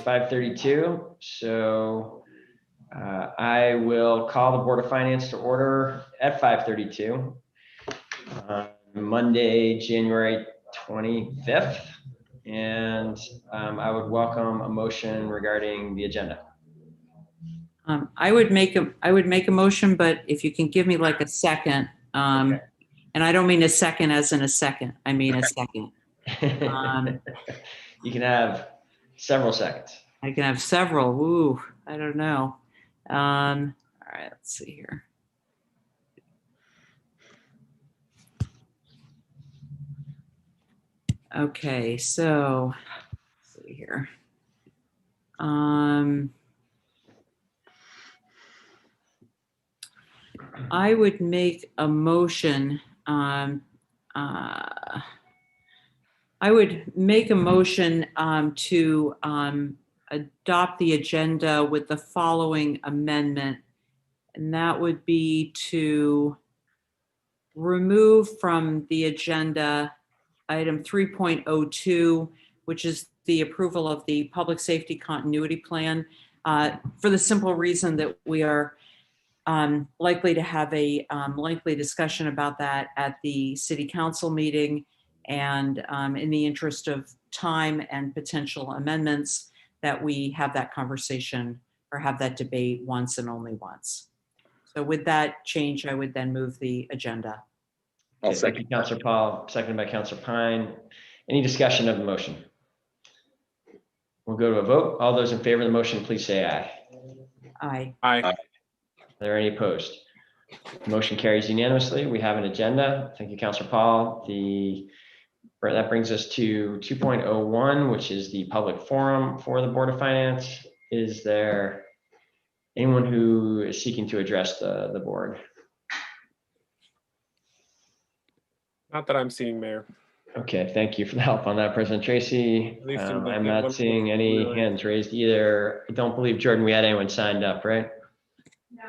5:32. So I will call the Board of Finance to order at 5:32 on Monday, January 25th. And I would welcome a motion regarding the agenda. I would make a motion, but if you can give me like a second, Okay. and I don't mean a second as in a second, I mean a second. You can have several seconds. I can have several. Ooh, I don't know. All right, let's see here. Okay, so let's see here. I would make a motion. To adopt the agenda with the following amendment, and that would be to remove from the agenda item 3.02, which is the approval of the public safety continuity plan, for the simple reason that we are likely to have a lengthy discussion about that at the city council meeting. And in the interest of time and potential amendments, that we have that conversation or have that debate once and only once. So with that change, I would then move the agenda. I'll second. Councilor Paul, seconded by Councilor Pine. Any discussion of the motion? We'll go to a vote. All those in favor of the motion, please say aye. Aye. Aye. Are there any opposed? The motion carries unanimously. We have an agenda. Thank you, Councilor Paul. That brings us to 2.01, which is the public forum for the Board of Finance. Is there anyone who is seeking to address the board? Not that I'm seeing, Mayor. Okay, thank you for the help on that, President Tracy. At least I'm not seeing any hands raised either. I don't believe, Jordan, we had anyone signed up, right? No.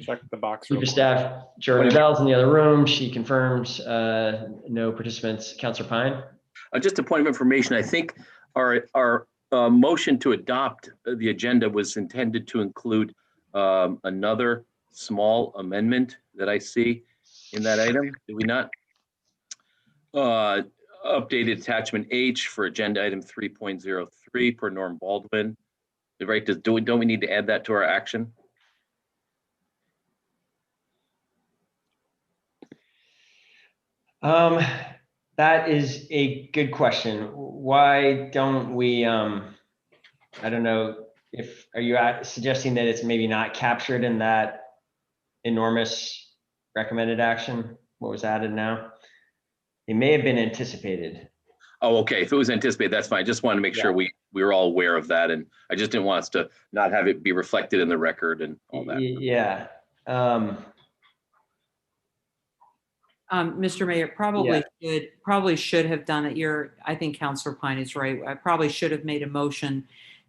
Check the box. Chief of Staff Jordan Bell's in the other room. She confirms no participants. Councilor Pine? Just a point of information, I think our motion to adopt the agenda was intended to include another small amendment that I see in that item. Did we not? Updated attachment H for agenda item 3.03 per Norm Baldwin. Right? Don't we need to add that to our action? That is a good question. Why don't we, I don't know, are you suggesting that it's maybe not captured in that enormous recommended action? What was added now? It may have been anticipated. Oh, okay. If it was anticipated, that's fine. Just wanted to make sure we were all aware of that. And I just didn't want us to not have it be reflected in the record and all that. Yeah. Mr. Mayor, probably should have done it. I think Councilor Pine is right. I probably should have made a motion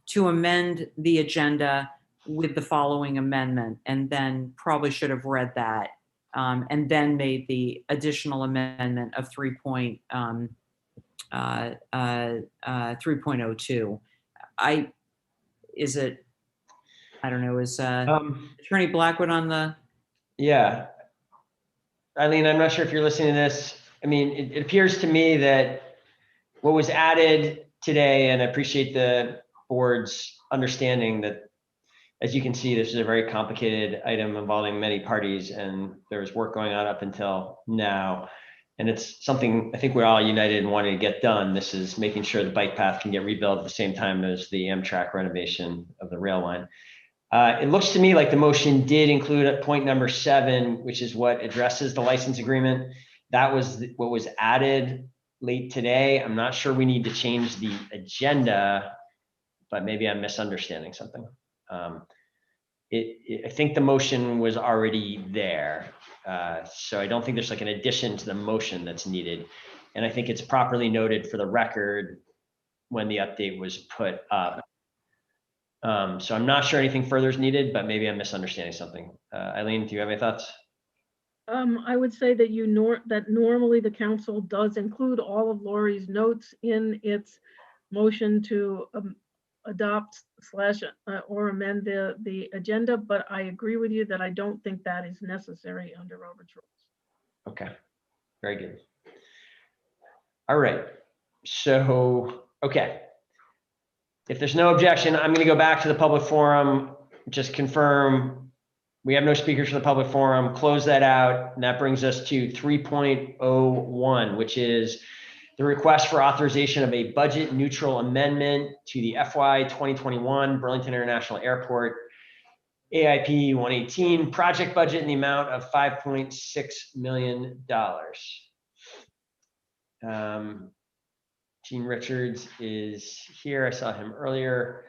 to amend the agenda with the following amendment, and then probably should have read that, and then made the additional amendment of 3.02. I don't know, is Attorney Blackwood on the? Yeah. Eileen, I'm not sure if you're listening to this. I mean, it appears to me that what was added today, and I appreciate the board's understanding that, as you can see, this is a very complicated item involving many parties, and there's work going on up until now. And it's something I think we're all united in wanting to get done. This is making sure the bike path can get rebuilt at the same time as the Amtrak renovation of the rail line. It looks to me like the motion did include point number 7, which is what addresses the license agreement. That was what was added late today. I'm not sure we need to change the agenda, but maybe I'm misunderstanding something. I think the motion was already there. So I don't think there's like an addition to the motion that's needed. And I think it's properly noted for the record when the update was put up. So I'm not sure anything further is needed, but maybe I'm misunderstanding something. Eileen, do you have any thoughts? I would say that normally the council does include all of Lori's notes in its motion to adopt slash or amend the agenda, but I agree with you that I don't think that is necessary under Robert's rules. Okay, very good. All right, so, okay. If there's no objection, I'm gonna go back to the public forum, just confirm we have no speakers for the public forum, close that out, and that brings us to 3.01, which is the request for authorization of a budget neutral amendment to the FY 2021 Burlington International Airport AIP 118 project budget in the amount of $5.6 million. Gene Richards is here. I saw him earlier,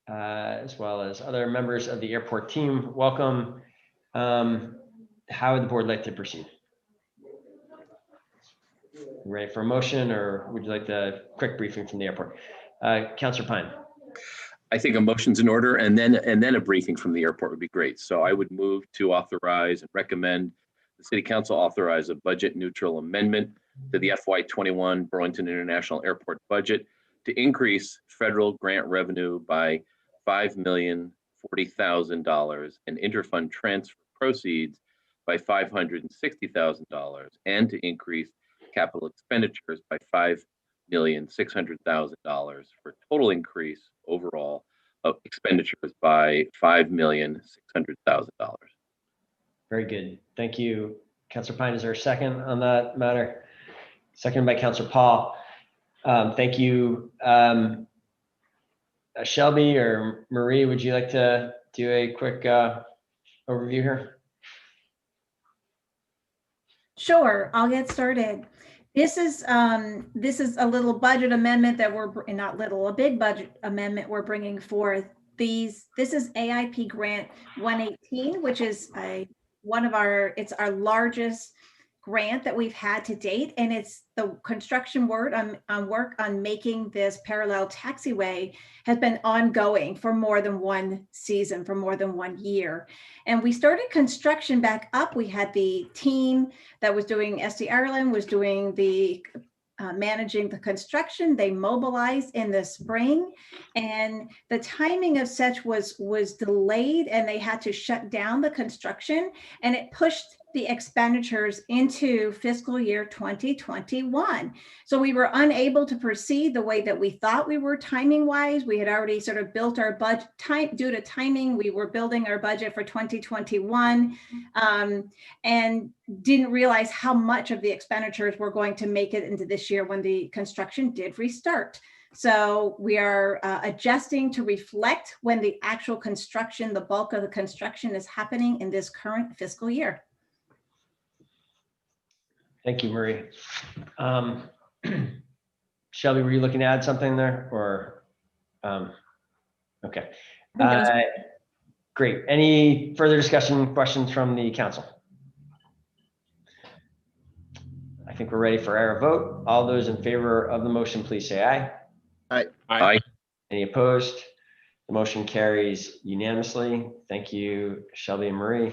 as well as other members of the airport team. Welcome. How would the board like to proceed? Ready for a motion, or would you like the quick briefing from the airport? Councilor Pine. I think a motion's in order, and then a briefing from the airport would be great. So I would move to authorize and recommend the city council authorize a budget neutral amendment to the FY 21 Burlington International Airport budget to increase federal grant revenue by $5,040,000 and interfund transfer proceeds by $560,000, and to increase capital expenditures by $5,600,000 for a total increase overall of expenditures by $5,600,000. Very good. Thank you, Councilor Pine. Is there a second on that matter? Second by Councilor Paul. Thank you. Shelby or Marie, would you like to do a quick overview here? Sure, I'll get started. This is a little budget amendment that a big budget amendment we're bringing forth. This is AIP Grant 118, which is it's our largest grant that we've had to date, and it's the construction work on making this parallel taxiway has been ongoing for more than one season, for more than 1 year. And we started construction back up. We had the team that was doing SD Ireland was doing the managing the construction. They mobilized in the spring, and the timing of such was delayed, and they had to shut down the construction, and it pushed the expenditures into fiscal year 2021. So we were unable to proceed the way that we thought we were timing wise. We had already sort of built our budget due to timing. We were building our budget for 2021 and didn't realize how much of the expenditures were going to make it into this year when the construction did restart. So we are adjusting to reflect when the actual construction, the bulk of the construction is happening in this current fiscal year. Thank you, Marie. Shelby, were you looking to add something there, or? Okay. Great. Any further discussion, questions from the council? I think we're ready for our vote. All those in favor of the motion, please say aye. Aye. Aye. Any opposed? The motion carries unanimously. Thank you, Shelby and Marie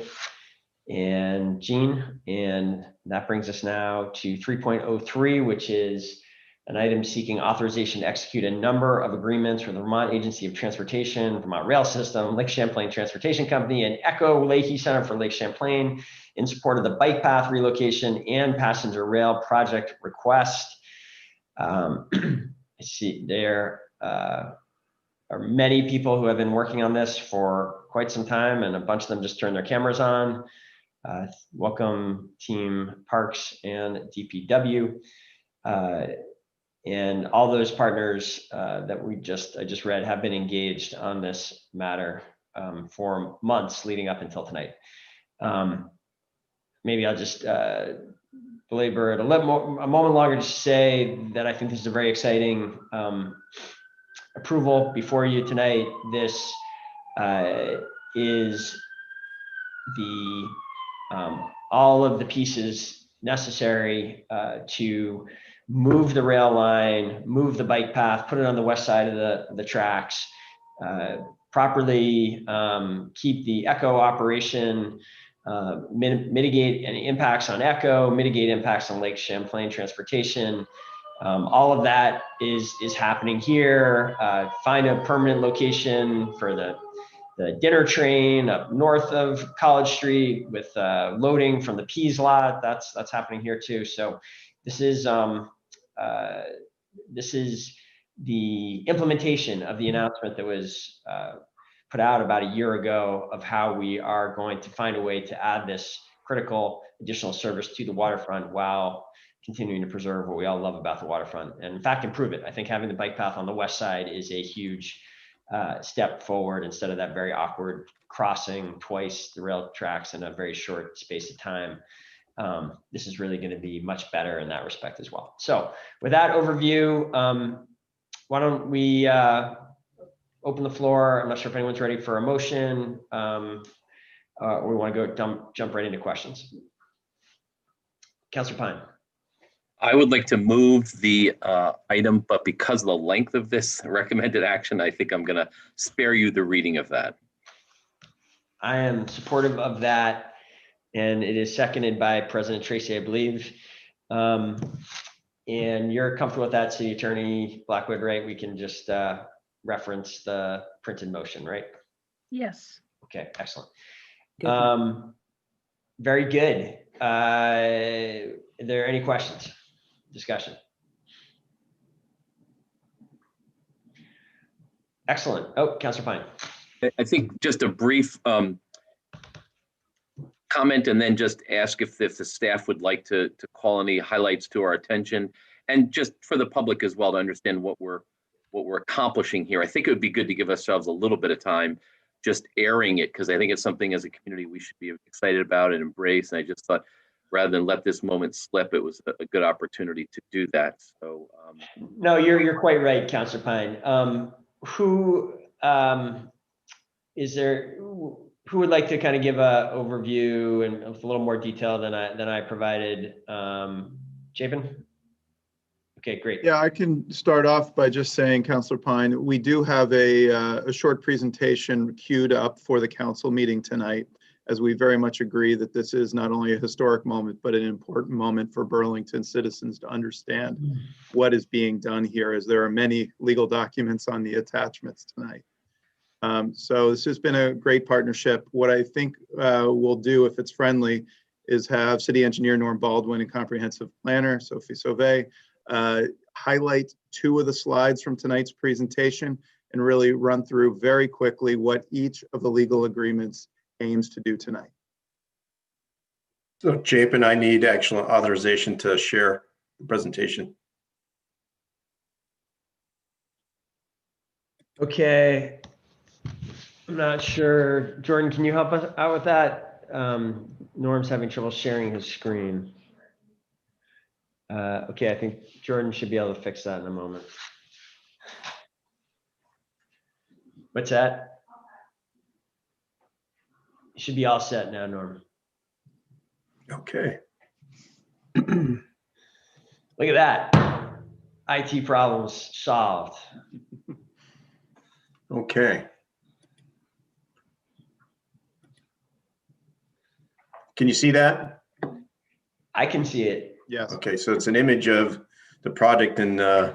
and Jean. And that brings us now to 3.03, which is an item seeking authorization to execute a number of agreements with the Vermont Agency of Transportation, Vermont Rail System, Lake Champlain Transportation Company, and Echo Leahy Center for Lake Champlain in support of the bike path relocation and passenger rail project request. I see there are many people who have been working on this for quite some time, and a bunch of them just turned their cameras on. Welcome team Parks and DPW. And all those partners that I just read have been engaged on this matter for months leading up until tonight. Maybe I'll just belabor it a moment longer to say that I think this is a very exciting approval before you tonight. This is the all of the pieces necessary to move the rail line, move the bike path, put it on the west side of the tracks, properly keep the Echo operation, mitigate any impacts on Echo, mitigate impacts on Lake Champlain transportation, All of that is happening here. Find a permanent location for the dinner train up north of College Street with loading from the Pease lot. That's happening here too. So this is the implementation of the announcement that was put out about a year ago of how we are going to find a way to add this critical additional service to the waterfront while continuing to preserve what we all love about the waterfront, and in fact improve it. I think having the bike path on the west side is a huge step forward instead of that very awkward crossing twice the rail tracks in a very short space of time. This is really going to be much better in that respect as well. So with that overview, why don't we open the floor? I'm not sure if anyone's ready for a motion, or we want to go jump right into questions. Councilor Pine. I would like to move the item, but because of the length of this recommended action, I think I'm going to spare you the reading of that. I am supportive of that, and it is seconded by President Tracy, I believe. And you're comfortable with that, City Attorney Blackwood, right? We can just reference the printed motion, right? Yes. Okay, excellent. Good. Very good. Are there any questions? Discussion. Excellent. Oh, Councilor Pine. I think just a brief comment, and then just ask if the staff would like to call any highlights to our attention, and just for the public as well to understand what we're accomplishing here. I think it would be good to give ourselves a little bit of time just airing it, because I think it's something as a community we should be excited about and embrace. And I just thought, rather than let this moment slip, it was a good opportunity to do that. So no, you're quite right, Councilor Pine. Who would like to kind of give a overview and with a little more detail than I provided? Chapin? Okay, great. Yeah, I can start off by just saying, Councilor Pine, we do have a short presentation queued up for the council meeting tonight, as we very much agree that this is not only a historic moment, but an important moment for Burlington citizens to understand what is being done here, as there are many legal documents on the attachments tonight. So this has been a great partnership. What I think we'll do, if it's friendly, is have City Engineer Norm Baldwin and Comprehensive Planner Sophie Sauvé highlight two of the slides from tonight's presentation and really run through very quickly what each of the legal agreements aims to do tonight. So Chapin, I need actual authorization to share the presentation. Okay. I'm not sure. Jordan, can you help us out with that? Norm's having trouble sharing his screen. Okay, I think Jordan should be able to fix that in a moment. What's that? You should be all set now, Norm. Okay. Look at that. IT problems solved. Okay. Can you see that? I can see it. Yes. Okay, so it's an image of the project and the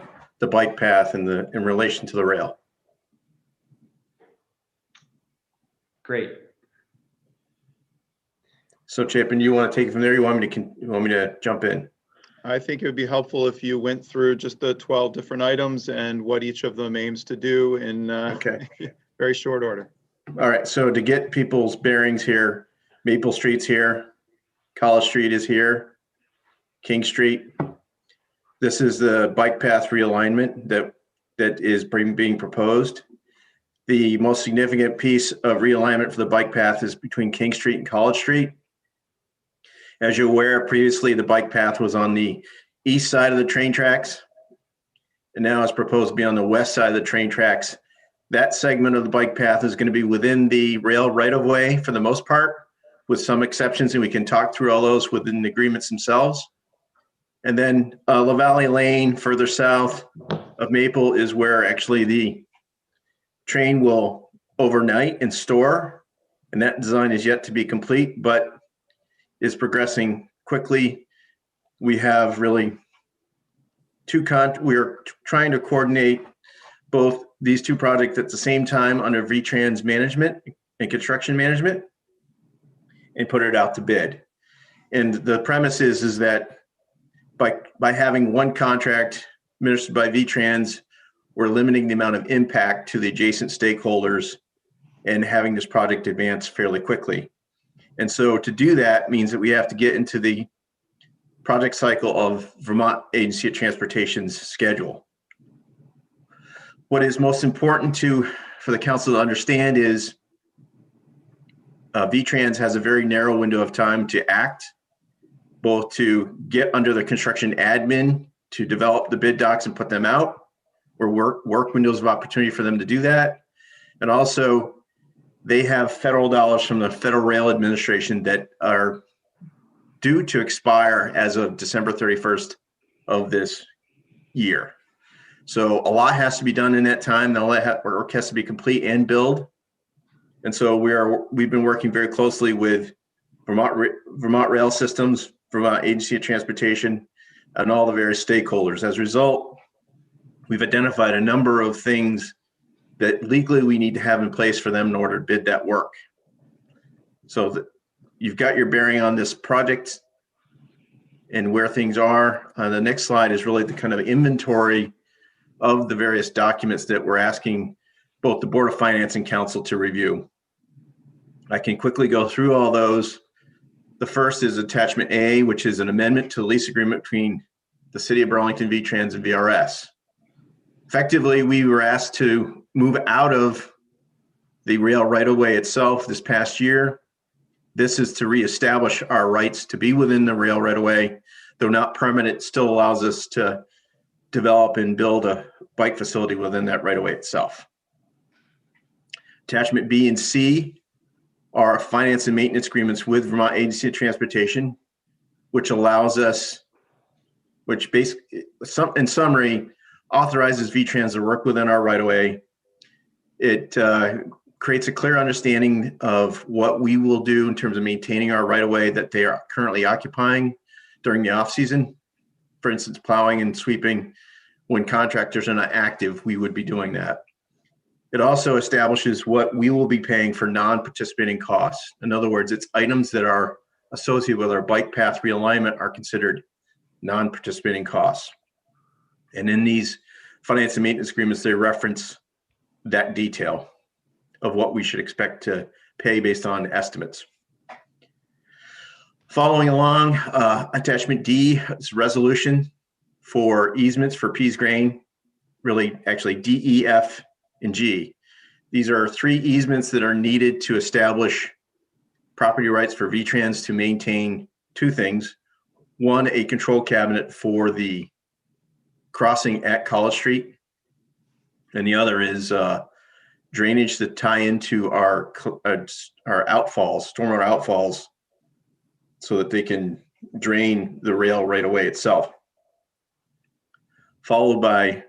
bike path and in relation to the rail. Great. So Chapin, you want to take it from there? You want me to jump in? I think it would be helpful if you went through just the 12 different items and what each of them aims to do in Okay. very short order. All right, so to get people's bearings here, Maple Street's here, College Street is here, King Street. This is the bike path realignment that is being proposed. The most significant piece of realignment for the bike path is between King Street and College Street. As you're aware, previously the bike path was on the east side of the train tracks, and now it's proposed to be on the west side of the train tracks. That segment of the bike path is going to be within the rail right-of-way for the most part, with some exceptions, and we can talk through all those within the agreements themselves. And then La Valley Lane, further south of Maple, is where actually the train will overnight and store, and that design is yet to be complete, but is progressing quickly. We have really we're trying to coordinate both these two projects at the same time under VTrans management and construction management and put it out to bid. And the premise is that by having one contract administered by VTrans, we're limiting the amount of impact to the adjacent stakeholders and having this project advance fairly quickly. And so to do that means that we have to get into the project cycle of Vermont Agency of Transportation's schedule. What is most important for the council to understand is VTrans has a very narrow window of time to act, both to get under the construction admin, to develop the bid docs and put them out, or work windows of opportunity for them to do that. And also, they have federal dollars from the Federal Rail Administration that are due to expire as of December 31st of this year. So a lot has to be done in that time. The work has to be complete and build. And so we've been working very closely with Vermont Rail Systems, Vermont Agency of Transportation, and all the various stakeholders. As a result, we've identified a number of things that legally we need to have in place for them in order to bid that work. So you've got your bearing on this project and where things are. The next slide is really the kind of inventory of the various documents that we're asking both the Board of Finance and Council to review. I can quickly go through all those. The first is Attachment A, which is an amendment to the lease agreement between the City of Burlington, VTrans, and VRS. Effectively, we were asked to move out of the rail right-of-way itself this past year. This is to reestablish our rights to be within the rail right-of-way. Though not permanent, still allows us to develop and build a bike facility within that right-of-way itself. Attachment B and C are finance and maintenance agreements with Vermont Agency of Transportation, which allows us, which basically, in summary, authorizes VTrans to work within our right-of-way. It creates a clear understanding of what we will do in terms of maintaining our right-of-way that they are currently occupying during the off-season. For instance, plowing and sweeping. When contractors are not active, we would be doing that. It also establishes what we will be paying for non-participating costs. In other words, it's items that are associated with our bike path realignment are considered non-participating costs. And in these finance and maintenance agreements, they reference that detail of what we should expect to pay based on estimates. Following along, Attachment D is resolution for easements for Pease grain, really actually D, E, F, and G. These are 3 easements that are needed to establish property rights for VTrans to maintain 2 things. One, a control cabinet for the crossing at College Street, and the other is drainage that tie into our outfalls, stormwater outfalls, so that they can drain the rail right away itself. Followed by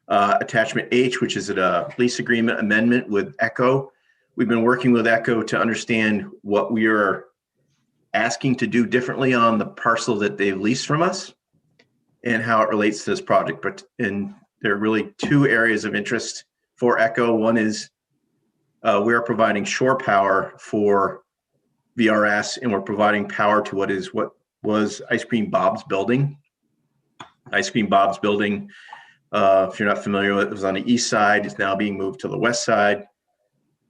Attachment H, which is a lease agreement amendment with ECHO. We've been working with ECHO to understand what we are asking to do differently on the parcel that they've leased from us and how it relates to this project. And there are really 2 areas of interest for ECHO. One is we're providing shore power for VRS, and we're providing power to what was Ice Cream Bob's building. Ice Cream Bob's building, if you're not familiar with it, was on the east side. It's now being moved to the west side.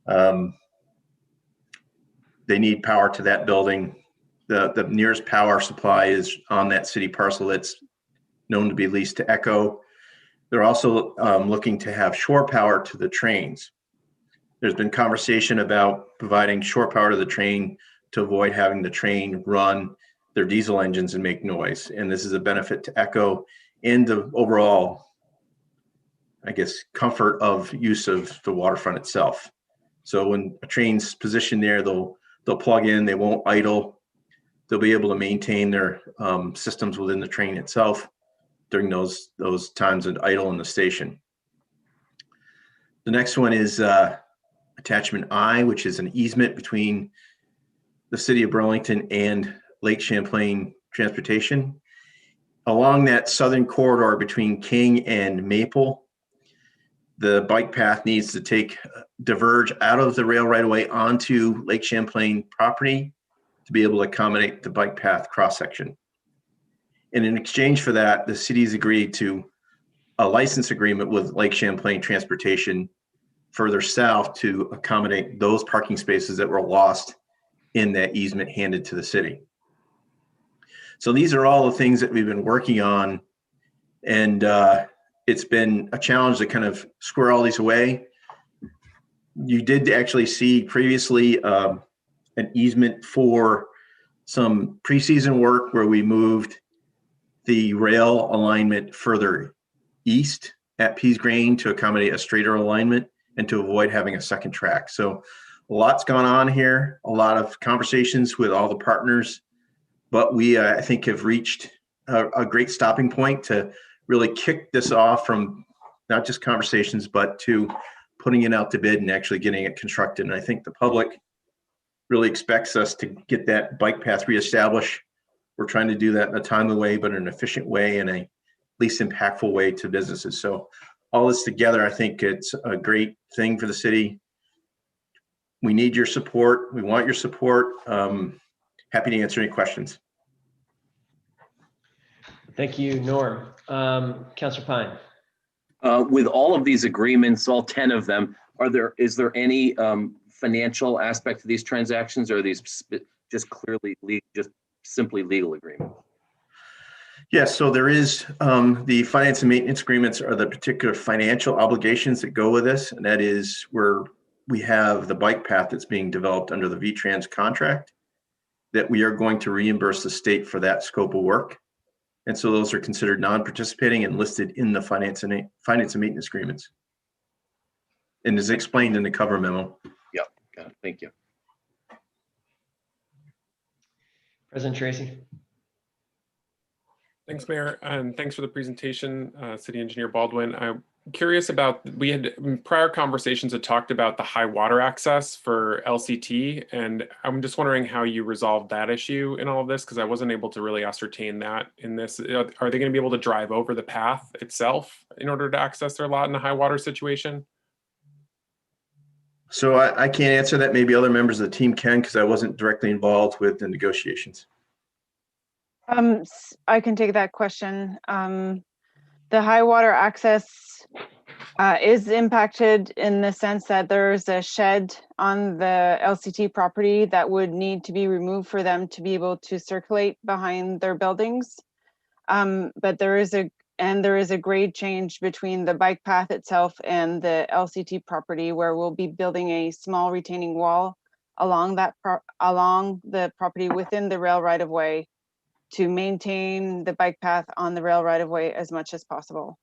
They need power to that building. The nearest power supply is on that city parcel that's known to be leased to ECHO. They're also looking to have shore power to the trains. There's been conversation about providing shore power to the train to avoid having the train run their diesel engines and make noise. And this is a benefit to ECHO and the overall, I guess, comfort of use of the waterfront itself. So when a train's positioned there, they'll plug in, they won't idle. They'll be able to maintain their systems within the train itself during those times of idle in the station. The next one is Attachment I, which is an easement between the City of Burlington and Lake Champlain Transportation. along that southern corridor between King and Maple, the bike path needs to diverge out of the rail right away onto Lake Champlain property to be able to accommodate the bike path cross section. And in exchange for that, the city's agreed to a license agreement with Lake Champlain Transportation further south to accommodate those parking spaces that were lost in that easement handed to the city. So these are all the things that we've been working on, and it's been a challenge to kind of square all these away. You did actually see previously an easement for some preseason work where we moved the rail alignment further east at Pease Grain to accommodate a straighter alignment and to avoid having a second track. So a lot's gone on here, a lot of conversations with all the partners, but we, I think, have reached a great stopping point to really kick this off from not just conversations, but to putting it out to bid and actually getting it constructed. And I think the public really expects us to get that bike path reestablished. We're trying to do that in a timely way, but in an efficient way and a least impactful way to businesses. So all this together, I think it's a great thing for the city. We need your support. We want your support. Happy to answer any questions. Thank you, Norm. Councilor Pine. With all of these agreements, all 10 of them, is there any financial aspect to these transactions, or are these just clearly just simply legal agreements? Yes, so there is the finance and maintenance agreements are the particular financial obligations that go with this, and that is where we have the bike path that's being developed under the VTrans contract that we are going to reimburse the state for that scope of work. And so those are considered non-participating and listed in the finance and maintenance agreements. And is explained in the cover memo. Yep, got it. Thank you. President Tracy. Thanks, Mayor, and thanks for the presentation, City Engineer Baldwin. I'm curious about, we had prior conversations that talked about the high water access for LCT, and I'm just wondering how you resolved that issue in all of this, because I wasn't able to really ascertain that in this. Are they going to be able to drive over the path itself in order to access their lot in a high water situation? So I can't answer that. Maybe other members of the team can, because I wasn't directly involved with the negotiations. I can take that question. The high water access is impacted in the sense that there's a shed on the LCT property that would need to be removed for them to be able to circulate behind their buildings. But there is a grade change between the bike path itself and the LCT property, where we'll be building a small retaining wall along the property within the rail right of way to maintain the bike path on the rail right of way as much as possible.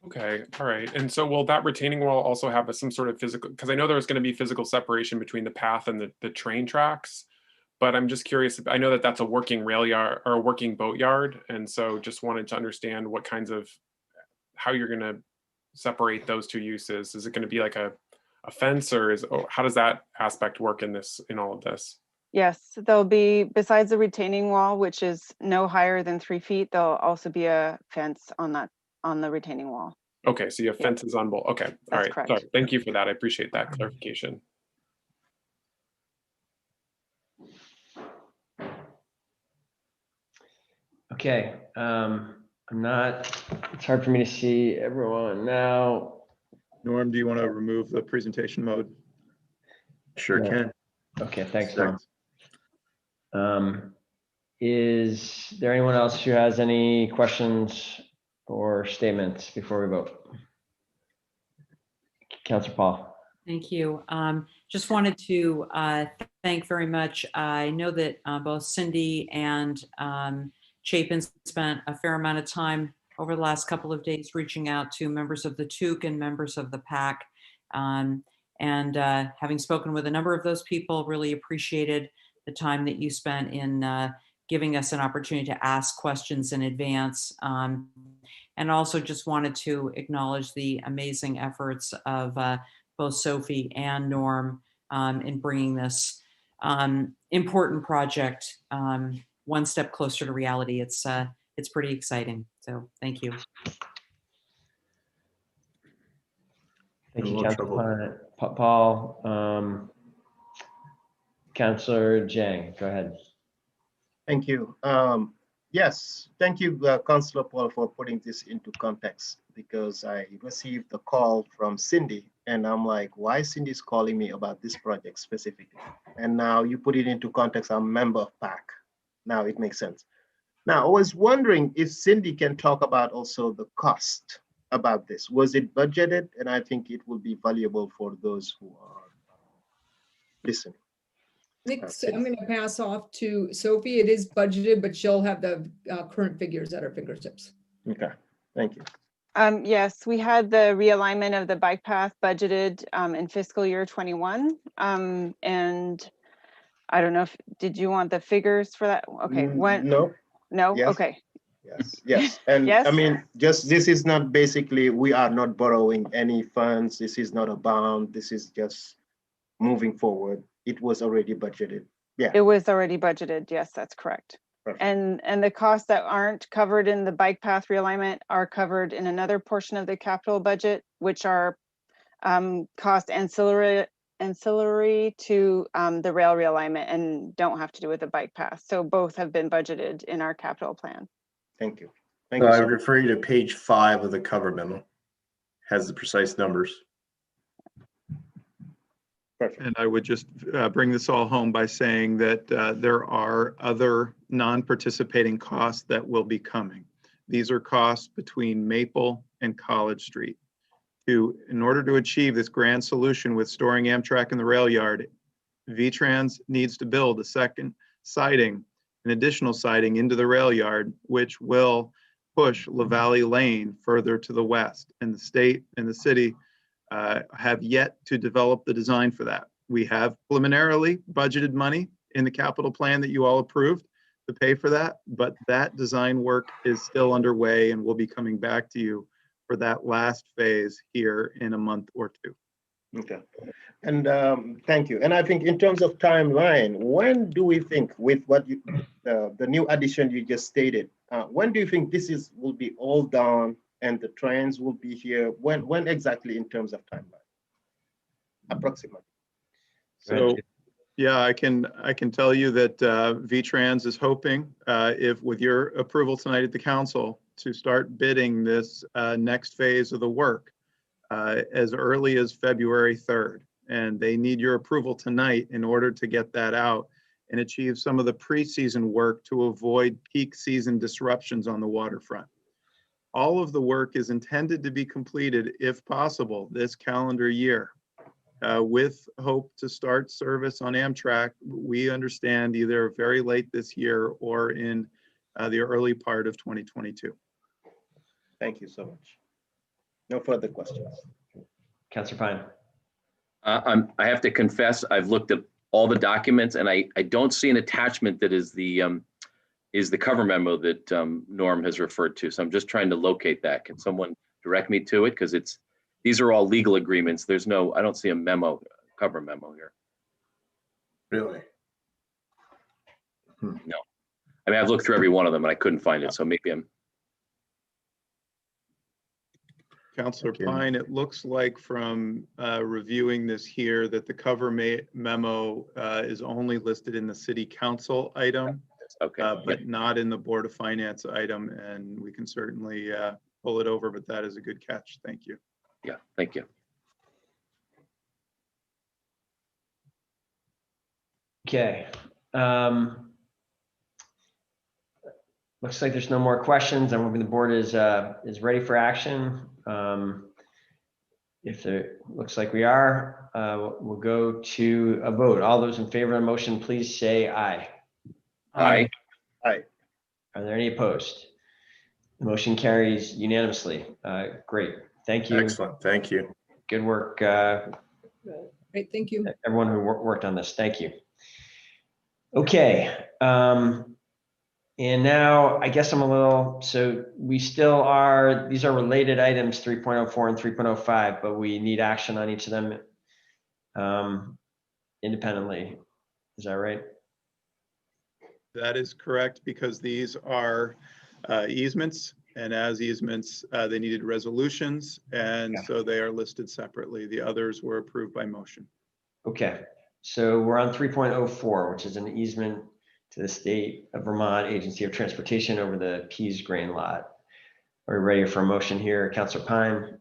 Okay, all right. And so will that retaining wall also have some sort of physical, because I know there's going to be physical separation between the path and the train tracks, but I'm just curious. I know that that's a working rail yard or a working boat yard. And so just wanted to understand what kinds of, how you're going to separate those two uses. Is it going to be like a fence, or how does that aspect work in all of this? Yes, there'll be, besides the retaining wall, which is no higher than 3 feet, there'll also be a fence on the retaining wall. Okay, so you have fences on both. Okay, all right. Correct. Sorry. Thank you for that. I appreciate that clarification. Okay, it's hard for me to see everyone now. Norm, do you want to remove the presentation mode? Sure can. Okay, thanks, Norm. Is there anyone else who has any questions or statements before we vote? Councilor Paul. Thank you. Just wanted to thank very much. I know that both Cindy and Chapin spent a fair amount of time over the last couple of days reaching out to members of the TOOC and members of the PAC. And having spoken with a number of those people, really appreciated the time that you spent in giving us an opportunity to ask questions in advance. And also just wanted to acknowledge the amazing efforts of both Sophie and Norm in bringing this important project one step closer to reality. It's it's pretty exciting. So thank you. Thank you, No trouble. Councilor Paul. Councilor Jang, go ahead. Thank you. Yes, thank you, Councilor Paul, for putting this into context, because I received a call from Cindy and I'm like, why Cindy's calling me about this project specifically? And now you put it into context, I'm a member of PAC. Now it makes sense. Now, I was wondering if Cindy can talk about also the cost about this. Was it budgeted? And I think it will be valuable for those who are listening. Nick, so I'm going to pass off to Sophie. It is budgeted, but she'll have the current figures at her fingertips. Okay, thank you. Yes, we had the realignment of the bike path budgeted in fiscal year 21. And I don't know if, did you want the figures for that? Okay, when? No. No? Yes. Okay. Yes, yes. And Yes. I mean, just this is not basically, we are not borrowing any funds. This is not a bond. This is just moving forward. It was already budgeted. Yeah. It was already budgeted. Yes, that's correct. Perfect. And the costs that aren't covered in the bike path realignment are covered in another portion of the capital budget, which are cost ancillary to the rail realignment and don't have to do with the bike path. So both have been budgeted in our capital plan. Thank you. Thank So you. I so would much. refer you to page 5 of the cover memo. Has the precise numbers. Perfect. And I would just bring this all home by saying that there are other non-participating costs that will be coming. These are costs between Maple and College Street. In order to achieve this grand solution with storing Amtrak in the rail yard, VTrans needs to build a second siding, an additional siding into the rail yard, which will push La Valley Lane further to the west. And the state and the city have yet to develop the design for that. We have preliminarily budgeted money in the capital plan that you all approved to pay for that, but that design work is still underway and we'll be coming back to you for that last phase here in a month or two. Okay. And thank you. And I think in terms of timeline, when do we think with what you, the new addition you just stated, when do you think this will be all done and the trains will be here? When exactly in terms of timeline? Approximately. So, yeah, I can tell you that VTrans is hoping, if with your approval tonight at the council, to start bidding this next phase of the work as early as February 3rd. And they need your approval tonight in order to get that out and achieve some of the pre-season work to avoid peak season disruptions on the waterfront. All of the work is intended to be completed, if possible, this calendar year. With hope to start service on Amtrak, we understand either very late this year or in the early part of 2022. Thank you so much. No further questions. Councilor Pine. I have to confess, I've looked at all the documents and I don't see an attachment that is the cover memo that Norm has referred to. So I'm just trying to locate that. Can someone direct me to it? Because these are all legal agreements. I don't see a memo, cover memo here. Really? No. I mean, I've looked through every one of them and I couldn't find it. So maybe I'm. Councilor Thank you. Pine, it looks like from reviewing this here that the cover memo is only listed in the city council item, Okay. but not in the Board of Finance item. And we can certainly pull it over, but that is a good catch. Thank you. Yeah, thank you. Okay. Looks like there's no more questions. I'm hoping the board is ready for action. If there looks like we are, we'll go to a vote. All those in favor of the motion, please say aye. Aye. Aye. Are there any opposed? The motion carries unanimously. Great. Thank you. Excellent. Thank you. Good work, Great, thank you. everyone who worked on this. Thank you. Okay. And now I guess so we still are, these are related items 3.04 and 3.05, but we need action on each of them independently. Is that right? That is correct, because these are easements. And as easements, they needed resolutions. And Yeah. so they are listed separately. The others were approved by motion. Okay, so we're on 3.04, which is an easement to the state of Vermont Agency of Transportation over the Pease grain lot. Are we ready for a motion here? Councilor Pine,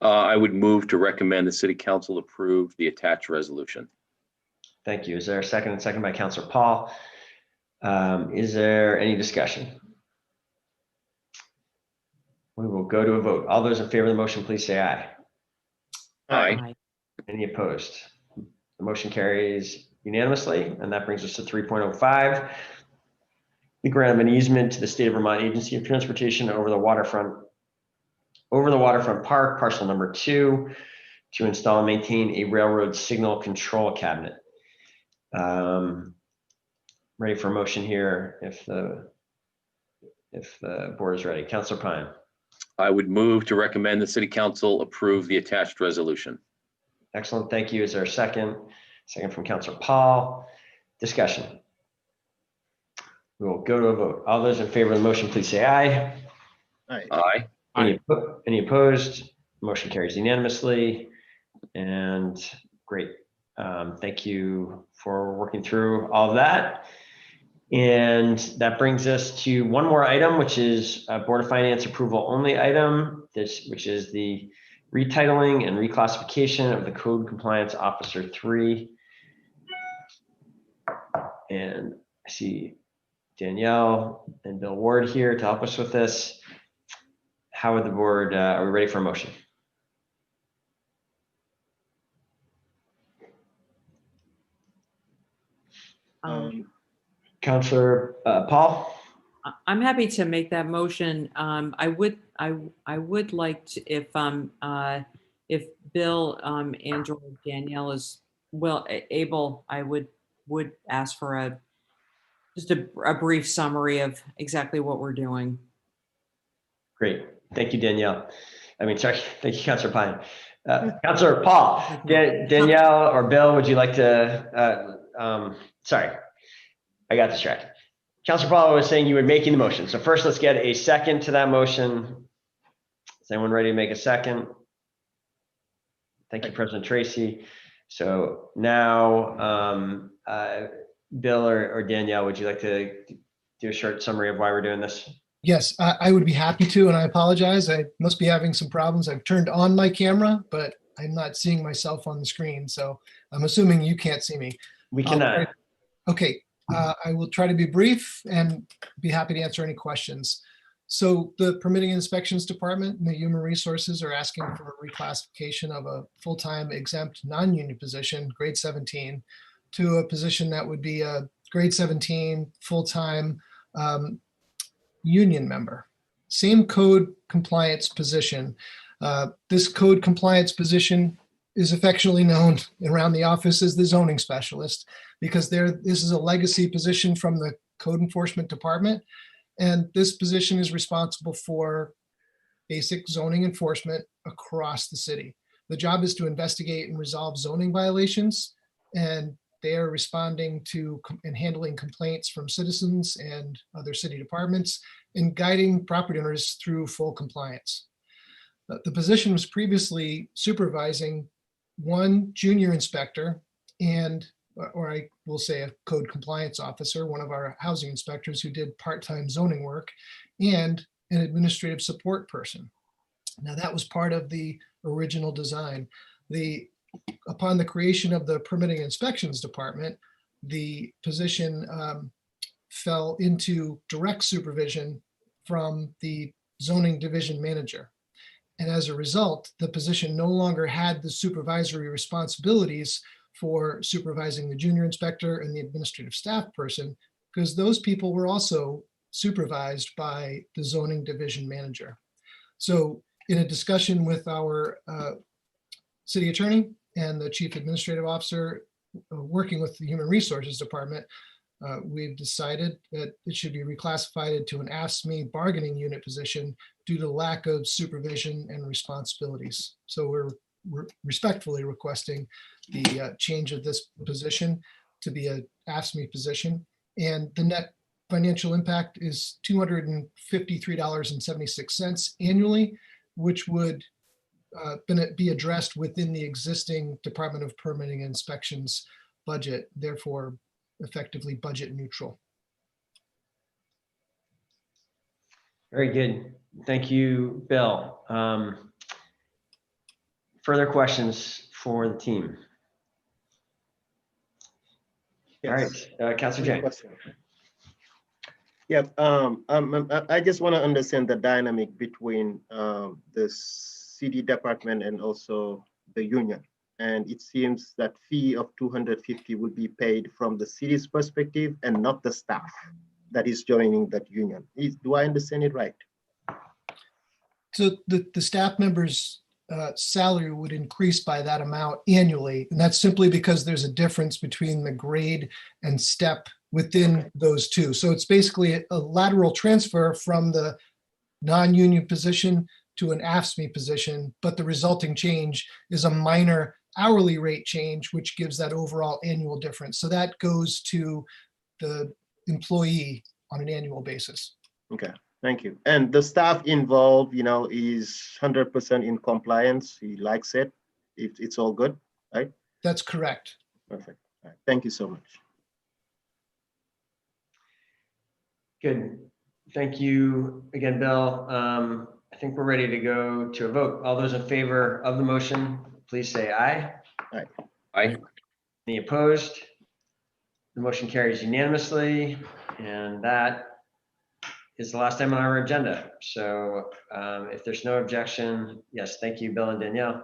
I would move to recommend the city council approve the attached resolution. thank you. Is there a second? And second by Councilor Paul. Is there any discussion? We will go to a vote. All those in favor of the motion, please say aye. Aye. Any opposed? The motion carries unanimously, and that brings us to 3.05. The grant of an easement to the state of Vermont Agency of Transportation over the waterfront park, parcel number 2, to install and maintain a railroad signal control cabinet. Ready for a motion here if the board is ready. Councilor Pine. I would move to recommend the city council approve the attached resolution. Excellent, thank you. Is there a second? Second from Councilor Paul. Discussion. We will go to a vote. All those in favor of the motion, please say aye. Aye. Any opposed? Motion carries unanimously. And great. Thank you for working through all of that. And that brings us to one more item, which is a Board of Finance approval only item, which is the retitling and reclassification of the Code Compliance Officer 3. And I see Danielle and Bill Ward here to help us with this. How would the board, are we ready for a motion? Councilor Paul? I'm happy to make that motion. I would like to, if Bill and or Danielle is able, I would ask for just a brief summary of exactly what we're doing. Great. Thank you, Danielle. Sorry. Thank you, Councilor Pine. Councilor Paul, Danielle or Bill, would you like to, sorry, I got distracted. Councilor Paul was saying you were making the motion. So first, let's get a second to that motion. Is anyone ready to make a second? Thank you, President Tracy. So now, Bill or Danielle, would you like to do a short summary of why we're doing this? Yes, I would be happy to, and I apologize. I must be having some problems. I've turned on my camera, but I'm not seeing myself on the screen. So I'm assuming you can't see me. We cannot. Okay, I will try to be brief and be happy to answer any questions. So the Permitting and Inspections Department and the Human Resources are asking for a reclassification of a full-time exempt non-union position, grade 17, to a position that would be a grade 17 full-time union member. Same code compliance position. This code compliance position is affectionately known around the office as the zoning specialist, because this is a legacy position from the code enforcement department. And this position is responsible for basic zoning enforcement across the city. The job is to investigate and resolve zoning violations, and they are responding to and handling complaints from citizens and other city departments and guiding property owners through full compliance. The position was previously supervising one junior inspector or I will say a code compliance officer, one of our housing inspectors who did part-time zoning work, and an administrative support person. Now that was part of the original design. Upon the creation of the Permitting and Inspections Department, the position fell into direct supervision from the zoning division manager. And as a result, the position no longer had the supervisory responsibilities for supervising the junior inspector and the administrative staff person, because those people were also supervised by the zoning division manager. So in a discussion with our city attorney and the chief administrative officer, working with the Human Resources Department, we've decided that it should be reclassified to an AFSCME bargaining unit position due to lack of supervision and responsibilities. So we're respectfully requesting the change of this position to be a AFSCME position. And the net financial impact is $253.76 annually, which would be addressed within the existing Department of Permitting and Inspections budget, therefore effectively budget neutral. Very good. Thank you, Bill. Further questions for the team? All Yes. right, Councilor Jane. Question. Yeah, I just want to understand the dynamic between the city department and also the union. And it seems that fee of 250 will be paid from the city's perspective and not the staff that is joining that union. Do I understand it right? So the staff members' salary would increase by that amount annually. And that's simply because there's a difference between the grade and step within those two. So it's basically a lateral transfer from the non-union position to an AFSCME position, but the resulting change is a minor hourly rate change, which gives that overall annual difference. So that goes to the employee on an annual basis. Okay, thank you. And the staff involved, is 100% in compliance. He likes it. It's all good, right? That's correct. Perfect. All right. Thank you so much. Good. Thank you again, Bill. I think we're ready to go to a vote. All those in favor of the motion, please say aye. Aye. Any opposed? The motion carries unanimously, and that is the last item on our agenda. So if there's no objection, yes, thank you, Bill and Danielle.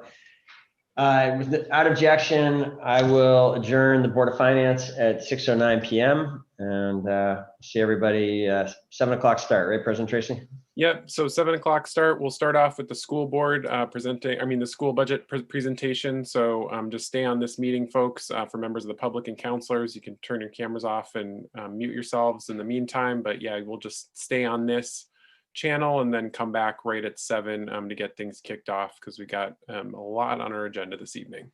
Without objection, I will adjourn the Board of Finance at 6:09 p.m. and see everybody 7 o'clock start, right, President Tracy? Yep, so 7 o'clock start. We'll start off with the school board the school budget presentation. So just stay on this meeting, folks. For members of the public and counselors, you can turn your cameras off and mute yourselves in the meantime. But yeah, we'll just stay on this channel and then come back right at 7 to get things kicked off because we got a lot on our agenda this evening.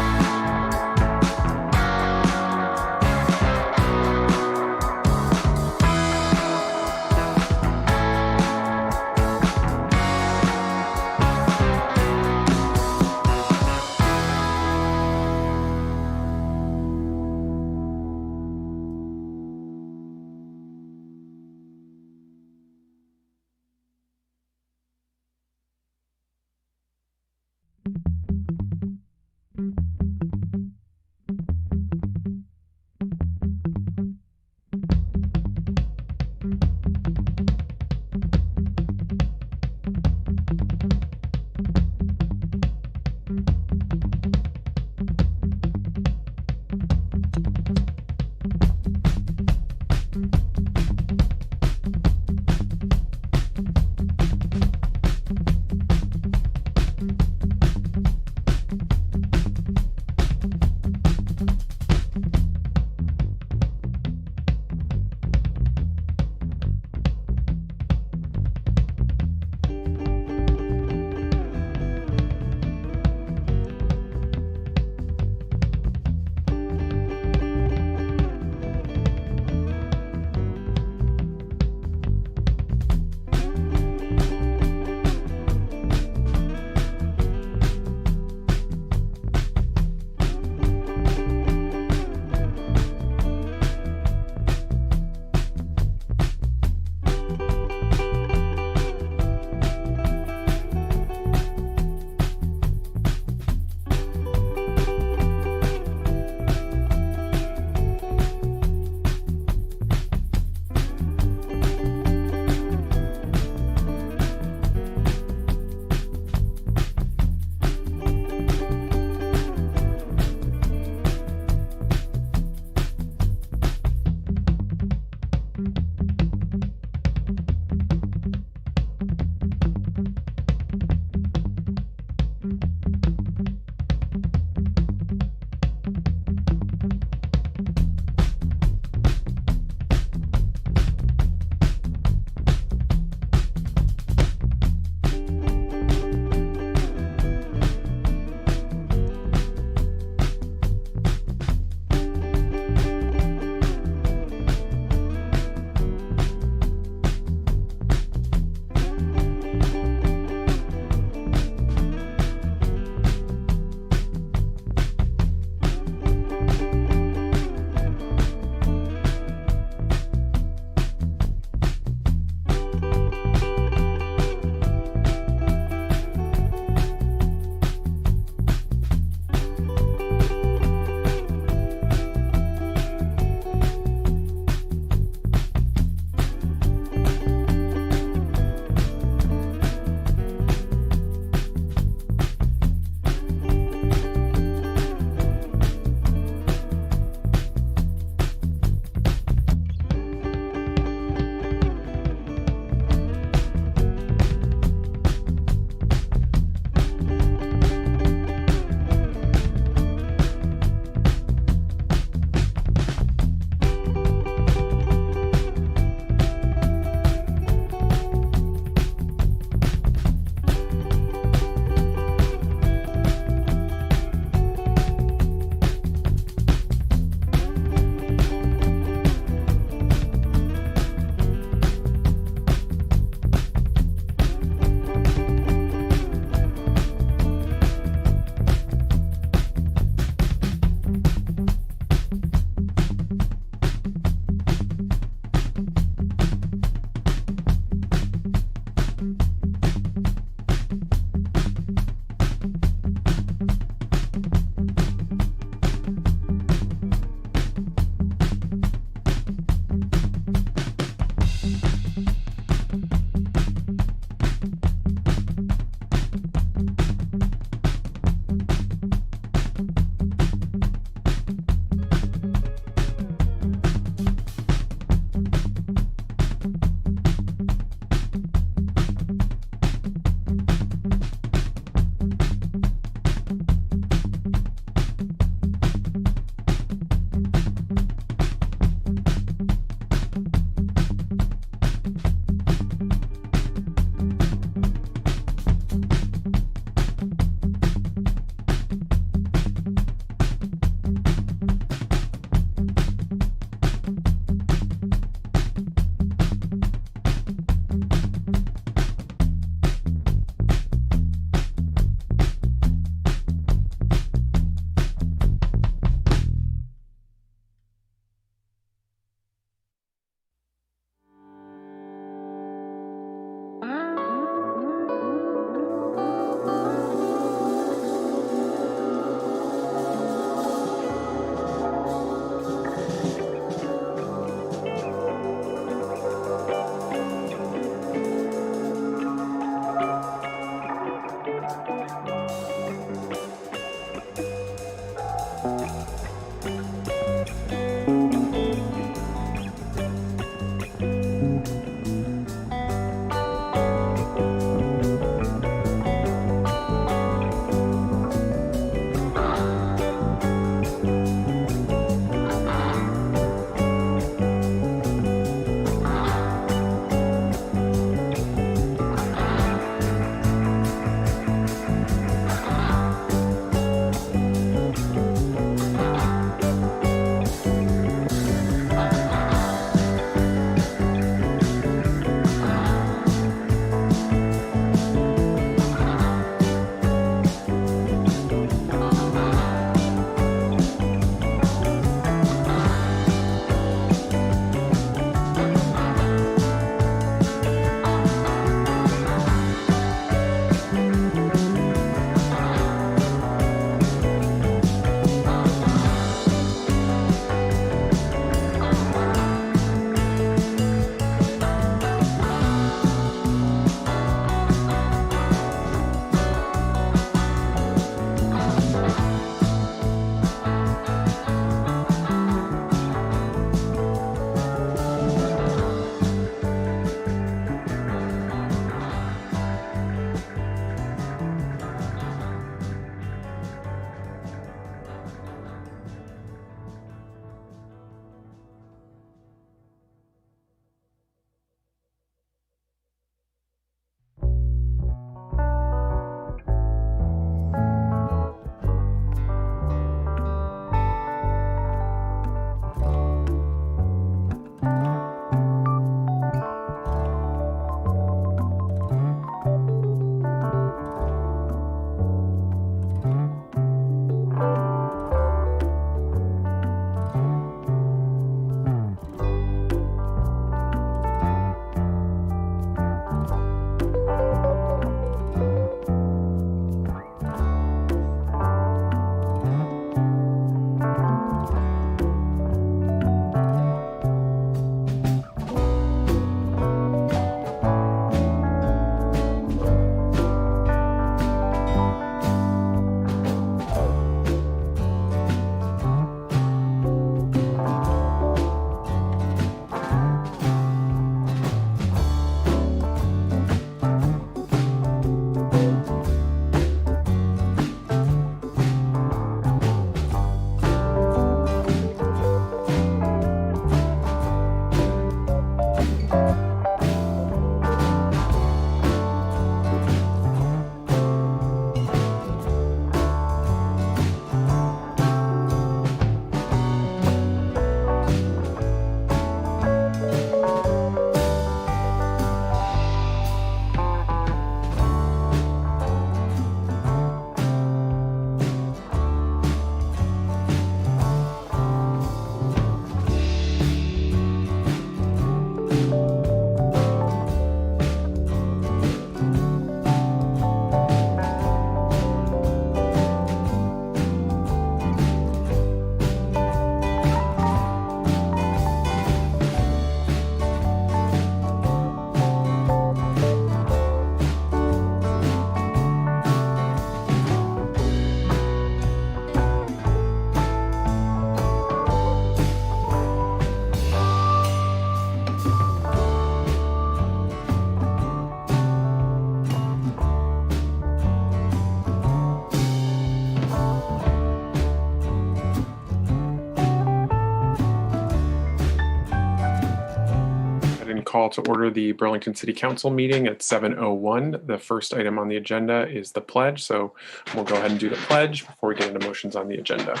call to order the Burlington City Council meeting at 7:01. The first item on the agenda is the pledge. So we'll go ahead and do the pledge before we get into motions on the agenda.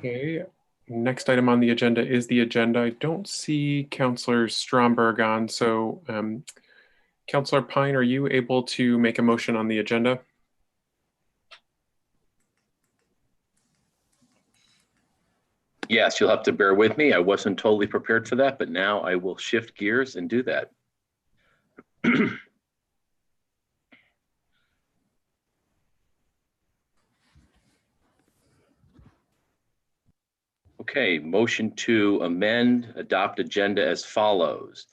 Okay, next item on the agenda is the agenda. I don't see Councillor Stromberg on, so Councillor Pine, are you able to make a motion on the agenda? Yes, you'll have to bear with me. I wasn't totally prepared for that, but now I will shift gears and do that. Okay, motion to amend, adopt agenda as follows.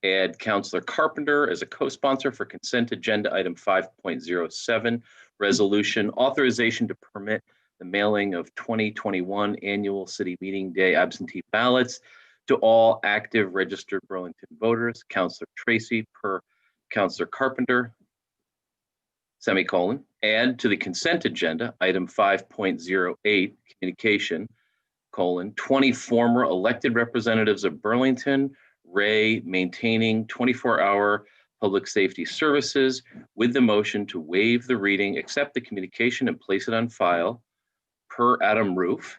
Add Councillor Carpenter as a co-sponsor for consent agenda item 5.07, resolution authorization to permit the mailing of 2021 annual city meeting day absentee ballots to all active registered Burlington voters. Councillor Tracy per Councillor Carpenter, semicolon. Add to the consent agenda item 5.08, communication, colon, 20 former elected representatives of Burlington, Ray, maintaining 24-hour public safety services with the motion to waive the reading, accept the communication and place it on file per Adam Roof.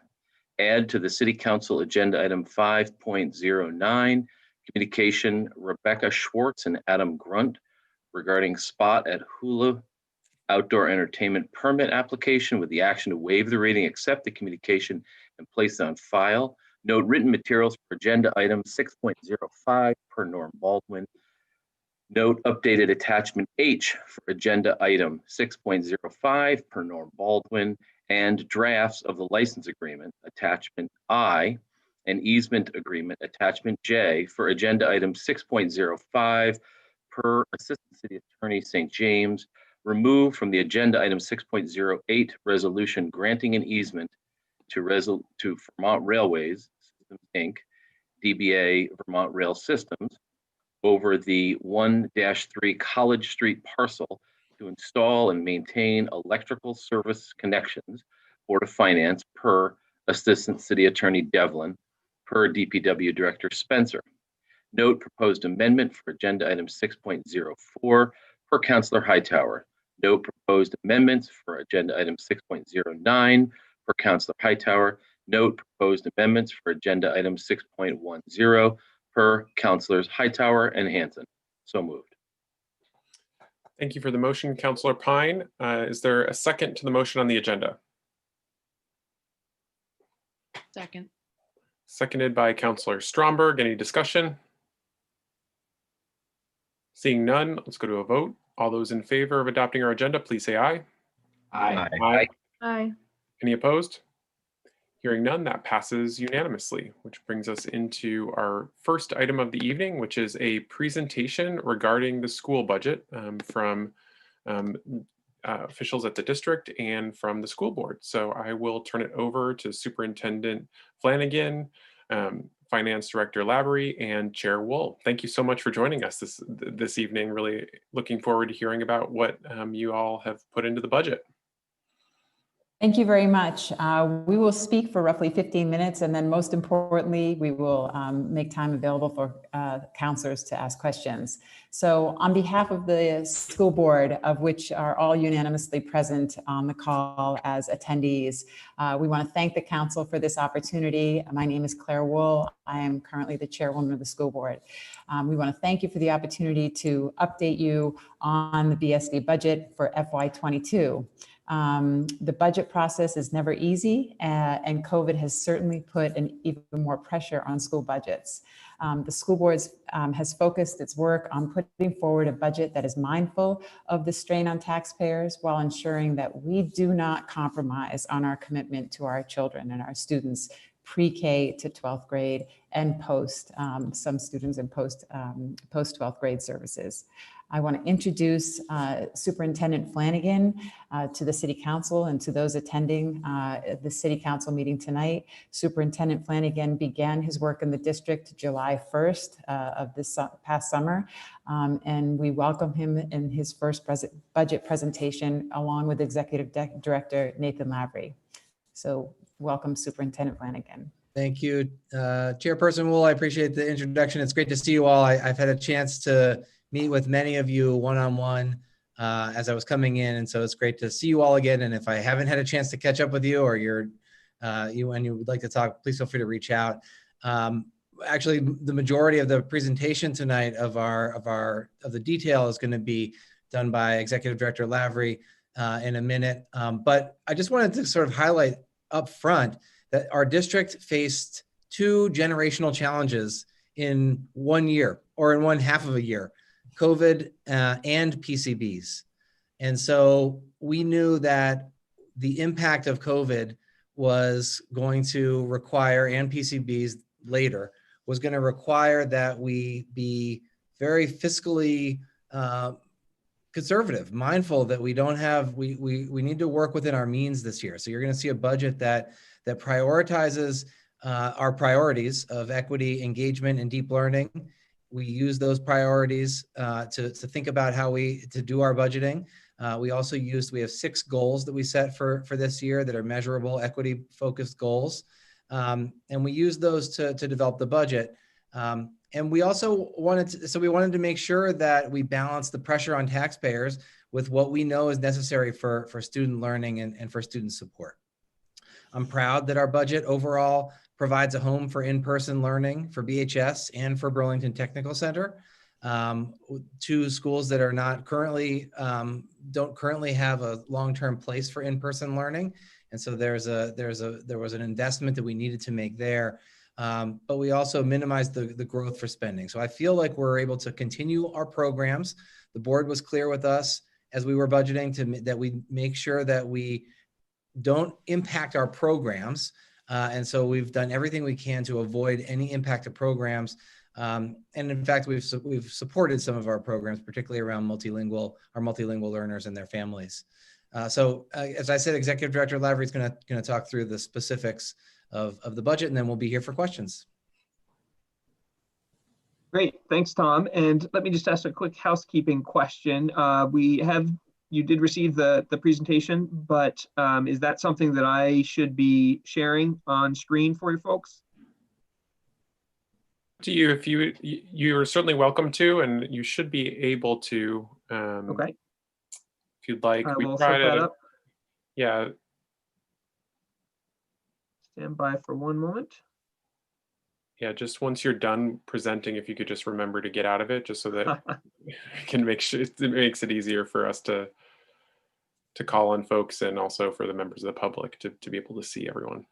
Add to the City Council agenda item 5.09, communication Rebecca Schwartz and Adam Grunt regarding spot at Hula outdoor entertainment permit application with the action to waive the reading, accept the communication and place it on file. Note written materials for agenda item 6.05 per Norm Baldwin. Note updated attachment H for agenda item 6.05 per Norm Baldwin, and drafts of the license agreement attachment I and easement agreement attachment J for agenda item 6.05 per Assistant City Attorney St. James, removed from the agenda item 6.08 resolution granting an easement to Vermont Railways Systems Inc., DBA Vermont Rail Systems, over the 1-3 College Street parcel to install and maintain electrical service connections, Board of Finance per Assistant City Attorney Devlin, per DPW Director Spencer. Note proposed amendment for agenda item 6.04 per Councillor Hightower. Note proposed amendments for agenda item 6.09 per Councillor Hightower. Note proposed amendments for agenda item 6.10 per Councillors Hightower and Hanson. So moved. Thank you for the motion, Councillor Pine. Is there a second to the motion on the agenda? Second. Seconded by Councillor Stromberg. Any discussion? Seeing none, let's go to a vote. All those in favor of adopting our agenda, please say aye. Aye. Aye. Aye. Any opposed? Hearing none, that passes unanimously, which brings us into our first item of the evening, which is a presentation regarding the school budget from officials at the district and from the school board. So I will turn it over to Superintendent Flanagan, Finance Director Lavery, and Chair Wool. Thank you so much for joining us this evening. Really looking forward to hearing about what you all have put into the budget. Thank you very much. We will speak for roughly 15 minutes, and then most importantly, we will make time available for counselors to ask questions. So on behalf of the school board, of which are all unanimously present on the call as attendees, we want to thank the council for this opportunity. My name is Claire Wool. I am currently the chairwoman of the school board. We want to thank you for the opportunity to update you on the BSD budget for FY22. The budget process is never easy, and COVID has certainly put an even more pressure on school budgets. The school board has focused its work on putting forward a budget that is mindful of the strain on taxpayers while ensuring that we do not compromise on our commitment to our children and our students pre-K to 12th grade and post, some students in post 12th grade services. I want to introduce Superintendent Flanagan to the City Council and to those attending the City Council meeting tonight. Superintendent Flanagan began his work in the district July 1st of this past summer, and we welcome him in his first budget presentation along with Executive Director Nathan Lavery. So welcome, Superintendent Flanagan. Thank you, Chairperson Wool. I appreciate the introduction. It's great to see you all. I've had a chance to meet with many of you one-on-one as I was coming in, and so it's great to see you all again. And if I haven't had a chance to catch up with you, or you would like to talk, please feel free to reach out. Actually, the majority of the presentation tonight of the detail is going to be done by Executive Director Lavery in a minute. But I just wanted to sort of highlight up front that our district faced 2 generational challenges in 1 year, or in 1/2 of a year, COVID and PCBs. And so we knew that the impact of COVID was going to require, and PCBs later, was going to require that we be very fiscally conservative, mindful that we don't have, we need to work within our means this year. So you're going to see a budget that prioritizes our priorities of equity, engagement, and deep learning. We use those priorities to think about how to do our budgeting. We have 6 goals that we set for this year that are measurable, equity-focused goals. And we use those to develop the budget. And we also wanted to make sure that we balance the pressure on taxpayers with what we know is necessary for student learning and for student support. I'm proud that our budget overall provides a home for in-person learning for BHS and for Burlington Technical Center, 2 schools that are not currently, don't currently have a long-term place for in-person learning. And so there was an investment that we needed to make there. But we also minimized the growth for spending. So I feel like we're able to continue our programs. The board was clear with us as we were budgeting that we make sure that we don't impact our programs. And so we've done everything we can to avoid any impact of programs. And in fact, we've supported some of our programs, particularly around our multilingual learners and their families. So as I said, Executive Director Lavery is going to talk through the specifics of the budget, and then we'll be here for questions. Great, thanks, Tom. And let me just ask a quick housekeeping question. You did receive the presentation, but is that something that I should be sharing on screen for you folks? To you, if you're certainly welcome to, and you should be able to. Okay. If you'd like, I we will try set that to. up. Yeah. Stand by for one moment. Yeah, just once you're done presenting, if you could just remember to get out of it, just so that we can make sure it makes it easier for us to call on folks, and also for the members of the public to be able to see everyone.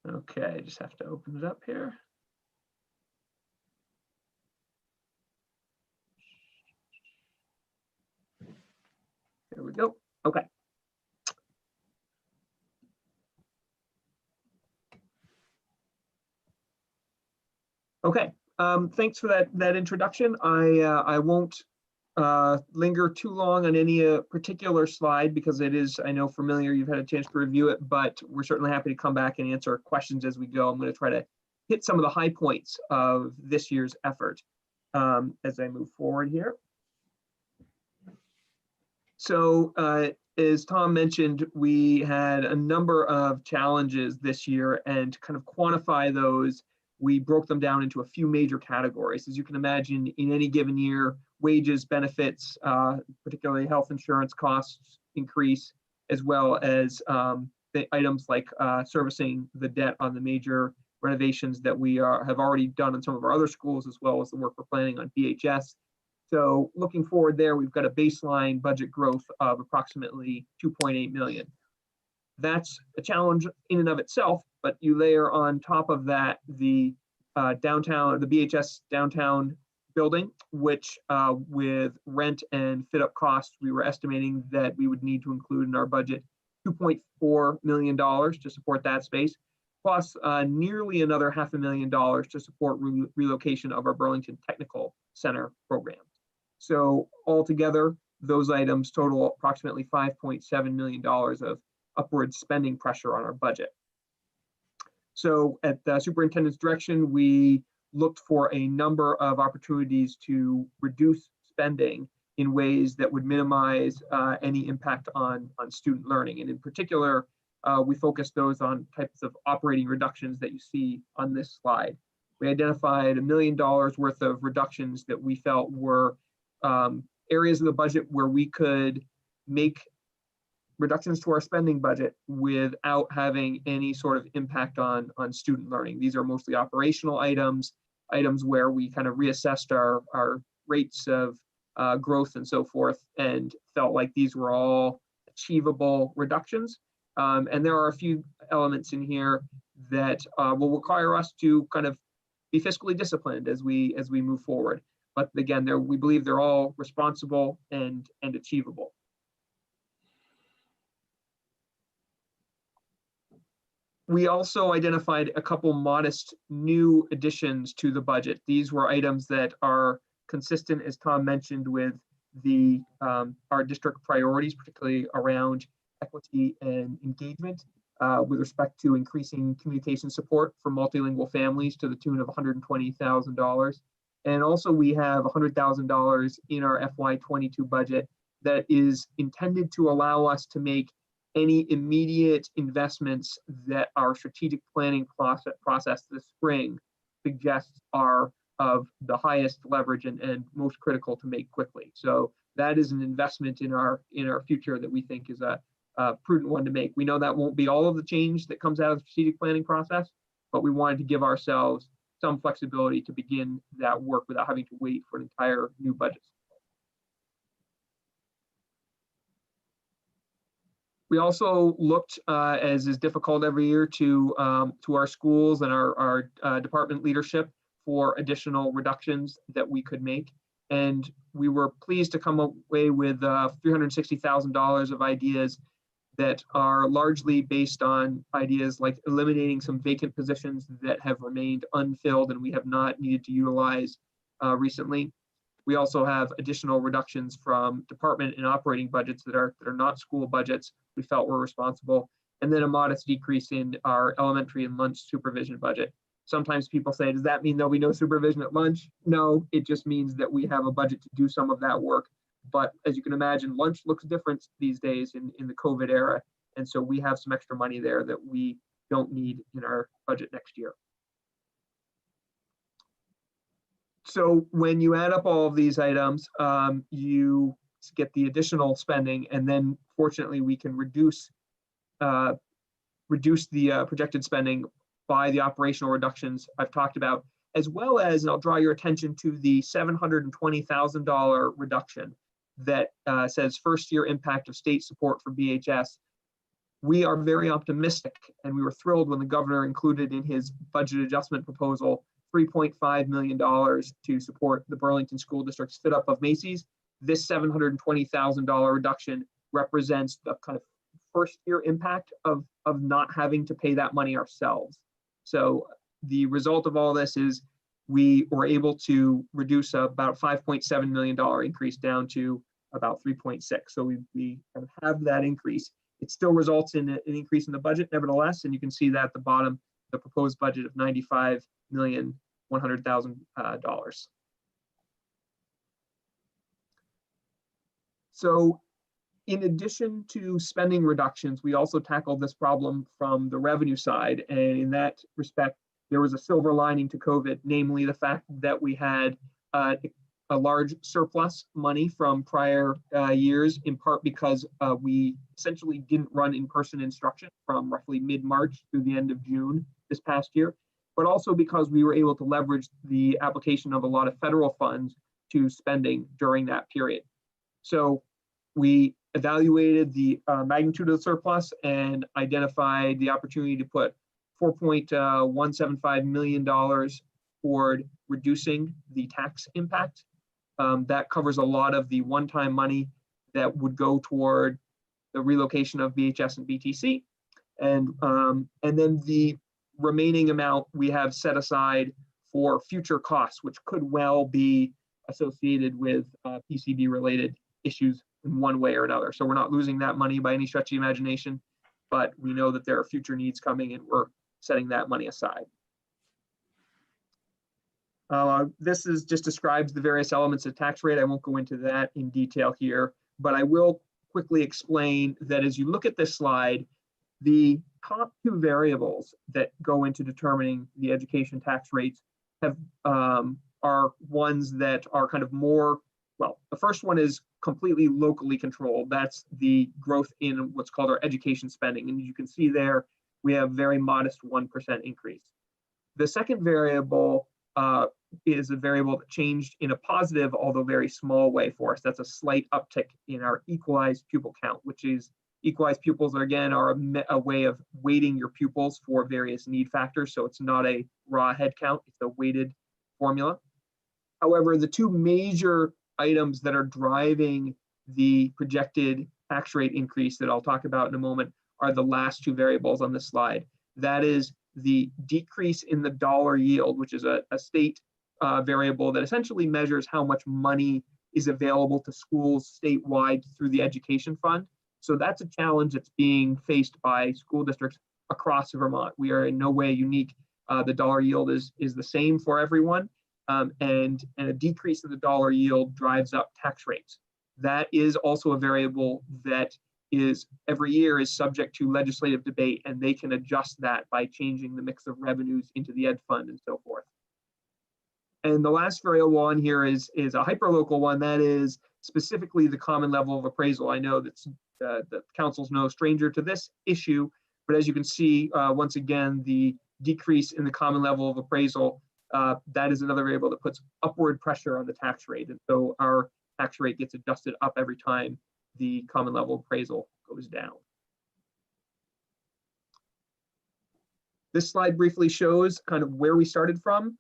Okay, just have to open it up here. There we go. Okay. Okay, thanks for that introduction. I won't linger too long on any particular slide because it is, I know, familiar. You've had a chance to review it, but we're certainly happy to come back and answer questions as we go. I'm going to try to hit some of the high points of this year's effort as I move forward here. So as Tom mentioned, we had a number of challenges this year, and to kind of quantify those, we broke them down into a few major categories. As you can imagine, in any given year, wages, benefits, particularly health insurance costs increase, as well as the items like servicing the debt on the major renovations that we have already done in some of our other schools, as well as the work we're planning on BHS. So looking forward there, we've got a baseline budget growth of approximately 2.8 million. That's a challenge in and of itself, but you layer on top of that the BHS downtown building, which with rent and fit up costs, we were estimating that we would need to include in our budget $2.4 million to support that space, plus nearly another $500,000 to support relocation of our Burlington Technical Center program. So altogether, those items total approximately $5.7 million of upward spending pressure on our budget. So at the superintendent's direction, we looked for a number of opportunities to reduce spending in ways that would minimize any impact on student learning. And in particular, we focused those on types of operating reductions that you see on this slide. We identified $1 million worth of reductions that we felt were areas of the budget where we could make reductions to our spending budget without having any sort of impact on student learning. These are mostly operational items where we kind of reassessed our rates of growth and so forth, and felt like these were all achievable reductions. And there are a few elements in here that will require us to kind of be fiscally disciplined as we move forward. But again, we believe they're all responsible and achievable. We also identified a couple modest new additions to the budget. These were items that are consistent, as Tom mentioned, with our district priorities, particularly around equity and engagement, with respect to increasing communication support for multilingual families to the tune of $120,000. And also we have $100,000 in our FY22 budget that is intended to allow us to make any immediate investments that our strategic planning process this spring suggests are of the highest leverage and most critical to make quickly. So that is an investment in our future that we think is a prudent one to make. We know that won't be all of the change that comes out of the strategic planning process, but we wanted to give ourselves some flexibility to begin that work without having to wait for an entire new budget. We also looked, as is difficult every year, to our schools and our department leadership for additional reductions that we could make. And we were pleased to come away with $360,000 of ideas that are largely based on ideas like eliminating some vacant positions that have remained unfilled and we have not needed to utilize recently. We also have additional reductions from department and operating budgets that are not school budgets we felt were responsible, and then a modest decrease in our elementary and lunch supervision budget. Sometimes people say, does that mean there'll be no supervision at lunch? No, it just means that we have a budget to do some of that work. But as you can imagine, lunch looks different these days in the COVID era. And so we have some extra money there that we don't need in our budget next year. So when you add up all of these items, you get the additional spending, and then fortunately we can reduce the projected spending by the operational reductions I've talked about, as well as, and I'll draw your attention to the $720,000 reduction that says first year impact of state support for BHS. We are very optimistic, and we were thrilled when the governor included in his budget adjustment proposal $3.5 million to support the Burlington School District's fit up of Macy's. This $720,000 reduction represents the kind of first year impact of not having to pay that money ourselves. So the result of all this is we were able to reduce about $5.7 million increase down to about 3.6. So we kind of have that increase. It still results in an increase in the budget nevertheless, and you can see that at the bottom, the proposed budget of $95,100,000. So in addition to spending reductions, we also tackled this problem from the revenue side. And in that respect, there was a silver lining to COVID, namely the fact that we had a large surplus money from prior years, in part because we essentially didn't run in-person instruction from roughly mid-March through the end of June this past year, but also because we were able to leverage the application of a lot of federal funds to spending during that period. So we evaluated the magnitude of the surplus and identified the opportunity to put $4.175 million toward reducing the tax impact. That covers a lot of the one-time money that would go toward the relocation of BHS and BTC. And then the remaining amount we have set aside for future costs, which could well be associated with PCD related issues in one way or another. So we're not losing that money by any stretch of the imagination, but we know that there are future needs coming and we're setting that money aside. This is just describes the various elements of tax rate. I won't go into that in detail here, but I will quickly explain that as you look at this slide, the top two variables that go into determining the education tax rates have are ones that are kind of more, well, the first one is completely locally controlled. That's the growth in what's called our education spending. And you can see there, we have very modest 1% increase. The second variable is a variable that changed in a positive, although very small way for us. That's a slight uptick in our equalized pupil count, which is equalized pupils again are a way of weighting your pupils for various need factors. So it's not a raw head count, it's a weighted formula. However, the two major items that are driving the projected tax rate increase that I'll talk about in a moment are the last two variables on this slide. That is the decrease in the dollar yield, which is a state variable that essentially measures how much money is available to schools statewide through the education fund. So that's a challenge that's being faced by school districts across Vermont. We are in no way unique. The dollar yield is the same for everyone. And a decrease in the dollar yield drives up tax rates. That is also a variable that is every year is subject to legislative debate, and they can adjust that by changing the mix of revenues into the ed fund and so forth. And the last variable on here is a hyperlocal one, that is specifically the common level of appraisal. I know that the council's no stranger to this issue, but as you can see, once again, the decrease in the common level of appraisal, that is another variable that puts upward pressure on the tax rate. And so our tax rate gets adjusted up every time the common level appraisal goes down. This slide briefly shows kind of where we started from,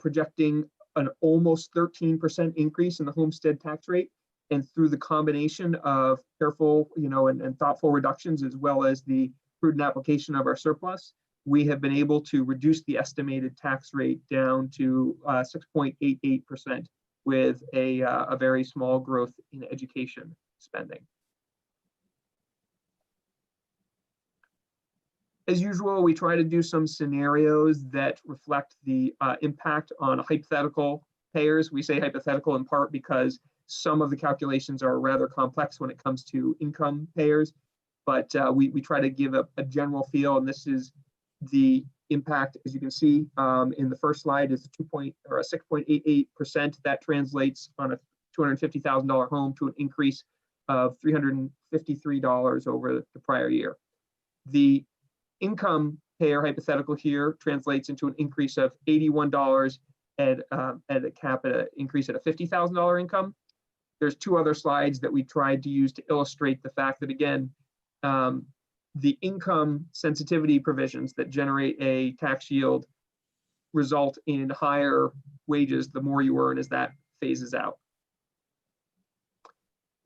projecting an almost 13% increase in the homestead tax rate. And through the combination of careful, and thoughtful reductions, as well as the prudent application of our surplus, we have been able to reduce the estimated tax rate down to 6.88% with a very small growth in education spending. As usual, we try to do some scenarios that reflect the impact on hypothetical payers. We say hypothetical in part because some of the calculations are rather complex when it comes to income payers, but we try to give a general feel, and this is the impact, as you can see in the first slide, is a 6.88%. That translates on a $250,000 home to an increase of $353 over the prior year. The income payer hypothetical here translates into an increase of $81 at a capita increase at a $50,000 income. There's two other slides that we tried to use to illustrate the fact that, again, the income sensitivity provisions that generate a tax yield result in higher wages the more you earn as that phases out.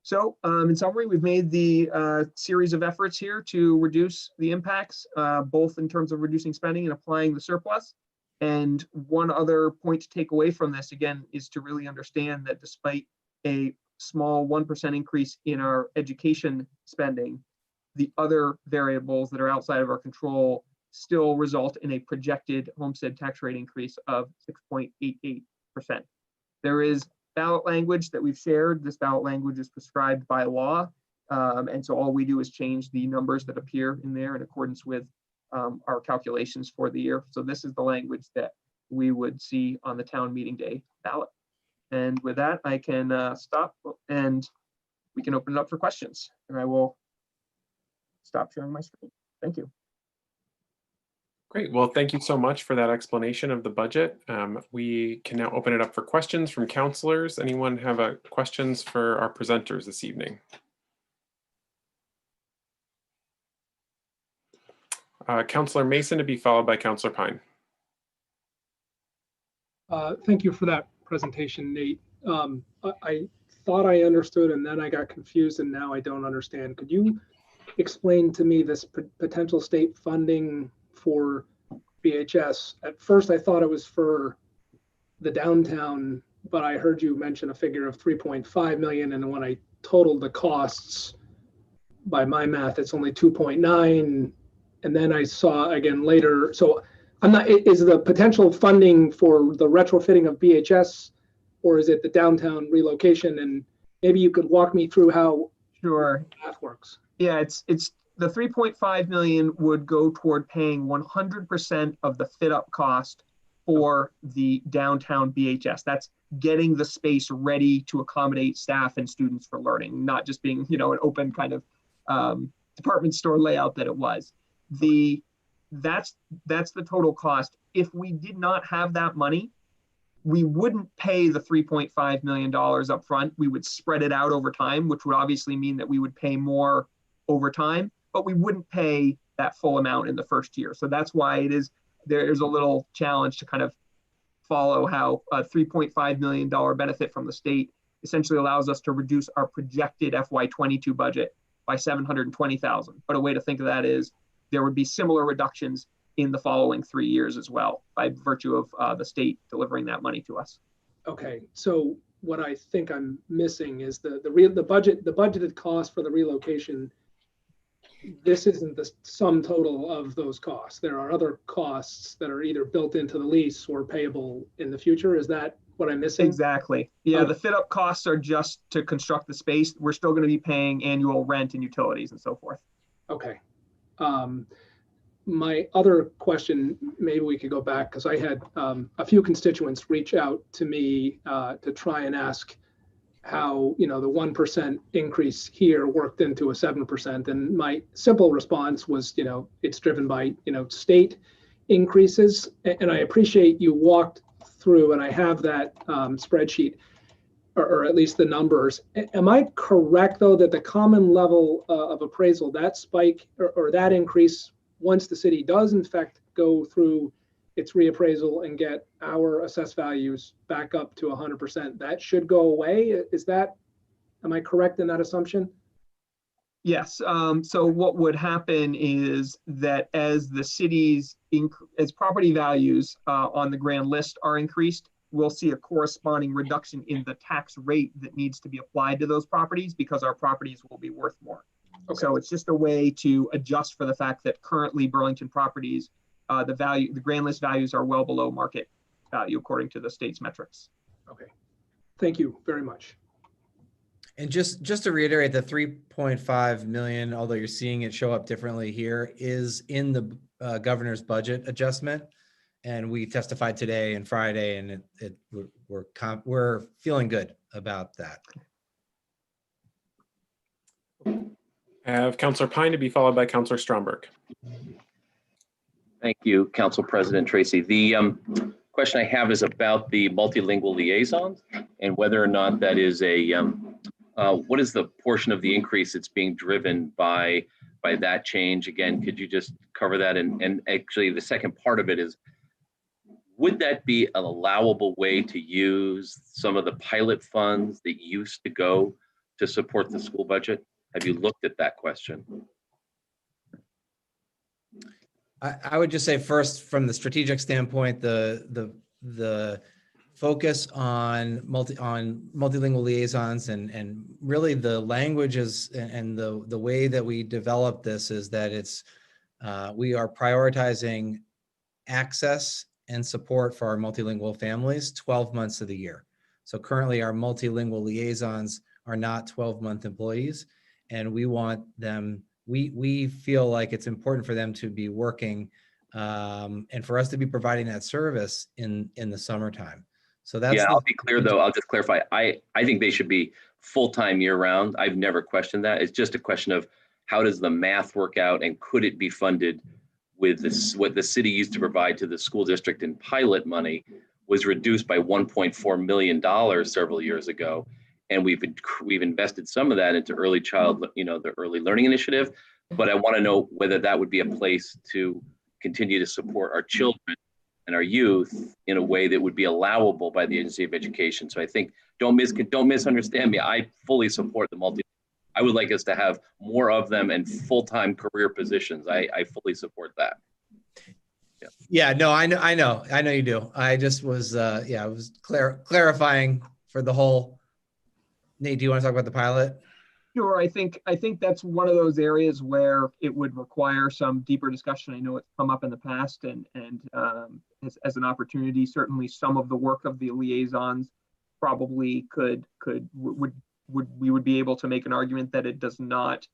So in summary, we've made the series of efforts here to reduce the impacts, both in terms of reducing spending and applying the surplus. And one other point to take away from this, again, is to really understand that despite a small 1% increase in our education spending, the other variables that are outside of our control still result in a projected homestead tax rate increase of 6.88%. There is ballot language that we've shared. This ballot language is prescribed by law. And so all we do is change the numbers that appear in there in accordance with our calculations for the year. So this is the language that we would see on the town meeting day ballot. And with that, I can stop and we can open it up for questions. And I will stop sharing my screen. Thank you. Great. Well, thank you so much for that explanation of the budget. We can now open it up for questions from councilors. Anyone have questions for our presenters this evening? Councilor Mason to be followed by Councilor Pine. Thank you for that presentation, Nate. I thought I understood and then I got confused and now I don't understand. Could you explain to me this potential state funding for BHS? At first I thought it was for the downtown but I heard you mention a figure of 3.5 million. And when I totaled the costs, by my math, it's only 2.9. And then I saw again later, so I'm not, is the potential funding for the retrofitting of BHS, or is it the downtown relocation? And maybe you could walk me through how Sure. math works. Yeah, it's the 3.5 million would go toward paying 100% of the fit up cost for the downtown BHS. That's getting the space ready to accommodate staff and students for learning, not just being, an open kind of department store layout that it was. That's the total cost. If we did not have that money, we wouldn't pay the $3.5 million up front. We would spread it out over time, which would obviously mean that we would pay more over time, but we wouldn't pay that full amount in the first year. So that's why there's a little challenge to kind of follow how a $3.5 million benefit from the state essentially allows us to reduce our projected FY22 budget by $720,000. But a way to think of that is there would be similar reductions in the following 3 years as well, by virtue of the state delivering that money to us. Okay, so what I think I'm missing is the budgeted cost for the relocation. This isn't the sum total of those costs. There are other costs that are either built into the lease or payable in the future. Is that what I'm missing? Exactly. Yeah, Okay. the fit up costs are just to construct the space. We're still going to be paying annual rent and utilities and so forth. Okay. My other question, maybe we could go back, because I had a few constituents reach out to me to try and ask how, the 1% increase here worked into a 7%. And my simple response was, it's driven by, state increases. And I appreciate you walked through, and I have that spreadsheet, or at least the numbers. Am I correct, though, that the common level of appraisal, that spike or that increase, once the city does in fact go through its reappraisal and get our assessed values back up to 100%, that should go away? Am I correct in that assumption? Yes. So what would happen is that as the city's, as property values on the grand list are increased, we'll see a corresponding reduction in the tax rate that needs to be applied to those properties, because our properties will be worth more. Okay. So it's just a way to adjust for the fact that currently Burlington properties, the grand list values are well below market value according to the state's metrics. Okay. Thank you very much. And just to reiterate, the 3.5 million, although you're seeing it show up differently here, is in the governor's budget adjustment. And we testified today and Friday, and we're feeling good about that. I have Councillor Pine to be followed by Councillor Stromberg. Thank you, Council President Tracy. The question I have is about the multilingual liaisons and whether or not that is what is the portion of the increase that's being driven by that change? Again, could you just cover that? And actually the second part of it is, would that be an allowable way to use some of the pilot funds that used to go to support the school budget? Have you looked at that question? I would just say first, from the strategic standpoint, the focus on multilingual liaisons and really the languages and the way that we develop this is that we are prioritizing access and support for our multilingual families 12 months of the year. So currently our multilingual liaisons are not 12-month employees, and we want them, we feel like it's important for them to be working and for us to be providing that service in the summertime. So that's— I'll be clear though, I'll just clarify. I think they should be full-time year-round. I've never questioned that. It's just a question of how does the math work out, and could it be funded with this? What the city used to provide to the school district in pilot money was reduced by $1.4 million several years ago. And we've invested some of that into early child, the early learning initiative. But I want to know whether that would be a place to continue to support our children and our youth in a way that would be allowable by the Agency of Education. So I think don't misunderstand me. I fully support the I would like us to have more of them and full-time career positions. I fully support that. Yeah, no, I know you do. I just was, I was clarifying for the whole. Nate, do you want to talk about the pilot? Sure. I think that's one of those areas where it would require some deeper discussion. I know it's come up in the past, and as an opportunity, certainly some of the work of the liaisons probably we would be able to make an argument that it does not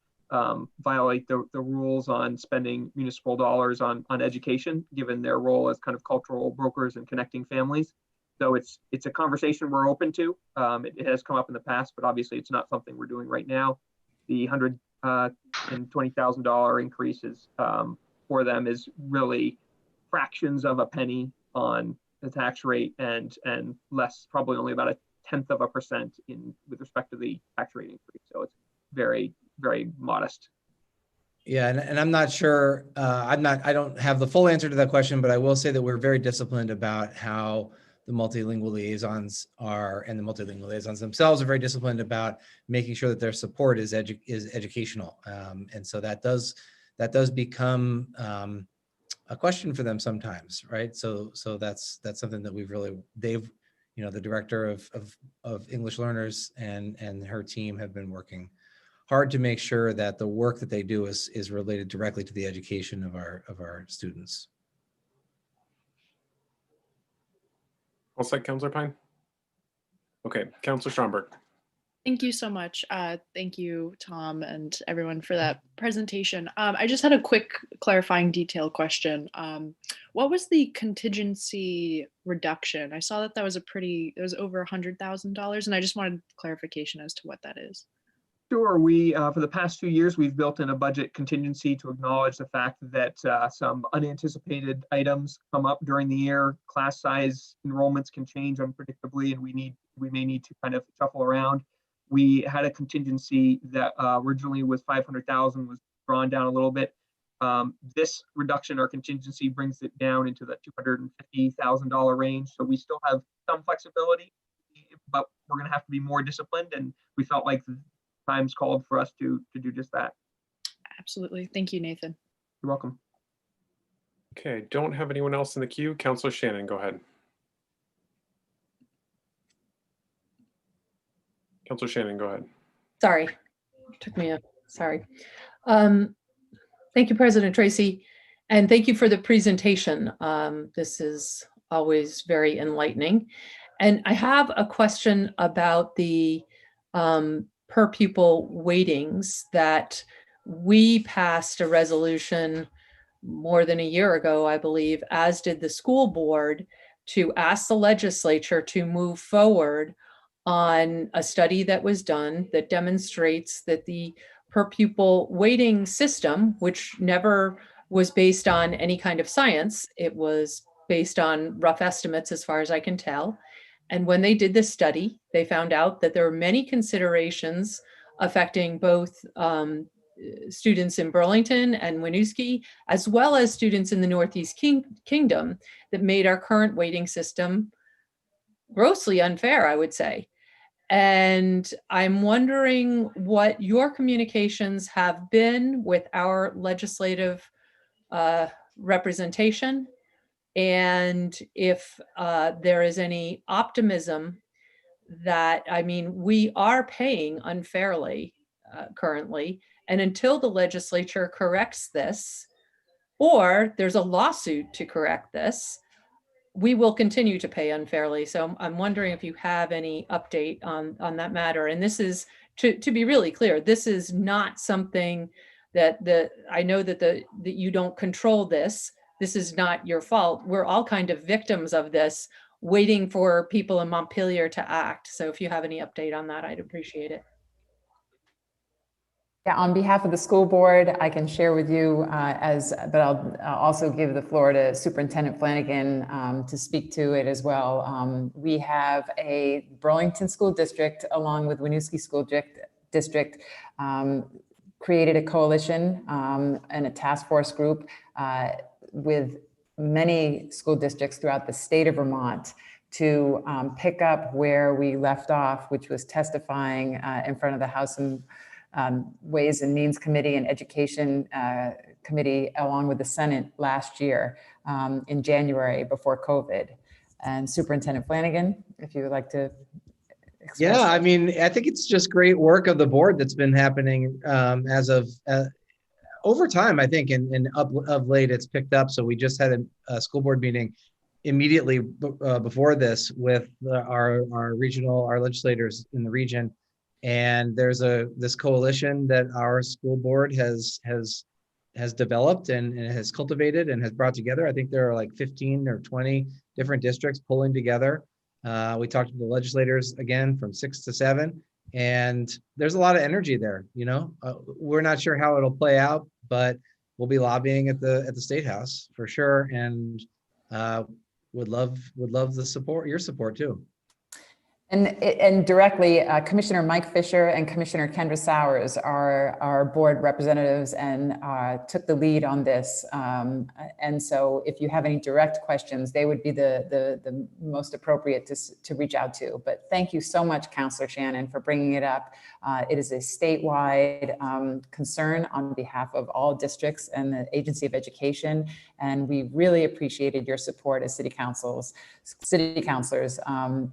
violate the rules on spending municipal dollars on education, given their role as kind of cultural brokers and connecting families. So it's a conversation we're open to. It has come up in the past, but obviously it's not something we're doing right now. The $120,000 increases for them is really fractions of a penny on the tax rate, and less, probably only about 0.1% with respect to the tax rate increase. So it's very, very modest. Yeah, and I'm not sure. I don't have the full answer to that question, but I will say that we're very disciplined about how the multilingual liaisons are, and the multilingual liaisons themselves are very disciplined about making sure that their support is educational, and so that does become a question for them sometimes, right? So that's something that the director of English learners and her team have been working hard to make sure that the work that they do is related directly to the education of our students. All set, Councilor Pine? Okay, Councilor Stromberg. Thank you so much. Thank you, Tom, and everyone for that presentation. I just had a quick clarifying detail question. What was the contingency reduction? I saw that was it was over $100,000, and I just wanted clarification as to what that is. Sure. We, for the past 2 years, we've built in a budget contingency to acknowledge the fact that some unanticipated items come up during the year. Class size enrollments can change unpredictably, and we may need to kind of shuffle around. We had a contingency that originally was $500,000, was drawn down a little bit. This reduction, our contingency, brings it down into the $250,000 range. So we still have some flexibility, but we're going to have to be more disciplined, and we felt like times called for us to do just that. Absolutely. Thank you, Nathan. You're welcome. Okay, don't have anyone else in the queue. Councilor Shannon, go ahead. Councilor Shannon, go ahead. Sorry, took me a, sorry. Thank you, President Tracy, and thank you for the presentation. This is always very enlightening. And I have a question about the per pupil weightings that we passed a resolution more than a year ago, I believe, as did the school board, to ask the legislature to move forward on a study that was done that demonstrates that the per pupil weighting system, which never was based on any kind of science, it was based on rough estimates as far as I can tell. And when they did this study, they found out that there were many considerations affecting both students in Burlington and Winooski, as well as students in the Northeast Kingdom, that made our current weighting system grossly unfair, I would say. And I'm wondering what your communications have been with our legislative representation, and if there is any optimism that, I mean, we are paying unfairly currently, and until the legislature corrects this, or there's a lawsuit to correct this, we will continue to pay unfairly. So I'm wondering if you have any update on that matter. And this is, to be really clear, this is not something that I know that you don't control this. This is not your fault. We're all kind of victims of this, waiting for people in Montpelier to act. So if you have any update on that, I'd appreciate it. Yeah, on behalf of the school board, I can share with you but I'll also give the floor to Superintendent Flanagan to speak to it as well. We have a Burlington School District along with Winooski School District created a coalition and a task force group with many school districts throughout the state of Vermont to pick up where we left off, which was testifying in front of the House and Ways and Means Committee and Education Committee, along with the Senate last year in January before COVID. And Superintendent Flanagan, if you would like to express. Yeah, I mean, I think it's just great work of the board that's been happening as of over time, I think, and of late it's picked up. So we just had a school board meeting immediately before this with our legislators in the region. And there's this coalition that our school board has developed and has cultivated and has brought together. I think there are like 15 or 20 different districts pulling together. We talked to the legislators again from 6 to 7, and there's a lot of energy there. You know, we're not sure how it'll play out, but we'll be lobbying at the State House for sure, and would love your support too. And directly, Commissioner Mike Fisher and Commissioner Kendra Sowers are our board representatives and took the lead on this. And so if you have any direct questions, they would be the most appropriate to reach out to. But thank you so much, Councilor Shannon, for bringing it up. It is a statewide concern on behalf of all districts and the Agency of Education. And we really appreciated your support as city councilors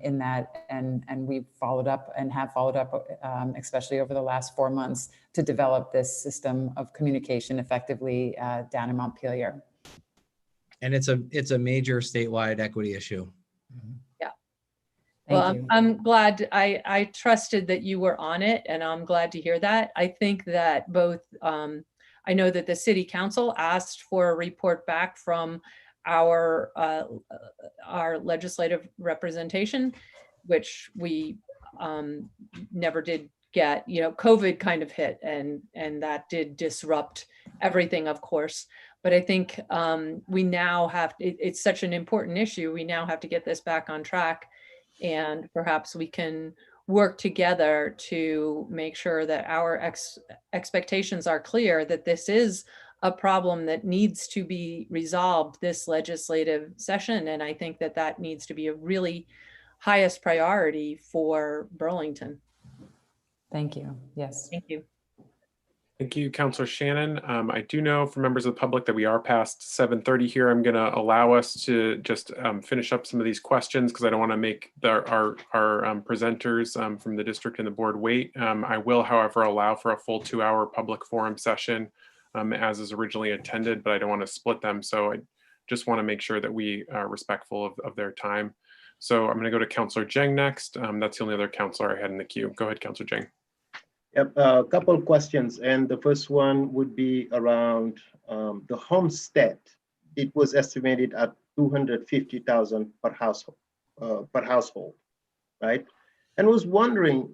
in that. And we've followed up and have followed up, especially over the last 4 months, to develop this system of communication effectively down in Montpelier. And it's a major statewide equity issue. Yeah. Thank Well, you. I'm glad I trusted that you were on it, and I'm glad to hear that. I think that both, I know that the city council asked for a report back from our legislative representation, which we never did get. You know, COVID kind of hit, and that did disrupt everything, of course. But I think we now have, it's such an important issue, we now have to get this back on track, and perhaps we can work together to make sure that our expectations are clear that this is a problem that needs to be resolved this legislative session. And I think that that needs to be a really highest priority for Burlington. Thank you. Yes. Thank you. Thank you, Councilor Shannon. I do know for members of the public that we are past 7:30 here. I'm going to allow us to just finish up some of these questions because I don't want to make our presenters from the district and the board wait. I will, however, allow for a full 2-hour public forum session as is originally intended, but I don't want to split them. So I just want to make sure that we are respectful of their time. So I'm going to go to Councilor Jeng next. That's the only other councilor I had in the queue. Go ahead, Councilor Jeng. Yep, a couple of questions, and the first one would be around the homestead. It was estimated at $250,000 per household, right? And was wondering,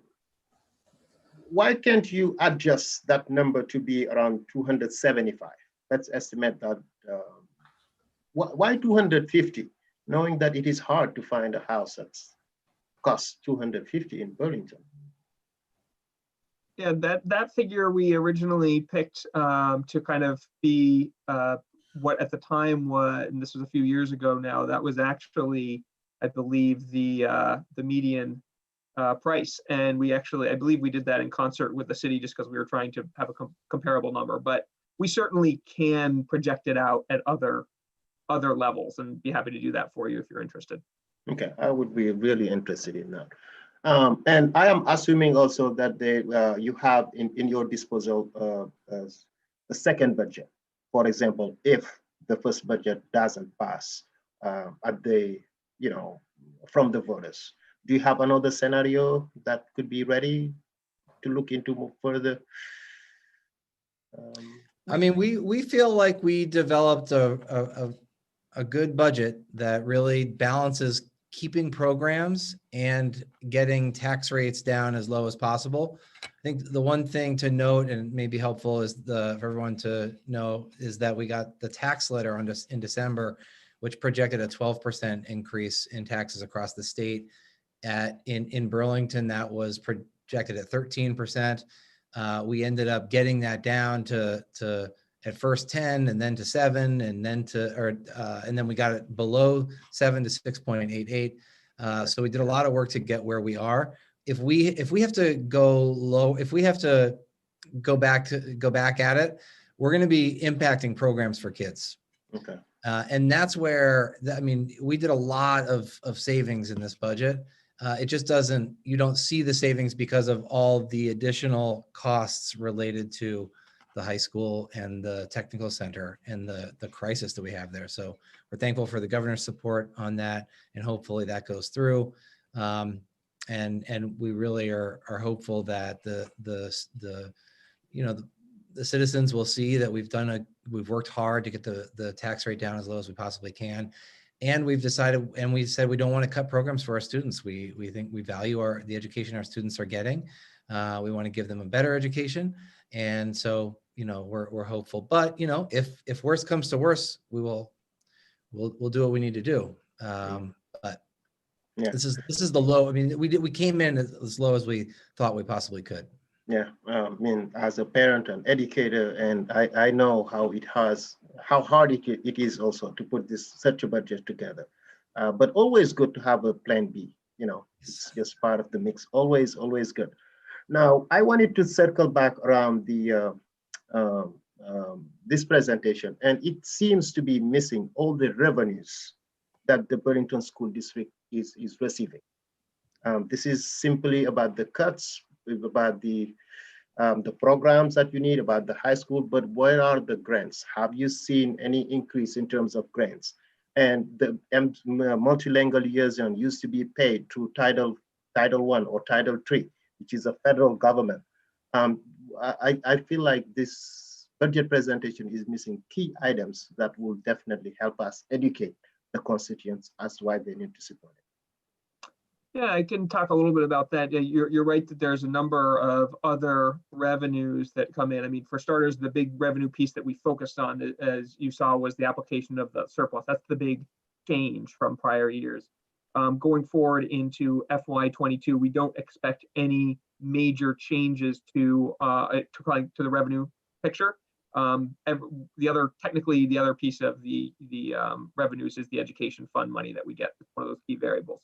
why can't you adjust that number to be around 275? Let's estimate that. Why 250? Knowing that it is hard to find a house that's costs 250 in Burlington. Yeah, that figure we originally picked to kind of be what at the time was, and this was a few years ago now, that was actually, I believe, the median price. And we actually, I believe we did that in concert with the city just because we were trying to have a comparable number. But we certainly can project it out at other levels and be happy to do that for you if you're interested. Okay, I would be really interested in that. And I am assuming also that you have in your disposal a second budget. For example, if the first budget doesn't pass at the, from the voters, do you have another scenario that could be ready to look into further? I mean, we feel like we developed a good budget that really balances keeping programs and getting tax rates down as low as possible. I think the one thing to note, and maybe helpful is for everyone to know, is that we got the tax letter in December, which projected a 12% increase in taxes across the state. In Burlington, that was projected at 13%. We ended up getting that down to at first 10 and then to 7 and then and then we got it below 7 to 6.88. So we did a lot of work to get where we are. If we have to go low, if we have to go back at it, we're going to be impacting programs for kids. Okay. And that's where, I mean, we did a lot of savings in this budget. It just doesn't, you don't see the savings because of all the additional costs related to the high school and the technical center and the crisis that we have there. So we're thankful for the governor's support on that, and hopefully that goes through. And we really are hopeful that the citizens will see that we've worked hard to get the tax rate down as low as we possibly can. And we said we don't want to cut programs for our students. We think we value the education our students are getting. We want to give them a better education. And so, we're hopeful, but if worse comes to worse, we'll do what we need to do. But yeah, this is the low. I mean, we came in as low as we thought we possibly could. Yeah, I mean, as a parent and educator, and I know how hard it is also to put such a budget together. But always good to have a plan B. It's just part of the mix. Always good. Now, I wanted to circle back around this presentation, and it seems to be missing all the revenues that the Burlington School District is receiving. This is simply about the cuts, about the programs that you need, about the high school, but where are the grants? Have you seen any increase in terms of grants? And the multilingual liaison used to be paid through Title I or Title III, which is a federal government. I feel like this budget presentation is missing key items that will definitely help us educate the constituents as to why they need to support it. Yeah, I can talk a little bit about that. Yeah, you're right that there's a number of other revenues that come in. I mean, for starters, the big revenue piece that we focused on, as you saw, was the application of the surplus. That's the big change from prior years. Going forward into FY22, we don't expect any major changes to the revenue picture. The other piece of the revenues is the education fund money that we get. It's one of those key variables.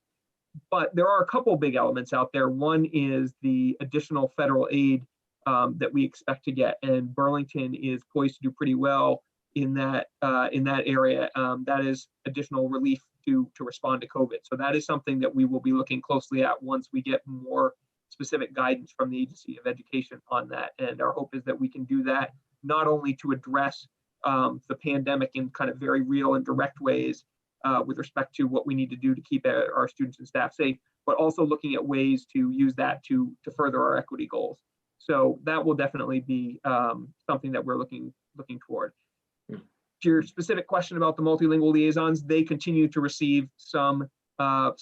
But there are a couple big elements out there. One is the additional federal aid that we expect to get, and Burlington is poised to do pretty well in that area. That is additional relief to respond to COVID. So that is something that we will be looking closely at once we get more specific guidance from the Agency of Education on that. And our hope is that we can do that not only to address the pandemic in kind of very real and direct ways, with respect to what we need to do to keep our students and staff safe, but also looking at ways to use that to further our equity goals. So that will definitely be something that we're looking toward. To your specific question about the multilingual liaisons, they continue to receive a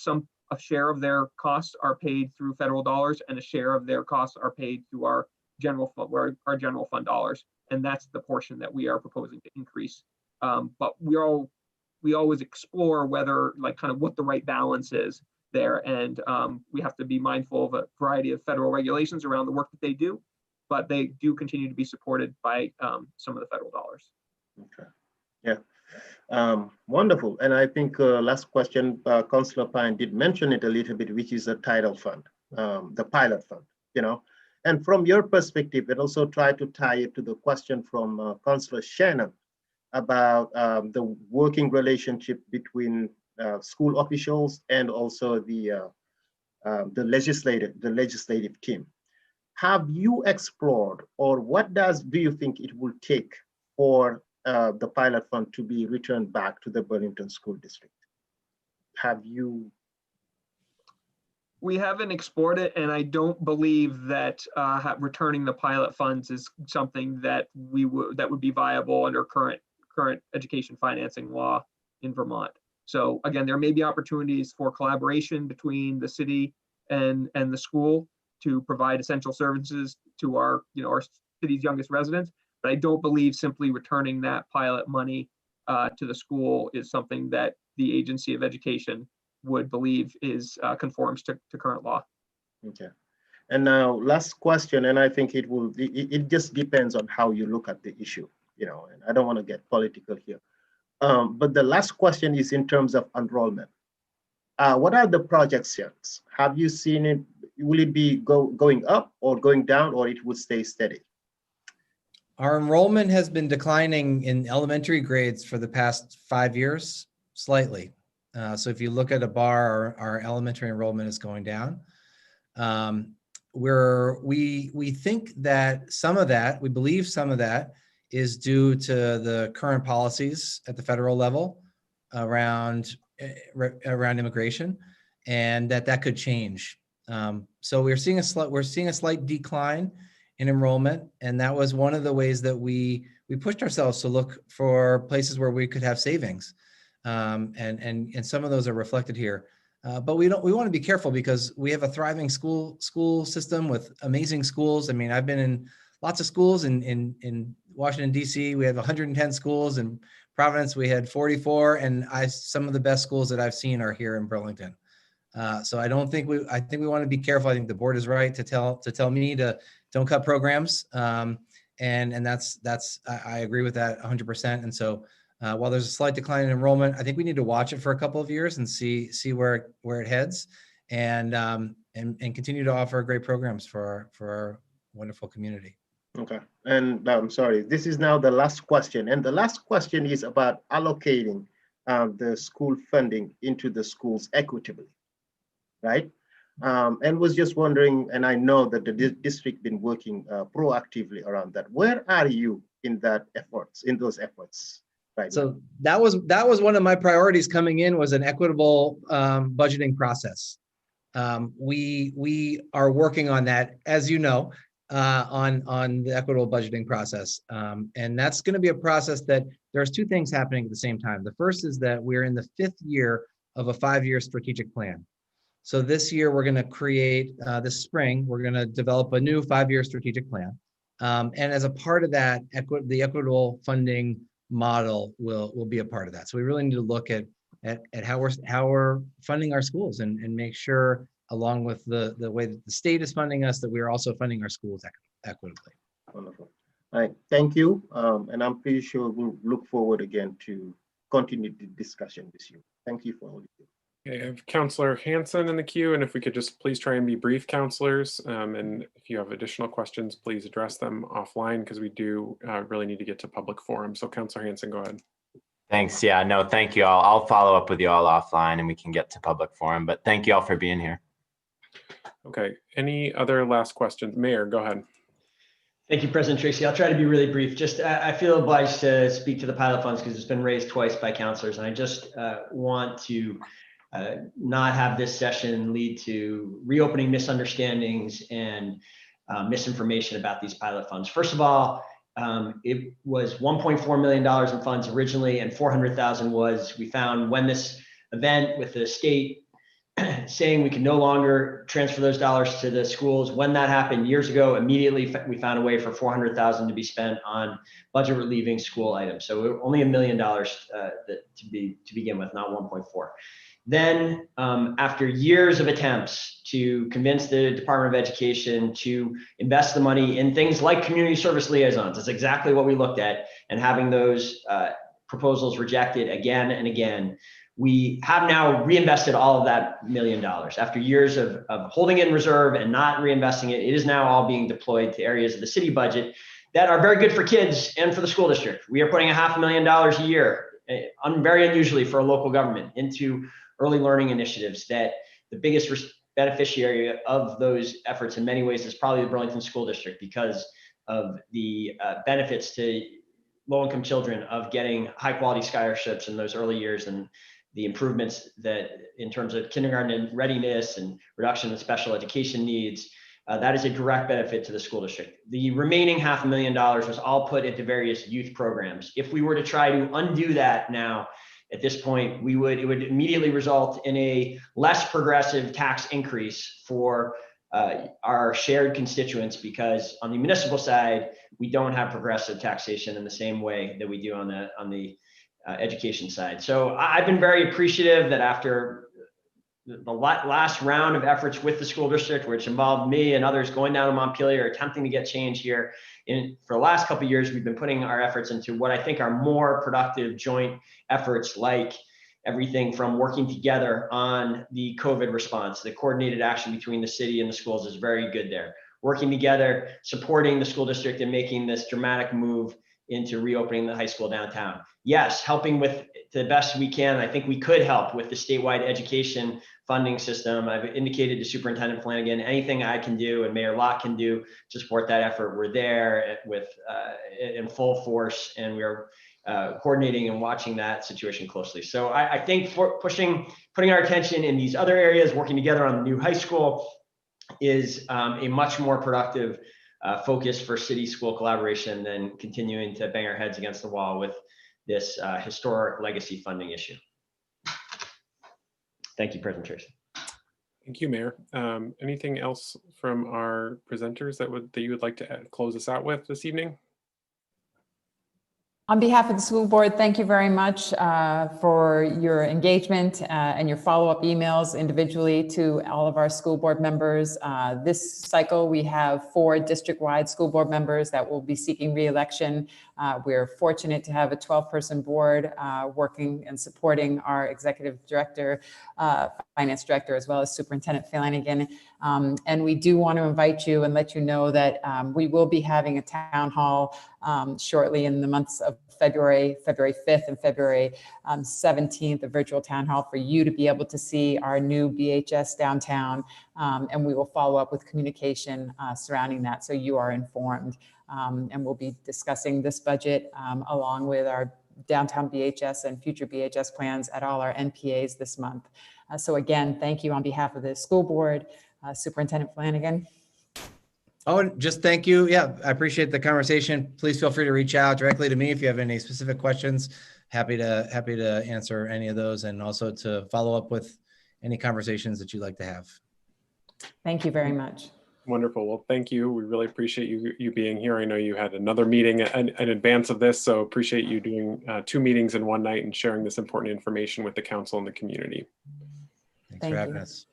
share of their costs are paid through federal dollars, and a share of their costs are paid through our general fund dollars, and that's the portion that we are proposing to increase. But we always explore whether, like, kind of what the right balance is there. And we have to be mindful of a variety of federal regulations around the work that they do, but they do continue to be supported by some of the federal dollars. Okay, yeah, wonderful. And I think last question, Councillor Pine did mention it a little bit, which is a title fund, the pilot fund, And from your perspective, and also try to tie it to the question from Councillor Shannon about the working relationship between school officials and also the legislative team. Have you explored, or what do you think it will take for the pilot fund to be returned back to the Burlington School District? We haven't explored it, and I don't believe that returning the pilot funds is something that would be viable under current education financing law in Vermont. So again, there may be opportunities for collaboration between the city and the school to provide essential services to our city's youngest residents, but I don't believe simply returning that pilot money to the school is something that the Agency of Education would believe conforms to current law. Okay. And now last question, and I think it just depends on how you look at the issue. And I don't want to get political here. But the last question is in terms of enrollment. What are the projections? Have you seen it? Will it be going up or going down, or it will stay steady? Our enrollment has been declining in elementary grades for the past 5 years, slightly. So if you look at a bar, our elementary enrollment is going down. We think that some of that, we believe some of that is due to the current policies at the federal level around immigration, and that could change. So we're seeing a slight decline in enrollment, and that was one of the ways that we pushed ourselves to look for places where we could have savings, and some of those are reflected here. But we want to be careful because we have a thriving school system with amazing schools. I mean, I've been in lots of schools in Washington, D.C. We have 110 schools. In Providence, we had 44, and some of the best schools that I've seen are here in Burlington. So I think we want to be careful. I think the board is right to tell me to don't cut programs. And that's I agree with that 100%. And so while there's a slight decline in enrollment, I think we need to watch it for a couple of years and see where it heads, and continue to offer great programs for our wonderful community. Okay, and I'm sorry, this is now the last question, and the last question is about allocating the school funding into the schools equitably, right? And was just wondering, and I know that the district been working proactively around that. Where are you in those efforts? Right. So that was one of my priorities coming in, was an equitable budgeting process. We are working on that, as you know, on the equitable budgeting process. And that's going to be a process that there's two things happening at the same time. The first is that we're in the 5th year of a 5-year strategic plan. So this year we're going to create, this spring, we're going to develop a new 5-year strategic plan. And as a part of that, the equitable funding model will be a part of that. So we really need to look at how we're funding our schools and make sure, along with the way that the state is funding us, that we are also funding our schools equitably. Wonderful. All right, thank you. And I'm pretty sure we'll look forward again to continue the discussion with you. Thank you for all you do. Okay, I have Councillor Hanson in the queue, and if we could just please try and be brief, councillors. And if you have additional questions, please address them offline, because we do really need to get to public forum. So Councillor Hanson, go ahead. Thanks. Yeah, no, thank you all. I'll follow up with you all offline and we can get to public forum, but thank you all for being here. Okay, any other last questions? Mayor, go ahead. Thank you, President Tracy. I'll try to be really brief. Just, I feel obliged to speak to the pilot funds because it's been raised twice by councilors, and I just want to not have this session lead to reopening misunderstandings and misinformation about these pilot funds. First of all, it was $1.4 million in funds originally, and 400,000 was, we found when this event with the state saying we can no longer transfer those dollars to the schools. When that happened years ago, immediately we found a way for 400,000 to be spent on budget relieving school items. So only $1 million to begin with, not 1.4. Then after years of attempts to convince the Department of Education to invest the money in things like community service liaisons, that's exactly what we looked at, and having those proposals rejected again and again, we have now reinvested all of that $1 million. After years of holding it in reserve and not reinvesting it, it is now all being deployed to areas of the city budget that are very good for kids and for the school district. We are putting $500,000 a year, very unusually for a local government, into early learning initiatives that the biggest beneficiary of those efforts in many ways is probably the Burlington School District, because of the benefits to low-income children of getting high-quality scholarships in those early years, and the improvements that in terms of kindergarten readiness and reduction in special education needs, that is a direct benefit to the school district. The remaining $500,000 was all put into various youth programs. If we were to try to undo that now, at this point, it would immediately result in a less progressive tax increase for our shared constituents, because on the municipal side, we don't have progressive taxation in the same way that we do on the education side. So I've been very appreciative that after the last round of efforts with the school district, which involved me and others going down to Montpelier, attempting to get change here, for the last couple of years, we've been putting our efforts into what I think are more productive joint efforts, like everything from working together on the COVID response. The coordinated action between the city and the schools is very good there. working together, supporting the school district and making this dramatic move into reopening the high school downtown. Yes, helping with the best we can. I think we could help with the statewide education funding system. I've indicated to Superintendent Flanagan, anything I can do and Mayor Locke can do to support that effort. We're there with in full force, and we're coordinating and watching that situation closely. So I think for putting our attention in these other areas, working together on the new high school is a much more productive focus for city-school collaboration than continuing to bang our heads against the wall with this historic legacy funding issue. Thank you, President Tracy. Thank you, Mayor. Anything else from our presenters that you would like to close us out with this evening? On behalf of the school board, thank you very much for your engagement and your follow-up emails individually to all of our school board members. This cycle, we have 4 district-wide school board members that will be seeking re-election. We're fortunate to have a 12-person board working and supporting our executive director, finance director, as well as Superintendent Flanagan. And we do want to invite you and let you know that we will be having a town hall shortly in the months of February 5th and February 17th, a virtual town hall for you to be able to see our new BHS downtown. And we will follow up with communication surrounding that so you are informed. And we'll be discussing this budget along with our downtown BHS and future BHS plans at all our NPAs this month. So again, thank you on behalf of the school board, Superintendent Flanagan. Oh, and just thank you. Yeah, I appreciate the conversation. Please feel free to reach out directly to me if you have any specific questions. Happy to answer any of those, and also to follow up with any conversations that you'd like to have. Thank you very much. Wonderful. Well, thank you. We really appreciate you being here. I know you had another meeting in advance of this, so appreciate you doing 2 meetings in one night and sharing this important information with the council and the community. Thanks for having us.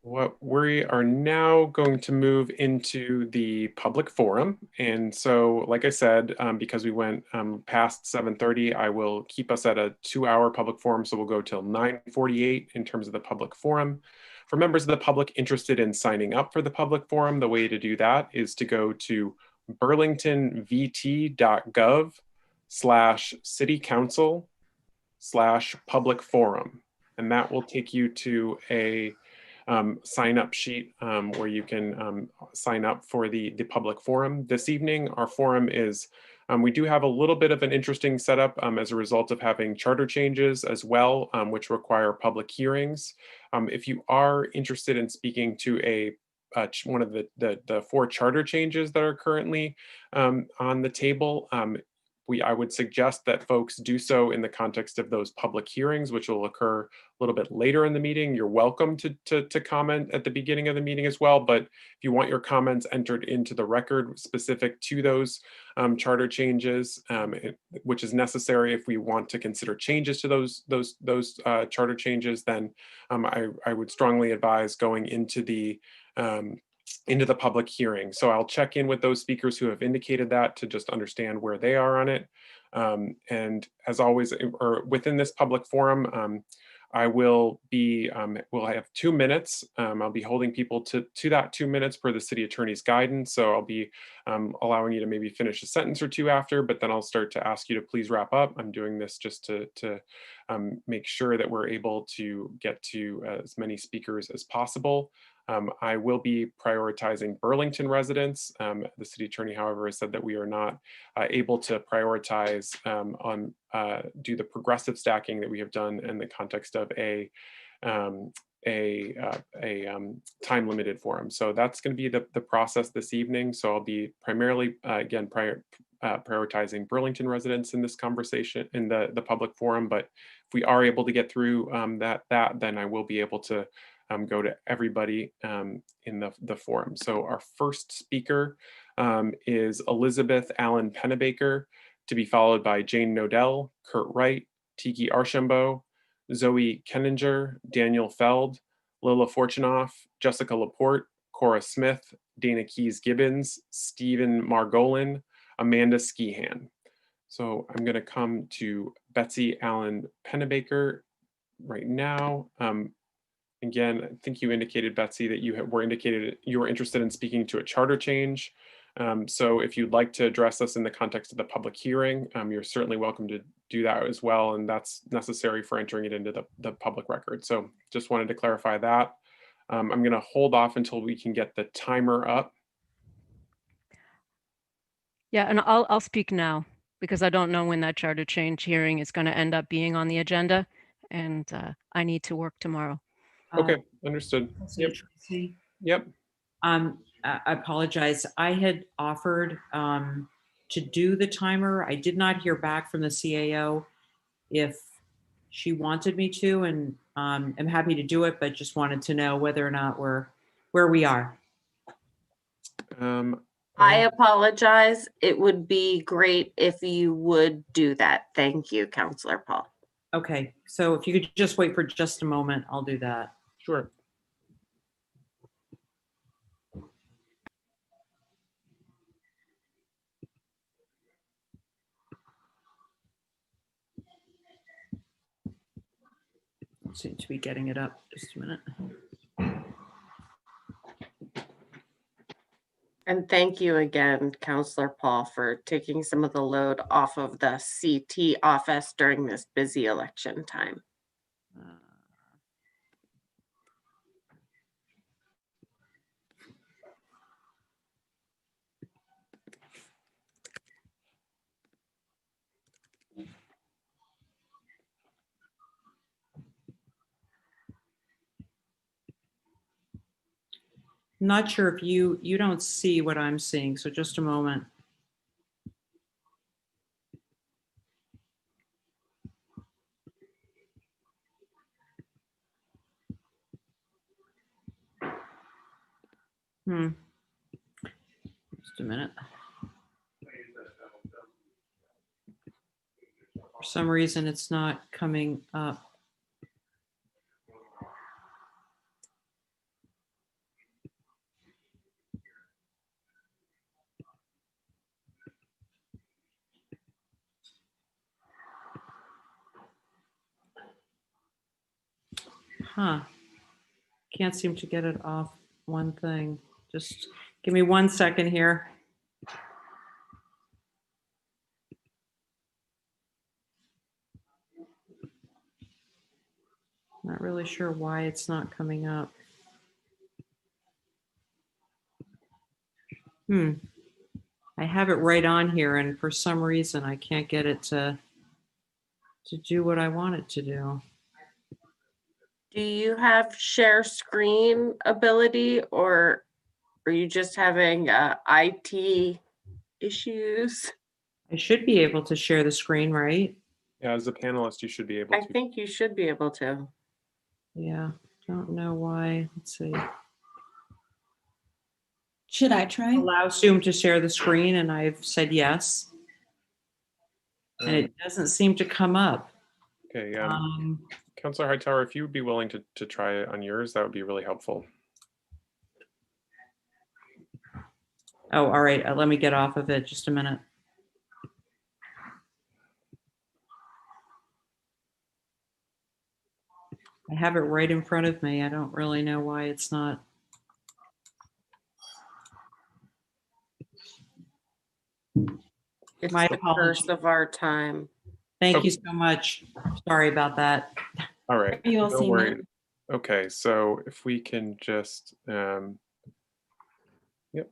Well, we are now going to move into the public forum. And so, like I said, because we went past 7:30, I will keep us at a 2-hour public forum. So we'll go till 9:48 in terms of the public forum. For members of the public interested in signing up for the public forum, the way to do that is to go to burlingtonvt.gov/citycouncil/public forum. And that will take you to a sign up sheet where you can sign up for the public forum. This evening, our forum is, we do have a little bit of an interesting setup as a result of having charter changes as well, which require public hearings. If you are interested in speaking to one of the 4 charter changes that are currently on the table, I would suggest that folks do so in the context of those public hearings, which will occur a little bit later in the meeting. You're welcome to comment at the beginning of the meeting as well, but if you want your comments entered into the record specific to those charter changes, which is necessary if we want to consider changes to those charter changes, then I would strongly advise going into the public hearing. So I'll check in with those speakers who have indicated that to just understand where they are on it. And as always, or within this public forum, I will be, we'll have 2 minutes. I'll be holding people to that 2 minutes per the city attorney's guidance. So I'll be allowing you to maybe finish a sentence or 2 after, but then I'll start to ask you to please wrap up. I'm doing this just to make sure that we're able to get to as many speakers as possible. I will be prioritizing Burlington residents. The city attorney, however, has said that we are not able to prioritize do the progressive stacking that we have done in the context of a time-limited forum. So that's going to be the process this evening. So I'll be primarily, again, prioritizing Burlington residents in this conversation, in the public forum. But if we are able to get through then I will be able to go to everybody in the forum. So our first speaker is Elizabeth Allen Pennebaker, to be followed by Jane Nodell, Kurt Wright, Tiki Archambault, Zoe Kenninger, Daniel Feld, Lila Fortunoff, Jessica Laporte, Cora Smith, Dana Keys Gibbons, Stephen Margolin, Amanda Skihan. So I'm going to come to Betsy Allen Pennebaker right now. Again, I think you indicated, Betsy, that you were interested in speaking to a charter change. So if you'd like to address this in the context of the public hearing, you're certainly welcome to do that as well. And that's necessary for entering it into the public record. So just wanted to clarify that. I'm going to hold off until we can get the timer up. Yeah, and I'll speak now because I don't know when that charter change hearing is going to end up being on the agenda, and I need to work tomorrow. Okay, understood. Yep. Yep. I apologize. I had offered to do the timer. I did not hear back from the CAO if she wanted me to, and I'm happy to do it, but just wanted to know whether or not we're where we are. I apologize. It would be great if you would do that. Thank you, Councillor Paul. Okay, so if you could just wait for just a moment, I'll do that. Sure. Seem to be getting it up. Just a minute. And thank you again, Councillor Paul, for taking some of the load off of the CT office during this busy election time. Not sure if you don't see what I'm seeing, so just a moment. Just a minute. For some reason, it's not coming up. Huh. Can't seem to get it off one thing. Just give me 1 second here. Not really sure why it's not coming up. I have it right on here, and for some reason I can't get it to do what I want it to do. Do you have share screen ability, or are you just having IT issues? I should be able to share the screen, right? Yeah, as a panelist, you should be able to. I think you should be able to. Yeah, don't know why. Let's see. Should I try? Allow Zoom to share the screen, and I've said yes. And it doesn't seem to come up. Okay, Councillor Hightower, if you would be willing to try it on yours, that would be really helpful. Oh, all right. Let me get off of it. Just a minute. I have it right in front of me. I don't really know why it's not. It's My the apologies. curse of our time. Thank you so much. Sorry about that. All right. You all Don't see worry. me? Okay, so if we can just, yep,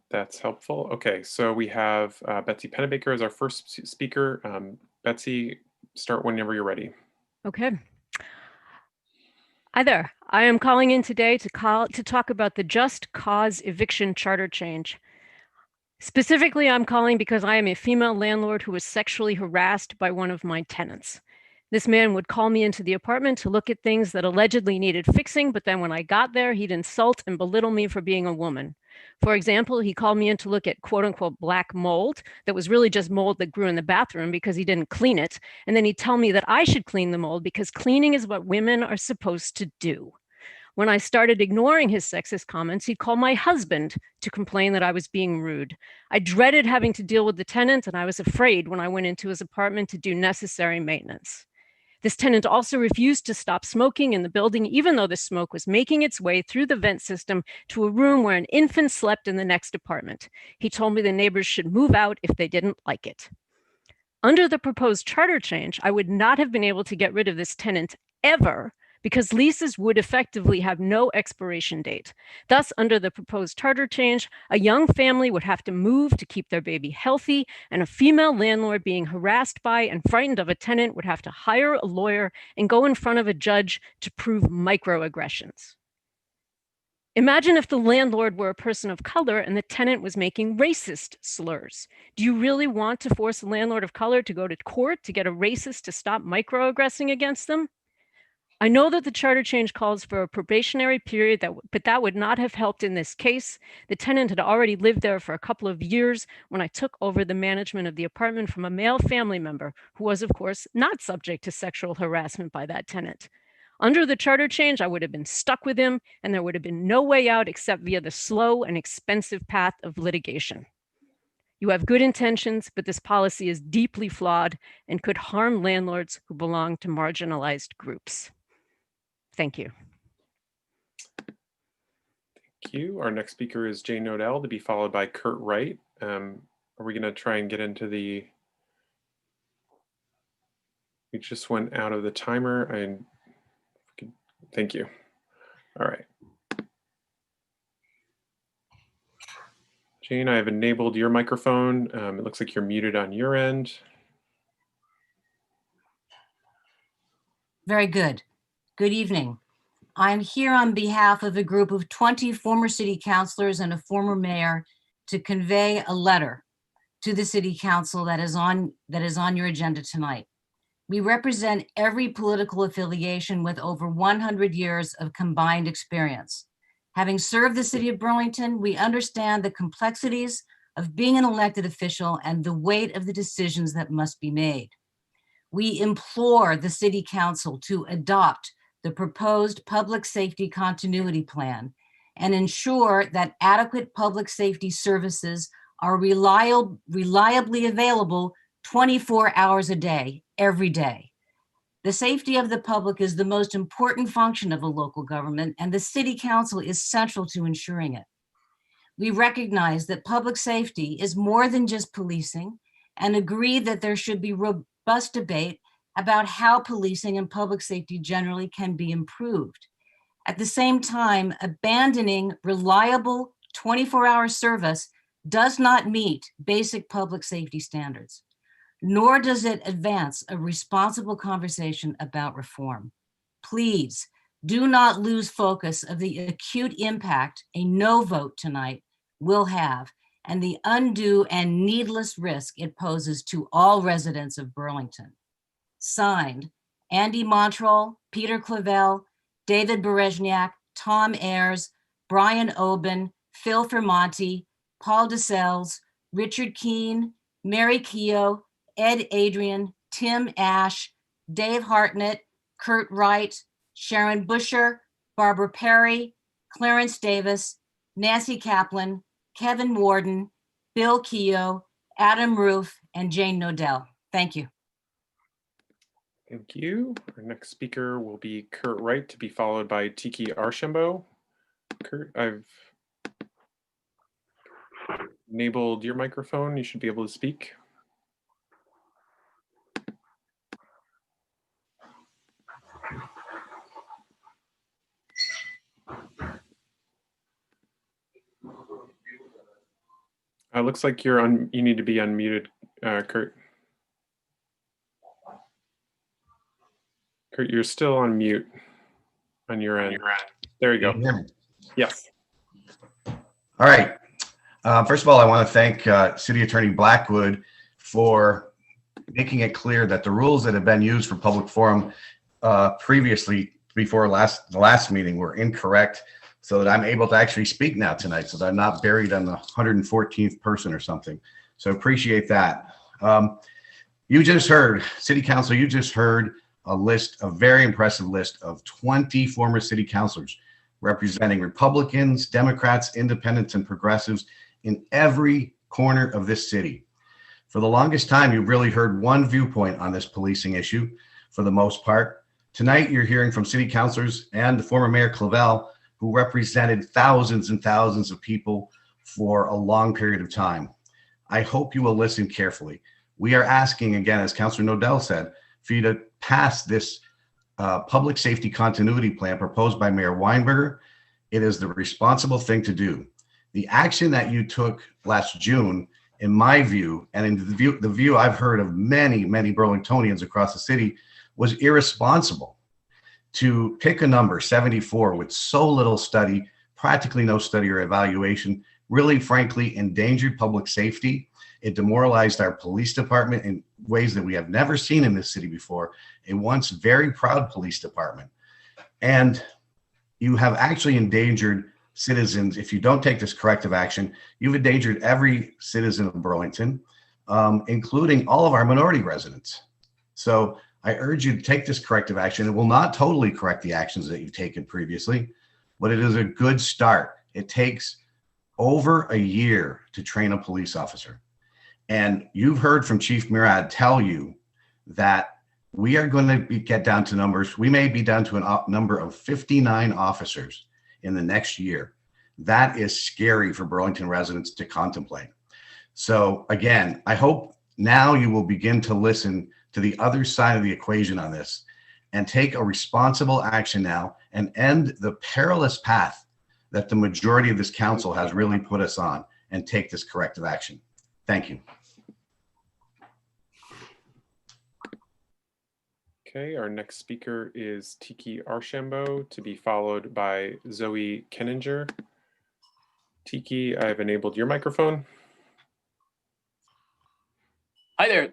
that's helpful. Okay, so we have Betsy Pennebaker as our first speaker. Betsy, start whenever you're ready. Okay. Hi there. I am calling in today to talk about the Just Cause Eviction Charter change. Specifically, I'm calling because I am a female landlord who was sexually harassed by one of my tenants. This man would call me into the apartment to look at things that allegedly needed fixing, but then when I got there, he'd insult and belittle me for being a woman. For example, he called me in to look at quote unquote black mold that was really just mold that grew in the bathroom because he didn't clean it. And then he'd tell me that I should clean the mold because cleaning is what women are supposed to do. When I started ignoring his sexist comments, he'd call my husband to complain that I was being rude. I dreaded having to deal with the tenant, and I was afraid when I went into his apartment to do necessary maintenance. This tenant also refused to stop smoking in the building, even though the smoke was making its way through the vent system to a room where an infant slept in the next apartment. He told me the neighbors should move out if they didn't like it. Under the proposed charter change, I would not have been able to get rid of this tenant ever, because leases would effectively have no expiration date. Thus, under the proposed charter change, a young family would have to move to keep their baby healthy, and a female landlord being harassed by and frightened of a tenant would have to hire a lawyer and go in front of a judge to prove microaggressions. Imagine if the landlord were a person of color and the tenant was making racist slurs. Do you really want to force a landlord of color to go to court to get a racist to stop microaggressing against them? I know that the charter change calls for a probationary period, but that would not have helped in this case. The tenant had already lived there for a couple of years when I took over the management of the apartment from a male family member who was, of course, not subject to sexual harassment by that tenant. Under the charter change, I would have been stuck with him, and there would have been no way out except via the slow and expensive path of litigation. You have good intentions, but this policy is deeply flawed and could harm landlords who belong to marginalized groups. Thank you. Thank you. Our next speaker is Jane Nodell, to be followed by Kurt Wright. Are we going to try and get into the... We just went out of the timer. Thank you. All right. Jane, I have enabled your microphone. It looks like you're muted on your end. Very good. Good evening. I'm here on behalf of a group of 20 former city councilors and a former mayor to convey a letter to the city council that is on your agenda tonight. We represent every political affiliation with over 100 years of combined experience. Having served the city of Burlington, we understand the complexities of being an elected official and the weight of the decisions that must be made. We implore the city council to adopt the proposed public safety continuity plan and ensure that adequate public safety services are reliably available 24 hours a day, every day. The safety of the public is the most important function of a local government, and the city council is central to ensuring it. We recognize that public safety is more than just policing and agree that there should be robust debate about how policing and public safety generally can be improved. At the same time, abandoning reliable 24-hour service does not meet basic public safety standards, nor does it advance a responsible conversation about reform. Please do not lose focus of the acute impact a no vote tonight will have and the undue and needless risk it poses to all residents of Burlington. Signed, Andy Montrol, Peter Clavel, David Berezniak, Tom Ayers, Brian Oben, Phil Fermonti, Paul DeSales, Richard Keene, Mary Keogh, Ed Adrian, Tim Ash, Dave Hartnett, Kurt Wright, Sharon Busher, Barbara Perry, Clarence Davis, Nancy Kaplan, Kevin Warden, Bill Keogh, Adam Roof, and Jane Nodell. Thank you. Thank you. Our next speaker will be Kurt Wright, to be followed by Tiki Archambault. Kurt, I've enabled your microphone. You should be able to speak. Looks like you're on. You need to be unmuted, Kurt. Kurt, you're still on mute on your end. There you go. Yes. All right. First of all, I want to thank City Attorney Blackwood for making it clear that the rules that have been used for public forum previously, before the last meeting, were incorrect, so that I'm able to actually speak now tonight, so that I'm not buried on the 114th person or something. So appreciate that. You just heard, City Council, you just heard a very impressive list of 20 former city councilors representing Republicans, Democrats, independents, and progressives in every corner of this city. For the longest time, you've really heard one viewpoint on this policing issue, for the most part. Tonight, you're hearing from city councilors and the former Mayor Clavel, who represented thousands and thousands of people for a long period of time. I hope you will listen carefully. We are asking, again, as Councilor Nodell said, for you to pass this public safety continuity plan proposed by Mayor Weinberger. It is the responsible thing to do. The action that you took last June, in my view, and in the view I've heard of many, many Burlingtonians across the city, was irresponsible. To pick a number, 74, with so little study, practically no study or evaluation, really, frankly, endangered public safety. It demoralized our police department in ways that we have never seen in this city before, a once very proud police department. And you have actually endangered citizens. If you don't take this corrective action, you've endangered every citizen of Burlington, including all of our minority residents. So I urge you to take this corrective action. It will not totally correct the actions that you've taken previously, but it is a good start. It takes over a year to train a police officer. And you've heard from Chief Murad tell you that we are going to get down to numbers. We may be down to a number of 59 officers in the next year. That is scary for Burlington residents to contemplate. So again, I hope now you will begin to listen to the other side of the equation on this and take a responsible action now and end the perilous path that the majority of this council has really put us on and take this corrective action. Thank you. Okay, our next speaker is Tiki Archambault, to be followed by Zoe Kenninger. Tiki, I've enabled your microphone. Hi there.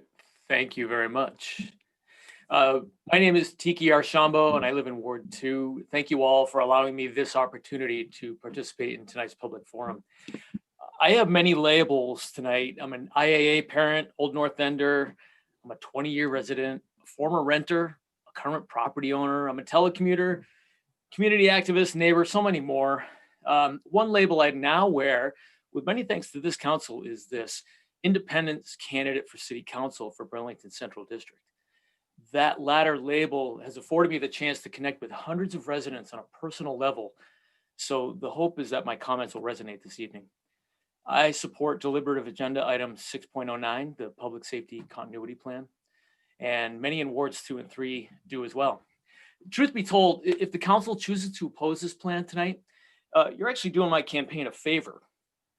Thank you very much. My name is Tiki Archambault and I live in Ward 2. Thank you all for allowing me this opportunity to participate in tonight's public forum. I have many labels tonight. I'm an IAA parent, Old North Ender. I'm a 20-year resident, a former renter, a current property owner. I'm a telecommuter, community activist, neighbor, so many more. One label I now wear, with many thanks to this council, is this: independent candidate for city council for Burlington Central District. That latter label has afforded me the chance to connect with hundreds of residents on a personal level. So the hope is that my comments will resonate this evening. I support deliberative agenda item 6.09, the public safety continuity plan, and many in wards 2 and 3 do as well. Truth be told, if the council chooses to oppose this plan tonight, you're actually doing my campaign a favor,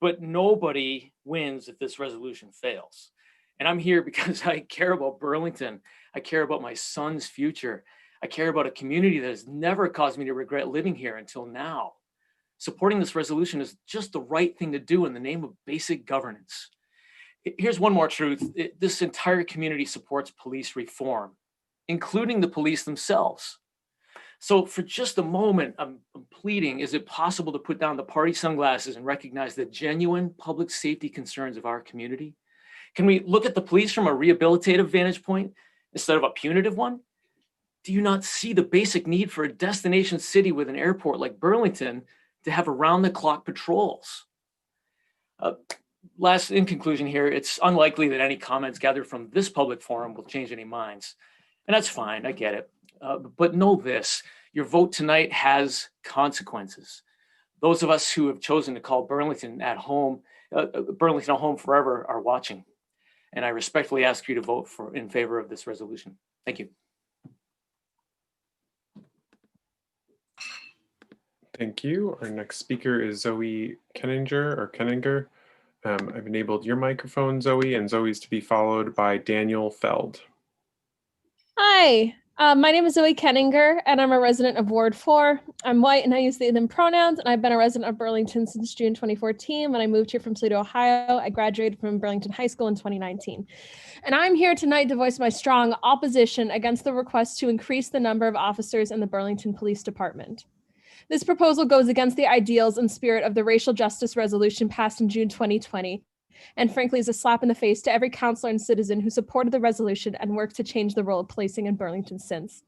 but nobody wins if this resolution fails. And I'm here because I care about Burlington. I care about my son's future. I care about a community that has never caused me to regret living here until now. Supporting this resolution is just the right thing to do in the name of basic governance. Here's one more truth. This entire community supports police reform, including the police themselves. So for just a moment, I'm pleading, is it possible to put down the party sunglasses and recognize the genuine public safety concerns of our community? Can we look at the police from a rehabilitative vantage point instead of a punitive one? Do you not see the basic need for a destination city with an airport like Burlington to have around-the-clock patrols? Last, in conclusion here, it's unlikely that any comments gathered from this public forum will change any minds. And that's fine, I get it. But know this, your vote tonight has consequences. Those of us who have chosen to call Burlington at home, Burlington a home forever, are watching. And I respectfully ask you to vote in favor of this resolution. Thank you. Thank you. Our next speaker is Zoe Kenninger. I've enabled your microphone, Zoe, and Zoe's to be followed by Daniel Feld. Hi, my name is Zoe Kenninger, and I'm a resident of Ward 4. I'm white and I use they, them pronouns, and I've been a resident of Burlington since June 2014 when I moved here from Toledo, Ohio. I graduated from Burlington High School in 2019. And I'm here tonight to voice my strong opposition against the request to increase the number of officers in the Burlington Police Department. This proposal goes against the ideals and spirit of the racial justice resolution passed in June 2020, and frankly is a slap in the face to every counselor and citizen who supported the resolution and worked to change the role of policing in Burlington since.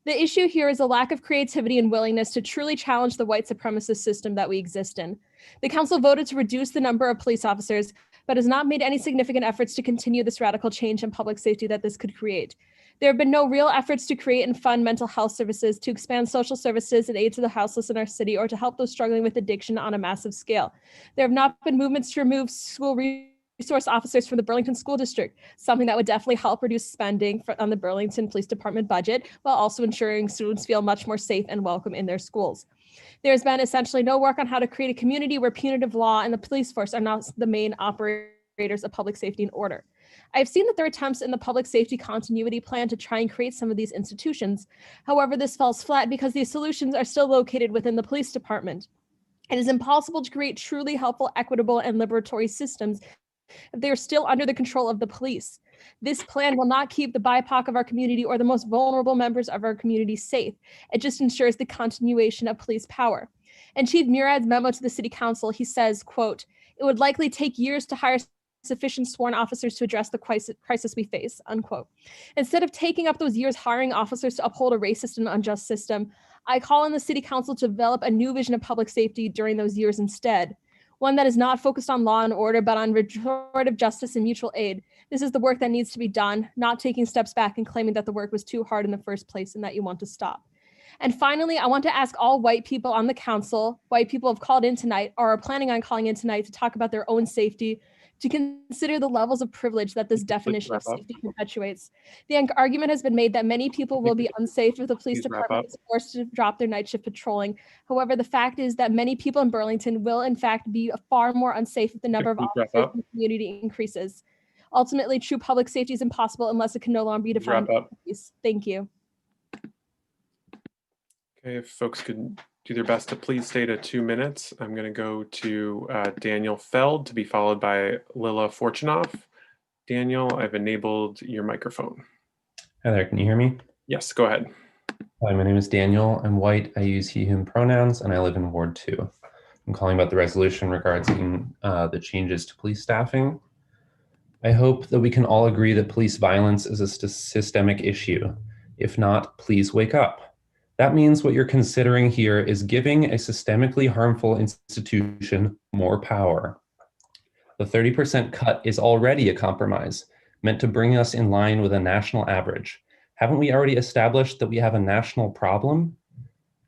The issue here is a lack of creativity and willingness to truly challenge the white supremacist system that we exist in. The council voted to reduce the number of police officers, but has not made any significant efforts to continue this radical change in public safety that this could create. There have been no real efforts to create and fund mental health services, to expand social services and aid to the houseless in our city, or to help those struggling with addiction on a massive scale. There have not been movements to remove school resource officers from the Burlington School District, something that would definitely help reduce spending on the Burlington Police Department budget, while also ensuring students feel much more safe and welcome in their schools. There's been essentially no work on how to create a community where punitive law and the police force are not the main operators of public safety and order. I've seen that there are attempts in the public safety continuity plan to try and create some of these institutions. However, this falls flat because these solutions are still located within the police department. It is impossible to create truly helpful, equitable, and liberatory systems if they are still under the control of the police. This plan will not keep the BIPOC of our community or the most vulnerable members of our community safe. It just ensures the continuation of police power. In Chief Murad's memo to the City Council, he says, quote, "It would likely take years to hire sufficient sworn officers to address the crisis we face," unquote. Instead of taking up those years hiring officers to uphold a racist and unjust system, I call on the City Council to develop a new vision of public safety during those years instead. One that is not focused on law and order, but on restorative justice and mutual aid. This is the work that needs to be done, not taking steps back and claiming that the work was too hard in the first place and that you want to stop. And finally, I want to ask all white people on the council, white people have called in tonight or are planning on calling in tonight to talk about their own safety, to consider the levels of privilege that this definition of safety perpetuates. The argument has been made that many people will be unsafe if the police department is forced to drop their night shift patrolling. However, the fact is that many people in Burlington will in fact be far more unsafe if the number of officers in the community increases. Ultimately, true public safety is impossible unless it can no longer be defined by police. Thank you. Okay, if folks could do their best to please stay to 2 minutes. I'm going to go to Daniel Feld to be followed by Lila Fortunoff. Daniel, I've enabled your microphone. Hi there, can you hear me? Yes, go ahead. Hi, my name is Daniel. I'm white. I use he, him pronouns, and I live in Ward 2. I'm calling about the resolution regarding the changes to police staffing. I hope that we can all agree that police violence is a systemic issue. If not, please wake up. That means what you're considering here is giving a systemically harmful institution more power. The 30% cut is already a compromise, meant to bring us in line with a national average. Haven't we already established that we have a national problem?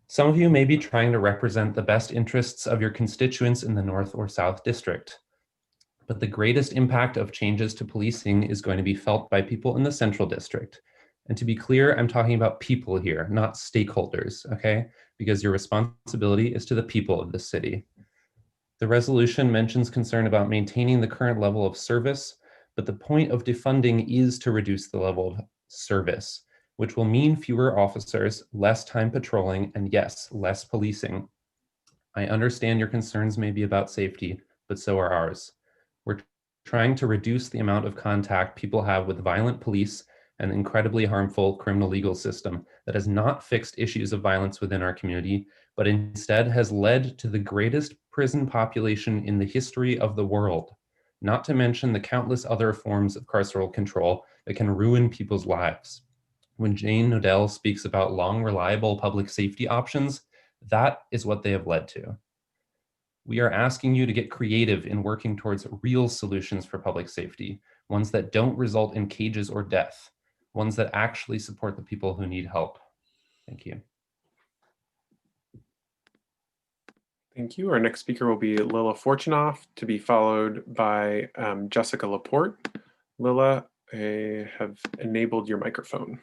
Some of you may be trying to represent the best interests of your constituents in the North or South District. But the greatest impact of changes to policing is going to be felt by people in the Central District. And to be clear, I'm talking about people here, not stakeholders, okay? Because your responsibility is to the people of the city. The resolution mentions concern about maintaining the current level of service, but the point of defunding is to reduce the level of service, which will mean fewer officers, less time patrolling, and yes, less policing. I understand your concerns may be about safety, but so are ours. We're trying to reduce the amount of contact people have with violent police and the incredibly harmful criminal legal system that has not fixed issues of violence within our community, but instead has led to the greatest prison population in the history of the world, not to mention the countless other forms of carceral control that can ruin people's lives. When Jane Nodell speaks about long, reliable public safety options, that is what they have led to. We are asking you to get creative in working towards real solutions for public safety, ones that don't result in cages or death, ones that actually support the people who need help. Thank you. Thank you. Our next speaker will be Lila Fortunoff, to be followed by Jessica Laporte. Lila, I have enabled your microphone.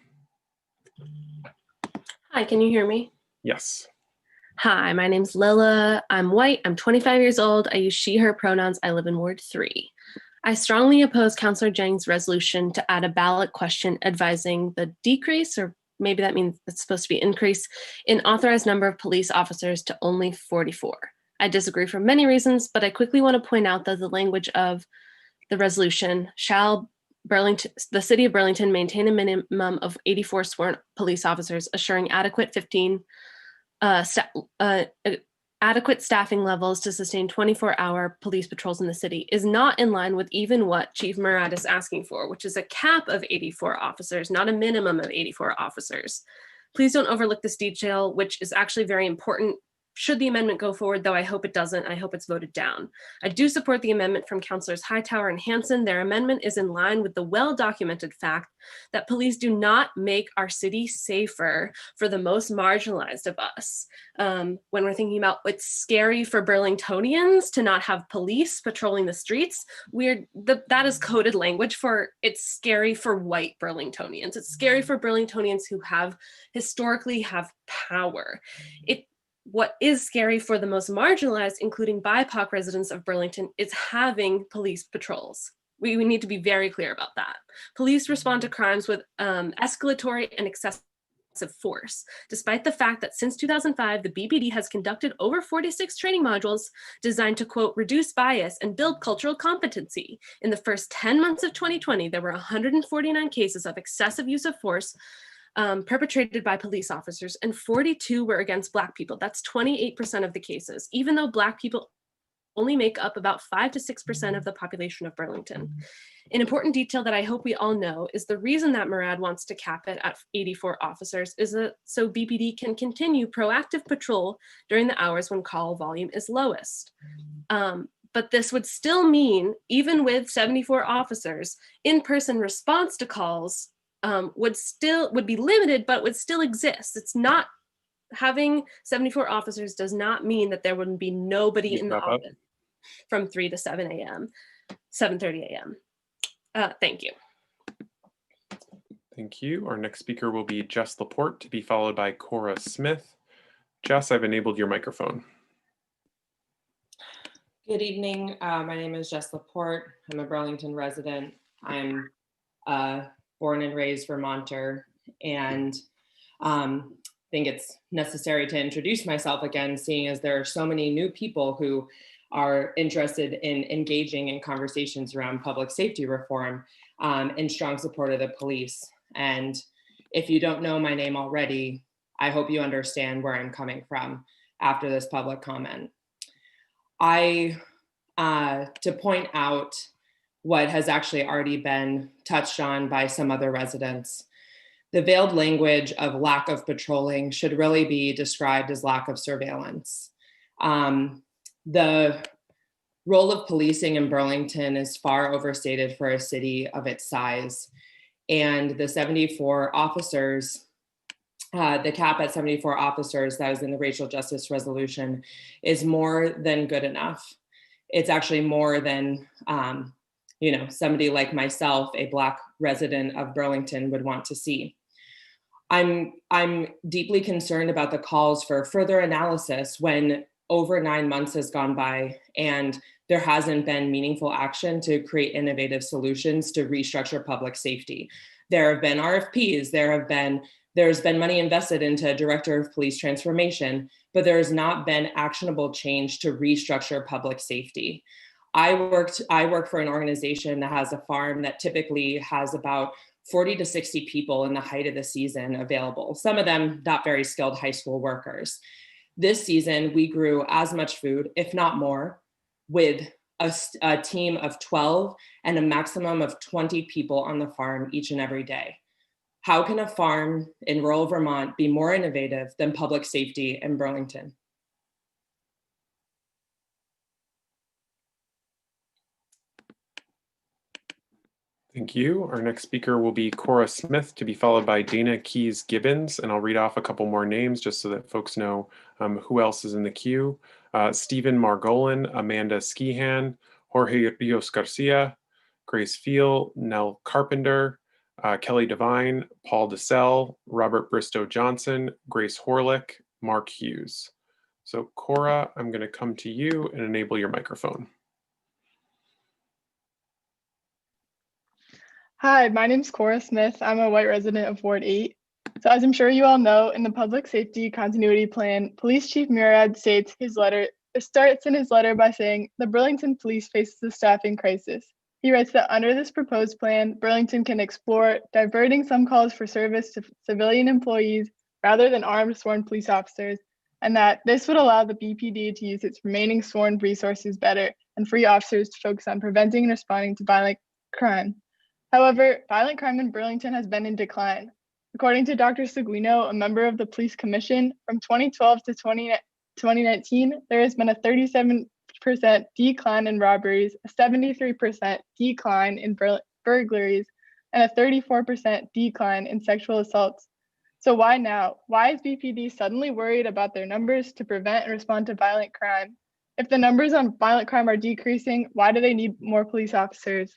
Hi, can you hear me? Yes. Hi, my name's Lila. I'm white. I'm 25 years old. I use she, her pronouns. I live in Ward 3. I strongly oppose Councillor Jang's resolution to add a ballot question advising the decrease, or maybe that means it's supposed to be increase, in authorized number of police officers to only 44. I disagree for many reasons, but I quickly want to point out that the language of the resolution, shall the city of Burlington maintain a minimum of 84 sworn police officers, assuring adequate adequate staffing levels to sustain 24-hour police patrols in the city, is not in line with even what Chief Murad is asking for, which is a cap of 84 officers, not a minimum of 84 officers. Please don't overlook this detail, which is actually very important should the amendment go forward, though I hope it doesn't. I hope it's voted down. I do support the amendment from Councilors Hightower and Hansen. Their amendment is in line with the well-documented fact that police do not make our city safer for the most marginalized of us. When we're thinking about it's scary for Burlingtonians to not have police patrolling the streets, that is coded language for it's scary for white Burlingtonians. It's scary for Burlingtonians who historically have power. What is scary for the most marginalized, including BIPOC residents of Burlington, is having police patrols. We need to be very clear about that. Police respond to crimes with escalatory and excessive force, despite the fact that since 2005, the BPD has conducted over 46 training modules designed to, quote, reduce bias and build cultural competency. In the first 10 months of 2020, there were 149 cases of excessive use of force perpetrated by police officers, and 42 were against Black people. That's 28% of the cases, even though Black people only make up about 5 to 6% of the population of Burlington. An important detail that I hope we all know is the reason that Murad wants to cap it at 84 officers is that so BPD can continue proactive patrol during the hours when call volume is lowest. But this would still mean, even with 74 officers, in-person response to calls would be limited, but would still exist. It's not having 74 officers does not mean that there wouldn't be nobody in the office from 3 to 7 a.m., 7:30 a.m. Thank you. Thank you. Our next speaker will be Jess Laporte, to be followed by Cora Smith. Jess, I've enabled your microphone. Good evening. My name is Jess Laporte. I'm a Burlington resident. I'm born and raised Vermonter, and think it's necessary to introduce myself again, seeing as there are so many new people who are interested in engaging in conversations around public safety reform, in strong support of the police. And if you don't know my name already, I hope you understand where I'm coming from after this public comment. To point out what has actually already been touched on by some other residents, the veiled language of lack of patrolling should really be described as lack of surveillance. The role of policing in Burlington is far overstated for a city of its size. And the 74 officers, the cap at 74 officers that was in the racial justice resolution is more than good enough. It's actually more than somebody like myself, a Black resident of Burlington, would want to see. I'm deeply concerned about the calls for further analysis when over 9 months has gone by and there hasn't been meaningful action to create innovative solutions to restructure public safety. There have been RFPs, there's been money invested into a director of police transformation, but there has not been actionable change to restructure public safety. I work for an organization that has a farm that typically has about 40 to 60 people in the height of the season available, some of them not very skilled high school workers. This season, we grew as much food, if not more, with a team of 12 and a maximum of 20 people on the farm each and every day. How can a farm in rural Vermont be more innovative than public safety in Burlington? Thank you. Our next speaker will be Cora Smith, to be followed by Dana Keys Gibbons. And I'll read off a couple more names just so that folks know who else is in the queue. Stephen Margolin, Amanda Skihan, Jorge Rios Garcia, Grace Field, Nell Carpenter, Kelly Devine, Paul DeSell, Robert Bristow Johnson, Grace Horlick, Mark Hughes. So Cora, I'm going to come to you and enable your microphone. Hi, my name's Cora Smith. I'm a white resident of Ward 8. So as I'm sure you all know, in the Public Safety Continuity Plan, Police Chief Murad starts in his letter by saying, the Burlington Police faces a staffing crisis. He writes that under this proposed plan, Burlington can explore diverting some calls for service to civilian employees rather than armed sworn police officers, and that this would allow the BPD to use its remaining sworn resources better and free officers to focus on preventing and responding to violent crime. However, violent crime in Burlington has been in decline. According to Dr. Seguino, a member of the Police Commission, from 2012 to 2019, there has been a 37% decline in robberies, a 73% decline in burglaries, and a 34% decline in sexual assaults. So why now? Why is BPD suddenly worried about their numbers to prevent and respond to violent crime? If the numbers on violent crime are decreasing, why do they need more police officers?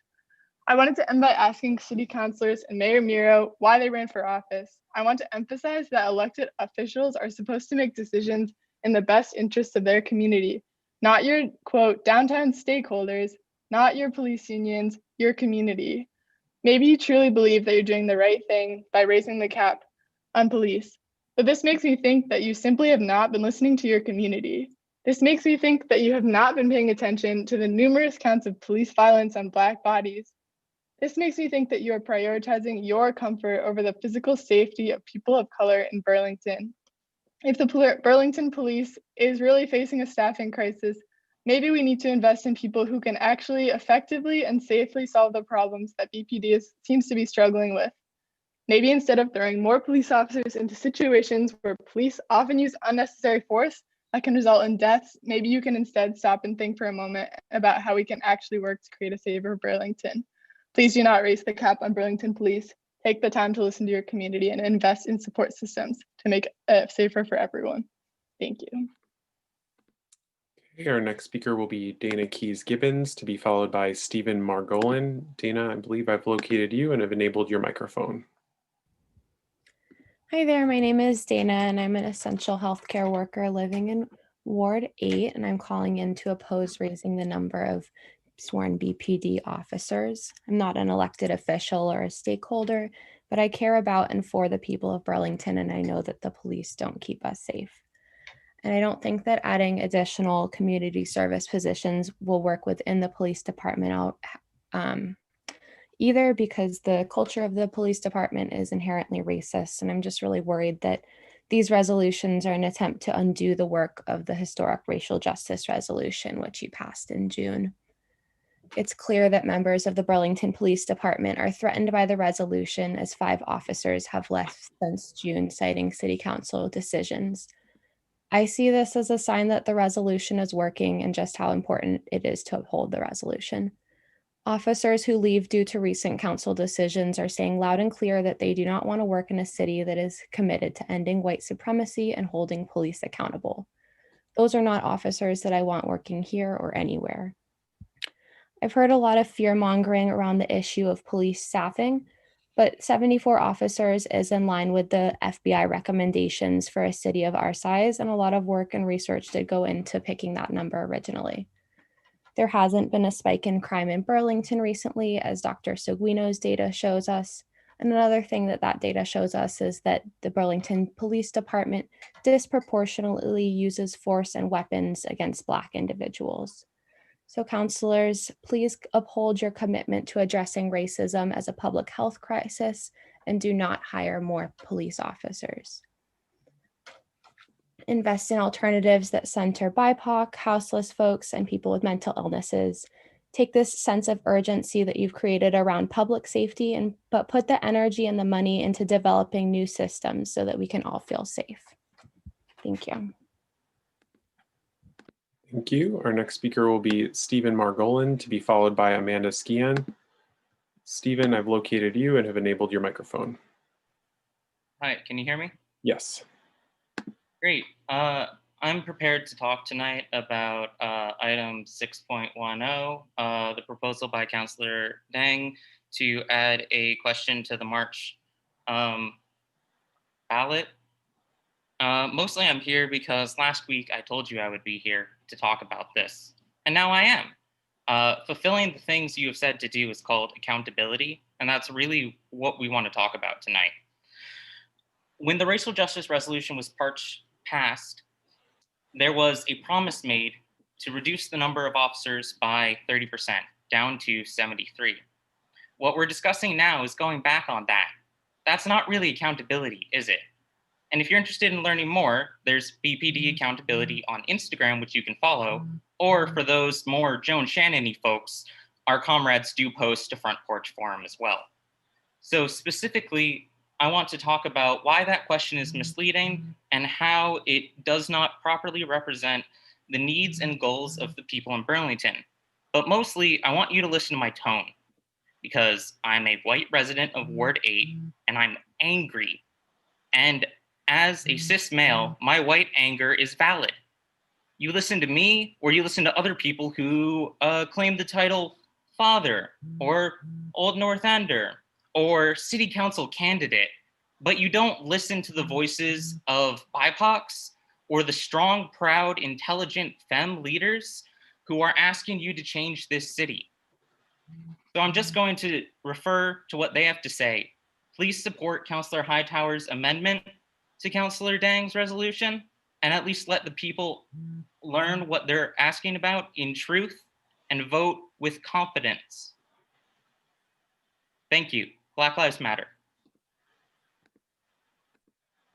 I wanted to end by asking city councilors and Mayor Miro why they ran for office. I want to emphasize that elected officials are supposed to make decisions in the best interest of their community, not your, quote, downtown stakeholders, not your police unions, your community. Maybe you truly believe that you're doing the right thing by raising the cap on police, but this makes me think that you simply have not been listening to your community. This makes me think that you have not been paying attention to the numerous counts of police violence on Black bodies. This makes me think that you are prioritizing your comfort over the physical safety of people of color in Burlington. If the Burlington police is really facing a staffing crisis, maybe we need to invest in people who can actually effectively and safely solve the problems that BPD seems to be struggling with. Maybe instead of throwing more police officers into situations where police often use unnecessary force that can result in deaths, maybe you can instead stop and think for a moment about how we can actually work to create a safer Burlington. Please do not raise the cap on Burlington police. Take the time to listen to your community and invest in support systems to make it safer for everyone. Thank you. Okay, our next speaker will be Dana Keys-Gibbons, to be followed by Stephen Margolin. Dana, I believe I've located you and have enabled your microphone. Hi there, my name is Dana and I'm an essential healthcare worker living in Ward 8, and I'm calling in to oppose raising the number of sworn BPD officers. I'm not an elected official or a stakeholder, but I care about and for the people of Burlington, and I know that the police don't keep us safe. And I don't think that adding additional community service positions will work within the police department out either, because the culture of the police department is inherently racist. And I'm just really worried that these resolutions are an attempt to undo the work of the historic racial justice resolution, which you passed in June. It's clear that members of the Burlington Police Department are threatened by the resolution, as 5 officers have left since June, citing city council decisions. I see this as a sign that the resolution is working and just how important it is to uphold the resolution. Officers who leave due to recent council decisions are saying loud and clear that they do not want to work in a city that is committed to ending white supremacy and holding police accountable. Those are not officers that I want working here or anywhere. I've heard a lot of fear mongering around the issue of police staffing, but 74 officers is in line with the FBI recommendations for a city of our size, and a lot of work and research did go into picking that number originally. There hasn't been a spike in crime in Burlington recently, as Dr. Seguino's data shows us. And another thing that data shows us is that the Burlington Police Department disproportionately uses force and weapons against Black individuals. So councilors, please uphold your commitment to addressing racism as a public health crisis and do not hire more police officers. Invest in alternatives that center BIPOC, houseless folks, and people with mental illnesses. Take this sense of urgency that you've created around public safety, but put the energy and the money into developing new systems so that we can all feel safe. Thank you. Thank you. Our next speaker will be Stephen Margolin, to be followed by Amanda Skian. Stephen, I've located you and have enabled your microphone. Hi, can you hear me? Yes. Great. I'm prepared to talk tonight about item 6.10, the proposal by Councillor Dang to add a question to the March ballot. Mostly I'm here because last week I told you I would be here to talk about this, and now I am. Fulfilling the things you have said to do is called accountability, and that's really what we want to talk about tonight. When the racial justice resolution was passed, there was a promise made to reduce the number of officers by 30%, down to 73. What we're discussing now is going back on that. That's not really accountability, is it? And if you're interested in learning more, there's BPD Accountability on Instagram, which you can follow, or for those more Joan Shannon-y folks, our comrades do post a Front Porch Forum as well. So specifically, I want to talk about why that question is misleading and how it does not properly represent the needs and goals of the people in Burlington. But mostly, I want you to listen to my tone, because I'm a white resident of Ward 8 and I'm angry. And as a cis male, my white anger is valid. You listen to me, or you listen to other people who claim the title father or Old North Ender or city council candidate, but you don't listen to the voices of BIPOCs or the strong, proud, intelligent femme leaders who are asking you to change this city. So I'm just going to refer to what they have to say. Please support Councillor Hightower's amendment to Councillor Dang's resolution, and at least let the people learn what they're asking about in truth and vote with confidence. Thank you. Black Lives Matter.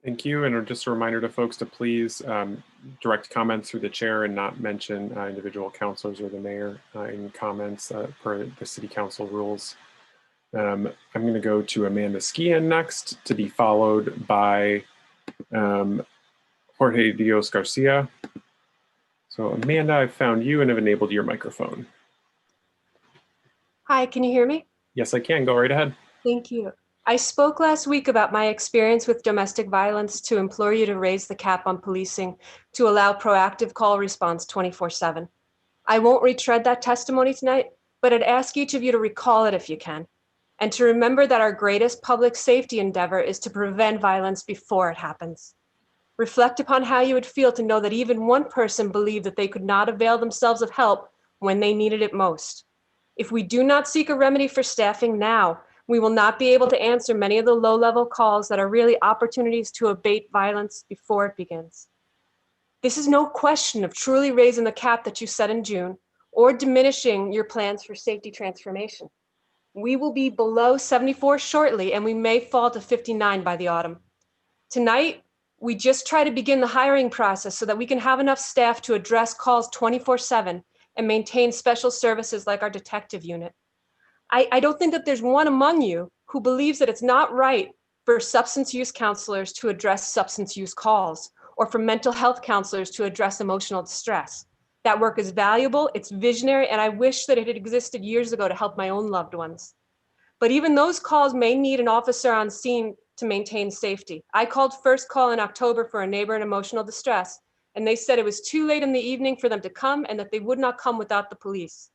Thank you. And just a reminder to folks to please direct comments through the chair and not mention individual councilors or the mayor in comments per the city council rules. I'm going to go to Amanda Skian next, to be followed by Jorge Dios Garcia. So Amanda, I've found you and have enabled your microphone. Hi, can you hear me? Yes, I can. Go right ahead. Thank you. I spoke last week about my experience with domestic violence to implore you to raise the cap on policing to allow proactive call response 24/7. I won't retread that testimony tonight, but I'd ask each of you to recall it if you can, and to remember that our greatest public safety endeavor is to prevent violence before it happens. Reflect upon how you would feel to know that even one person believed that they could not avail themselves of help when they needed it most. If we do not seek a remedy for staffing now, we will not be able to answer many of the low-level calls that are really opportunities to abate violence before it begins. This is no question of truly raising the cap that you set in June or diminishing your plans for safety transformation. We will be below 74 shortly, and we may fall to 59 by the autumn. Tonight, we just try to begin the hiring process so that we can have enough staff to address calls 24/7 and maintain special services like our detective unit. I don't think that there's one among you who believes that it's not right for substance use counselors to address substance use calls, or for mental health counselors to address emotional distress. That work is valuable, it's visionary, and I wish that it had existed years ago to help my own loved ones. But even those calls may need an officer on scene to maintain safety. I called first call in October for a neighbor in emotional distress, and they said it was too late in the evening for them to come and that they would not come without the police.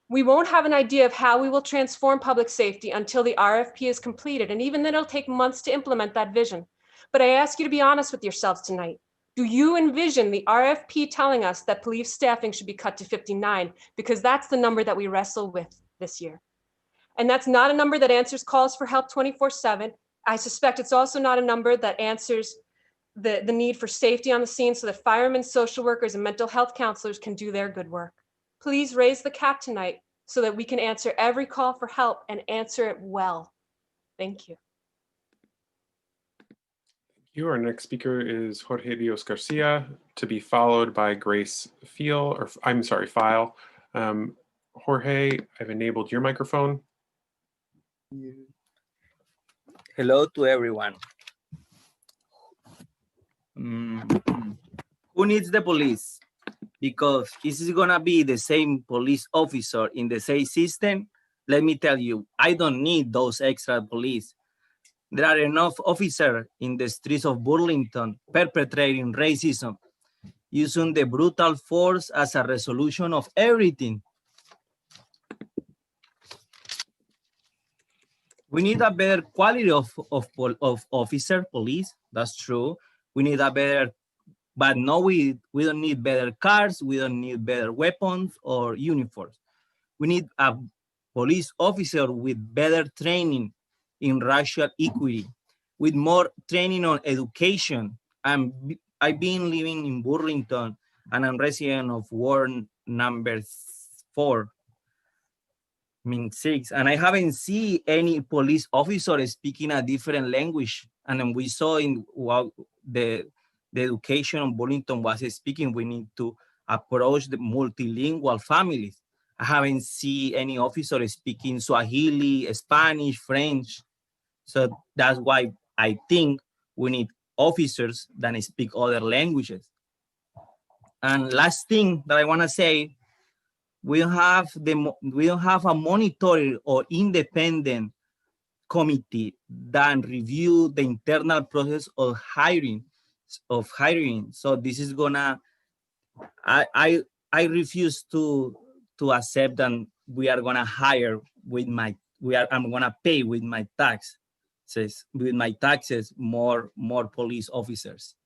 We won't have an idea of how we will transform public safety until the RFP is completed, and even then it'll take months to implement that vision. But I ask you to be honest with yourselves tonight. Do you envision the RFP telling us that police staffing should be cut to 59? Because that's the number that we wrestle with this year. And that's not a number that answers calls for help 24/7. I suspect it's also not a number that answers the need for safety on the scene so that firemen, social workers, and mental health counselors can do their good work. Please raise the cap tonight so that we can answer every call for help and answer it well. Thank you. Our next speaker is Jorge Dios Garcia, to be followed by Grace File. Jorge, I've enabled your microphone. Hello to everyone. Who needs the police? Because is it gonna be the same police officer in the same system? Let me tell you, I don't need those extra police. There are enough officers in the streets of Burlington perpetrating racism, using the brutal force as a resolution of everything. We need a better quality of officer police. That's true. We need a better, but no, we don't need better cars. We don't need better weapons or uniforms. We need a police officer with better training in racial equity, with more training on education. I've been living in Burlington, and I'm resident of Ward number 6, and I haven't seen any police officer speaking a different language. And then we saw in what the education of Burlington was speaking, we need to approach the multilingual families. I haven't seen any officer speaking Swahili, Spanish, French. So that's why I think we need officers that speak other languages. And last thing that I want to say, we don't have a monitoring or independent committee that review the internal process of hiring. So this is gonna, I refuse to accept that we are gonna hire with I'm gonna pay with my taxes more police officers.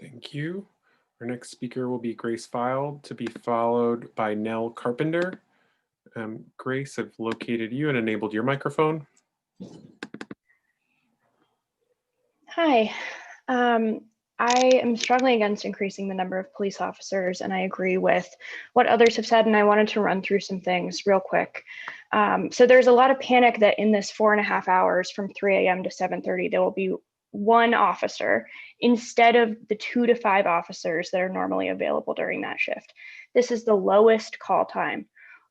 Thank you. Our next speaker will be Grace Filed, to be followed by Nell Carpenter. Grace, I've located you and enabled your microphone. Hi. I am struggling against increasing the number of police officers, and I agree with what others have said, and I wanted to run through some things real quick. So there's a lot of panic that in this 4.5 hours from 3 a.m. to 7:30, there will be one officer instead of the 2 to 5 officers that are normally available during that shift. This is the lowest call time.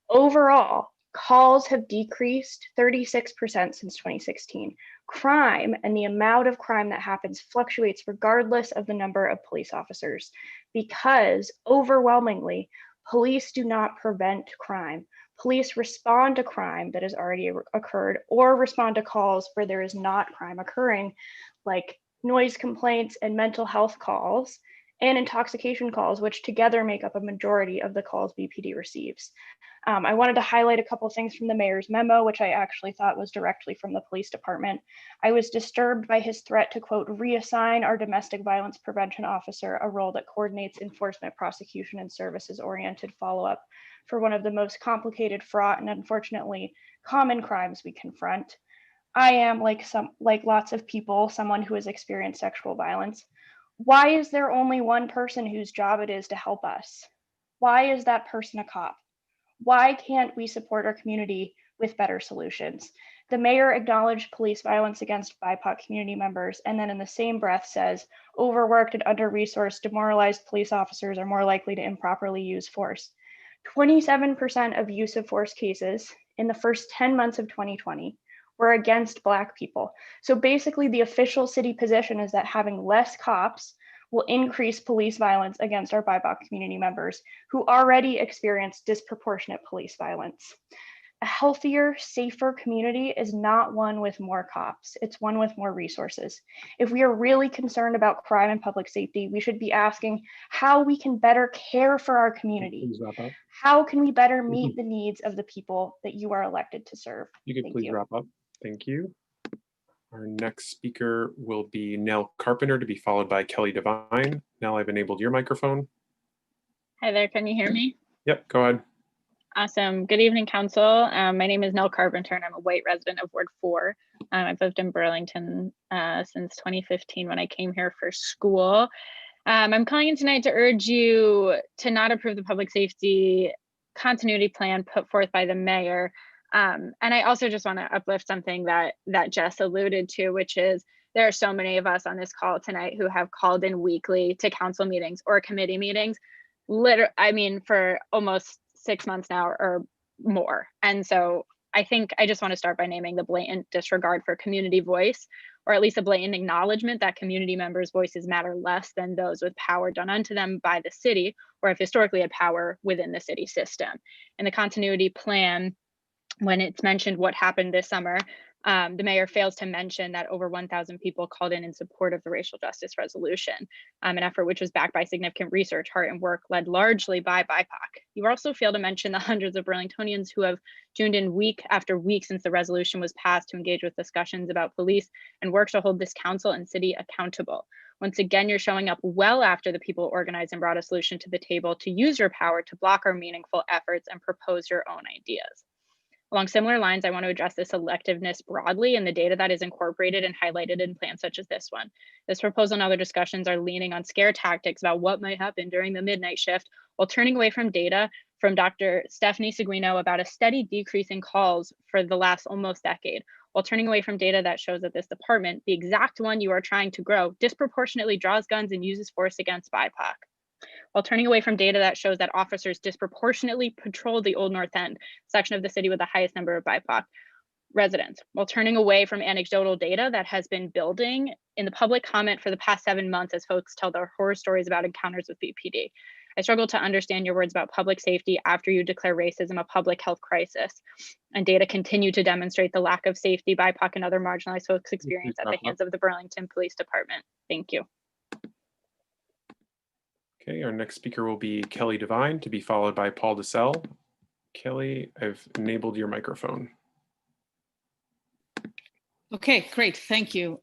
Overall, calls have decreased 36% since 2016. Crime and the amount of crime that happens fluctuates regardless of the number of police officers, because overwhelmingly, police do not prevent crime. Police respond to crime that has already occurred or respond to calls where there is not crime occurring, like noise complaints and mental health calls and intoxication calls, which together make up a majority of the calls BPD receives. I wanted to highlight a couple things from the mayor's memo, which I actually thought was directly from the police department. I was disturbed by his threat to, quote, reassign our domestic violence prevention officer a role that coordinates enforcement, prosecution, and services-oriented follow-up for one of the most complicated, fraught, and unfortunately common crimes we confront. I am, like lots of people, someone who has experienced sexual violence. Why is there only one person whose job it is to help us? Why is that person a cop? Why can't we support our community with better solutions? The mayor acknowledged police violence against BIPOC community members, and then in the same breath says, overworked and under-resourced, demoralized police officers are more likely to improperly use force. 27% of use of force cases in the first 10 months of 2020 were against Black people. So basically the official city position is that having less cops will increase police violence against our BIPOC community members who already experience disproportionate police violence. A healthier, safer community is not one with more cops, it's one with more resources. If we are really concerned about crime and public safety, we should be asking how we can better care for our community. How can we better meet the needs of the people that you are elected to serve? You could please wrap up. Thank you. Our next speaker will be Nell Carpenter, to be followed by Kelly Devine. Nell, I've enabled your microphone. Hi there, can you hear me? Yep, go ahead. Awesome. Good evening, Council. My name is Nell Carpenter, and I'm a white resident of Ward 4. I've lived in Burlington since 2015 when I came here for school. I'm calling in tonight to urge you to not approve the public safety continuity plan put forth by the mayor. And I also just want to uplift something that Jess alluded to, which is there are so many of us on this call tonight who have called in weekly to council meetings or committee meetings, for almost 6 months now or more. And so I think I just want to start by naming the blatant disregard for community voice, or at least a blatant acknowledgement that community members' voices matter less than those with power done unto them by the city, or have historically had power within the city system. And the continuity plan, when it's mentioned what happened this summer, the mayor fails to mention that over 1,000 people called in support of the racial justice resolution, an effort which was backed by significant research, heart, and work led largely by BIPOC. You also fail to mention the hundreds of Burlingtonians who have tuned in week after week since the resolution was passed to engage with discussions about police and work to hold this council and city accountable. Once again, you're showing up well after the people organized and brought a solution to the table to use your power to block our meaningful efforts and propose your own ideas. Along similar lines, I want to address the selectiveness broadly and the data that is incorporated and highlighted in plans such as this one. This proposal and other discussions are leaning on scare tactics about what might happen during the midnight shift, while turning away from data from Dr. Stephanie Seguino about a steady decrease in calls for the last almost decade, while turning away from data that shows that this department, the exact one you are trying to grow, disproportionately draws guns and uses force against BIPOC. while turning away from data that shows that officers disproportionately patrol the Old North End, section of the city with the highest number of BIPOC residents, while turning away from anecdotal data that has been building in the public comment for the past 7 months as folks tell their horror stories about encounters with BPD. I struggle to understand your words about public safety after you declare racism a public health crisis, and data continue to demonstrate the lack of safety BIPOC and other marginalized folks experience at the hands of the Burlington Police Department. Thank you. Okay, our next speaker will be Kelly Devine, to be followed by Paul DeSell. Kelly, I've enabled your microphone. Okay, great. Thank you.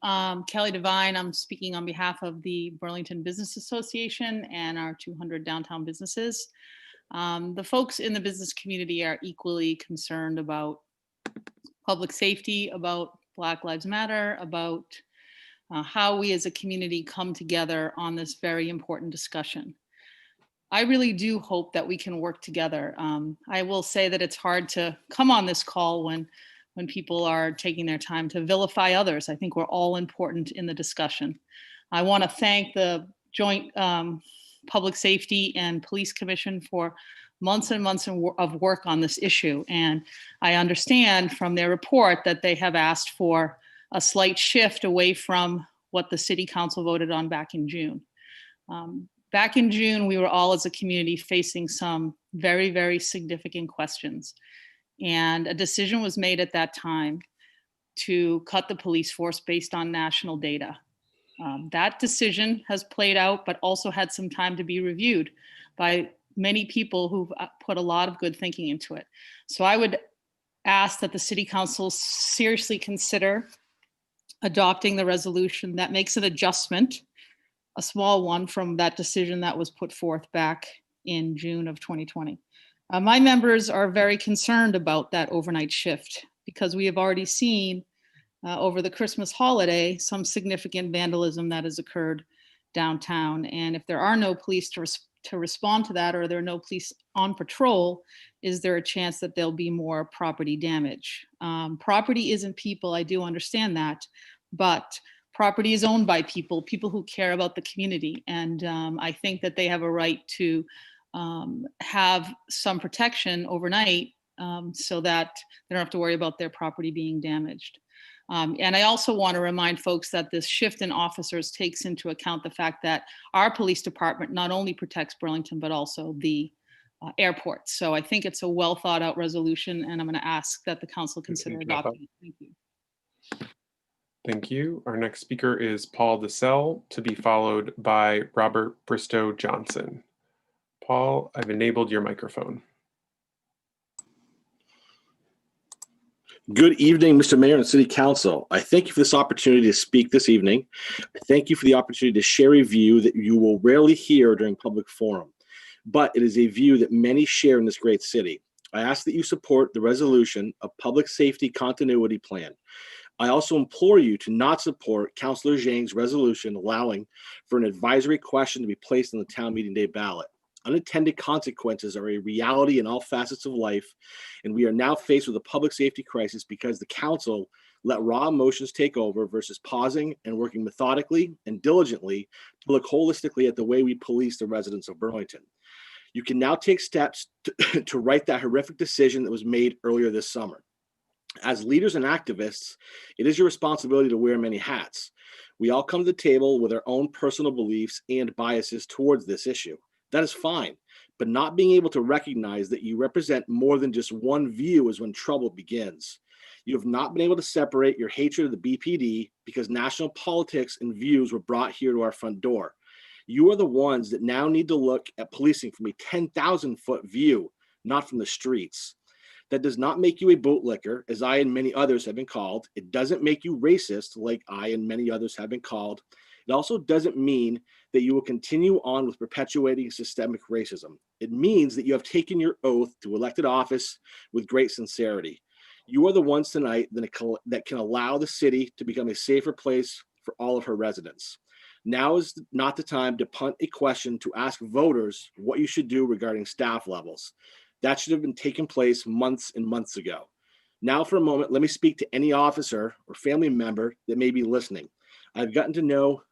Kelly Devine, I'm speaking on behalf of the Burlington Business Association and our 200 downtown businesses. The folks in the business community are equally concerned about public safety, about Black Lives Matter, about how we as a community come together on this very important discussion. I really do hope that we can work together. I will say that it's hard to come on this call when people are taking their time to vilify others. I think we're all important in the discussion. I want to thank the Joint Public Safety and Police Commission for months and months of work on this issue. And I understand from their report that they have asked for a slight shift away from what the City Council voted on back in June. Back in June, we were all as a community facing some very, very significant questions. And a decision was made at that time to cut the police force based on national data. That decision has played out, but also had some time to be reviewed by many people who've put a lot of good thinking into it. So I would ask that the City Council seriously consider adopting the resolution that makes an adjustment, a small one, from that decision that was put forth back in June of 2020. My members are very concerned about that overnight shift because we have already seen over the Christmas holiday some significant vandalism that has occurred downtown. And if there are no police to respond to that, or there are no police on patrol, is there a chance that there'll be more property damage? Property isn't people, I do understand that, but property is owned by people who care about the community. And I think that they have a right to have some protection overnight so that they don't have to worry about their property being damaged. And I also want to remind folks that this shift in officers takes into account the fact that our police department not only protects Burlington, but also the airport. So I think it's a well thought out resolution, and I'm going to ask that the council consider adopting it. Thank you. Thank you. Our next speaker is Paul DeSell, to be followed by Robert Bristow Johnson. Paul, I've enabled your microphone. Good evening, Mr. Mayor and City Council. I thank you for this opportunity to speak this evening. I thank you for the opportunity to share a view that you will rarely hear during public forum, but it is a view that many share in this great city. I ask that you support the resolution of Public Safety Continuity Plan. I also implore you to not support Councilor Zhang's resolution allowing for an advisory question to be placed on the town meeting day ballot. Unintended consequences are a reality in all facets of life, and we are now faced with a public safety crisis because the council let raw emotions take over versus pausing and working methodically and diligently to look holistically at the way we police the residents of Burlington. You can now take steps to right that horrific decision that was made earlier this summer. As leaders and activists, it is your responsibility to wear many hats. We all come to the table with our own personal beliefs and biases towards this issue. That is fine, but not being able to recognize that you represent more than just one view is when trouble begins. You have not been able to separate your hatred of the BPD because national politics and views were brought here to our front door. You are the ones that now need to look at policing from a 10,000-foot view, not from the streets. That does not make you a bootlicker, as I and many others have been called. It doesn't make you racist, like I and many others have been called. It also doesn't mean that you will continue on with perpetuating systemic racism. It means that you have taken your oath to elected office with great sincerity. You are the ones tonight that can allow the city to become a safer place for all of her residents. Now is not the time to punt a question to ask voters what you should do regarding staff levels. That should have been taken place months and months ago. Now for a moment, let me speak to any officer or family member that may be listening. I've gotten to know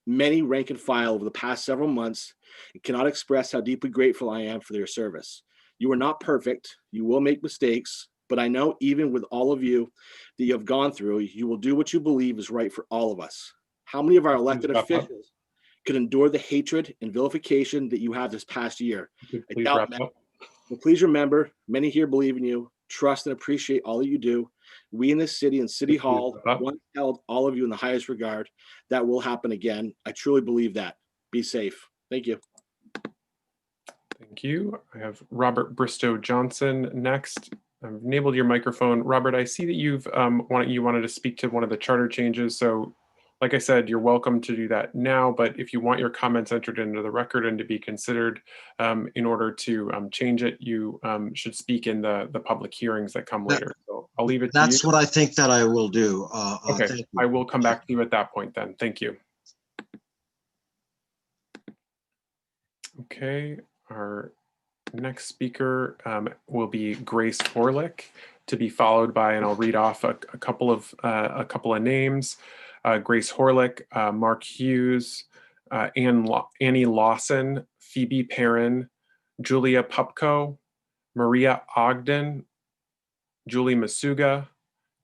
many rank and file over the past several months, and cannot express how deeply grateful I am for their service. You are not perfect. You will make mistakes, but I know even with all of you that you have gone through, you will do what you believe is right for all of us. How many of our elected officials could endure the hatred and vilification that you have this past year? I doubt many. But please remember, many here believe in you, trust and appreciate all that you do. We in this city and City Hall once held all of you in the highest regard. That will happen again. I truly believe that. Be safe. Thank you. Thank you. I have Robert Bristow Johnson next. I've enabled your microphone. Robert, I see that you wanted to speak to one of the charter changes. So like I said, you're welcome to do that now, but if you want your comments entered into the record and to be considered in order to change it, you should speak in the public hearings that come later. So I'll leave it to you. That's what I think that I will do. Okay, I will come back to you at that point then. Thank you. Okay, our next speaker will be Grace Horlick, to be followed by, and I'll read off a couple of names. Grace Horlick, Mark Hughes, Annie Lawson, Phoebe Perrin, Julia Pupko, Maria Ogden, Julie Masuga,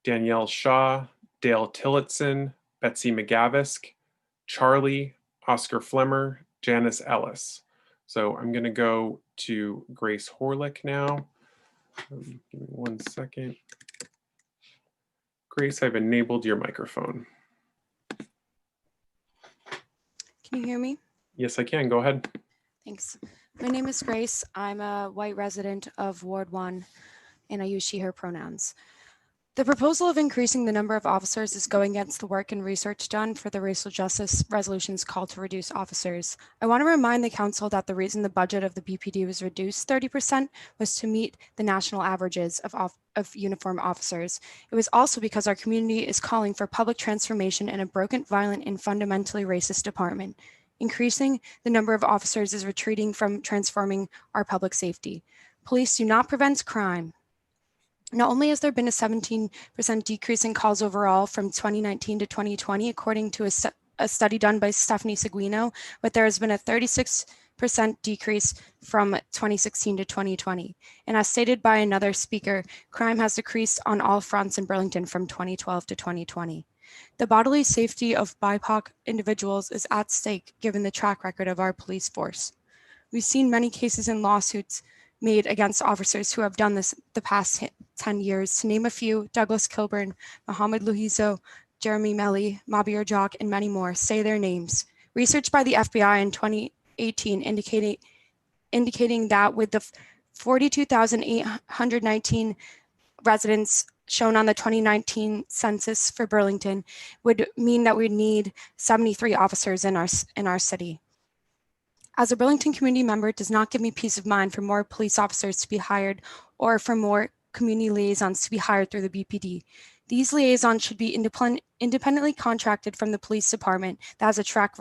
Danielle Shaw, Dale Tillotson, Betsy McGavisk, Charlie, Oscar Flemmer, Janice Ellis. So I'm going to go to Grace Horlick now. Give me 1 second. Grace, I've enabled your microphone. Can you hear me? Yes, I can. Go ahead. Thanks. My name is Grace. I'm a white resident of Ward 1, and I use she, her pronouns. The proposal of increasing the number of officers is going against the work and research done for the racial justice resolution's call to reduce officers. I want to remind the council that the reason the budget of the BPD was reduced 30% was to meet the national averages of uniformed officers. It was also because our community is calling for public transformation in a broken, violent, and fundamentally racist department. Increasing the number of officers is retreating from transforming our public safety. Police do not prevent crime. Not only has there been a 17% decrease in calls overall from 2019 to 2020, according to a study done by Stephanie Seguino, but there has been a 36% decrease from 2016 to 2020. And as stated by another speaker, crime has decreased on all fronts in Burlington from 2012 to 2020. The bodily safety of BIPOC individuals is at stake given the track record of our police force. We've seen many cases and lawsuits made against officers who have done this the past 10 years. To name a few, Douglas Kilburn, Mohammed Luhizo, Jeremy Melly, Mabir Jock, and many more. Say their names. Research by the FBI in 2018 indicating that with the 42,819 residents shown on the 2019 census for Burlington would mean that we need 73 officers in our city. As a Burlington community member, it does not give me peace of mind for more police officers to be hired or for more community liaisons to be hired through the BPD. These liaisons should be independently contracted from the police department that has a track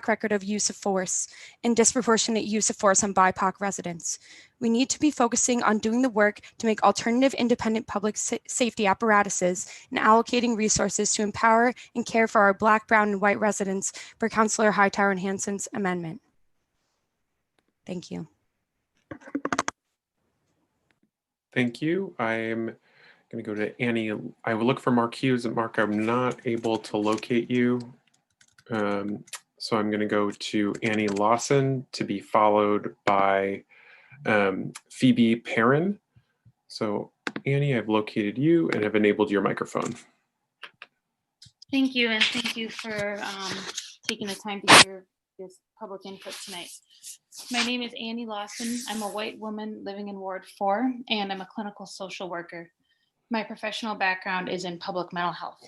record of use of force and disproportionate use of force on BIPOC residents. We need to be focusing on doing the work to make alternative independent public safety apparatuses and allocating resources to empower and care for our Black, brown, and white residents per Councillor Hightower and Hanson's amendment. Thank you. Thank you. I'm going to go to Annie. I will look for Mark Hughes, and Mark, I'm not able to locate you. So I'm going to go to Annie Lawson, to be followed by Phoebe Perrin. So Annie, I've located you and have enabled your microphone. Thank you, and thank you for taking the time to hear this public input tonight. My name is Annie Lawson. I'm a white woman living in Ward 4, and I'm a clinical social worker. My professional background is in public mental health.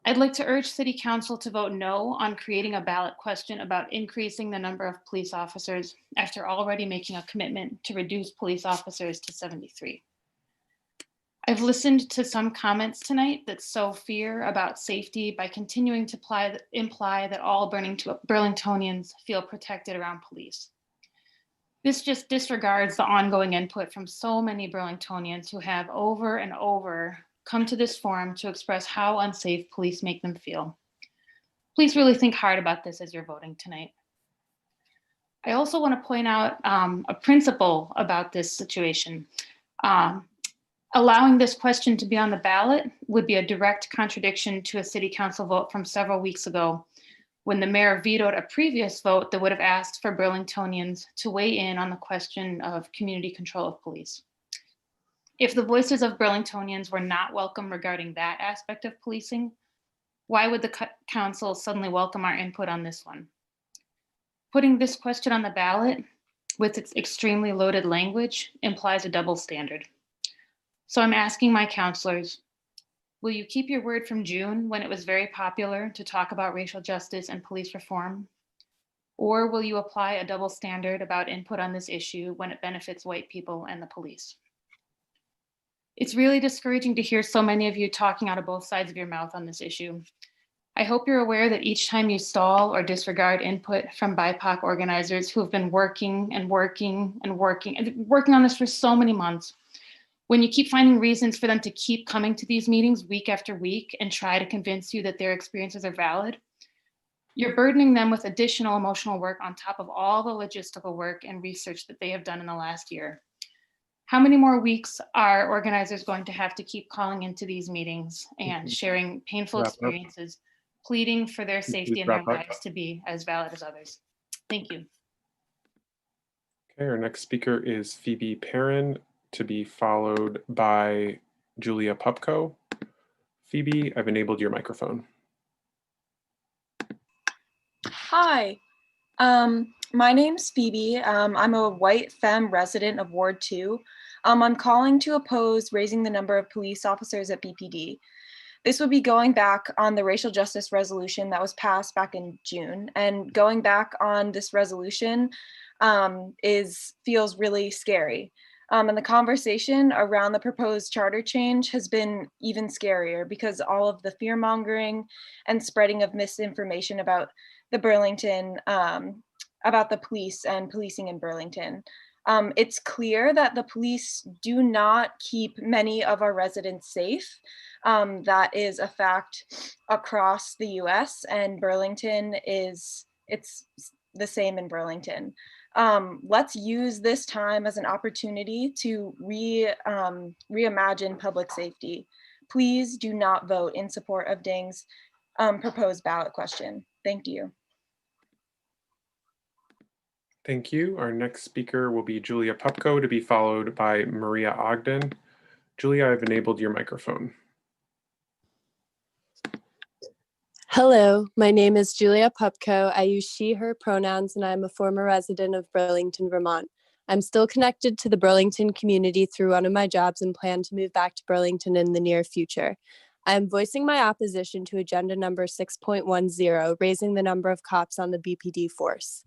I'd like to urge City Council to vote no on creating a ballot question about increasing the number of police officers after already making a commitment to reduce police officers to 73. I've listened to some comments tonight that sow fear about safety by continuing to imply that all Burlingtonians feel protected around police. This just disregards the ongoing input from so many Burlingtonians who have over and over come to this forum to express how unsafe police make them feel. Please really think hard about this as you're voting tonight. I also want to point out a principle about this situation. Allowing this question to be on the ballot would be a direct contradiction to a city council vote from several weeks ago, when the mayor vetoed a previous vote that would have asked for Burlingtonians to weigh in on the question of community control of police. If the voices of Burlingtonians were not welcome regarding that aspect of policing, why would the council suddenly welcome our input on this one? Putting this question on the ballot with its extremely loaded language implies a double standard. So I'm asking my counselors, will you keep your word from June when it was very popular to talk about racial justice and police reform? Or will you apply a double standard about input on this issue when it benefits white people and the police? It's really discouraging to hear so many of you talking out of both sides of your mouth on this issue. I hope you're aware that each time you stall or disregard input from BIPOC organizers who have been working on this for so many months, when you keep finding reasons for them to keep coming to these meetings week after week and try to convince you that their experiences are valid, you're burdening them with additional emotional work on top of all the logistical work and research that they have done in the last year. How many more weeks are organizers going to have to keep calling into these meetings and sharing painful experiences, pleading for their safety and their lives to be as valid as others? Thank you. Okay, our next speaker is Phoebe Perrin, to be followed by Julia Pupko. Phoebe, I've enabled your microphone. Hi, my name's Phoebe. I'm a white femme resident of Ward 2. I'm calling to oppose raising the number of police officers at BPD. This would be going back on the racial justice resolution that was passed back in June, and going back on this resolution feels really scary. And the conversation around the proposed charter change has been even scarier because all of the fear mongering and spreading of misinformation about the Burlington, about the police and policing in Burlington. It's clear that the police do not keep many of our residents safe. That is a fact across the US, and Burlington it's the same in Burlington. Let's use this time as an opportunity to reimagine public safety. Please do not vote in support of Ding's proposed ballot question. Thank you. Thank you. Our next speaker will be Julia Pupko, to be followed by Maria Ogden. Julia, I've enabled your microphone. Hello, my name is Julia Pupko. I use she, her pronouns, and I'm a former resident of Burlington, Vermont. I'm still connected to the Burlington community through one of my jobs and plan to move back to Burlington in the near future. I am voicing my opposition to agenda number 6.10, raising the number of cops on the BPD force.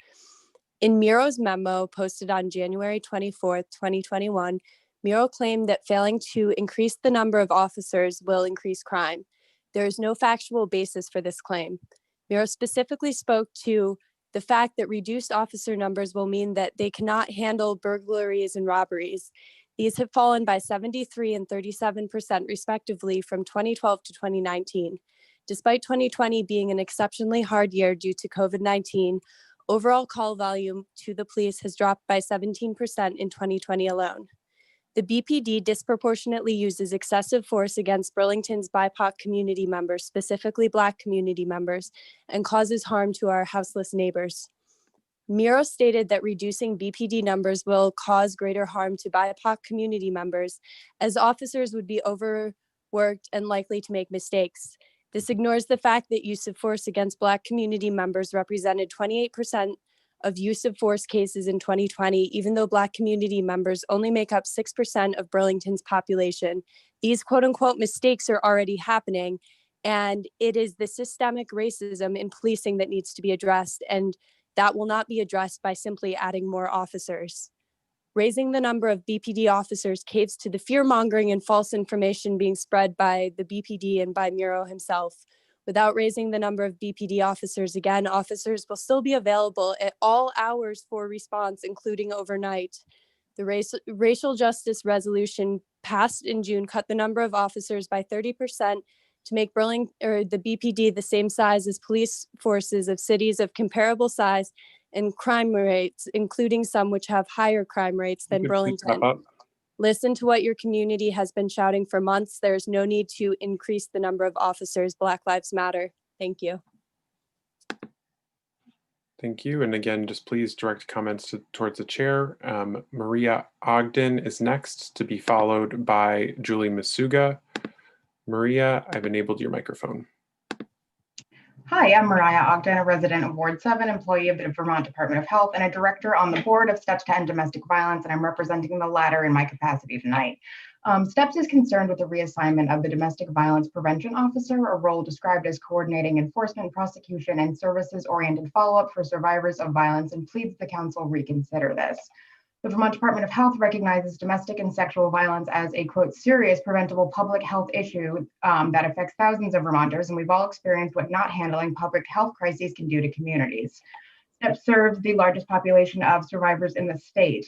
In Muro's memo posted on January 24th, 2021, Muro claimed that failing to increase the number of officers will increase crime. There is no factual basis for this claim. Muro specifically spoke to the fact that reduced officer numbers will mean that they cannot handle burglaries and robberies. These have fallen by 73% and 37% respectively from 2012 to 2019. Despite 2020 being an exceptionally hard year due to COVID-19, overall call volume to the police has dropped by 17% in 2020 alone. The BPD disproportionately uses excessive force against Burlington's BIPOC community members, specifically Black community members, and causes harm to our houseless neighbors. Muro stated that reducing BPD numbers will cause greater harm to BIPOC community members, as officers would be overworked and likely to make mistakes. This ignores the fact that use of force against Black community members represented 28% of use of force cases in 2020, even though Black community members only make up 6% of Burlington's population. These quote unquote mistakes are already happening, and it is the systemic racism in policing that needs to be addressed, and that will not be addressed by simply adding more officers. Raising the number of BPD officers caves to the fear-mongering and false information being spread by the BPD and by Muro himself. Without raising the number of BPD officers, again, officers will still be available at all hours for response, including overnight. The racial justice resolution passed in June cut the number of officers by 30% to make Burlington or the BPD the same size as police forces of cities of comparable size and crime rates, including some which have higher crime rates than Burlington. Listen to what your community has been shouting for months. There is no need to increase the number of officers. Black Lives Matter. Thank you. Thank you. And again, just please direct comments towards the chair. Maria Ogden is next, to be followed by Julie Masuga. Maria, I've enabled your microphone. Hi, I'm Mariah Ogden, a resident of Ward 7, employee of the Vermont Department of Health, and a director on the board of Steps to End Domestic Violence, and I'm representing the latter in my capacity tonight. Steps is concerned with the reassignment of the Domestic Violence Prevention Officer, a role described as coordinating enforcement, prosecution, and services-oriented follow-up for survivors of violence, and pleads the council reconsider this. The Vermont Department of Health recognizes domestic and sexual violence as a, quote, serious preventable public health issue that affects thousands of Vermonters, and we've all experienced what not handling public health crises can do to communities. STEP serves the largest population of survivors in the state.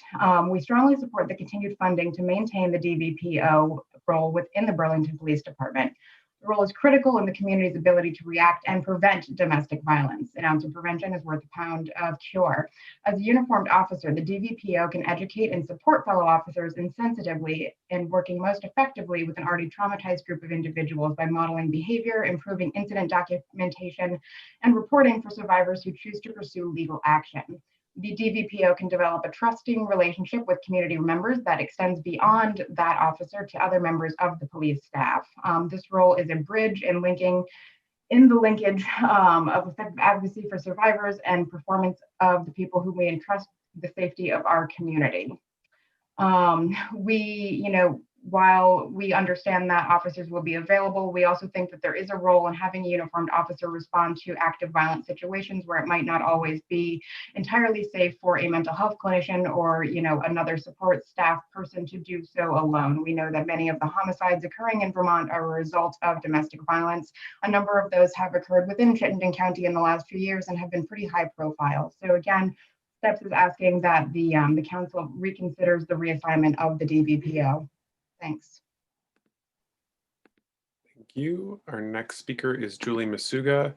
We strongly support the continued funding to maintain the DVPO role within the Burlington Police Department. The role is critical in the community's ability to react and prevent domestic violence. An ounce of prevention is worth a pound of cure. As a uniformed officer, the DVPO can educate and support fellow officers insensitively in working most effectively with an already traumatized group of individuals by modeling behavior, improving incident documentation, and reporting for survivors who choose to pursue legal action. The DVPO can develop a trusting relationship with community members that extends beyond that officer to other members of the police staff. This role is a bridge in the linkage of effective advocacy for survivors and performance of the people who we entrust the safety of our community. While we understand that officers will be available, we also think that there is a role in having a uniformed officer respond to active violence situations where it might not always be entirely safe for a mental health clinician or, another support staff person to do so alone. We know that many of the homicides occurring in Vermont are a result of domestic violence. A number of those have occurred within Chittenden County in the last few years and have been pretty high profile. So again, STEPS is asking that the council reconsiders the reassignment of the DVPO. Thanks. Thank you. Our next speaker is Julie Masuga,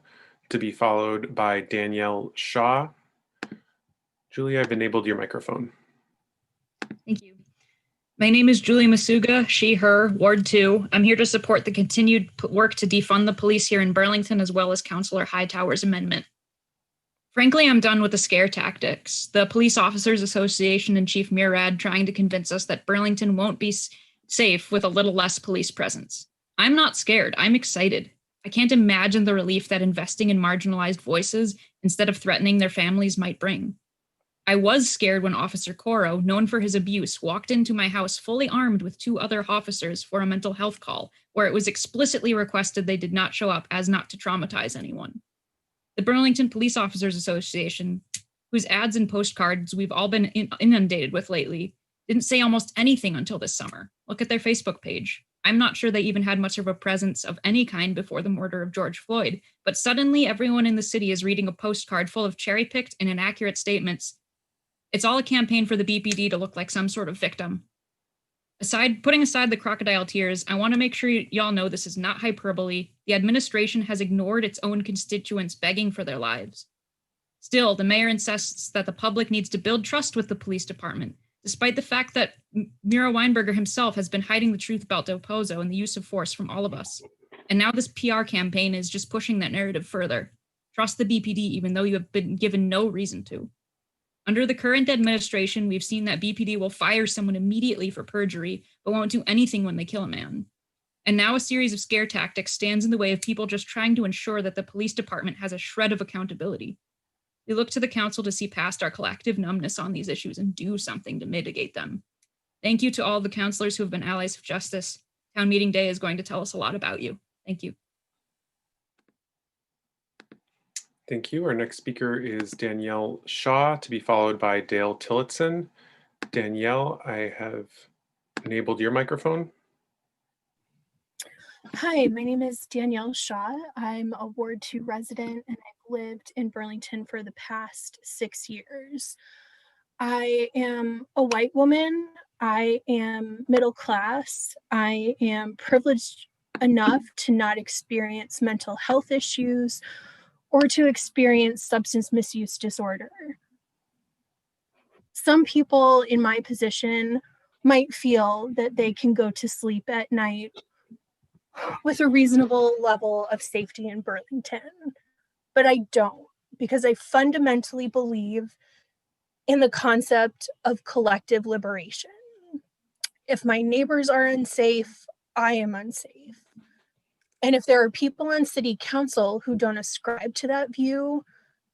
to be followed by Danielle Shaw. Julie, I've enabled your microphone. Thank you. My name is Julie Masuga, she, her, Ward 2. I'm here to support the continued work to defund the police here in Burlington, as well as Councillor Hightower's amendment. Frankly, I'm done with the scare tactics. The Police Officers Association and Chief Murad trying to convince us that Burlington won't be safe with a little less police presence. I'm not scared, I'm excited. I can't imagine the relief that investing in marginalized voices instead of threatening their families might bring. I was scared when Officer Coro, known for his abuse, walked into my house fully armed with 2 other officers for a mental health call, where it was explicitly requested they did not show up as not to traumatize anyone. The Burlington Police Officers Association, whose ads and postcards we've all been inundated with lately, didn't say almost anything until this summer. Look at their Facebook page. I'm not sure they even had much of a presence of any kind before the murder of George Floyd, but suddenly everyone in the city is reading a postcard full of cherry-picked and inaccurate statements. It's all a campaign for the BPD to look like some sort of victim. Putting aside the crocodile tears, I want to make sure y'all know this is not hyperbole. The administration has ignored its own constituents begging for their lives. Still, the mayor insists that the public needs to build trust with the police department, despite the fact that Mira Weinberger himself has been hiding the truth about Del Pozo and the use of force from all of us. And now this PR campaign is just pushing that narrative further. Trust the BPD even though you have been given no reason to. Under the current administration, we've seen that BPD will fire someone immediately for perjury, but won't do anything when they kill a man. And now a series of scare tactics stands in the way of people just trying to ensure that the police department has a shred of accountability. We look to the council to see past our collective numbness on these issues and do something to mitigate them. Thank you to all the councilors who have been allies of justice. Town meeting day is going to tell us a lot about you. Thank you. Thank you. Our next speaker is Danielle Shaw, to be followed by Dale Tillotson. Danielle, I have enabled your microphone. Hi, my name is Danielle Shaw. I'm a Ward 2 resident and I've lived in Burlington for the past 6 years. I am a white woman. I am middle class. I am privileged enough to not experience mental health issues or to experience substance misuse disorder. Some people in my position might feel that they can go to sleep at night with a reasonable level of safety in Burlington, but I don't, because I fundamentally believe in the concept of collective liberation. If my neighbors are unsafe, I am unsafe. And if there are people on city council who don't ascribe to that view,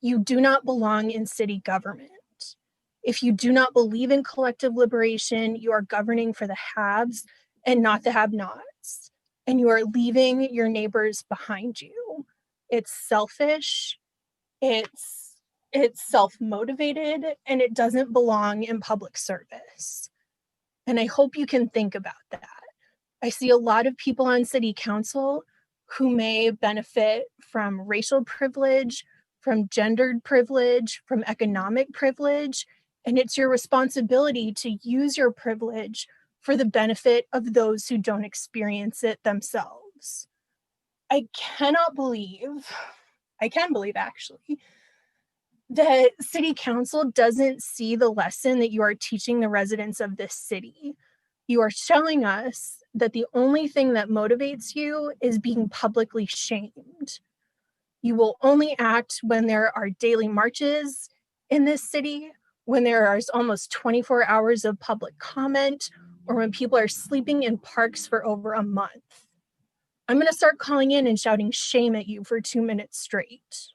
you do not belong in city government. If you do not believe in collective liberation, you are governing for the haves and not the have-nots. And you are leaving your neighbors behind you. It's selfish, it's self-motivated, and it doesn't belong in public service. And I hope you can think about that. I see a lot of people on city council who may benefit from racial privilege, from gendered privilege, from economic privilege, and it's your responsibility to use your privilege for the benefit of those who don't experience it themselves. I can believe actually, that city council doesn't see the lesson that you are teaching the residents of this city. You are showing us that the only thing that motivates you is being publicly shamed. You will only act when there are daily marches in this city, when there are almost 24 hours of public comment, or when people are sleeping in parks for over a month. I'm going to start calling in and shouting shame at you for 2 minutes straight.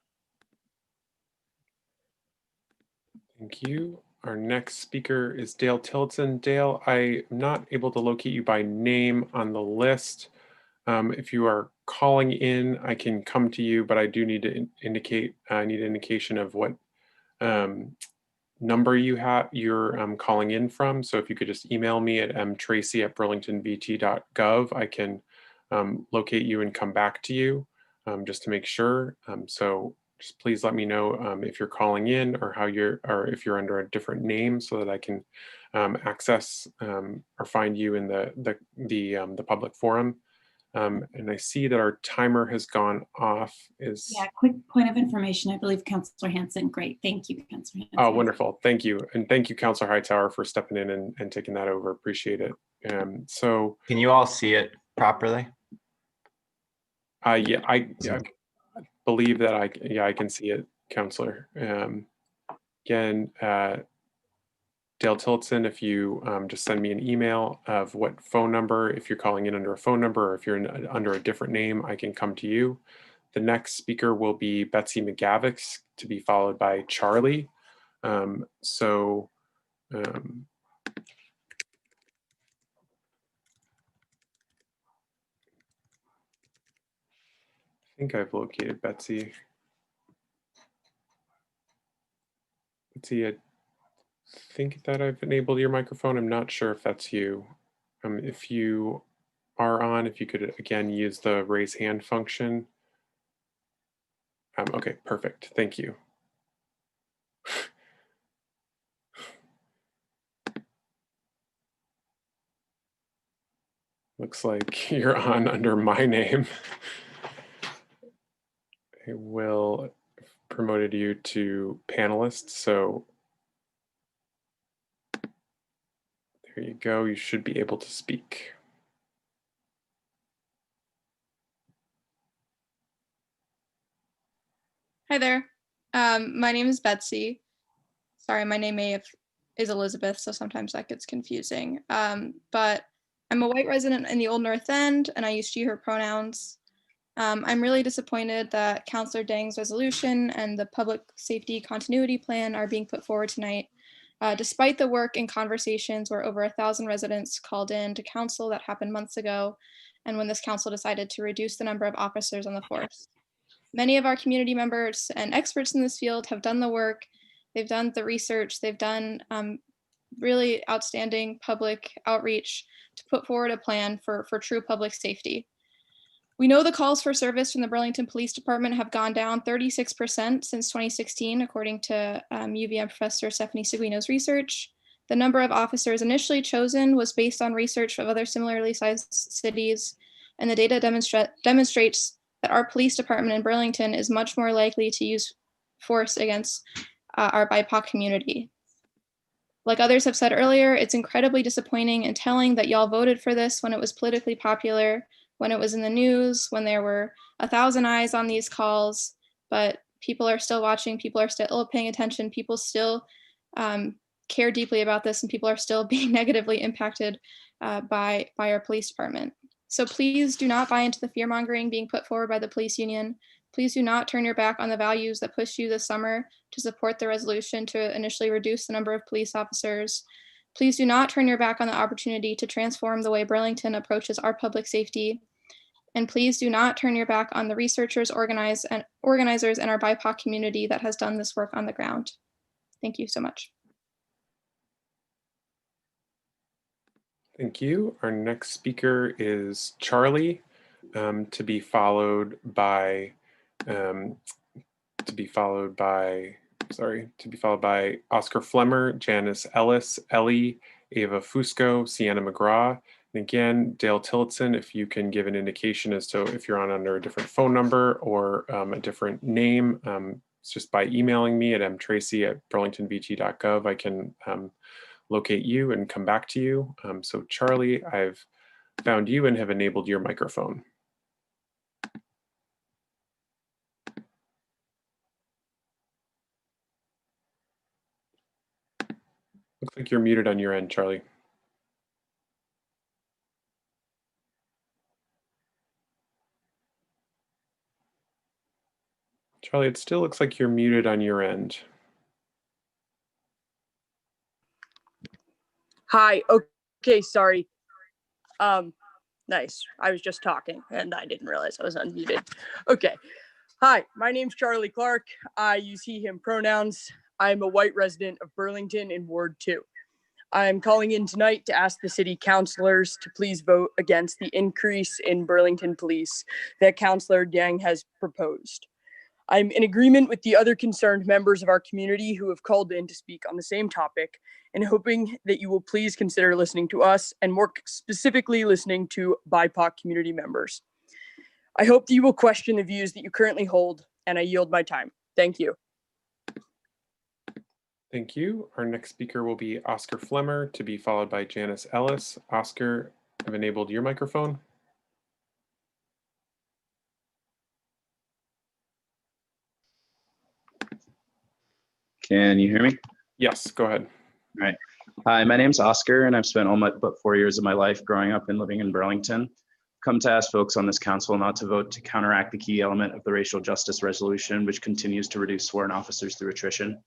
Thank you. Our next speaker is Dale Tillotson. Dale, I'm not able to locate you by name on the list. If you are calling in, I can come to you, but I do need to indicate, I need an indication of what number you're calling in from. So if you could just email me at mtracy@burlingtonvt.gov, I can locate you and come back to you just to make sure. So just please let me know if you're calling in or or if you're under a different name so that I can access or find you in the public forum. And I see that our timer has gone off. Yeah, quick point of information. I believe Councilor Hanson. Great. Thank you, Councilor Hanson. Oh, wonderful. Thank you. And thank you, Councilor Hightower, for stepping in and taking that over. Appreciate it. So can you all see it properly? Yeah, I believe that I can see it, Councilor. Again, Dale Tillotson, if you just send me an email of what phone number, if you're calling in under a phone number, or if you're under a different name, I can come to you. The next speaker will be Betsy McGavix, to be followed by Charlie. I think I've located Betsy. Betsy, I think that I've enabled your microphone. I'm not sure if that's you. If you are on, if you could again use the raise hand function. Okay, perfect. Thank you. Looks like you're on under my name. I will promoted you to panelist, so there you go. You should be able to speak. Hi there. My name is Betsy. Sorry, my name is Elizabeth, so sometimes that gets confusing. But I'm a white resident in the Old North End, and I use she, her pronouns. I'm really disappointed that Councillor Dang's resolution and the public safety continuity plan are being put forward tonight, despite the work and conversations where over 1,000 residents called in to council that happened months ago, and when this council decided to reduce the number of officers on the force. Many of our community members and experts in this field have done the work, they've done the research, they've done really outstanding public outreach to put forward a plan for true public safety. We know the calls for service from the Burlington Police Department have gone down 36% since 2016, according to UVM professor Stephanie Seguino's research. The number of officers initially chosen was based on research of other similarly sized cities, and the data demonstrates that our police department in Burlington is much more likely to use force against our BIPOC community. Like others have said earlier, it's incredibly disappointing and telling that y'all voted for this when it was politically popular, when it was in the news, when there were 1,000 eyes on these calls, but people are still watching, people are still paying attention, people still care deeply about this, and people are still being negatively impacted by our police department. So please do not buy into the fear-mongering being put forward by the police union. Please do not turn your back on the values that pushed you this summer to support the resolution to initially reduce the number of police officers. Please do not turn your back on the opportunity to transform the way Burlington approaches our public safety. And please do not turn your back on the researchers, organizers, and our BIPOC community that has done this work on the ground. Thank you so much. Thank you. Our next speaker is Charlie, to be followed by Oscar Flemmer, Janice Ellis, Ellie, Ava Fusco, Sienna McGraw. And again, Dale Tillotson, if you can give an indication as to if you're on under a different phone number or a different name, it's just by emailing me at mtracy@burlingtonvt.gov. I can locate you and come back to you. So Charlie, I've found you and have enabled your microphone. Looks like you're muted on your end, Charlie. Charlie, it still looks like you're muted on your end. Hi, okay, sorry. Nice, I was just talking and I didn't realize I was unmuted. Okay, hi, my name's Charlie Clark. I use he, him pronouns. I'm a white resident of Burlington in Ward 2. I'm calling in tonight to ask the city councilors to please vote against the increase in Burlington police that Councilor Yang has proposed. I'm in agreement with the other concerned members of our community who have called in to speak on the same topic, and hoping that you will please consider listening to us and more specifically listening to BIPOC community members. I hope that you will question the views that you currently hold, and I yield my time. Thank you. Thank you. Our next speaker will be Oscar Flemmer, to be followed by Janice Ellis. Oscar, I've enabled your microphone. Can you hear me? Yes, go ahead. All right. Hi, my name's Oscar, and I've spent but 4 years of my life growing up and living in Burlington. Come to ask folks on this council not to vote to counteract the key element of the racial justice resolution, which continues to reduce sworn officers through attrition.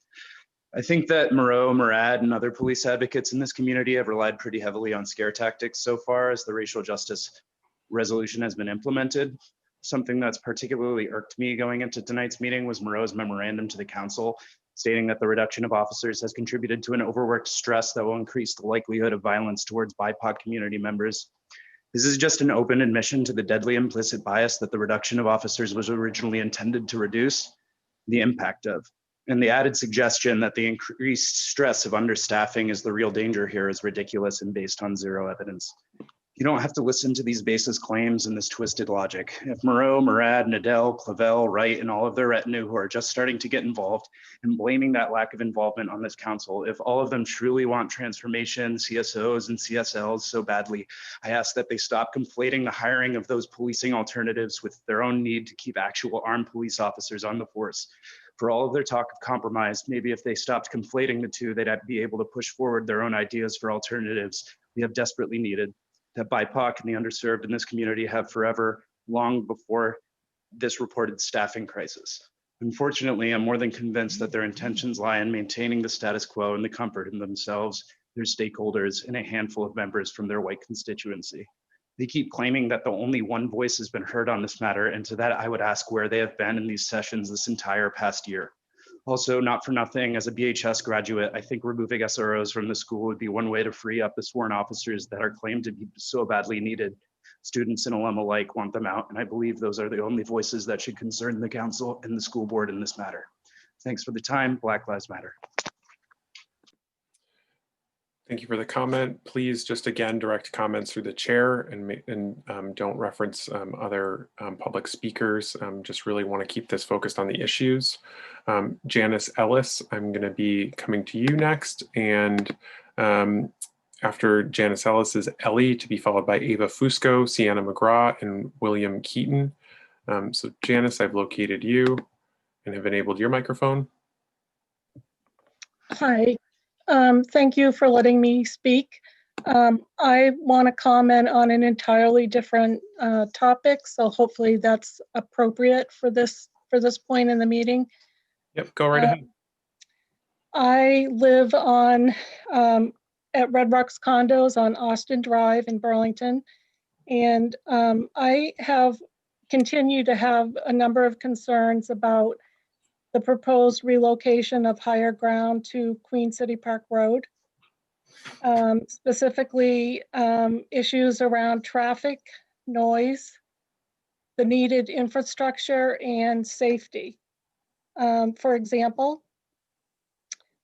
I think that Moreau, Murad, and other police advocates in this community have relied pretty heavily on scare tactics so far as the racial justice resolution has been implemented. Something that's particularly irked me going into tonight's meeting was Moreau's memorandum to the council, stating that the reduction of officers has contributed to an overworked stress that will increase the likelihood of violence towards BIPOC community members. This is just an open admission to the deadly implicit bias that the reduction of officers was originally intended to reduce the impact of. And the added suggestion that the increased stress of understaffing is the real danger here is ridiculous and based on zero evidence. You don't have to listen to these baseless claims and this twisted logic. If Moreau, Murad, Nadell, Clavel, Wright, and all of their retinue who are just starting to get involved and blaming that lack of involvement on this council, if all of them truly want transformation, CSOs and CSLs so badly, I ask that they stop conflating the hiring of those policing alternatives with their own need to keep actual armed police officers on the force. For all of their talk of compromise, maybe if they stopped conflating the two, they'd be able to push forward their own ideas for alternatives we have desperately needed, that BIPOC and the underserved in this community have forever, long before this reported staffing crisis. Unfortunately, I'm more than convinced that their intentions lie in maintaining the status quo and the comfort in themselves, their stakeholders, and a handful of members from their white constituency. They keep claiming that the only one voice has been heard on this matter, and to that I would ask where they have been in these sessions this entire past year. Also, not for nothing, as a BHS graduate, I think removing SROs from the school would be one way to free up the sworn officers that are claimed to be so badly needed. Students and alum alike want them out, and I believe those are the only voices that should concern the council and the school board in this matter. Thanks for the time. Black Lives Matter. Thank you for the comment. Please just again direct comments through the chair and don't reference other public speakers. Just really want to keep this focused on the issues. Janice Ellis, I'm going to be coming to you next, and after Janice Ellis is Ellie, to be followed by Ava Fusco, Sienna McGraw, and William Keaton. So Janice, I've located you and have enabled your microphone. Hi, thank you for letting me speak. I want to comment on an entirely different topic, so hopefully that's appropriate for this point in the meeting. Yep, go right ahead. I live on at Red Rocks Condos on Austin Drive in Burlington, and I have continued to have a number of concerns about the proposed relocation of higher ground to Queen City Park Road. Specifically, issues around traffic, noise, the needed infrastructure, and safety. For example,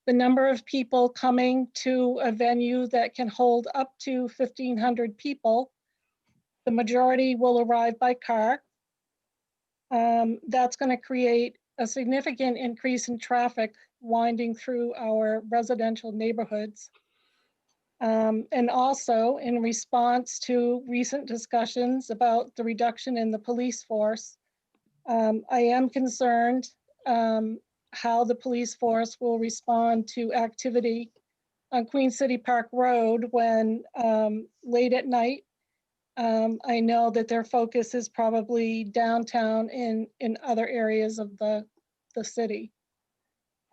the number of people coming to a venue that can hold up to 1,500 people, the majority will arrive by car. That's going to create a significant increase in traffic winding through our residential neighborhoods. And also in response to recent discussions about the reduction in the police force, I am concerned how the police force will respond to activity on Queen City Park Road when late at night. I know that their focus is probably downtown in other areas of the city.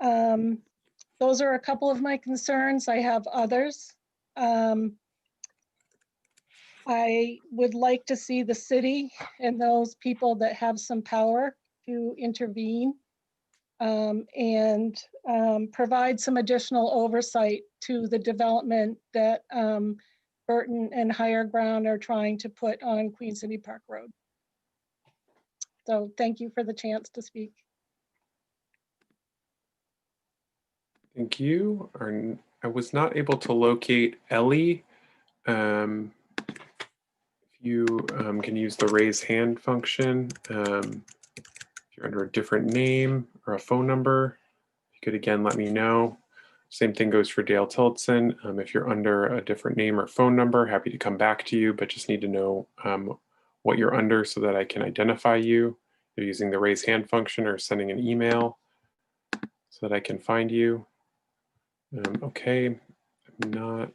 Those are a couple of my concerns. I have others. I would like to see the city and those people that have some power to intervene and provide some additional oversight to the development that Burton and Higher Ground are trying to put on Queen City Park Road. So thank you for the chance to speak. Thank you. I was not able to locate Ellie. If you can use the raise hand function. If you're under a different name or a phone number, you could again let me know. Same thing goes for Dale Tillotson. If you're under a different name or phone number, happy to come back to you, but just need to know what you're under so that I can identify you. You're using the raise hand function or sending an email so that I can find you. Okay, I'm not.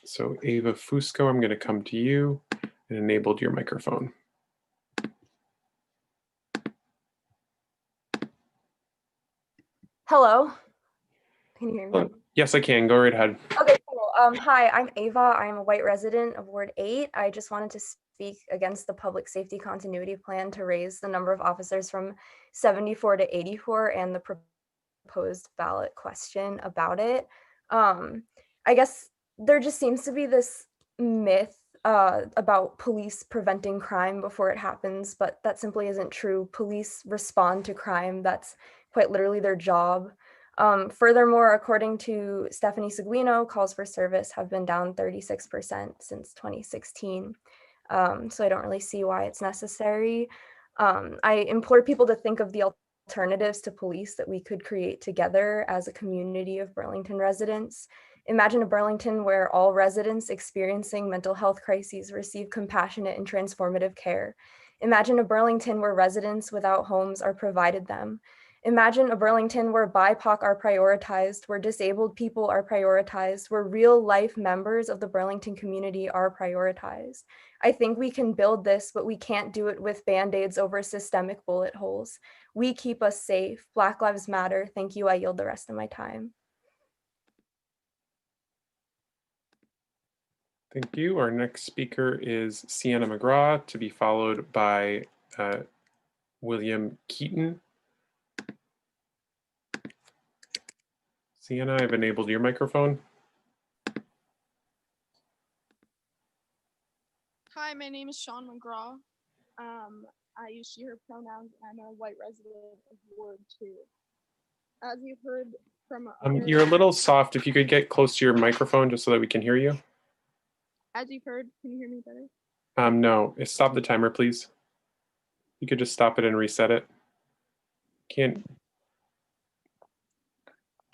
So Ava Fusco, I'm going to come to you and enabled your microphone. Hello, can you hear me? Yes, I can. Go right ahead. Okay, cool. Hi, I'm Ava. I'm a white resident of Ward 8. I just wanted to speak against the public safety continuity plan to raise the number of officers from 74 to 84 and the proposed ballot question about it. I guess there just seems to be this myth about police preventing crime before it happens, but that simply isn't true. Police respond to crime. That's quite literally their job. Furthermore, according to Stephanie Seguino, calls for service have been down 36% since 2016. So I don't really see why it's necessary. I implore people to think of the alternatives to police that we could create together as a community of Burlington residents. Imagine a Burlington where all residents experiencing mental health crises receive compassionate and transformative care. Imagine a Burlington where residents without homes are provided them. Imagine a Burlington where BIPOC are prioritized, where disabled people are prioritized, where real life members of the Burlington community are prioritized. I think we can build this, but we can't do it with Band-Aids over systemic bullet holes. We keep us safe. Black Lives Matter. Thank you. I yield the rest of my time. Thank you. Our next speaker is Sienna McGraw, to be followed by William Keaton. Sienna, I've enabled your microphone. Hi, my name is Sean McGraw. I use she, her pronouns. I'm a white resident of Ward 2. As you've heard from You're a little soft. If you could get close to your microphone just so that we can hear you. as you've heard, can you hear me better? No, stop the timer, please. You could just stop it and reset it. Can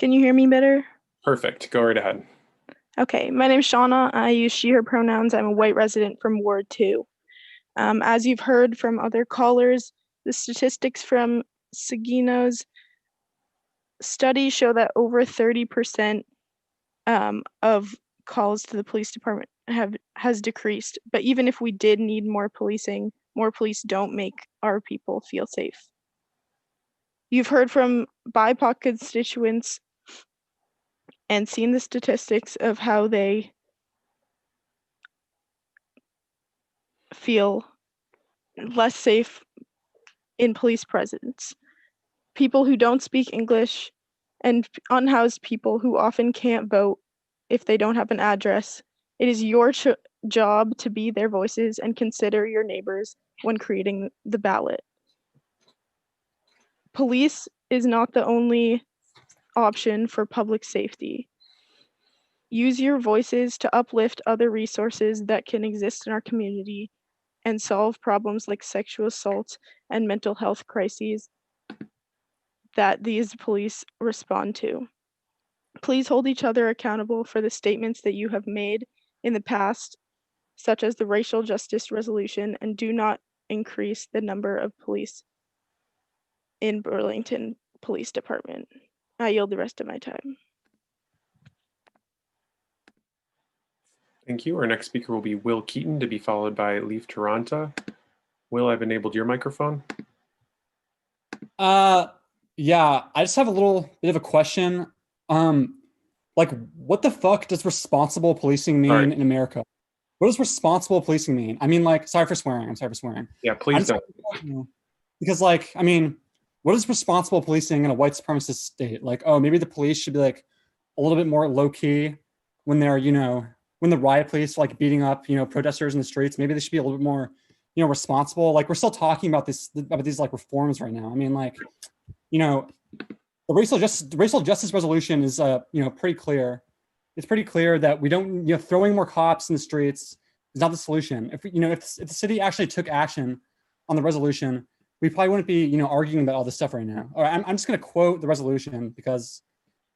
you hear me better? Perfect. Go right ahead. Okay, my name's Shauna. I use she, her pronouns. I'm a white resident from Ward 2. As you've heard from other callers, the statistics from Sagino's study show that over 30% of calls to the police department has decreased. But even if we did need more policing, more police don't make our people feel safe. You've heard from BIPOC constituents and seen the statistics of how they feel less safe in police presence. People who don't speak English and unhoused people who often can't vote if they don't have an address. It is your job to be their voices and consider your neighbors when creating the ballot. Police is not the only option for public safety. Use your voices to uplift other resources that can exist in our community and solve problems like sexual assault and mental health crises that these police respond to. Please hold each other accountable for the statements that you have made in the past, such as the racial justice resolution, and do not increase the number of police in Burlington Police Department. I yield the rest of my time. Thank you. Our next speaker will be Will Keaton, to be followed by Leaf Taranta. Will, I've enabled your microphone. Yeah, I just have a little bit of a question. Like, what the fuck does responsible policing mean in America? What does responsible policing mean? I mean, like, sorry for swearing. I'm sorry for swearing. Yeah, please don't. Because, like, I mean, what is responsible policing in a white supremacist state? Like, oh, maybe the police should be like a little bit more low key when they're, you know, when the riot police are, like, beating up, you know, protesters in the streets. Maybe they should be a little bit more, you know, responsible. Like, we're still talking about these like reforms right now. I mean, like, you know, the racial justice resolution is, you know, pretty clear. It's pretty clear that we don't, you know, throwing more cops in the streets is not the solution. If, you know, if the city actually took action on the resolution, we probably wouldn't be, you know, arguing about all this stuff right now. All right, I'm just going to quote the resolution because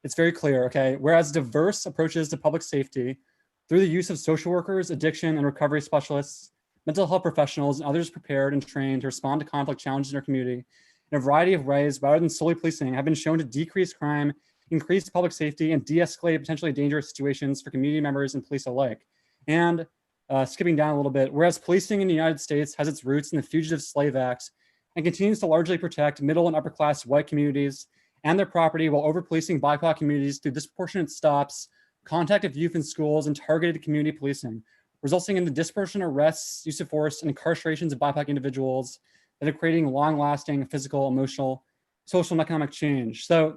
it's very clear. Okay, whereas diverse approaches to public safety through the use of social workers, addiction and recovery specialists, mental health professionals, and others prepared and trained to respond to conflict challenges in our community in a variety of ways rather than solely policing have been shown to decrease crime, increase public safety, and de-escalate potentially dangerous situations for community members and police alike. And skipping down a little bit, whereas policing in the United States has its roots in the Fugitive Slave Act and continues to largely protect middle and upper class white communities and their property while over-policing BIPOC communities through disproportionate stops, contact of youth in schools, and targeted community policing, resulting in the disproportionate arrests, use of force, and incarcerations of BIPOC individuals that are creating long-lasting physical, emotional, social, and economic change. So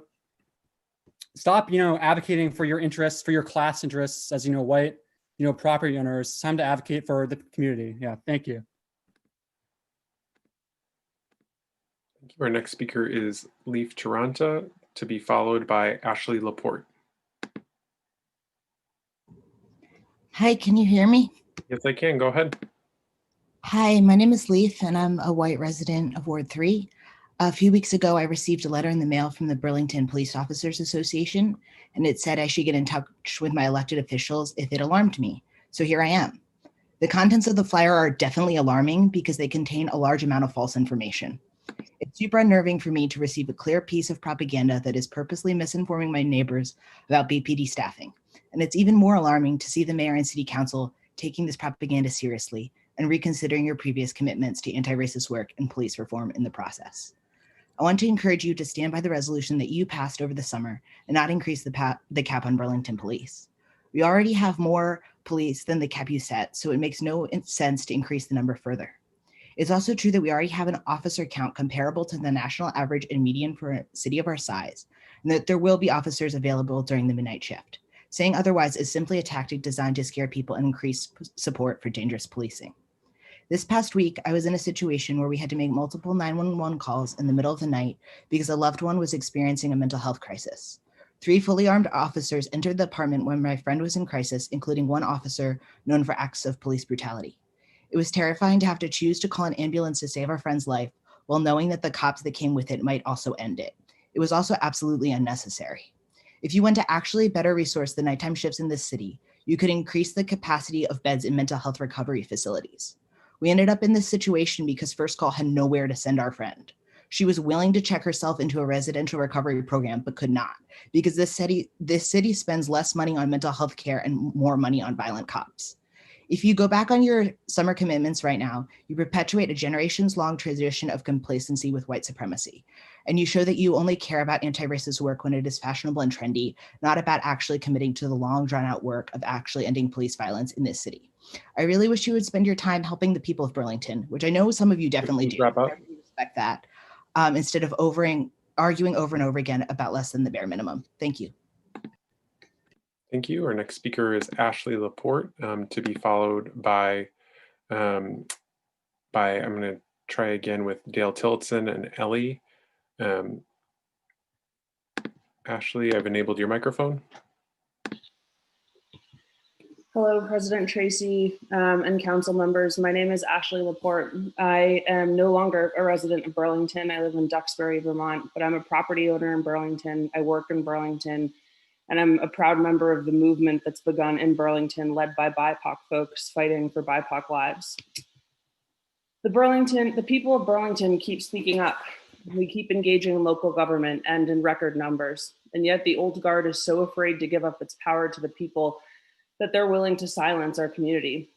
stop, you know, advocating for your interests, for your class interests as, you know, white, you know, property owners. It's time to advocate for the community. Yeah, thank you. Thank you. Our next speaker is Leaf Taranta, to be followed by Ashley Laporte. Hi, can you hear me? Yes, I can. Go ahead. Hi, my name is Leaf, and I'm a white resident of Ward 3. A few weeks ago, I received a letter in the mail from the Burlington Police Officers Association, and it said I should get in touch with my elected officials if it alarmed me. So here I am. The contents of the flyer are definitely alarming because they contain a large amount of false information. It's super unnerving for me to receive a clear piece of propaganda that is purposely misinforming my neighbors about BPD staffing. And it's even more alarming to see the mayor and city council taking this propaganda seriously and reconsidering your previous commitments to anti-racist work and police reform in the process. I want to encourage you to stand by the resolution that you passed over the summer and not increase the cap on Burlington police. We already have more police than the cap you set, so it makes no sense to increase the number further. It's also true that we already have an officer count comparable to the national average and median for a city of our size, and that there will be officers available during the midnight shift. Saying otherwise is simply a tactic designed to scare people and increase support for dangerous policing. This past week, I was in a situation where we had to make multiple 911 calls in the middle of the night because a loved one was experiencing a mental health crisis. 3 fully armed officers entered the apartment when my friend was in crisis, including one officer known for acts of police brutality. It was terrifying to have to choose to call an ambulance to save our friend's life while knowing that the cops that came with it might also end it. It was also absolutely unnecessary. If you want to actually better resource the nighttime shifts in this city, you could increase the capacity of beds in mental health recovery facilities. We ended up in this situation because First Call had nowhere to send our friend. She was willing to check herself into a residential recovery program, but could not, because this city spends less money on mental health care and more money on violent cops. If you go back on your summer commitments right now, you perpetuate a generations-long tradition of complacency with white supremacy. And you show that you only care about anti-racist work when it is fashionable and trendy, not about actually committing to the long drawn-out work of actually ending police violence in this city. I really wish you would spend your time helping the people of Burlington, which I know some of you definitely do. I respect that. Instead of arguing over and over again about less than the bare minimum. Thank you. Thank you. Our next speaker is Ashley Laporte, to be followed by I'm going to try again with Dale Tillotson and Ellie. Ashley, I've enabled your microphone. Hello, President Tracy and council members. My name is Ashley Laporte. I am no longer a resident of Burlington. I live in Duxbury, Vermont, but I'm a property owner in Burlington. I work in Burlington, and I'm a proud member of the movement that's begun in Burlington, led by BIPOC folks fighting for BIPOC lives. The people of Burlington keep speaking up. We keep engaging in local government and in record numbers. And yet the old guard is so afraid to give up its power to the people that they're willing to silence our community.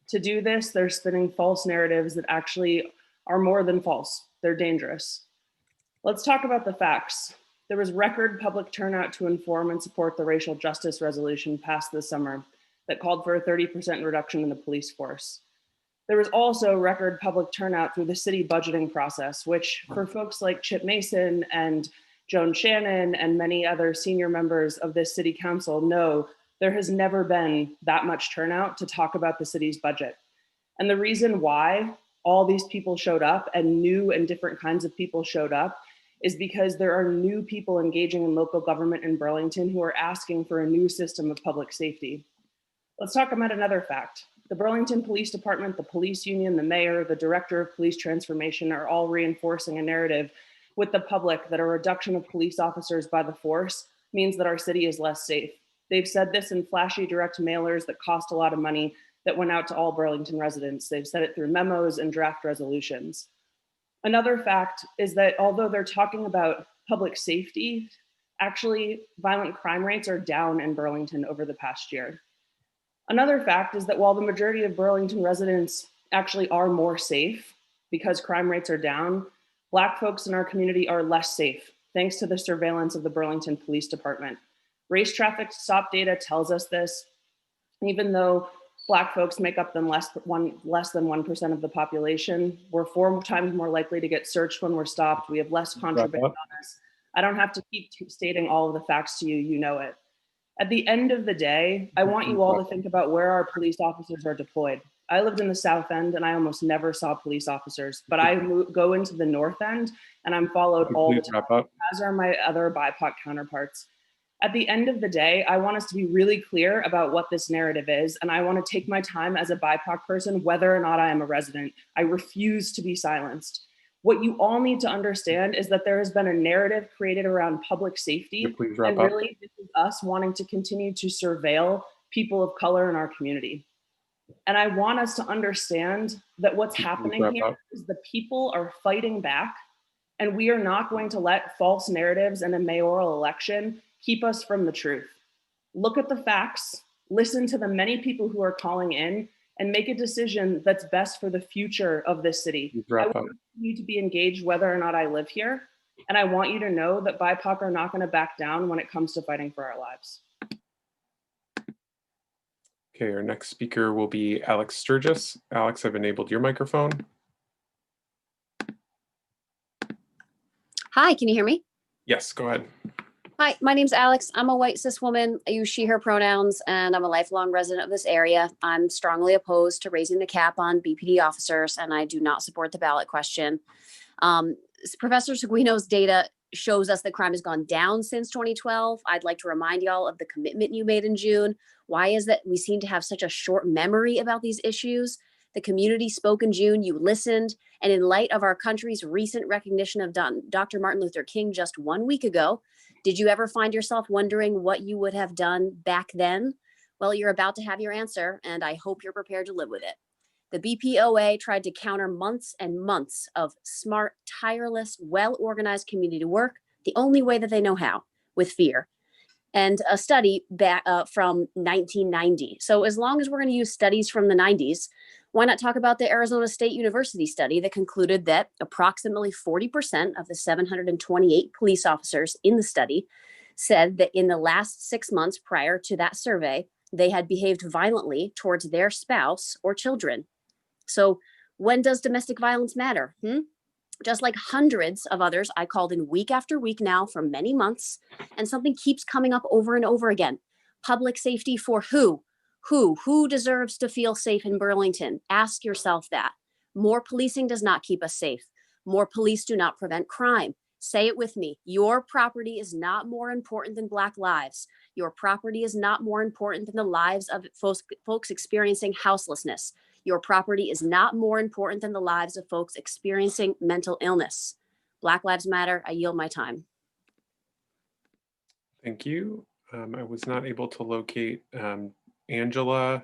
To do this, they're spinning false narratives that actually are more than false. They're dangerous. Let's talk about the facts. There was record public turnout to inform and support the racial justice resolution passed this summer that called for a 30% reduction in the police force. There was also record public turnout through the city budgeting process, which for folks like Chip Mason and Joan Shannon and many other senior members of this city council know there has never been that much turnout to talk about the city's budget. And the reason why all these people showed up and new and different kinds of people showed up is because there are new people engaging in local government in Burlington who are asking for a new system of public safety. Let's talk about another fact. The Burlington Police Department, the police union, the mayor, the director of police transformation are all reinforcing a narrative with the public that a reduction of police officers by the force means that our city is less safe. They've said this in flashy direct mailers that cost a lot of money that went out to all Burlington residents. They've said it through memos and draft resolutions. Another fact is that although they're talking about public safety, actually violent crime rates are down in Burlington over the past year. Another fact is that while the majority of Burlington residents actually are more safe because crime rates are down, Black folks in our community are less safe thanks to the surveillance of the Burlington Police Department. Race traffic stop data tells us this. Even though Black folks make up less than 1% of the population, we're 4 times more likely to get searched when we're stopped. We have less contraband on us. I don't have to keep stating all of the facts to you, you know it. At the end of the day, I want you all to think about where our police officers are deployed. I lived in the South End and I almost never saw police officers, but I go into the North End and I'm followed all the time, as are my other BIPOC counterparts. At the end of the day, I want us to be really clear about what this narrative is, and I want to take my time as a BIPOC person, whether or not I am a resident. I refuse to be silenced. What you all need to understand is that there has been a narrative created around public safety, and really this is us wanting to continue to surveil people of color in our community. And I want us to understand that what's happening here is the people are fighting back, and we are not going to let false narratives in a mayoral election keep us from the truth. Look at the facts, listen to the many people who are calling in, and make a decision that's best for the future of this city. I want you to be engaged whether or not I live here, and I want you to know that BIPOC are not going to back down when it comes to fighting for our lives. Okay, our next speaker will be Alex Sturgis. Alex, I've enabled your microphone. Hi, can you hear me? Yes, go ahead. Hi, my name's Alex. I'm a white cis woman. I use she, her pronouns, and I'm a lifelong resident of this area. I'm strongly opposed to raising the cap on BPD officers, and I do not support the ballot question. Professor Seguino's data shows us that crime has gone down since 2012. I'd like to remind y'all of the commitment you made in June. Why is that we seem to have such a short memory about these issues? The community spoke in June, you listened, and in light of our country's recent recognition of Dr. Martin Luther King just 1 week ago, did you ever find yourself wondering what you would have done back then? Well, you're about to have your answer, and I hope you're prepared to live with it. The BPOA tried to counter months and months of smart, tireless, well-organized community work, the only way that they know how, with fear. And a study back from 1990. So as long as we're going to use studies from the 90s, why not talk about the Arizona State University study that concluded that approximately 40% of the 728 police officers in the study said that in the last 6 months prior to that survey, they had behaved violently towards their spouse or children. So when does domestic violence matter? Just like hundreds of others, I called in week after week now for many months, and something keeps coming up over and over again. Public safety for who? Who deserves to feel safe in Burlington? Ask yourself that. More policing does not keep us safe. More police do not prevent crime. Say it with me. Your property is not more important than Black lives. Your property is not more important than the lives of folks experiencing houselessness. Your property is not more important than the lives of folks experiencing mental illness. Black Lives Matter. I yield my time. Thank you. I was not able to locate Angela,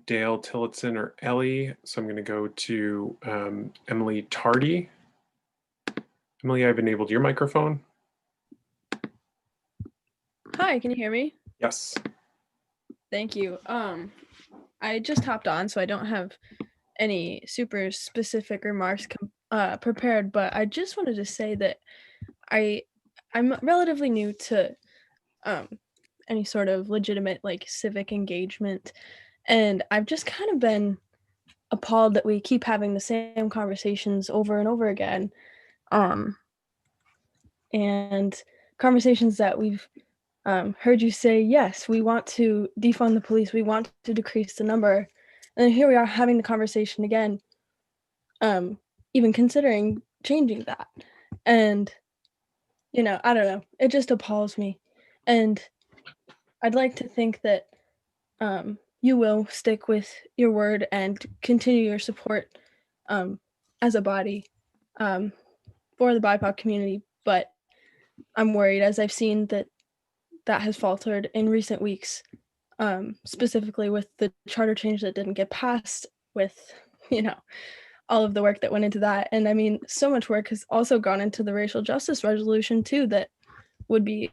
Dale Tillotson, or Ellie, so I'm going to go to Emily Tardy. Emily, I've enabled your microphone. Hi, can you hear me? Yes. Thank you. I just hopped on, so I don't have any super specific remarks prepared, but I just wanted to say that I'm relatively new to any sort of legitimate like civic engagement, and I've just kind of been appalled that we keep having the same conversations over and over again, and conversations that we've heard you say, yes, we want to defund the police, we want to decrease the number. And here we are having the conversation again, even considering changing that. And, I don't know, it just appalls me. And I'd like to think that you will stick with your word and continue your support as a body for the BIPOC community. But I'm worried, as I've seen that has faltered in recent weeks, specifically with the charter change that didn't get passed, with, all of the work that went into that. And I mean, so much work has also gone into the racial justice resolution too, that would be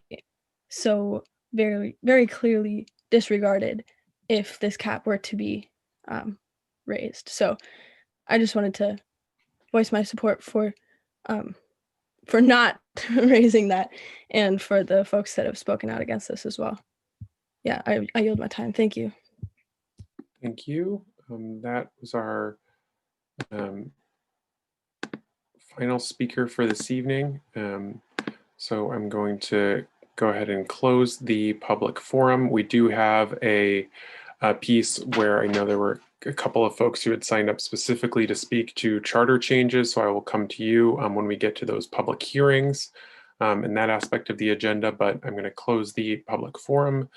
so very, very clearly disregarded if this cap were to be raised. So I just wanted to voice my support for not raising that, and for the folks that have spoken out against this as well. Yeah, I yield my time. Thank you. Thank you. That was our final speaker for this evening. So I'm going to go ahead and close the public forum. We do have a piece where I know there were a couple of folks who had signed up specifically to speak to charter changes. So I will come to you when we get to those public hearings and that aspect of the agenda, but I'm going to close the public forum,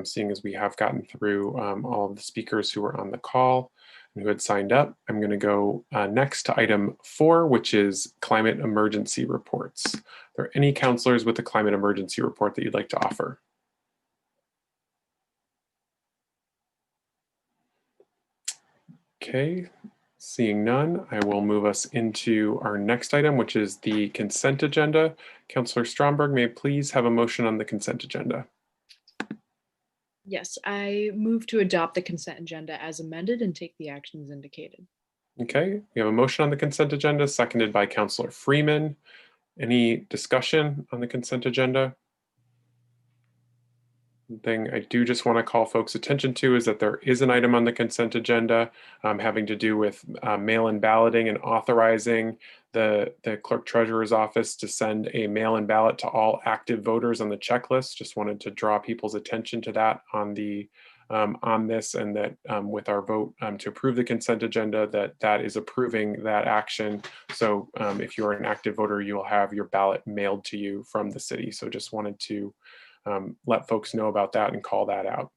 seeing as we have gotten through all of the speakers who were on the call and who had signed up. I'm going to go next to item 4, which is climate emergency reports. Are there any counselors with a climate emergency report that you'd like to offer? Okay, seeing none, I will move us into our next item, which is the consent agenda. Councillor Stromberg, may I please have a motion on the consent agenda? Yes, I move to adopt the consent agenda as amended and take the actions indicated. Okay, we have a motion on the consent agenda, seconded by Councillor Freeman. Any discussion on the consent agenda? One thing I do just want to call folks' attention to is that there is an item on the consent agenda having to do with mail-in balloting and authorizing the clerk treasurer's office to send a mail-in ballot to all active voters on the checklist. Just wanted to draw people's attention to that on the on this, and that with our vote to approve the consent agenda, that is approving that action. So if you're an active voter, you will have your ballot mailed to you from the city. So just wanted to let folks know about that and call that out.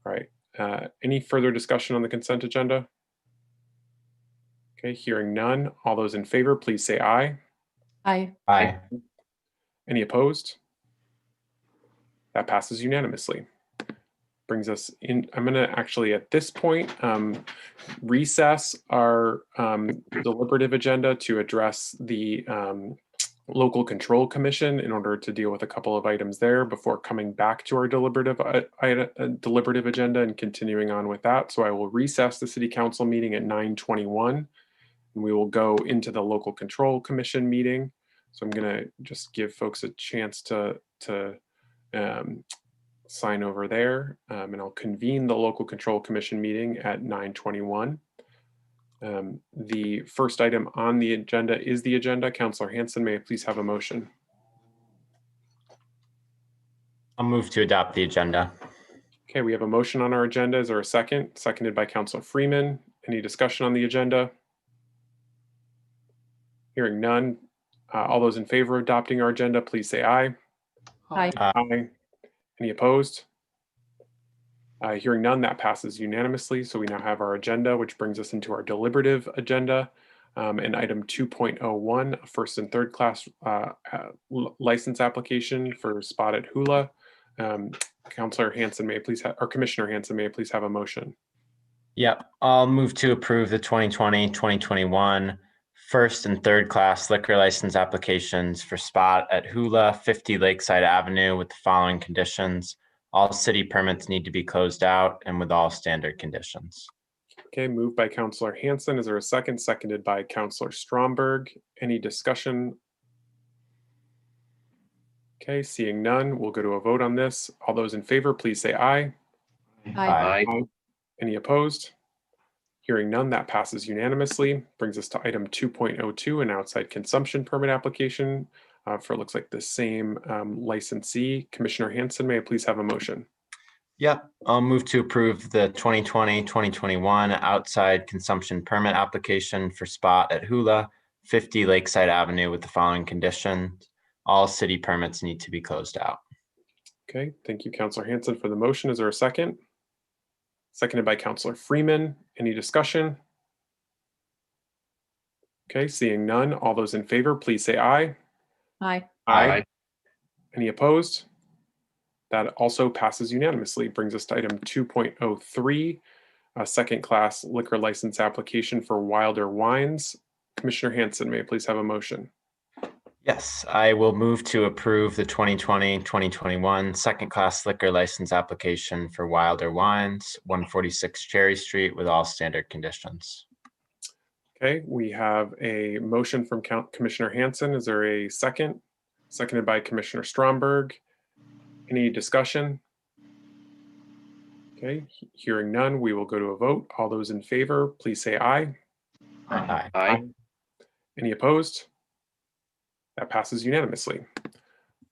All right. Any further discussion on the consent agenda? Okay, hearing none. All those in favor, please say aye. Aye. Aye. Any opposed? That passes unanimously. Brings us in. I'm going to actually at this point recess our deliberative agenda to address the Local Control Commission in order to deal with a couple of items there before coming back to our deliberative agenda and continuing on with that. So I will recess the City Council meeting at 9:21. And we will go into the Local Control Commission meeting. So I'm going to just give folks a chance to sign over there, and I'll convene the Local Control Commission meeting at 9:21. The first item on the agenda is the agenda. Councillor Hanson, may I please have a motion? I'll move to adopt the agenda. Okay, we have a motion on our agenda. Is there a second? Seconded by Councillor Freeman. Any discussion on the agenda? Hearing none. All those in favor of adopting our agenda, please say aye. Aye. Aye. Any opposed? Hearing none, that passes unanimously. So we now have our agenda, which brings us into our deliberative agenda. And item 2.01, first and third class license application for Spot at Hula. Councillor Hanson, may I please have, or Commissioner Hanson, may I please have a motion? Yep, I'll move to approve the 2020-2021 first and third class liquor license applications for Spot at Hula, 50 Lakeside Avenue with the following conditions. All city permits need to be closed out and with all standard conditions. Okay, moved by Councillor Hanson. Is there a second? Seconded by Councillor Stromberg. Any discussion? Okay, seeing none, we'll go to a vote on this. All those in favor, please say aye. Aye. Aye. Any opposed? Hearing none, that passes unanimously. Brings us to item 2.02, an outside consumption permit application for it looks like the same licensee. Commissioner Hanson, may I please have a motion? Yep, I'll move to approve the 2020-2021 outside consumption permit application for Spot at Hula, 50 Lakeside Avenue with the following conditions. All city permits need to be closed out. Okay, thank you, Councillor Hanson, for the motion. Is there a second? Seconded by Councillor Freeman. Any discussion? Okay, seeing none. All those in favor, please say aye. Aye. Aye. Any opposed? That also passes unanimously. Brings us to item 2.03, a second class liquor license application for Wilder Wines. Commissioner Hanson, may I please have a motion? Yes, I will move to approve the 2020-2021 second class liquor license application for Wilder Wines, 146 Cherry Street with all standard conditions. Okay, we have a motion from Commissioner Hanson. Is there a second? Seconded by Commissioner Stromberg. Any discussion? Okay, hearing none, we will go to a vote. All those in favor, please say aye. Aye. Aye. Any opposed? That passes unanimously.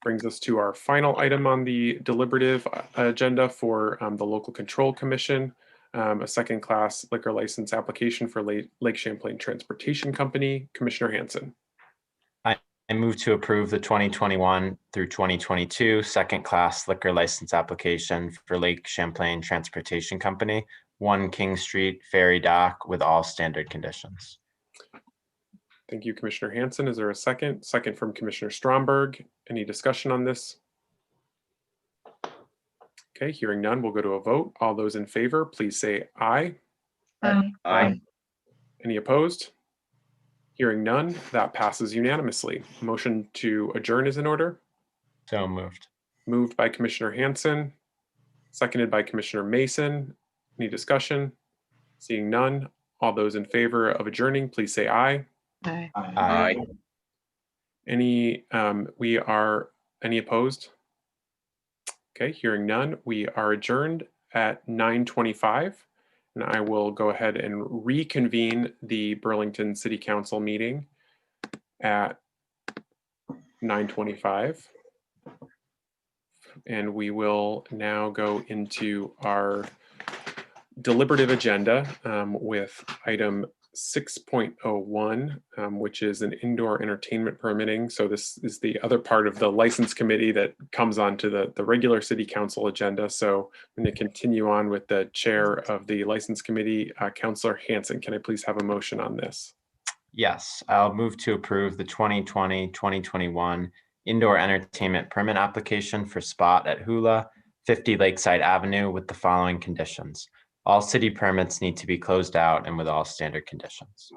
Brings us to our final item on the deliberative agenda for the Local Control Commission, a second class liquor license application for Lake Champlain Transportation Company. Commissioner Hanson. I move to approve the 2021 through 2022 second class liquor license application for Lake Champlain Transportation Company, 1 King Street Ferry Dock with all standard conditions. Thank you, Commissioner Hanson. Is there a second? Second from Commissioner Stromberg. Any discussion on this? Okay, hearing none, we'll go to a vote. All those in favor, please say aye. Aye. Any opposed? Hearing none, that passes unanimously. Motion to adjourn is in order. So moved. Moved by Commissioner Hanson, seconded by Commissioner Mason. Any discussion? Seeing none, all those in favor of adjourning, please say aye. Aye. Aye. Any opposed? Okay, hearing none, we are adjourned at 9:25. And I will go ahead and reconvene the Burlington City Council meeting at 9:25. and we will now go into our deliberative agenda with item 6.01, which is an indoor entertainment permitting. So this is the other part of the license committee that comes onto the regular city council agenda. So I'm going to continue on with the chair of the license committee, Councillor Hansen. Can I please have a motion on this? Yes, I'll move to approve the 2020-2021 indoor entertainment permit application for Spot at Hula, 50 Lakeside Avenue with the following conditions. All city permits need to be closed out and with all standard conditions.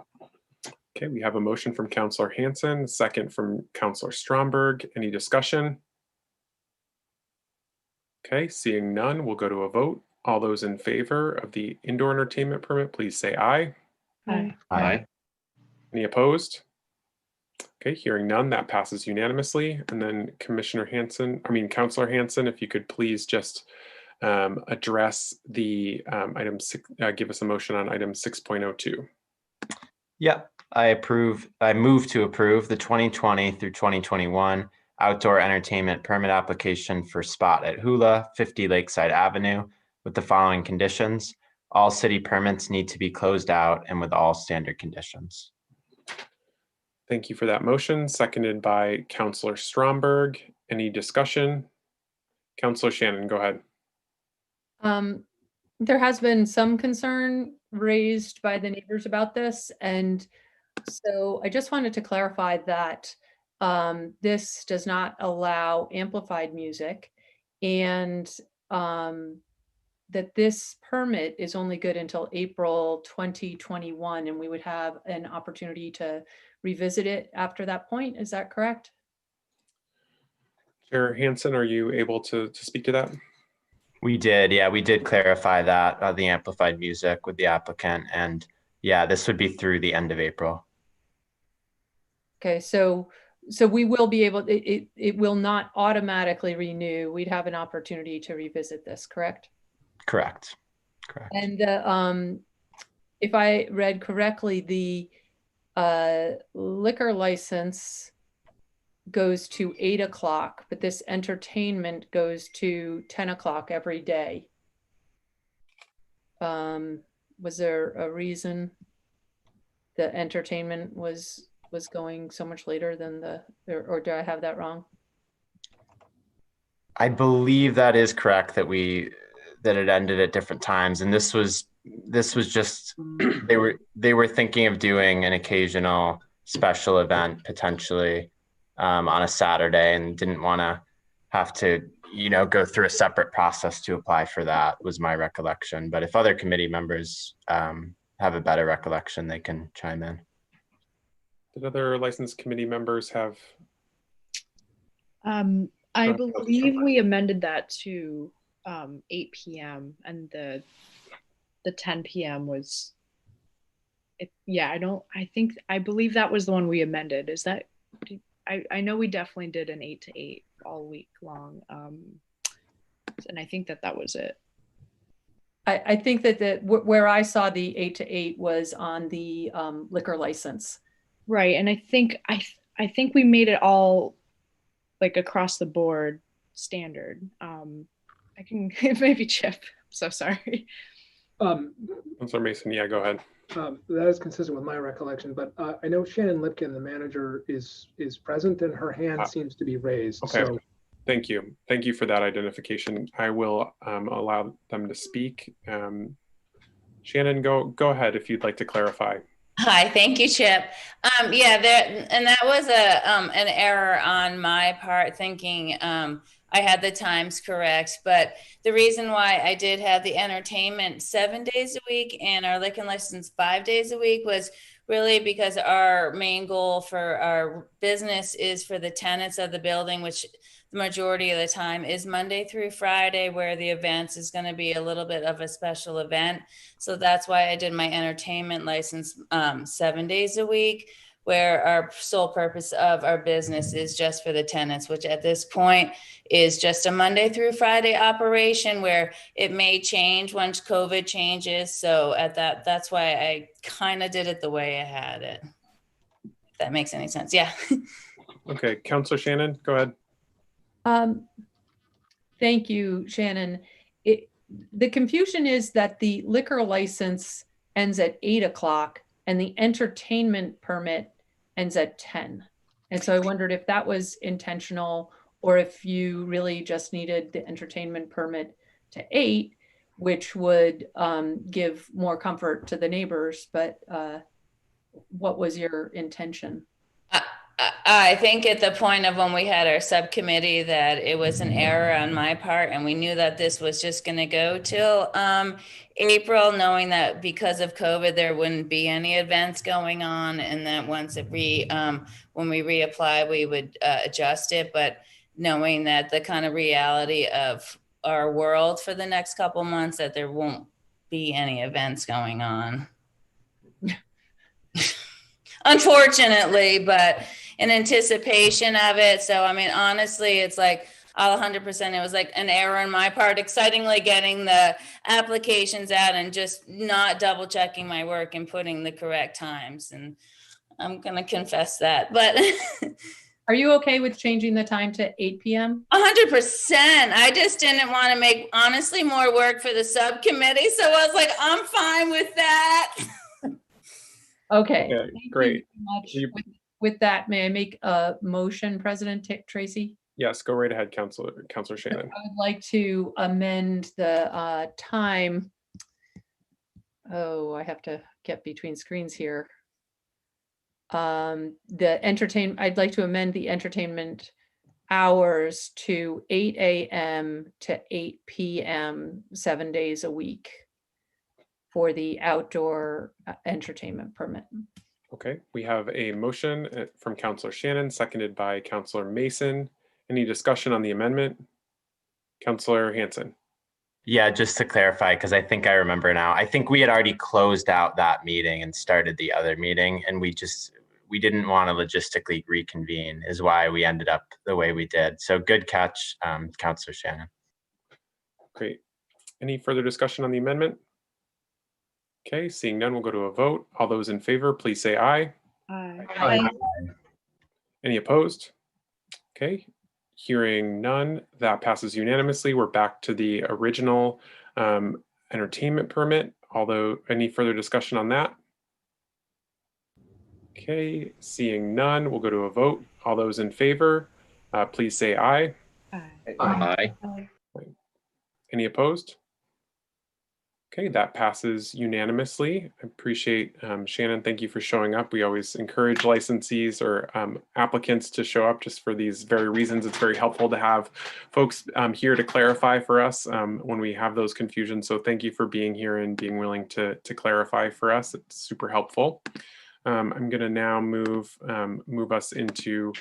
Okay, we have a motion from Councillor Hansen, second from Councillor Stromberg. Any discussion? Okay, seeing none, we'll go to a vote. All those in favor of the indoor entertainment permit, please say aye. Aye. Aye. Any opposed? Okay, hearing none, that passes unanimously. And then Councillor Hansen, if you could please just address the item 6, give us a motion on item 6.02. Yep, I move to approve the 2020 through 2021 outdoor entertainment permit application for Spot at Hula, 50 Lakeside Avenue with the following conditions. All city permits need to be closed out and with all standard conditions. Thank you for that motion, seconded by Councillor Stromberg. Any discussion? Councillor Shannon, go ahead. There has been some concern raised by the neighbors about this, and so I just wanted to clarify that this does not allow amplified music, and that this permit is only good until April 2021, and we would have an opportunity to revisit it after that point. Is that correct? Chair Hansen, are you able to speak to that? We did, yeah, we did clarify that, the amplified music with the applicant, and yeah, this would be through the end of April. Okay, so we will be able, it will not automatically renew. We'd have an opportunity to revisit this, correct? Correct. And if I read correctly, the liquor license goes to 8 o'clock, but this entertainment goes to 10 o'clock every day. Was there a reason the entertainment was going so much later than or do I have that wrong? I believe that is correct, that it ended at different times, and this was just they were thinking of doing an occasional special event potentially on a Saturday, and didn't want to have to go through a separate process to apply for that, was my recollection. But if other committee members have a better recollection, they can chime in. Did other license committee members have? I believe we amended that to 8 p.m. and the 10 p.m. was it. Yeah, I believe that was the one we amended. Is that? I know we definitely did an 8 to 8 all week long, and I think that was it. I think that where I saw the 8 to 8 was on the liquor license. Right, and I think we made it all like across the board standard. I can maybe Chip. I'm so sorry. Councilor Mason, yeah, go ahead. That is consistent with my recollection, but I know Shannon Lipkin, the manager, is present, and her hand seems to be raised. Okay, so. Thank you for that identification. I will allow them to speak. Shannon, go ahead if you'd like to clarify. Hi, thank you, Chip. That was an error on my part, thinking I had the times correct. But the reason why I did have the entertainment 7 days a week and our liquor license 5 days a week was really because our main goal for our business is for the tenants of the building, which the majority of the time is Monday through Friday, where the events is going to be a little bit of a special event. So that's why I did my entertainment license 7 days a week, where our sole purpose of our business is just for the tenants, which at this point is just a Monday through Friday operation, where it may change once COVID changes. So that's why I kind of did it the way I had it. If that makes any sense. Yeah. Okay, Councilor Shannon, go ahead. Thank you, Shannon. The confusion is that the liquor license ends at 8 o'clock and the entertainment permit ends at 10. And so I wondered if that was intentional or if you really just needed the entertainment permit to 8, which would give more comfort to the neighbors. But what was your intention? I think at the point of when we had our subcommittee that it was an error on my part, and we knew that this was just going to go till April, knowing that because of COVID there wouldn't be any events going on, and that once it when we reapply we would adjust it, but knowing that the kind of reality of our world for the next couple months, that there won't be any events going on. Unfortunately, but in anticipation of it. So, I mean, honestly, it's like all 100%, it was like an error on my part, excitingly getting the applications out and just not double checking my work and putting the correct times. And I'm going to confess that, but. Are you okay with changing the time to 8 p.m.? 100%. I just didn't want to make, honestly, more work for the subcommittee. So I was like, I'm fine with that. Okay. Yeah, great. With that, may I make a motion, President Tracy? Yes, go right ahead, Councilor Shannon. I would like to amend the time. Oh, I have to get between screens here. I'd like to amend the entertainment hours to 8 a.m. to 8 p.m. 7 days a week for the outdoor entertainment permit. Okay, we have a motion from Councilor Shannon, seconded by Councilor Mason. Any discussion on the amendment? Councilor Hanson. Yeah, just to clarify, because I think I remember now, I think we had already closed out that meeting and started the other meeting, and we didn't want to logistically reconvene, is why we ended up the way we did. So good catch, Councilor Shannon. Great. Any further discussion on the amendment? Okay, seeing none, we'll go to a vote. All those in favor, please say aye. Aye. Aye. Any opposed? Okay, hearing none, that passes unanimously. We're back to the original entertainment permit. Although, any further discussion on that? Okay, seeing none, we'll go to a vote. All those in favor, please say aye. Aye. Aye. Any opposed? Okay, that passes unanimously. I appreciate Shannon. Thank you for showing up. We always encourage licensees or applicants to show up just for these very reasons. It's very helpful to have folks here to clarify for us when we have those confusions. So thank you for being here and being willing to clarify for us. It's super helpful. I'm going to now move us into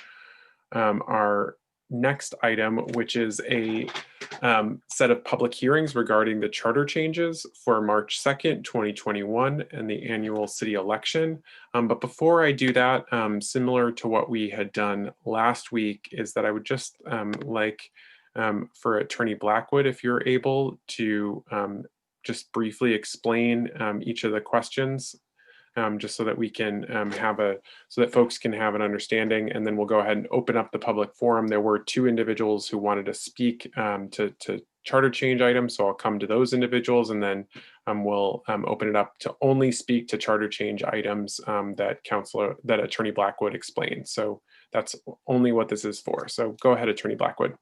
our next item, which is a set of public hearings regarding the charter changes for March 2nd, 2021 and the annual city election. But before I do that, similar to what we had done last week, is that I would just like for Attorney Blackwood, if you're able to just briefly explain each of the questions, just so that we can so that folks can have an understanding, and then we'll go ahead and open up the public forum. There were 2 individuals who wanted to speak to charter change items, so I'll come to those individuals, and then we'll open it up to only speak to charter change items that Attorney Blackwood explained. So that's only what this is for. So go ahead, Attorney Blackwood.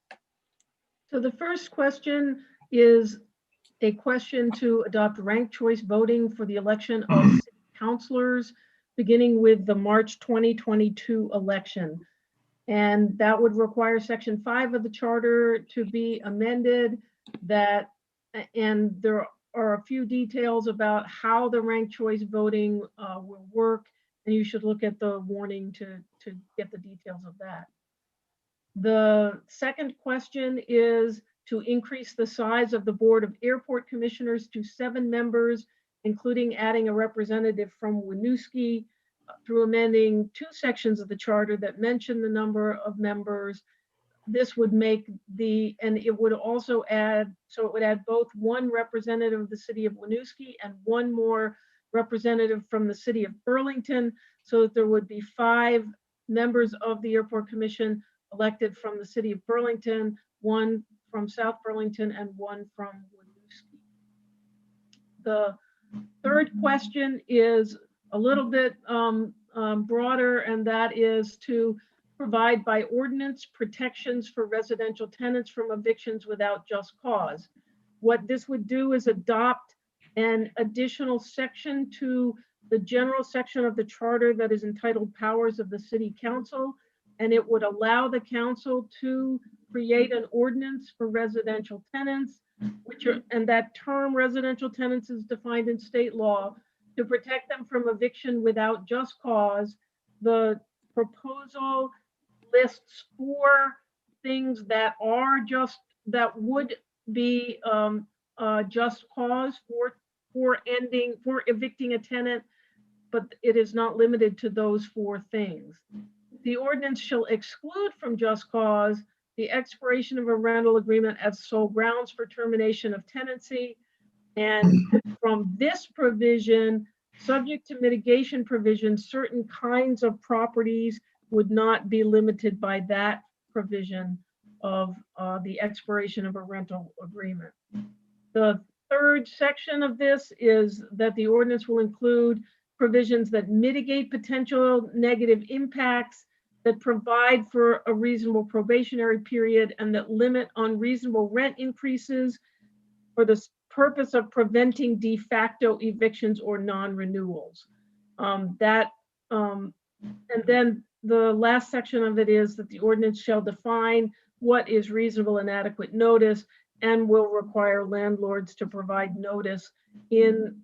So the first question is a question to adopt ranked choice voting for the election of city councilors, beginning with the March 2022 election. And that would require Section 5 of the charter to be amended, and there are a few details about how the ranked choice voting will work, and you should look at the warning to get the details of that. The second question is to increase the size of the Board of Airport Commissioners to 7 members, including adding a representative from Winooski, through amending 2 sections of the charter that mention the number of members. This would make and it would also add, so it would add both 1 representative of the city of Winooski and 1 more representative from the city of Burlington, so that there would be 5 members of the Airport Commission elected from the city of Burlington, 1 from South Burlington and 1 from Winooski. The third question is a little bit broader, and that is to provide by ordinance protections for residential tenants from evictions without just cause. What this would do is adopt an additional section to the general section of the charter that is entitled Powers of the City Council, and it would allow the council to create an ordinance for residential tenants, and that term residential tenants is defined in state law, to protect them from eviction without just cause. The proposal lists 4 things that would be just cause for evicting a tenant, but it is not limited to those 4 things. The ordinance shall exclude from just cause the expiration of a rental agreement as sole grounds for termination of tenancy. And from this provision, subject to mitigation provisions, certain kinds of properties would not be limited by that provision of the expiration of a rental agreement. The third section of this is that the ordinance will include provisions that mitigate potential negative impacts, that provide for a reasonable probationary period, and that limit unreasonable rent increases for the purpose of preventing de facto evictions or non-renewals. And then the last section of it is that the ordinance shall define what is reasonable and adequate notice, and will require landlords to provide notice in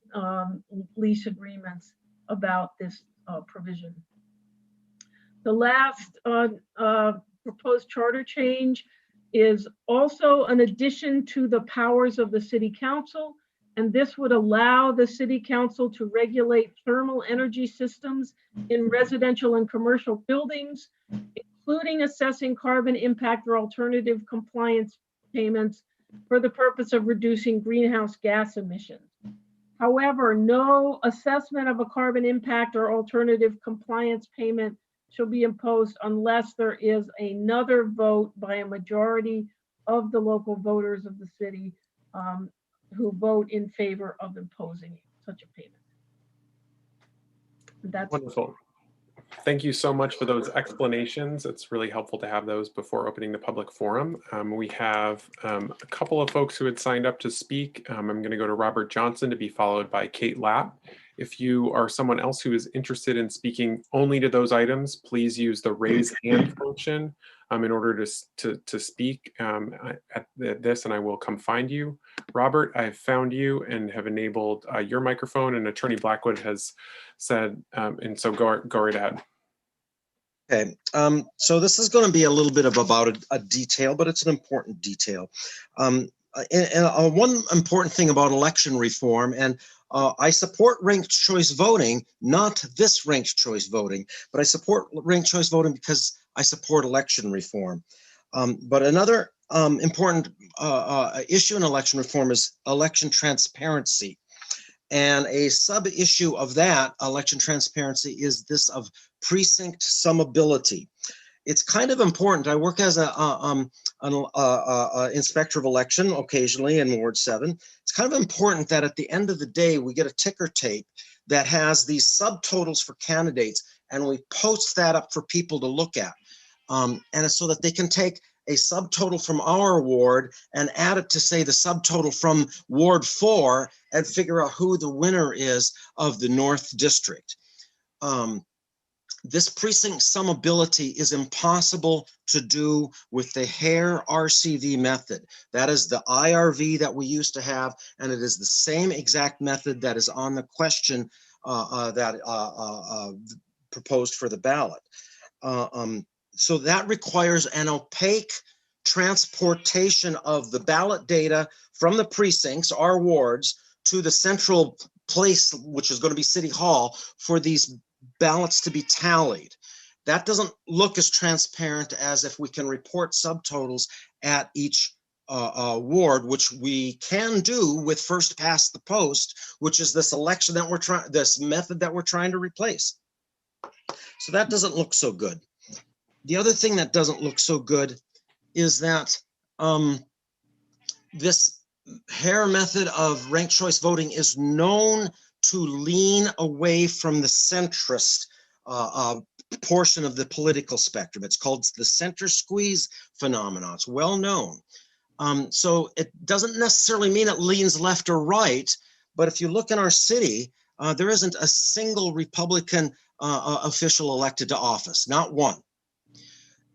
lease agreements about this provision. The last proposed charter change is also an addition to the powers of the City Council, and this would allow the City Council to regulate thermal energy systems in residential and commercial buildings, including assessing carbon impact or alternative compliance payments for the purpose of reducing greenhouse gas emissions. However, no assessment of a carbon impact or alternative compliance payment shall be imposed unless there is another vote by a majority of the local voters of the city who vote in favor of imposing such a payment. That's wonderful. Thank you so much for those explanations. It's really helpful to have those before opening the public forum. We have a couple of folks who had signed up to speak. I'm going to go to Robert Johnson to be followed by Kate Lapp. If you are someone else who is interested in speaking only to those items, please use the raise hand function in order to speak at this, and I will come find you. Robert, I've found you and have enabled your microphone, and Attorney Blackwood has said, and so go right ahead. Okay, so this is going to be a little bit of about a detail, but it's an important detail. And one important thing about election reform, and I support ranked choice voting, not this ranked choice voting, but I support ranked choice voting because I support election reform. But another important issue in election reform is election transparency. And a sub-issue of that election transparency is this of precinct summability. It's kind of important. I work as an inspector of election occasionally in Ward 7. It's kind of important that at the end of the day, we get a ticker tape that has these subtotals for candidates, and we post that up for people to look at. And so that they can take a subtotal from our ward and add it to, say, the subtotal from Ward 4 and figure out who the winner is of the North District. This precinct summability is impossible to do with the Hare RCV method. That is the IRV that we used to have, and it is the same exact method that is on the question proposed for the ballot. So that requires an opaque transportation of the ballot data from the precincts, our wards, to the central place, which is going to be City Hall, for these ballots to be tallied. That doesn't look as transparent as if we can report subtotals at each ward, which we can do with first past the post, which is this election that this method that we're trying to replace. So that doesn't look so good. The other thing that doesn't look so good is that this Hare method of ranked choice voting is known to lean away from the centrist portion of the political spectrum. It's called the center squeeze phenomenon. It's well known. So it doesn't necessarily mean it leans left or right, but if you look in our city, there isn't a single Republican official elected to office, not one.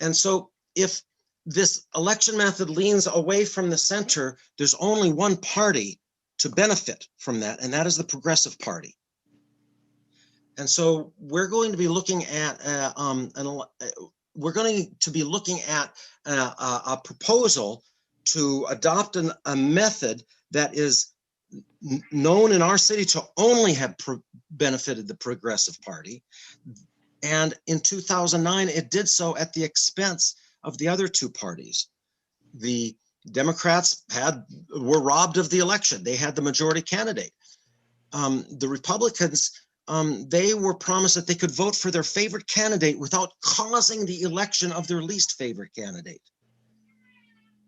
And so if this election method leans away from the center, there's only one party to benefit from that, and that is the Progressive Party. And so we're going to be looking at a proposal to adopt a method that is known in our city to only have benefited the Progressive Party. And in 2009, it did so at the expense of the other two parties. The Democrats were robbed of the election. They had the majority candidate. The Republicans, they were promised that they could vote for their favorite candidate without causing the election of their least favorite candidate.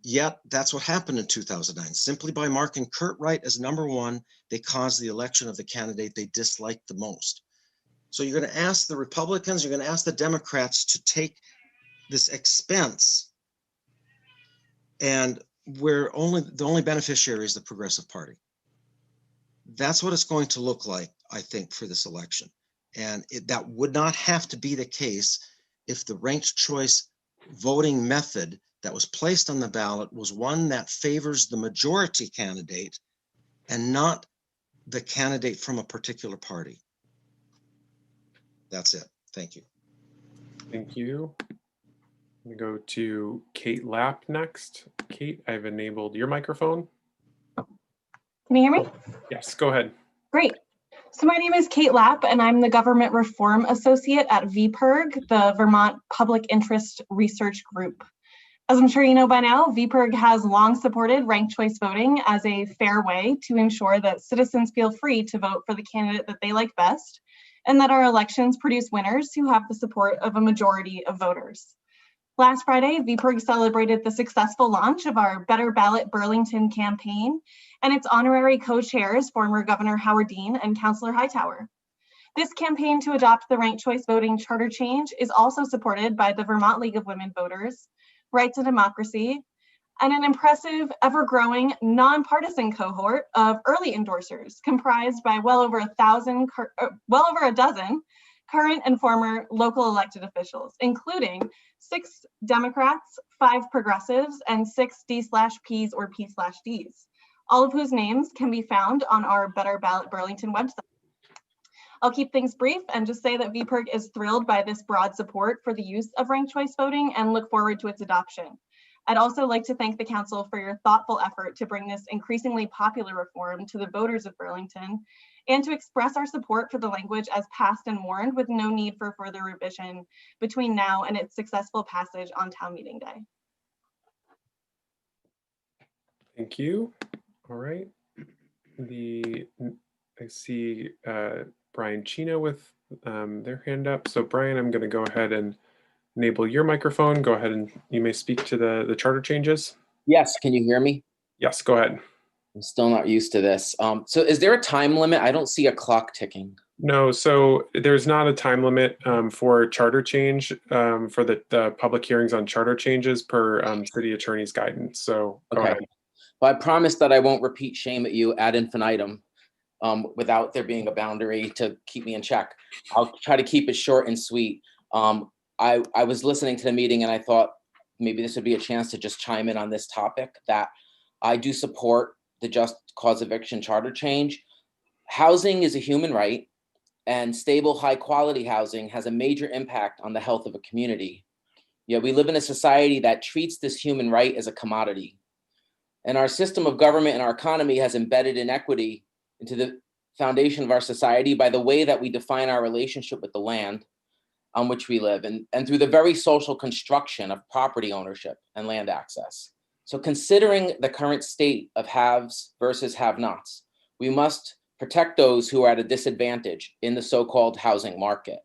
Yet that's what happened in 2009. Simply by marking Kurt Wright as number one, they caused the election of the candidate they disliked the most. So you're going to ask the Republicans, you're going to ask the Democrats to take this expense, and the only beneficiary is the Progressive Party. That's what it's going to look like, I think, for this election. And that would not have to be the case if the ranked choice voting method that was placed on the ballot was one that favors the majority candidate and not the candidate from a particular party. That's it. Thank you. Thank you. I'm going to go to Kate Lapp next. Kate, I've enabled your microphone. Can you hear me? Yes, go ahead. Great. So my name is Kate Lapp, and I'm the Government Reform Associate at VPIRG, the Vermont Public Interest Research Group. As I'm sure you know by now, VPIRG has long supported ranked choice voting as a fair way to ensure that citizens feel free to vote for the candidate that they like best, and that our elections produce winners who have the support of a majority of voters. Last Friday, VPIRG celebrated the successful launch of our Better Ballot Burlington campaign and its honorary co-chairs, former Governor Howard Dean and Councillor Hightower. This campaign to adopt the ranked choice voting charter change is also supported by the Vermont League of Women Voters, Rights and Democracy, and an impressive, ever-growing, nonpartisan cohort of early endorsers comprised by well over a dozen current and former local elected officials, including 6 Democrats, 5 progressives, and 6 D/Pease or P/Ds, all of whose names can be found on our Better Ballot Burlington website. I'll keep things brief and just say that VPIRG is thrilled by this broad support for the use of ranked choice voting and look forward to its adoption. I'd also like to thank the Council for your thoughtful effort to bring this increasingly popular reform to the voters of Burlington, and to express our support for the language as passed and warned with no need for further revision between now and its successful passage on town meeting day. Thank you. All right. I see Brian Chino with their hand up. So Brian, I'm going to go ahead and enable your microphone. Go ahead and you may speak to the charter changes. Yes, can you hear me? Yes, go ahead. I'm still not used to this. So is there a time limit? I don't see a clock ticking. No, so there's not a time limit for charter change for the public hearings on charter changes per city attorney's guidance. So go ahead. Well, I promise that I won't repeat shame at you ad infinitum without there being a boundary to keep me in check. I'll try to keep it short and sweet. I was listening to the meeting and I thought maybe this would be a chance to just chime in on this topic, that I do support the just cause eviction charter change. Housing is a human right, and stable, high quality housing has a major impact on the health of a community. Yet we live in a society that treats this human right as a commodity. And our system of government and our economy has embedded inequity into the foundation of our society by the way that we define our relationship with the land on which we live, and through the very social construction of property ownership and land access. So considering the current state of haves versus have-nots, we must protect those who are at a disadvantage in the so-called housing market.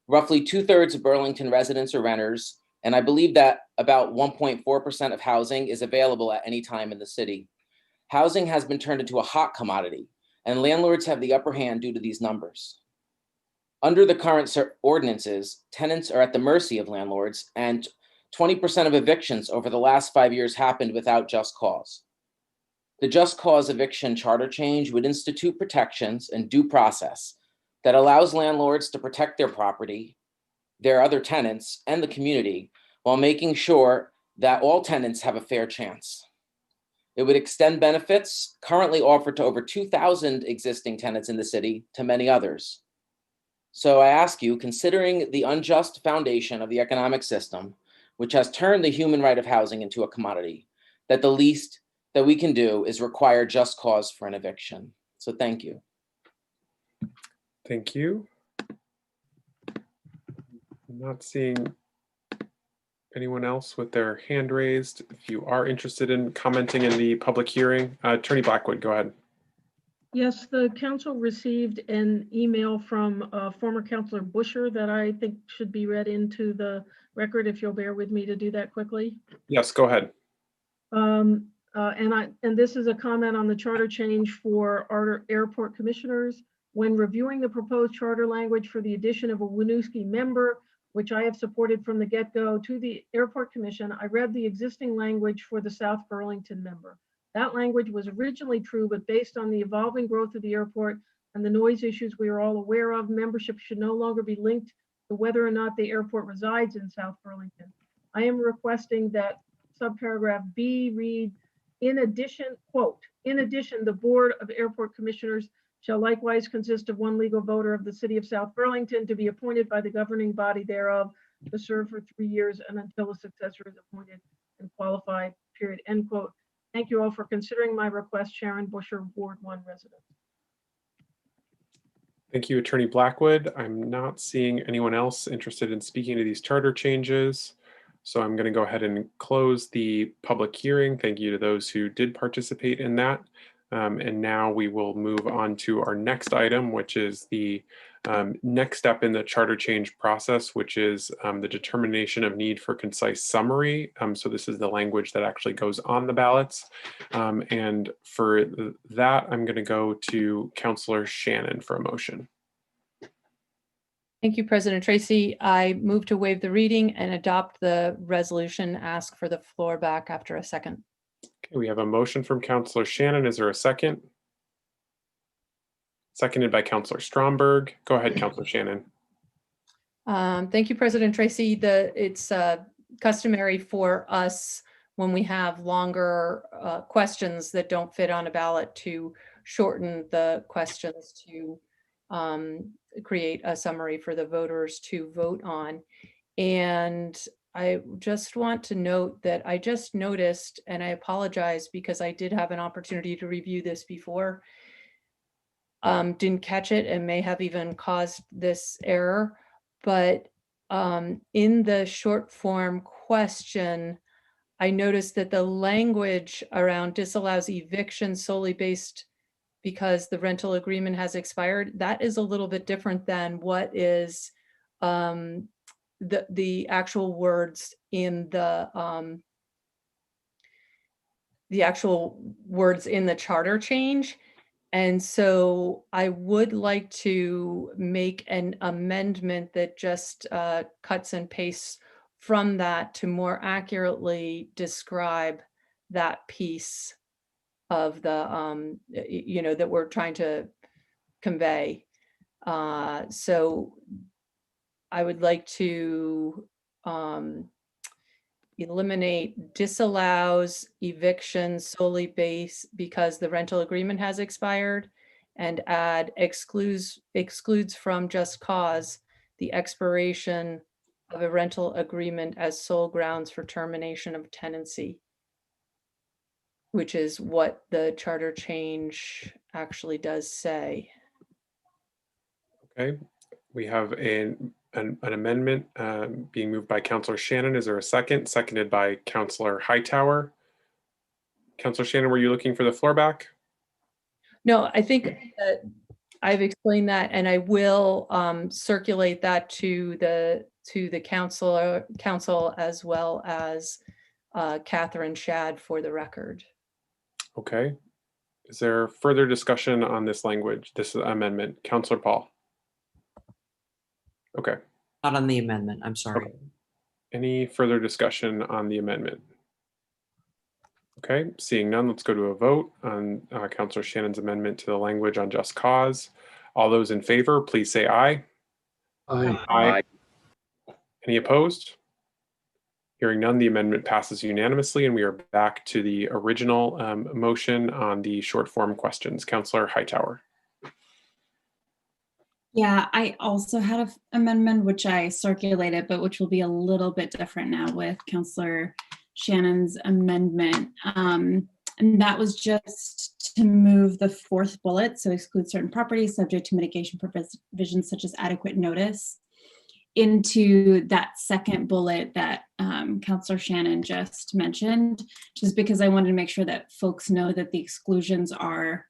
Roughly 2/3 of Burlington residents are renters, And I believe that about 1.4% of housing is available at any time in the city. Housing has been turned into a hot commodity, and landlords have the upper hand due to these numbers. Under the current ordinances, tenants are at the mercy of landlords, and 20% of evictions over the last 5 years happened without just cause. The just cause eviction charter change would institute protections and due process that allows landlords to protect their property, their other tenants, and the community while making sure that all tenants have a fair chance. It would extend benefits currently offered to over 2,000 existing tenants in the city to many others. So I ask you, considering the unjust foundation of the economic system, which has turned the human right of housing into a commodity, that the least that we can do is require just cause for an eviction. So thank you. Thank you. I'm not seeing anyone else with their hand raised. If you are interested in commenting in the public hearing, Attorney Blackwood, go ahead. Yes, the council received an email from former Councilor Busher that I think should be read into the record, if you'll bear with me to do that quickly. Yes, go ahead. And this is a comment on the charter change for our airport commissioners. When reviewing the proposed charter language for the addition of a Winooski member, which I have supported from the get-go, to the Airport Commission, I read the existing language for the South Burlington member. That language was originally true, but based on the evolving growth of the airport and the noise issues we are all aware of, membership should no longer be linked to whether or not the airport resides in South Burlington. I am requesting that subparagraph B read, in addition, quote, in addition, the Board of Airport Commissioners shall likewise consist of one legal voter of the city of South Burlington to be appointed by the governing body thereof to serve for 3 years and until a successor is appointed and qualified, period, end quote. Thank you all for considering my request. Sharon Busher, Ward 1 resident. Thank you, Attorney Blackwood. I'm not seeing anyone else interested in speaking to these charter changes. So I'm going to go ahead and close the public hearing. Thank you to those who did participate in that. And now we will move on to our next item, which is the next step in the charter change process, which is the determination of need for concise summary. So this is the language that actually goes on the ballots. And for that, I'm going to go to Councilor Shannon for a motion. Thank you, President Tracy. I move to waive the reading and adopt the resolution. Ask for the floor back after a second. Okay, we have a motion from Councilor Shannon. Is there a second? Seconded by Councilor Stromberg. Go ahead, Councilor Shannon. Thank you, President Tracy. It's customary for us when we have longer questions that don't fit on a ballot to shorten the questions to create a summary for the voters to vote on. And I just want to note that I just noticed, and I apologize because I did have an opportunity to review this before, didn't catch it and may have even caused this error, but in the short form question, I noticed that the language around disallows eviction solely based because the rental agreement has expired, that is a little bit different than what is the actual words in the charter change. And so I would like to make an amendment that just cuts and pastes from that to more accurately describe that piece of the, that we're trying to convey. So I would like to eliminate disallows eviction solely based because the rental agreement has expired, and add excludes from just cause the expiration of a rental agreement as sole grounds for termination of tenancy, which is what the charter change actually does say. Okay, we have an amendment being moved by Councilor Shannon. Is there a second? Seconded by Councilor Hightower. Councilor Shannon, were you looking for the floor back? No, I think that I've explained that, and I will circulate that to the council as well as Catherine Shad for the record. Okay. Is there further discussion on this language, this amendment? Councillor Paul. Okay. Not on the amendment, I'm sorry. Okay. Any further discussion on the amendment? Okay, seeing none, let's go to a vote on Councillor Shannon's amendment to the language on just cause. All those in favor, please say aye. Aye. Aye. Any opposed? Hearing none, the amendment passes unanimously, and we are back to the original motion on the short form questions. Councillor Hightower. Yeah, I also had an amendment which I circulated, but which will be a little bit different now with Councillor Shannon's amendment. And that was just to move the fourth bullet, so exclude certain properties subject to mitigation provisions such as adequate notice, into that second bullet that Councillor Shannon just mentioned, just because I wanted to make sure that folks know that the exclusions are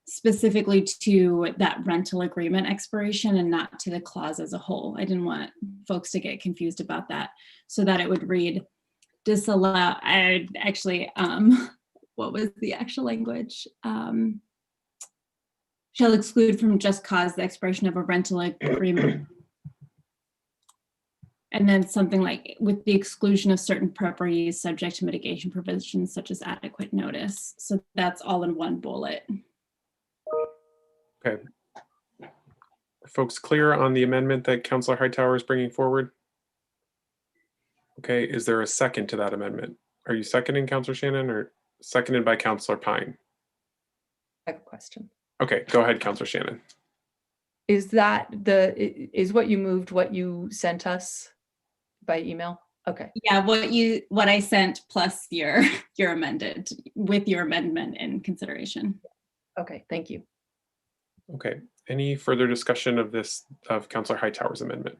specifically to that rental agreement expiration and not to the clause as a whole. I didn't want folks to get confused about that, so that it would read disallow, I actually, what was the actual language? Shall exclude from just cause the expiration of a rental agreement. And then something like with the exclusion of certain properties subject to mitigation provisions such as adequate notice. So that's all in one bullet. Okay. Are folks clear on the amendment that Councillor Hightower is bringing forward? Okay, is there a second to that amendment? Are you seconding, Councillor Shannon, or seconded by Councillor Pine? I have a question. Okay, go ahead, Councillor Shannon. Is what you moved what you sent us by email? Okay. Yeah, what I sent plus your amended with your amendment in consideration. Okay, thank you. Okay, any further discussion of Councillor Hightower's amendment?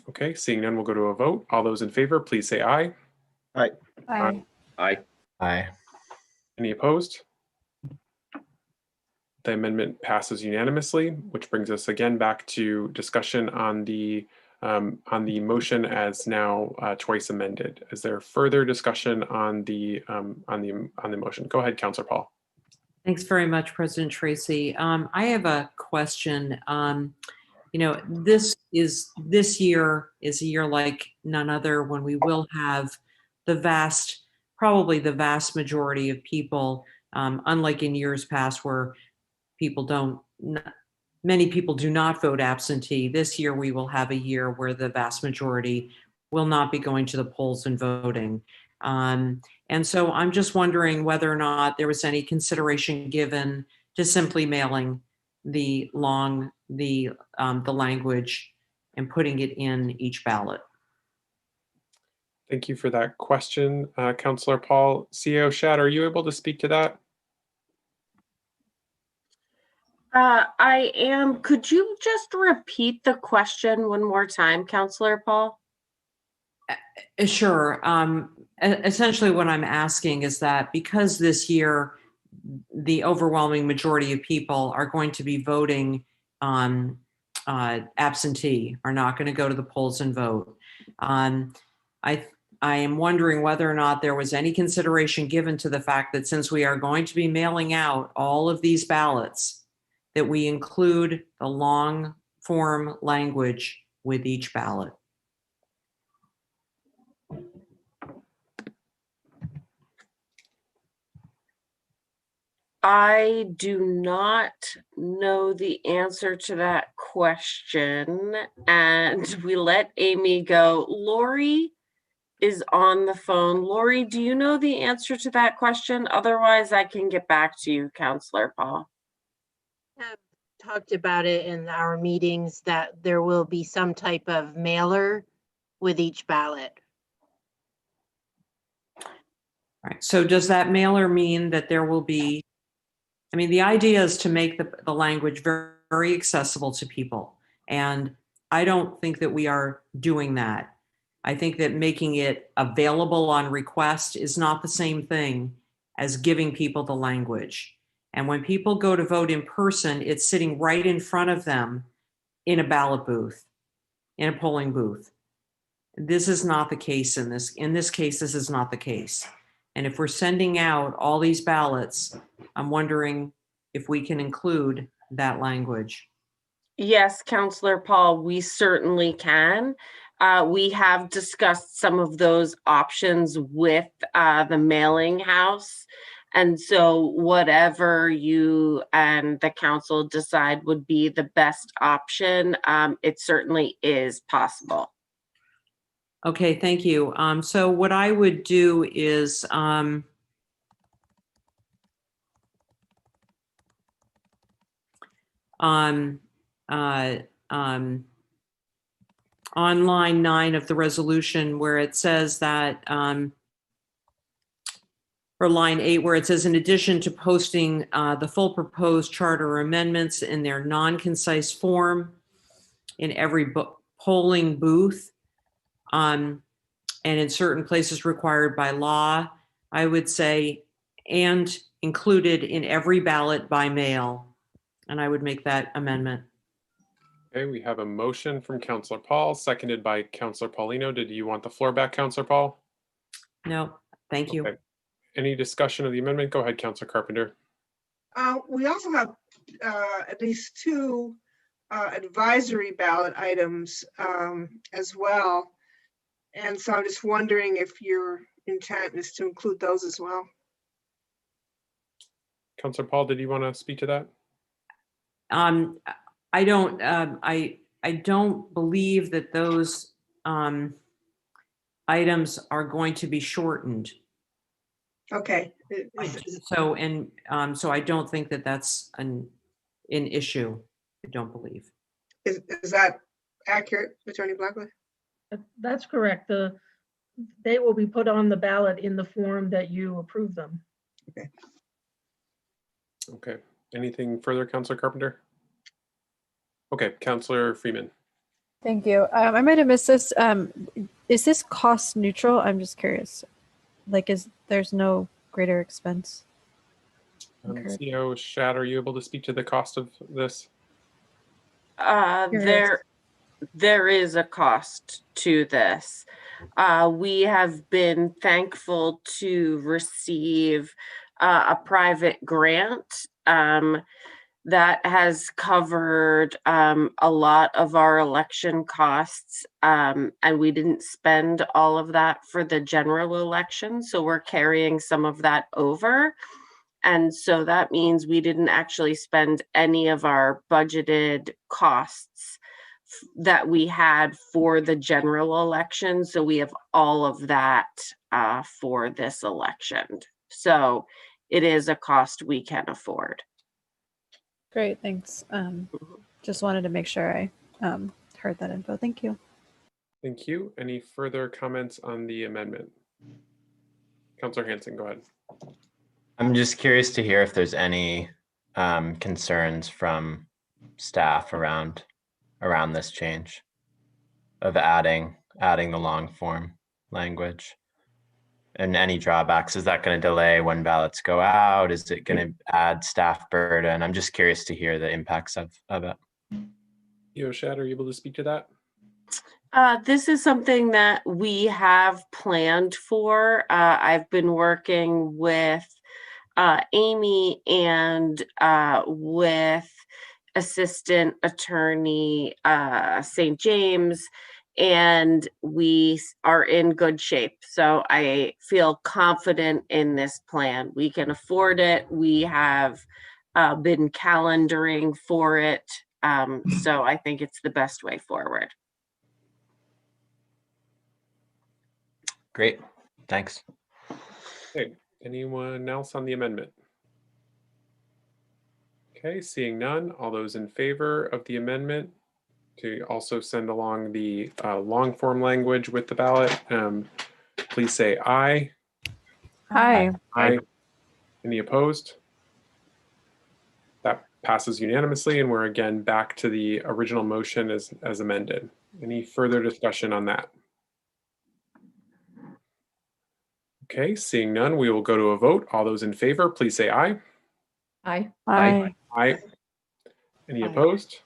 Okay, seeing none, we'll go to a vote. All those in favor, please say aye. Aye. Aye. Aye. Aye. Any opposed? The amendment passes unanimously, which brings us again back to discussion on the motion as now twice amended. Is there further discussion on the motion? Go ahead, Councillor Paul. Thanks very much, President Tracy. I have a question. You know, this year is a year like none other when we will have probably the vast majority of people, unlike in years past where many people do not vote absentee. This year we will have a year where the vast majority will not be going to the polls and voting. And so I'm just wondering whether or not there was any consideration given to simply mailing the language and putting it in each ballot. Thank you for that question, Councillor Paul. CEO Shad, are you able to speak to that? I am. Could you just repeat the question one more time, Councillor Paul? Sure. Essentially what I'm asking is that because this year the overwhelming majority of people are going to be voting absentee, are not going to go to the polls and vote. I am wondering whether or not there was any consideration given to the fact that since we are going to be mailing out all of these ballots, that we include the long form language with each ballot. I do not know the answer to that question, and we let Amy go. Lori is on the phone. Lori, do you know the answer to that question? Otherwise, I can get back to you, Councillor Paul. Have talked about it in our meetings that there will be some type of mailer with each ballot. All right. So does that mailer mean that there will be, I mean, the idea is to make the language very, very accessible to people. And I don't think that we are doing that. I think that making it available on request is not the same thing as giving people the language. And when people go to vote in person, it's sitting right in front of them in a ballot booth, in a polling booth. This is not the case in this case, this is not the case. And if we're sending out all these ballots, I'm wondering if we can include that language. Yes, Councillor Paul, we certainly can. We have discussed some of those options with the mailing house. And so whatever you and the council decide would be the best option, it certainly is possible. Okay, thank you. So what I would do is on line 9 of the resolution where it says that, or line 8 where it says, in addition to posting the full proposed charter amendments in their non-concise form in every polling booth, and in certain places required by law, I would say, and included in every ballot by mail. And I would make that amendment. Okay, we have a motion from Councillor Paul, seconded by Councillor Paulino. Did you want the floor back, Councillor Paul? No, thank you. Okay. Any discussion of the amendment? Go ahead, Councillor Carpenter. We also have at least 2 advisory ballot items as well. And so I'm just wondering if your intent is to include those as well. Councillor Paul, did you want to speak to that? I don't believe that those items are going to be shortened. Okay. So I don't think that that's an issue. I don't believe. Is that accurate, Attorney Blackley? That's correct. They will be put on the ballot in the form that you approve them. Okay. Okay. Anything further, Councillor Carpenter? Okay, Councillor Freeman. Thank you. I might have missed this. Is this cost neutral? I'm just curious. Like, there's no greater expense? CEO Shad, are you able to speak to the cost of this? There is a cost to this. We have been thankful to receive a private grant that has covered a lot of our election costs, and we didn't spend all of that for the general election, so we're carrying some of that over. And so that means we didn't actually spend any of our budgeted costs that we had for the general election. So we have all of that for this election. So it is a cost we can afford. Great, thanks. Just wanted to make sure I heard that info. Thank you. Thank you. Any further comments on the amendment? Councillor Hanson, go ahead. I'm just curious to hear if there's any concerns from staff around this change of adding the long form language, and any drawbacks. Is that going to delay when ballots go out? Is it going to add staff burden? I'm just curious to hear the impacts of it. Shad, are you able to speak to that? This is something that we have planned for. I've been working with Amy and with Assistant Attorney St. James, and we are in good shape. So I feel confident in this plan. We can afford it. We have been calendaring for it. So I think it's the best way forward. Great, thanks. Okay, anyone else on the amendment? Okay, seeing none, all those in favor of the amendment to also send along the long form language with the ballot, please say aye. Aye. Aye. Any opposed? That passes unanimously, and we're again back to the original motion as amended. Any further discussion on that? Okay, seeing none, we will go to a vote. All those in favor, please say aye. Aye. Aye. Aye. Any opposed?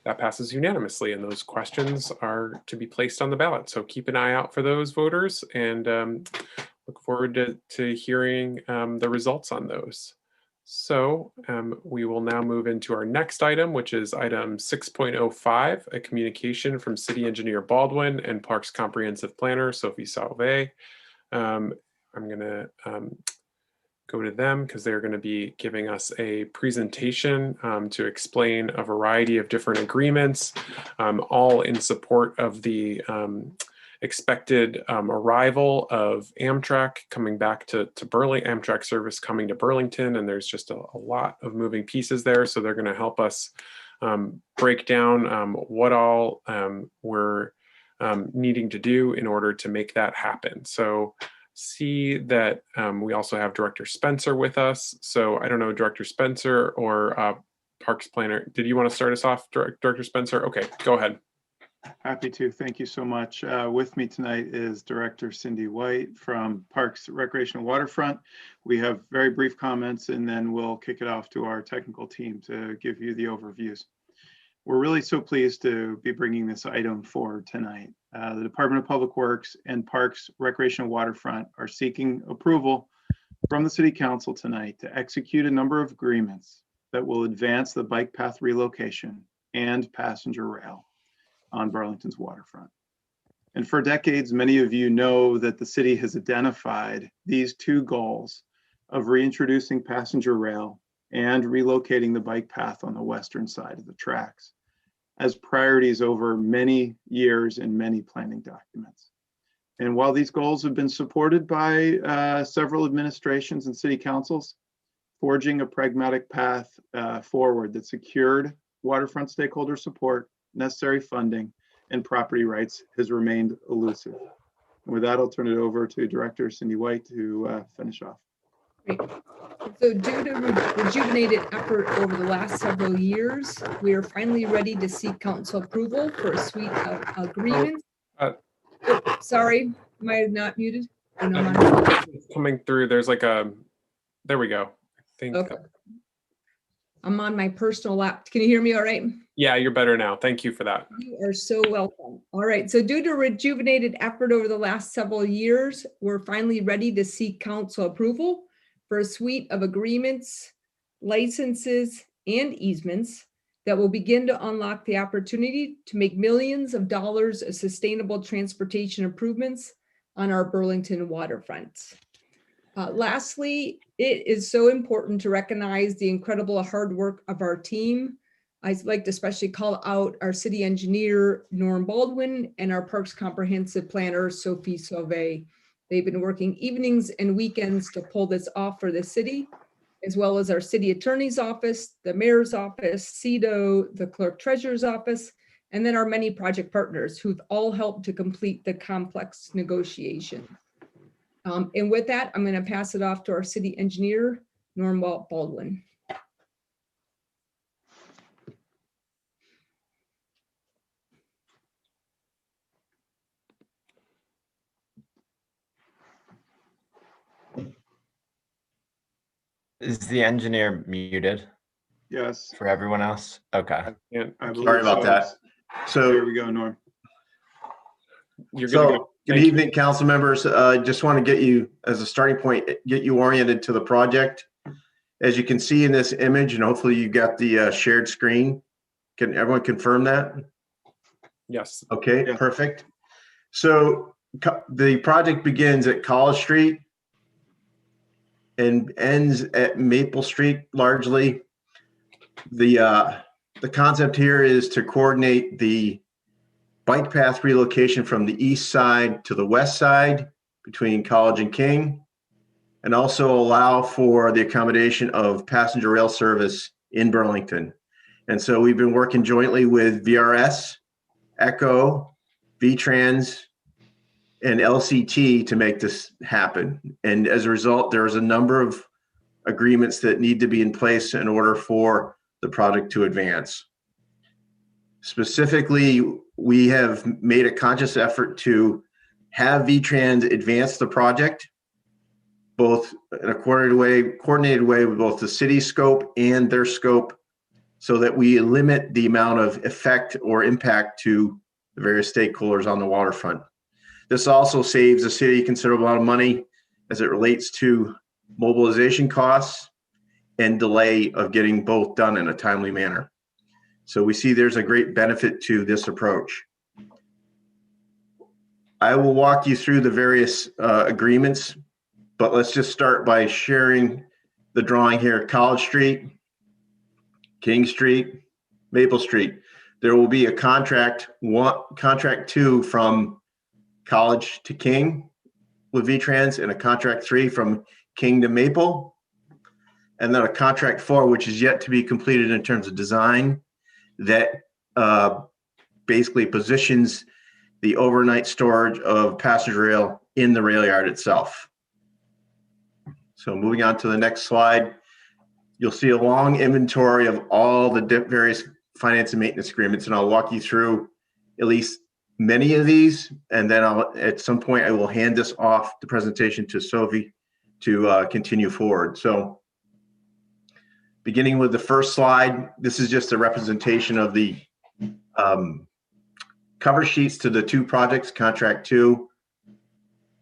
That passes unanimously, and those questions are to be placed on the ballot. So keep an eye out for those, voters, and look forward to hearing the results on those. So we will now move into our next item, which is item 6.05, a communication from City Engineer Baldwin and Parks Comprehensive Planner Sophie Sauvé. I'm going to go to them because they're going to be giving us a presentation to explain a variety of different agreements, all in support of the expected arrival of Amtrak coming back to Burlington, Amtrak service coming to Burlington, and there's just a lot of moving pieces there. So they're going to help us break down what all we're needing to do in order to make that happen. So see that we also have Director Spencer with us. So I don't know, Director Spencer or Parks Planner, did you want to start us off, Director Spencer? Okay, go ahead. Happy to. Thank you so much. With me tonight is Director Cindy White from Parks, Recreation, and Waterfront. We have very brief comments, and then we'll kick it off to our technical team to give you the overviews. We're really so pleased to be bringing this item forward tonight. The Department of Public Works and Parks, Recreation, and Waterfront are seeking approval from the City Council tonight to execute a number of agreements that will advance the bike path relocation and passenger rail on Burlington's waterfront. And for decades, many of you know that the city has identified these two goals of reintroducing passenger rail and relocating the bike path on the western side of the tracks as priorities over many years in many planning documents. And while these goals have been supported by several administrations and city councils, forging a pragmatic path forward that secured waterfront stakeholder support, necessary funding, and property rights has remained elusive. And with that, I'll turn it over to Director Cindy White to finish off. Great. So due to rejuvenated effort over the last several years, we are finally ready to seek council approval for a suite of agreements. Sorry, am I not muted? Coming through, there's like a, there we go. I think. Okay. I'm on my personal lap. Can you hear me all right? Yeah, you're better now. Thank you for that. You are so welcome. All right. So due to rejuvenated effort over the last several years, we're finally ready to seek council approval for a suite of agreements, licenses, and easements that will begin to unlock the opportunity to make millions of dollars of sustainable transportation improvements on our Burlington waterfront. Lastly, it is so important to recognize the incredible hard work of our team. I'd like to especially call out our city engineer, Norm Baldwin, and our Parks Comprehensive Planner, Sophie Sauvé. They've been working evenings and weekends to pull this off for the city, as well as our city attorney's office, the mayor's office, CEDO, the clerk treasurer's office, and then our many project partners who've all helped to complete the complex negotiation. And with that, I'm going to pass it off to our city engineer, Norm Baldwin. Is the engineer muted? Yes. For everyone else? Okay. Sorry about that. So here we go, Norm. Good evening, council members. Just want to get you, as a starting point, get you oriented to the project. As you can see in this image, and hopefully you got the shared screen. Can everyone confirm that? Yes. Okay, yes. Perfect. So the project begins at College Street and ends at Maple Street largely. The concept here is to coordinate the bike path relocation from the east side to the west side between College and King, and also allow for the accommodation of passenger rail service in Burlington. And so we've been working jointly with VRS, ECHO, VTrans, and LCT to make this happen. And as a result, there's a number of agreements that need to be in place in order for the project to advance. Specifically, we have made a conscious effort to have VTrans advance the project both in a coordinated way with both the city scope and their scope, so that we limit the amount of effect or impact to the various stakeholders on the waterfront. This also saves the city a considerable amount of money as it relates to mobilization costs and delay of getting both done in a timely manner. So we see there's a great benefit to this approach. I will walk you through the various agreements, but let's just start by sharing the drawing here. College Street, King Street, Maple Street. There will be a contract 2 from College to King with VTrans, and a contract 3 from King to Maple, and then a contract 4, which is yet to be completed in terms of design, that basically positions the overnight storage of passenger rail in the rail yard itself. So moving on to the next slide, you'll see a long inventory of all the various finance and maintenance agreements, and I'll walk you through at least many of these, and then at some point I will hand this off the presentation to Sophie to continue forward. So beginning with the first slide, this is just a representation of the cover sheets to the 2 projects, contract 2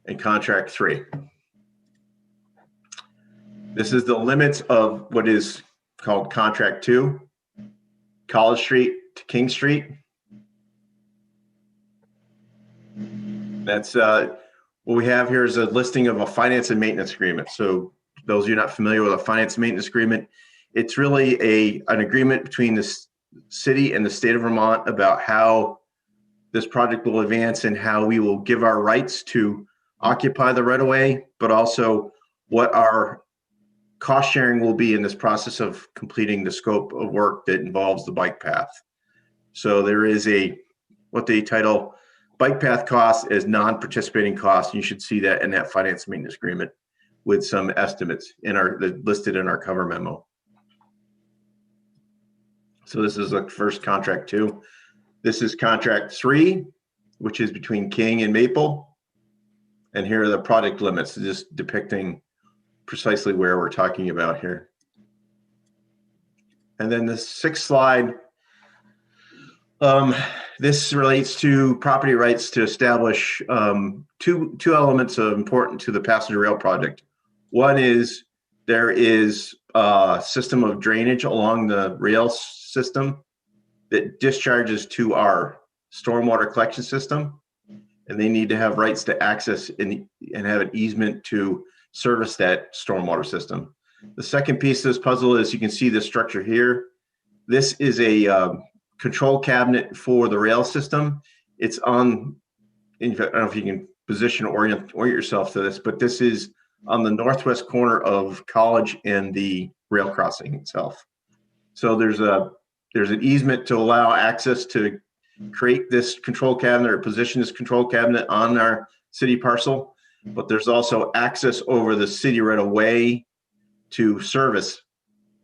and contract 3. This is the limits of what is called contract 2, College Street to King Street. That's what we have here is a listing of a finance and maintenance agreement. So those of you not familiar with a finance and maintenance agreement, it's really an agreement between the city and the state of Vermont about how this project will advance and how we will give our rights to occupy the right of way, but also what our cost sharing will be in this process of completing the scope of work that involves the bike path. So there is what they title bike path costs as non-participating costs. You should see that in that finance maintenance agreement with some estimates listed in our cover memo. So this is the first contract 2. This is contract 3, which is between King and Maple. And here are the project limits, just depicting precisely where we're talking about here. And then the 6th slide, this relates to property rights to establish two elements important to the passenger rail project. One is there is a system of drainage along the rail system that discharges to our stormwater collection system, and they need to have rights to access and have an easement to service that stormwater system. The second piece of this puzzle is, you can see this structure here. This is a control cabinet for the rail system. It's on, in fact, I don't know if you can position or orient yourself to this, but this is on the northwest corner of College and the rail crossing itself. So there's an easement to allow access to create this control cabinet or position this control cabinet on our city parcel, but there's also access over the city right of way to service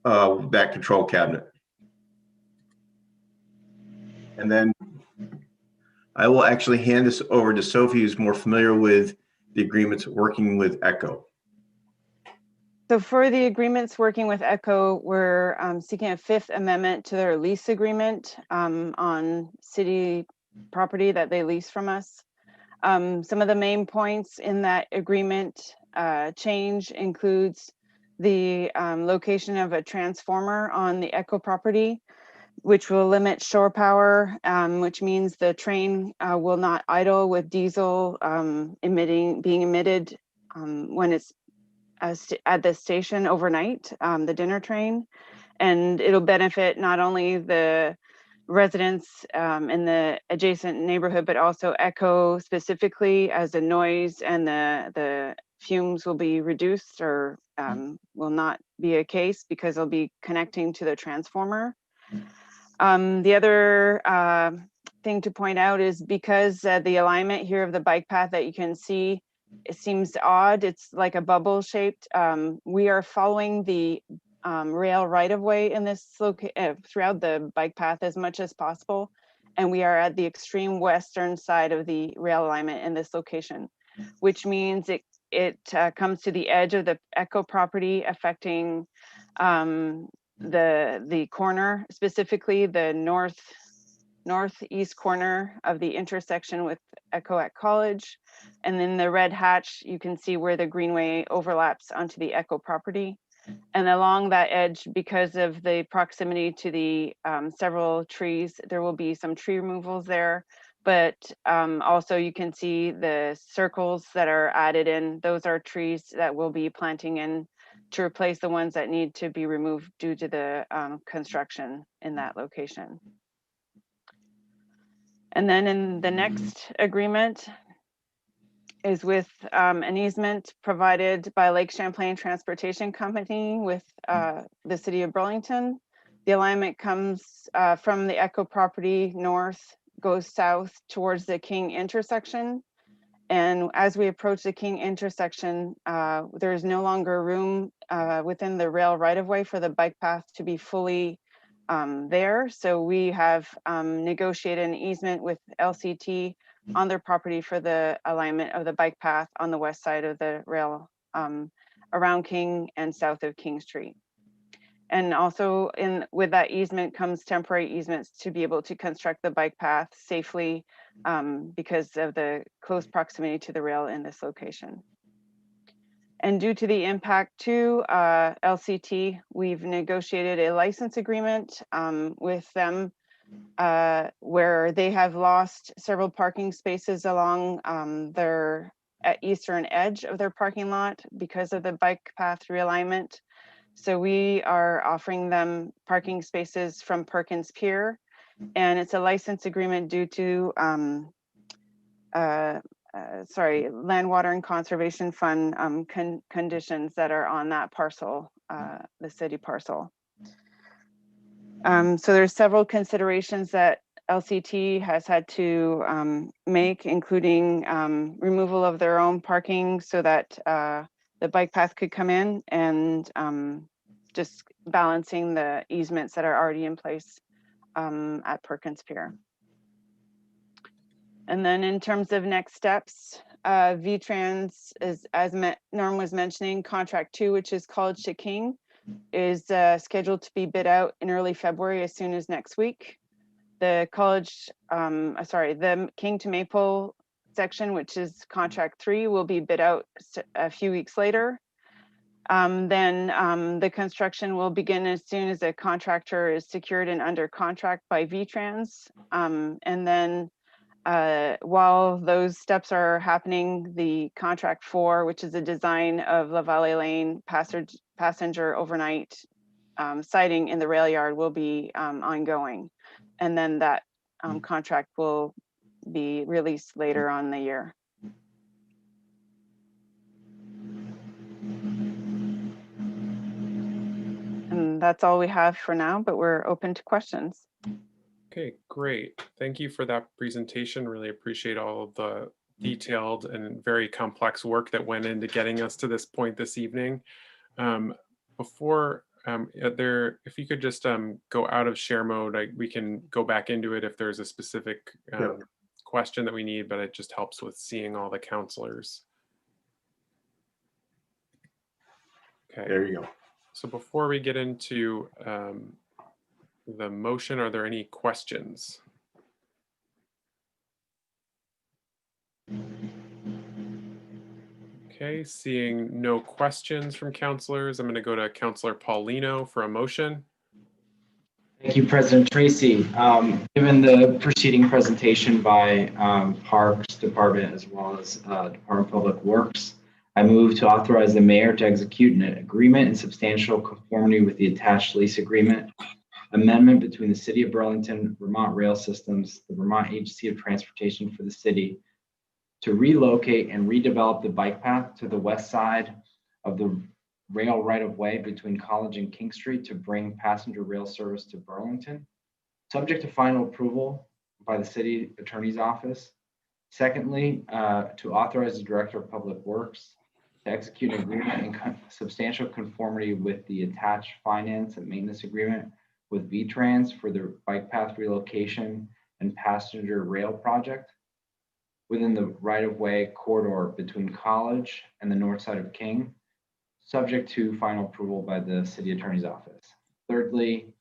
that control cabinet. And then I will actually hand this over to Sophie, who's more familiar with the agreements working with ECHO. So for the agreements working with ECHO, we're seeking a 5th amendment to their lease agreement on city property that they lease from us. Some of the main points in that agreement change includes the location of a transformer on the ECHO property, which will limit shore power, which means the train will not idle with diesel being emitted when it's at the station overnight, the dinner train. And it'll benefit not only the residents in the adjacent neighborhood, but also ECHO specifically, as the noise and the fumes will be reduced, or will not be a case because they'll be connecting to the transformer. The other thing to point out is because the alignment here of the bike path that you can see, it seems odd. It's like a bubble shaped. We are following the rail right of way in this throughout the bike path as much as possible. And we are at the extreme western side of the rail alignment in this location, which means it comes to the edge of the Echo property, affecting the corner, specifically the northeast corner of the intersection with Echo at College. And then the red hatch, you can see where the greenway overlaps onto the Echo property. And along that edge, because of the proximity to the several trees, there will be some tree removals there. But also you can see the circles that are added in. Those are trees that we'll be planting in to replace the ones that need to be removed due to the construction in that location. And then in the next agreement is with an easement provided by Lake Champlain Transportation Company with the city of Burlington. The alignment comes from the Echo property north, goes south towards the King intersection. And as we approach the King intersection, there is no longer room within the rail right-of-way for the bike path to be fully there. So we have negotiated an easement with LCT on their property for the alignment of the bike path on the west side of the rail around King and south of King Street. And also with that easement comes temporary easements to be able to construct the bike path safely because of the close proximity to the rail in this location. And due to the impact to LCT, we've negotiated a license agreement with them where they have lost several parking spaces along their eastern edge of their parking lot because of the bike path realignment. So we are offering them parking spaces from Perkins Pier, and it's a license agreement due to Land, Water, and Conservation Fund conditions that are on that parcel, the city parcel. So there's several considerations that LCT has had to make, including removal of their own parking so that the bike path could come in, and just balancing the easements that are already in place at Perkins Pier. And then in terms of next steps, VTrans is, as Norm was mentioning, contract 2, which is College to King, is scheduled to be bid out in early February, as soon as next week. The the King to Maple section, which is contract 3, will be bid out a few weeks later. Then the construction will begin as soon as the contractor is secured and under contract by VTrans. And then while those steps are happening, the contract 4, which is the design of La Valley Lane passenger overnight siding in the rail yard, will be ongoing. And then that contract will be released later on the year. And that's all we have for now, but we're open to questions. Okay, great. Thank you for that presentation. Really appreciate all of the detailed and very complex work that went into getting us to this point this evening. Before if you could just go out of share mode, we can go back into it if there's a specific question that we need, but it just helps with seeing all the counselors. Okay. There you go. So before we get into the motion, are there any questions? Okay, seeing no questions from counselors, I'm going to go to Counselor Paulino for a motion. Thank you, President Tracy. Given the preceding presentation by Parks Department as well as Department of Public Works, I move to authorize the mayor to execute an agreement in substantial conformity with the attached lease agreement amendment between the City of Burlington, Vermont Rail Systems, the Vermont Agency of Transportation for the city, to relocate and redevelop the bike path to the west side of the rail right-of-way between College and King Street to bring passenger rail service to Burlington, subject to final approval by the city attorney's office. Secondly, to authorize the Director of Public Works to execute an agreement in substantial conformity with the attached finance and maintenance agreement with VTrans for the bike path relocation and passenger rail project. within the right-of-way corridor between College and the north side of King, subject to final approval by the city attorney's office. Thirdly,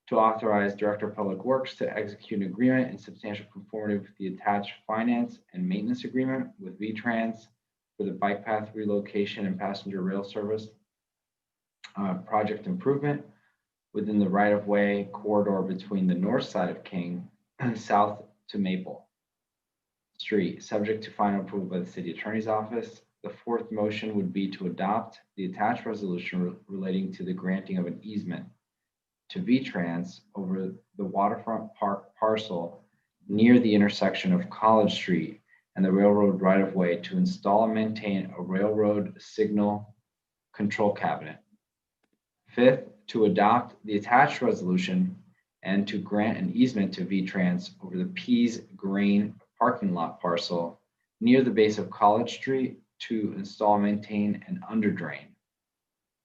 to authorize Director of Public Works to execute an agreement in substantial conformity with the attached finance and maintenance agreement with VTrans for the bike path relocation and passenger rail service project improvement within the right-of-way corridor between the north side of King and south to Maple Street, subject to final approval by the city attorney's office. The fourth motion would be to adopt the attached resolution relating to the granting of an easement to VTrans over the waterfront park parcel near the intersection of College Street and the railroad right-of-way to install and maintain a railroad signal control cabinet. Fifth, to adopt the attached resolution and to grant an easement to VTrans over the Pease grain parking lot parcel near the base of College Street to install and maintain an underdrain.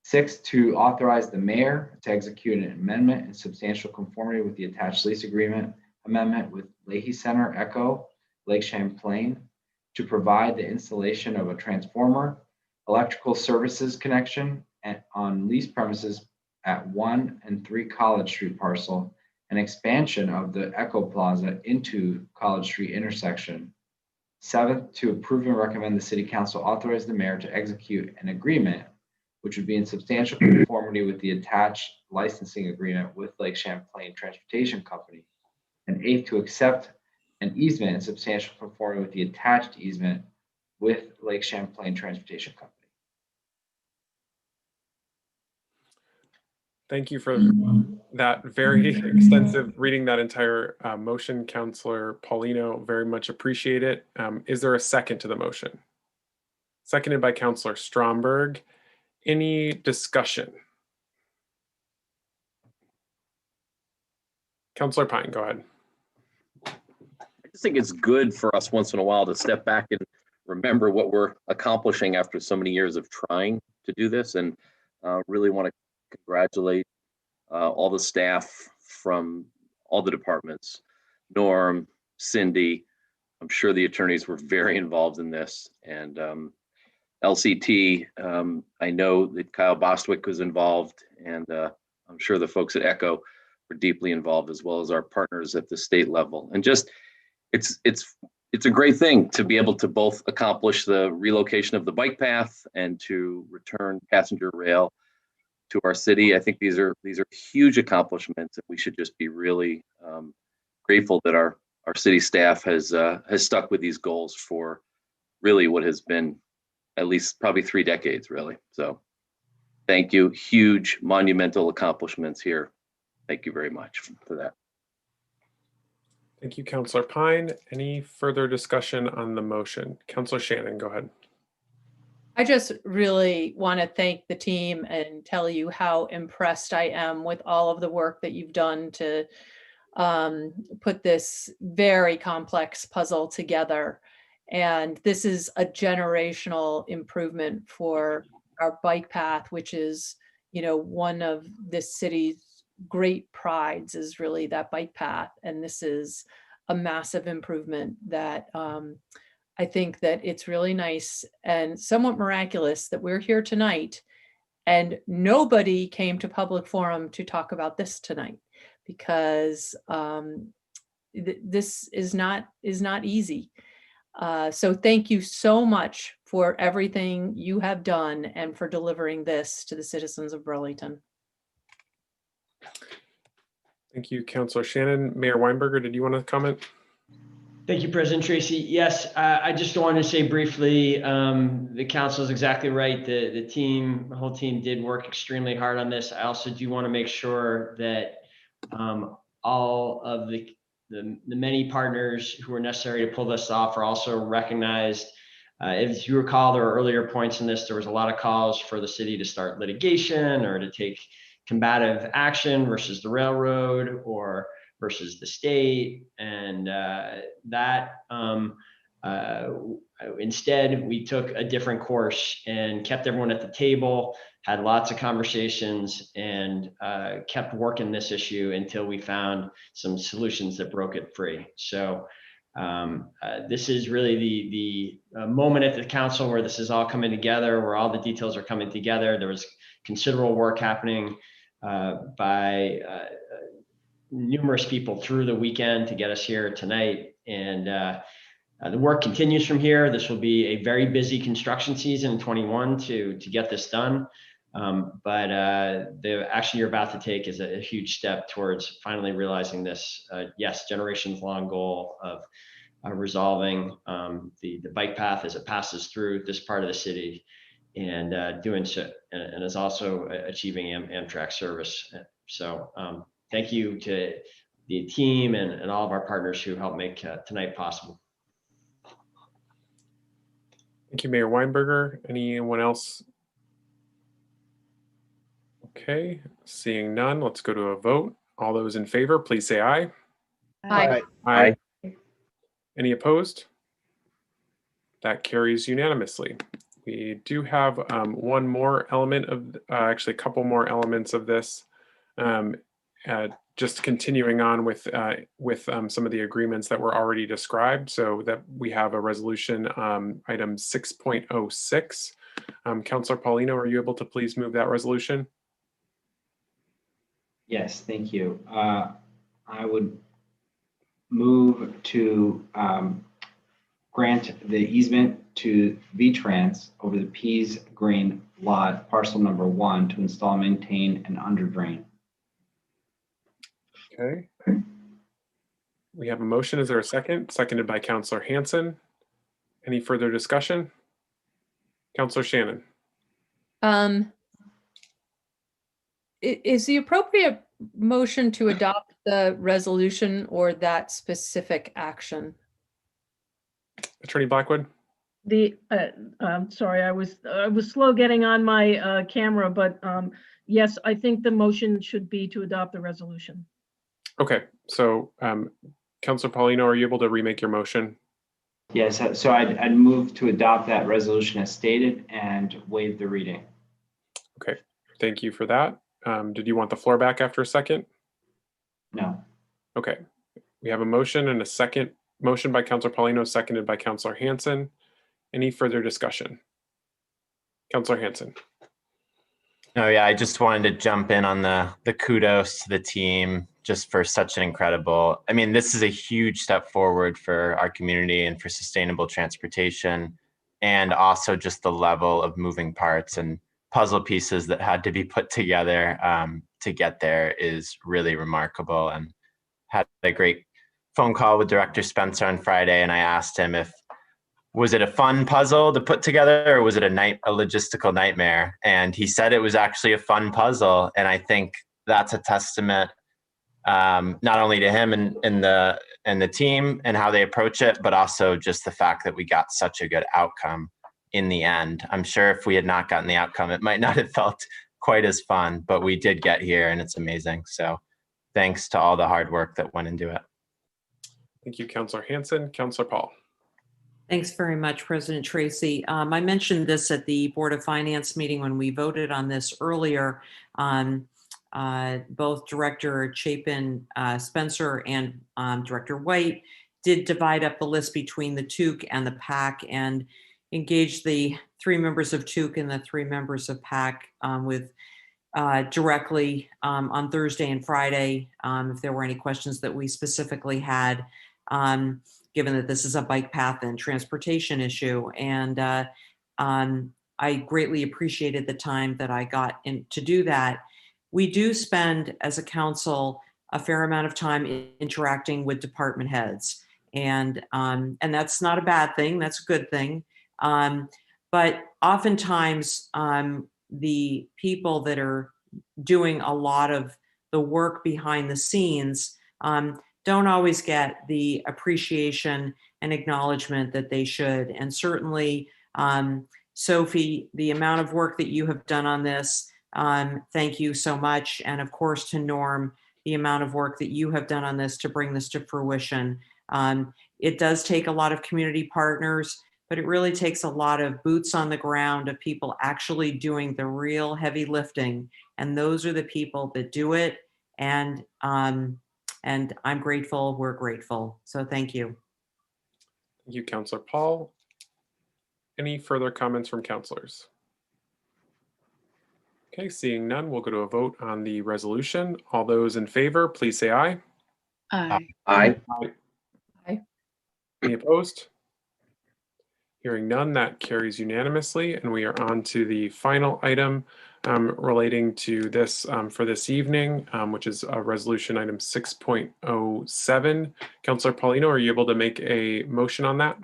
Six, to authorize the mayor to execute an amendment in substantial conformity with the attached lease agreement amendment with Leahy Center Echo, Lake Champlain, to provide the installation of a transformer, electrical services connection on leased premises at 1 and 3 College Street parcel, an expansion of the Echo Plaza into College Street intersection. Seventh, to approve and recommend the city council authorize the mayor to execute an agreement which would be in substantial conformity with the attached licensing agreement with Lake Champlain Transportation Company. And eighth, to accept an easement in substantial conformity with the attached easement with Lake Champlain Transportation Company. Thank you for that very extensive reading that entire motion, Councillor Paulino. Very much appreciate it. Is there a second to the motion? Seconded by Councillor Stromberg. Any discussion? Councillor Pine, go ahead. I just think it's good for us once in a while to step back and remember what we're accomplishing after so many years of trying to do this, and really want to congratulate all the staff from all the departments, Norm, Cindy. I'm sure the attorneys were very involved in this, and LCT, I know that Kyle Bostwick was involved, and I'm sure the folks at Echo were deeply involved, as well as our partners at the state level. And just, it's a great thing to be able to both accomplish the relocation of the bike path and to return passenger rail to our city. I think these are huge accomplishments, and we should just be really grateful that our city staff has stuck with these goals for really what has been at least probably 3 decades, really. So thank you. Huge monumental accomplishments here. Thank you very much for that. Thank you, Councillor Pine. Any further discussion on the motion? Councillor Shannon, go ahead. I just really want to thank the team and tell you how impressed I am with all of the work that you've done to put this very complex puzzle together. And this is a generational improvement for our bike path, which is, one of this city's great prides is really that bike path. And this is a massive improvement that I think that it's really nice and somewhat miraculous that we're here tonight and nobody came to public forum to talk about this tonight, because this is not easy. So thank you so much for everything you have done and for delivering this to the citizens of Burlington. Thank you, Councillor Shannon. Mayor Weinberger, did you want to comment? Thank you, President Tracy. Yes, I just wanted to say briefly, the council is exactly right. The whole team did work extremely hard on this. I also do want to make sure that all of the many partners who were necessary to pull this off are also recognized. If you recall, there were earlier points in this, there was a lot of calls for the city to start litigation or to take combative action versus the railroad or versus the state. And instead, we took a different course and kept everyone at the table, had lots of conversations, and kept working this issue until we found some solutions that broke it free. So This is really the moment at the council where this is all coming together, where all the details are coming together. There was considerable work happening by numerous people through the weekend to get us here tonight. And the work continues from here. This will be a very busy construction season in 21 to get this done. But the action you're about to take is a huge step towards finally realizing this, yes, generations long goal of resolving the bike path as it passes through this part of the city, and doing so, and is also achieving Amtrak service. So thank you to the team and all of our partners who helped make tonight possible. Thank you, Mayor Weinberger. Anyone else? Okay, seeing none, let's go to a vote. All those in favor, please say aye. Aye. Aye. Any opposed? That carries unanimously. We do have one more element of, actually a couple more elements of this. Just continuing on with some of the agreements that were already described, so that we have a resolution, item 6.06. Councilor Paulino, are you able to please move that resolution? Yes, thank you. I would move to grant the easement to V-Trans over the Pease Green lot, parcel number 1, to install and maintain an underdrain. Okay. We have a motion. Is there a second? Seconded by Councilor Hanson. Any further discussion? Councilor Shannon. Is the appropriate motion to adopt the resolution or that specific action? Attorney Blackwood. Sorry, I was slow getting on my camera, but yes, I think the motion should be to adopt the resolution. Okay, so Councilor Paulino, are you able to remake your motion? Yes, so I'd move to adopt that resolution as stated and waive the reading. Okay, thank you for that. Did you want the floor back after a second? No. Okay, we have a motion and a second. Motion by Councilor Paulino, seconded by Councilor Hanson. Any further discussion? Councilor Hanson. No, yeah, I just wanted to jump in on the kudos to the team just for such an incredible, I mean, this is a huge step forward for our community and for sustainable transportation, and also just the level of moving parts and puzzle pieces that had to be put together to get there is really remarkable. And had a great phone call with Director Spencer on Friday, and I asked him was it a fun puzzle to put together, or was it a logistical nightmare? And he said it was actually a fun puzzle. And I think that's a testament not only to him and the team and how they approach it, but also just the fact that we got such a good outcome in the end. I'm sure if we had not gotten the outcome, it might not have felt quite as fun, but we did get here and it's amazing. So thanks to all the hard work that went into it. Thank you, Councilor Hanson. Councilor Paul. Thanks very much, President Tracy. I mentioned this at the Board of Finance meeting when we voted on this earlier. Both Director Chapin Spencer and Director White did divide up the list between the TUC and the PAC and engaged the 3 members of TUC and the 3 members of PAC with directly on Thursday and Friday if there were any questions that we specifically had. Given that this is a bike path and transportation issue. And I greatly appreciated the time that I got in to do that. We do spend, as a council, a fair amount of time interacting with department heads. And that's not a bad thing, that's a good thing. But oftentimes, the people that are doing a lot of the work behind the scenes don't always get the appreciation and acknowledgement that they should. And certainly, Sophie, the amount of work that you have done on this, thank you so much. And of course, to Norm, the amount of work that you have done on this to bring this to fruition. It does take a lot of community partners, but it really takes a lot of boots on the ground of people actually doing the real heavy lifting. And those are the people that do it. And I'm grateful, we're grateful. So thank you. Thank you, Councillor Paul. Any further comments from councillors? Okay, seeing none, we'll go to a vote on the resolution. All those in favor, please say aye. Aye. Aye. Aye. Any opposed? Hearing none, that carries unanimously, and we are on to the final item relating to this for this evening, which is resolution item 6.07. Councillor Paulino, are you able to make a motion on that?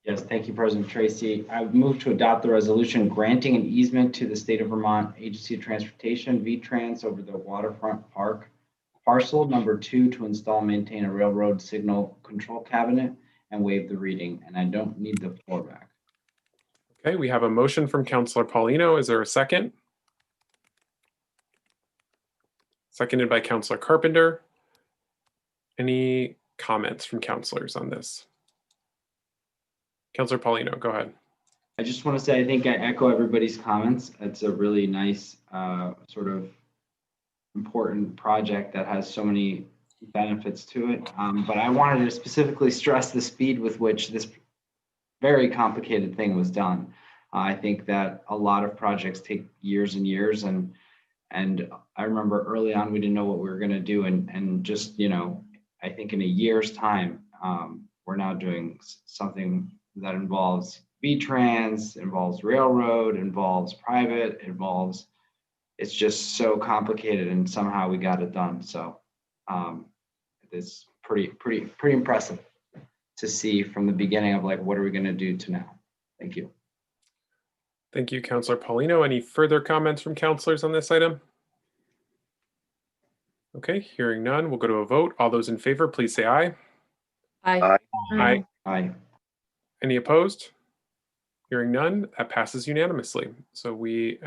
Yes, thank you, President Tracy. I would move to adopt the resolution granting an easement to the State of Vermont Agency of Transportation, VTrans, over the waterfront park parcel number 2 to install and maintain a railroad signal control cabinet and waive the reading. And I don't need the floor back. Okay, we have a motion from Councillor Paulino. Is there a second? Seconded by Councillor Carpenter. Any comments from councillors on this? Councillor Paulino, go ahead. I just want to say, I think I echo everybody's comments. It's a really nice sort of important project that has so many benefits to it. But I wanted to specifically stress the speed with which this very complicated thing was done. I think that a lot of projects take years and years, and I remember early on we didn't know what we were going to do, and just, you know, I think in a year's time we're now doing something that involves VTrans, involves railroad, involves private, involves, it's just so complicated, and somehow we got it done. So it's pretty impressive to see from the beginning of like, what are we going to do to now? Thank you. Thank you, Councillor Paulino. Any further comments from councillors on this item? Okay, hearing none, we'll go to a vote. All those in favor, please say aye. Aye. Aye. Aye. Any opposed? Hearing none, that passes unanimously. So we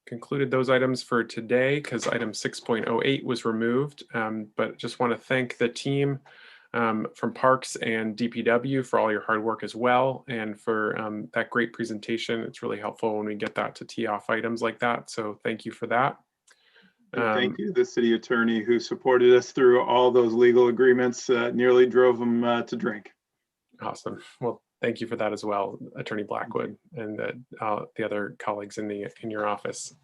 concluded those items for today because item 6.08 was removed. But just want to thank the team from Parks and DPW for all your hard work as well, and for that great presentation. It's really helpful when we get that to tee off items like that. So thank you for that. And thank you, the city attorney who supported us through all those legal agreements, nearly drove them to drink. Awesome. Well, thank you for that as well, Attorney Blackwood, and the other colleagues in your office.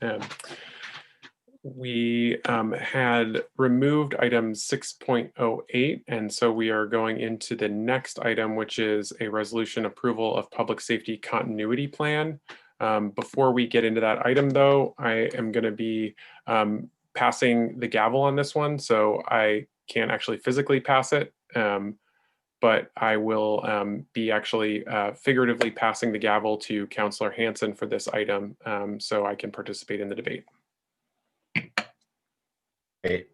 We had removed item 6.08, and so we are going into the next item, which is a resolution approval of public safety continuity plan. Before we get into that item, though, I am going to be passing the gavel on this one, so I can't actually physically pass it. But I will be actually figuratively passing the gavel to Councillor Hanson for this item, so I can participate in the debate. Great.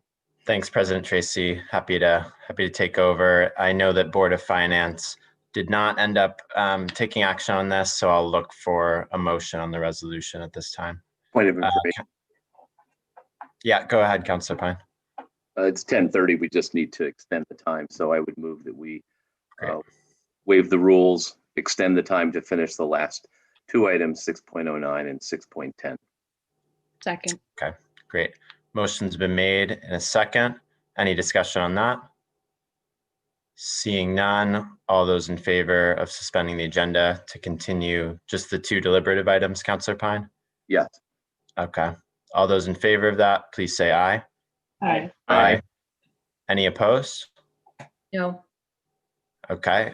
Thanks, President Tracy. Happy to take over. I know that Board of Finance did not end up taking action on this, so I'll look for a motion on the resolution at this time. Point of information. Yeah, go ahead, Councillor Pine. It's 10:30. We just need to extend the time, so I would move that we waive the rules, extend the time to finish the last two items, 6.09 and 6.10. Second. Okay, great. Motion's been made in a second. Any discussion on that? Seeing none, all those in favor of suspending the agenda to continue just the two deliberative items, Councillor Pine? Yes. Okay. All those in favor of that, please say aye. Aye. Aye. Any opposed? No. Okay.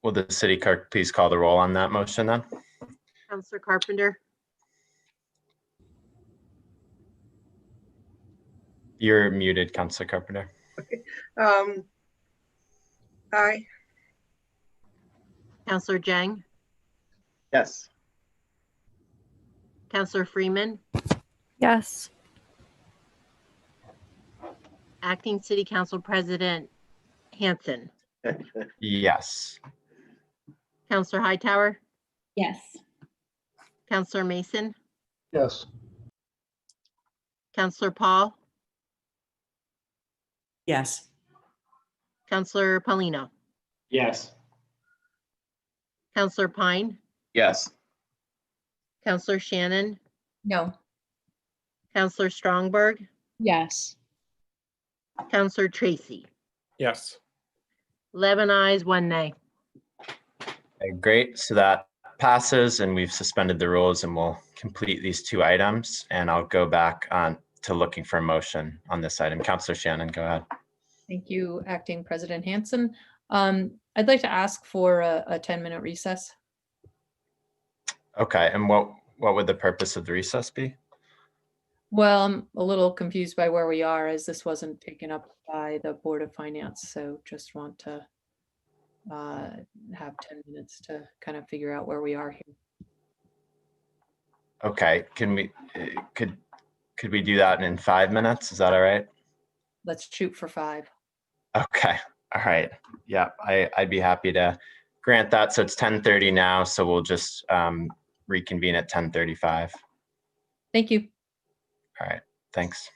Will the city clerk please call the roll on that motion then? Councillor Carpenter, You're muted, Councillor Carpenter. Aye. Councillor Jang, Yes. Councillor Freeman, Yes. Acting City Council President Hanson, Yes. Councillor Hightower, Yes. Councillor Mason, Yes. Councillor Paul, Yes. Councillor Paulino, Yes. Councillor Pine, Yes. Councillor Shannon, No. Councillor Strongberg, Yes. Councillor Tracy. Yes. 11 ayes, 1 nay. Okay, great. So that passes and we've suspended the rules and we'll complete these 2 items. And I'll go back on to looking for a motion on this item. Councillor Shannon, go ahead. Thank you, Acting President Hansen. I'd like to ask for a 10-minute recess. Okay, and what would the purpose of the recess be? Well, I'm a little confused by where we are as this wasn't taken up by the Board of Finance. So just want to have 10 minutes to kind of figure out where we are here. Okay, can we, could we do that in 5 minutes? Is that all right? Let's shoot for 5. Okay, all right. Yeah, I'd be happy to grant that. So it's 10:30 now, so we'll just reconvene at 10:35. Thank you. All right, thanks.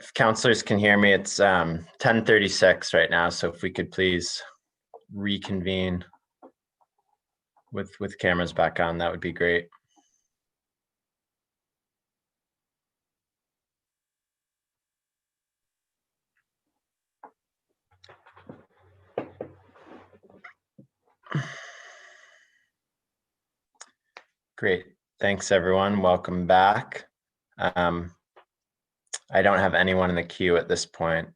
If counselors can hear me, it's 10:36 right now. So if we could please reconvene with cameras back on, that would be great. Great. Thanks, everyone. Welcome back. I don't have anyone in the queue at this point.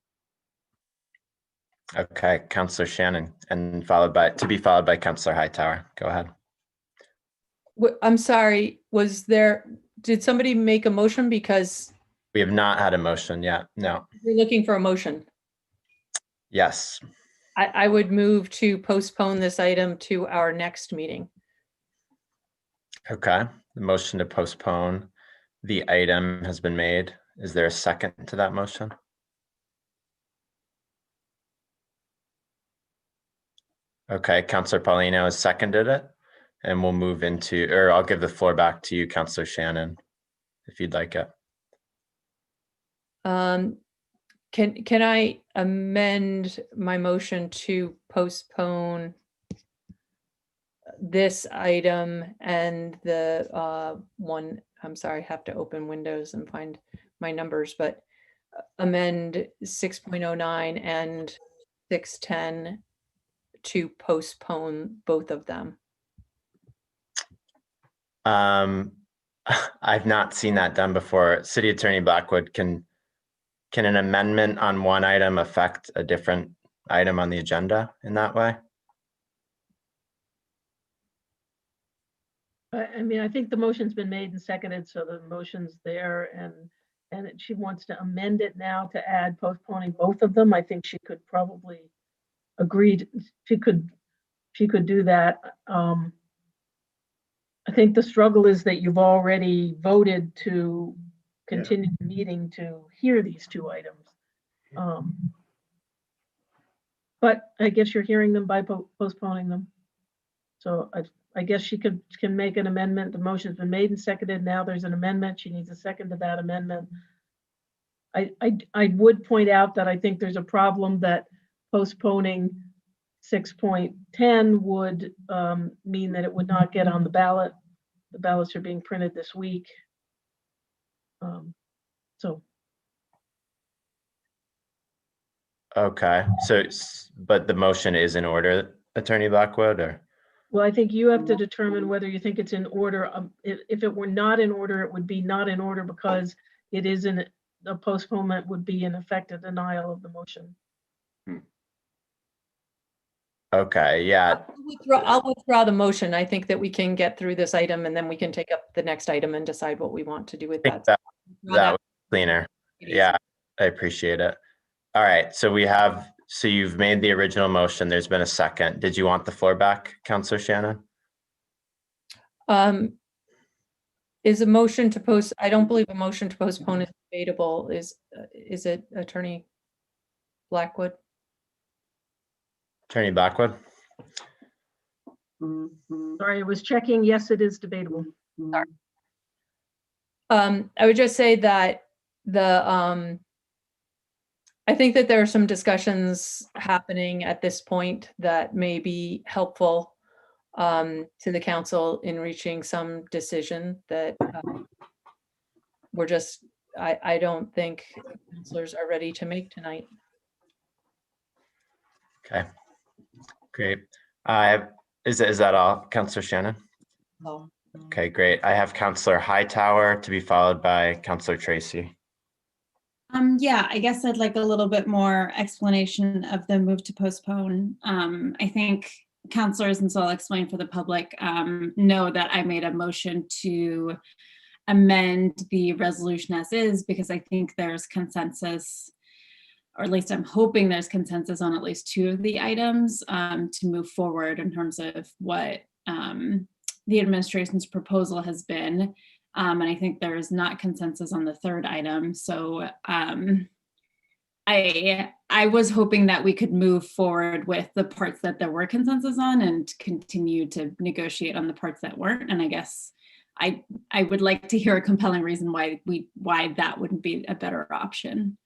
Okay, Councillor Shannon, and to be followed by Councillor Hightower. Go ahead. I'm sorry, did somebody make a motion? Because We have not had a motion yet. No. we're looking for a motion. Yes. I would move to postpone this item to our next meeting. Okay. The motion to postpone the item has been made. Is there a second to that motion? Okay, Councillor Paulino has seconded it, and we'll move into, or I'll give the floor back to you, Councillor Shannon, if you'd like it. Can I amend my motion to postpone this item and the one, I'm sorry, I have to open Windows and find my numbers, but amend 6.09 and 6.10 to postpone both of them? I've not seen that done before. City Attorney Blackwood, can an amendment on one item affect a different item on the agenda in that way? I mean, I think the motion's been made and seconded, so the motion's there, and she wants to amend it now to add postponing both of them. I think she could probably agree, she could do that. I think the struggle is that you've already voted to continue the meeting to hear these two items. But I guess you're hearing them by postponing them. So I guess she can make an amendment. The motion's been made and seconded. Now there's an amendment. She needs a second to that amendment. I would point out that I think there's a problem that postponing 6.10 would mean that it would not get on the ballot. The ballots are being printed this week. Okay, so, but the motion is in order, Attorney Blackwood, or? Well, I think you have to determine whether you think it's in order. If it were not in order, it would be not in order because it isn't, a postponement would be in effect a denial of the motion. Okay, yeah. I'll withdraw the motion. I think that we can get through this item and then we can take up the next item and decide what we want to do with I think that. that was cleaner. Yeah, I appreciate it. All right, so you've made the original motion. There's been a second. Did you want the floor back, Councillor Shannon? Is a motion to I don't believe a motion to postpone is debatable. Is it, Attorney Blackwood? Attorney Blackwood? Sorry, I was checking. Yes, it is debatable. Sorry. I would just say that I think that there are some discussions happening at this point that may be helpful to the council in reaching some decision that I don't think councilors are ready to make tonight. Okay, great. Is that all, Councillor Shannon? No. Okay, great. I have Councillor Hightower to be followed by Councillor Tracy. Yeah, I guess I'd like a little bit more explanation of the move to postpone. I think councilors, and so I'll explain for the public, know that I made a motion to amend the resolution as is because I think there's consensus, or at least I'm hoping there's consensus on at least two of the items to move forward in terms of what the administration's proposal has been. And I think there is not consensus on the third item. So I was hoping that we could move forward with the parts that there were consensus on and continue to negotiate on the parts that weren't. And I guess I would like to hear a compelling reason why that wouldn't be a better option.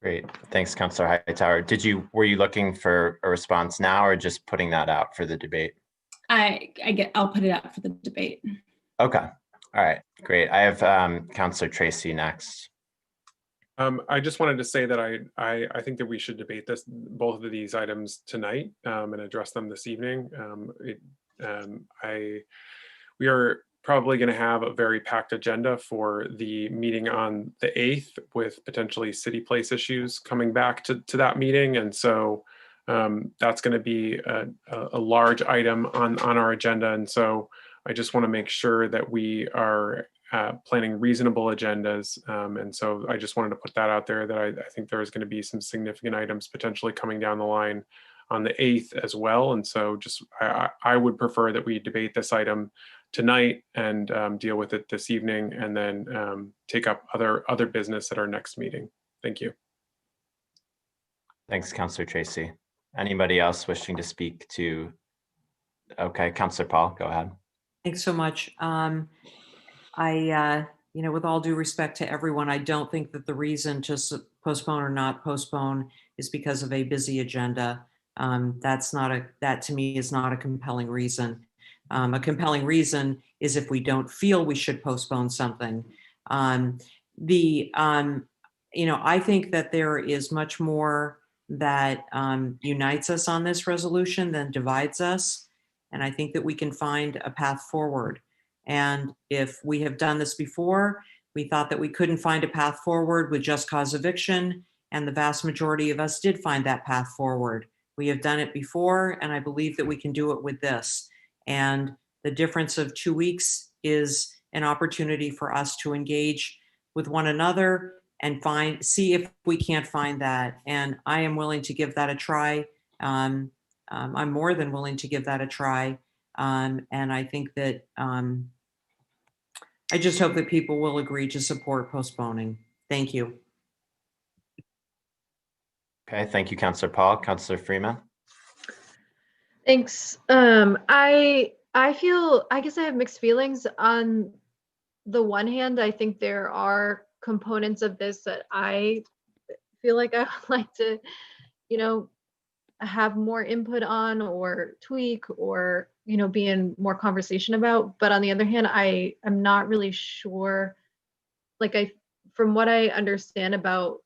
Great. Thanks, Councillor Hightower. Were you looking for a response now or just putting that out for the debate? I'll put it out for the debate. Okay. All right. Great. I have Councillor Tracy next. I just wanted to say that I think that we should debate both of these items tonight and address them this evening. We are probably going to have a very packed agenda for the meeting on the 8th with potentially city place issues coming back to that meeting. And so that's going to be a large item on our agenda. And so I just want to make sure that we are planning reasonable agendas. And so I just wanted to put that out there that I think there's going to be some significant items potentially coming down the line on the 8th as well. And so I would prefer that we debate this item tonight and deal with it this evening, and then take up other business at our next meeting. Thank you. Thanks, Councillor Tracy. Anybody else wishing to speak to? Okay, Councillor Paul, go ahead. Thanks so much. With all due respect to everyone, I don't think that the reason to postpone or not postpone is because of a busy agenda. That to me is not a compelling reason. A compelling reason is if we don't feel we should postpone something. I think that there is much more that unites us on this resolution than divides us. And I think that we can find a path forward. And if we have done this before, we thought that we couldn't find a path forward with just cause eviction, and the vast majority of us did find that path forward. We have done it before, and I believe that we can do it with this. And the difference of 2 weeks is an opportunity for us to engage with one another and see if we can't find that. And I am willing to give that a try. I'm more than willing to give that a try. And I think that I just hope that people will agree to support postponing. Thank you. Okay, thank you, Councillor Paul. Councillor Freeman. Thanks. I guess I have mixed feelings. On the one hand, I think there are components of this that I feel like I would like to, have more input on or tweak or, be in more conversation about. But on the other hand, I'm not really sure, from what I understand about,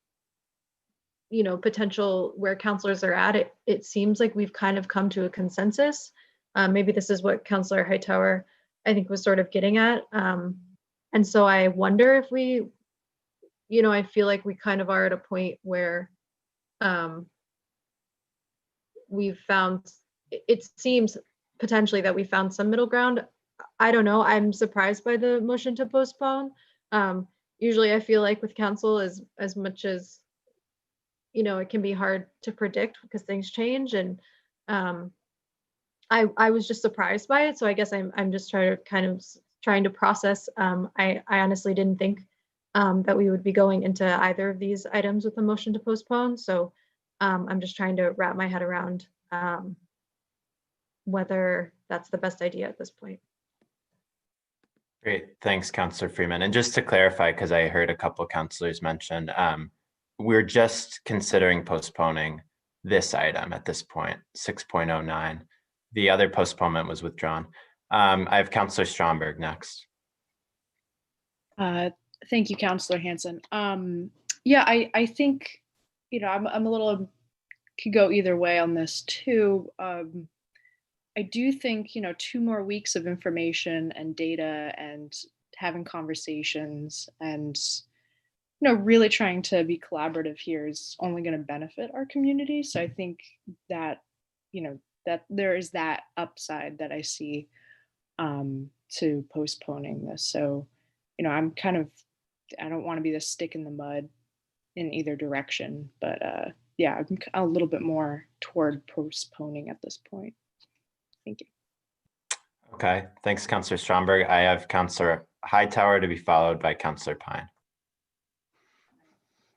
potential where counselors are at, it seems like we've kind of come to a consensus. Maybe this is what Councillor Hightower, I think, was sort of getting at. And so I wonder if we, I feel like we kind of are at a point where we've found, it seems potentially that we found some middle ground. I don't know. I'm surprised by the motion to postpone. Usually I feel like with council, as much as, it can be hard to predict because things change. And I was just surprised by it. So I guess I'm just trying to process. I honestly didn't think that we would be going into either of these items with a motion to postpone. So I'm just trying to wrap my head around whether that's the best idea at this point. Great, thanks, Councillor Freeman. And just to clarify, because I heard a couple of councillors mention, we're just considering postponing this item at this point, 6.09. The other postponement was withdrawn. I have Councillor Stromberg next. Thank you, Councillor Hanson. Yeah, I think, I'm a little, could go either way on this too. I do think, 2 more weeks of information and data and having conversations and, really trying to be collaborative here is only going to benefit our community. So I think that, that there is that upside that I see to postponing this. So, I'm kind of, I don't want to be the stick in the mud in either direction, but yeah, I'm a little bit more toward postponing at this point. Thank you. Okay, thanks, Councillor Stromberg. I have Councillor Hightower to be followed by Councillor Pine.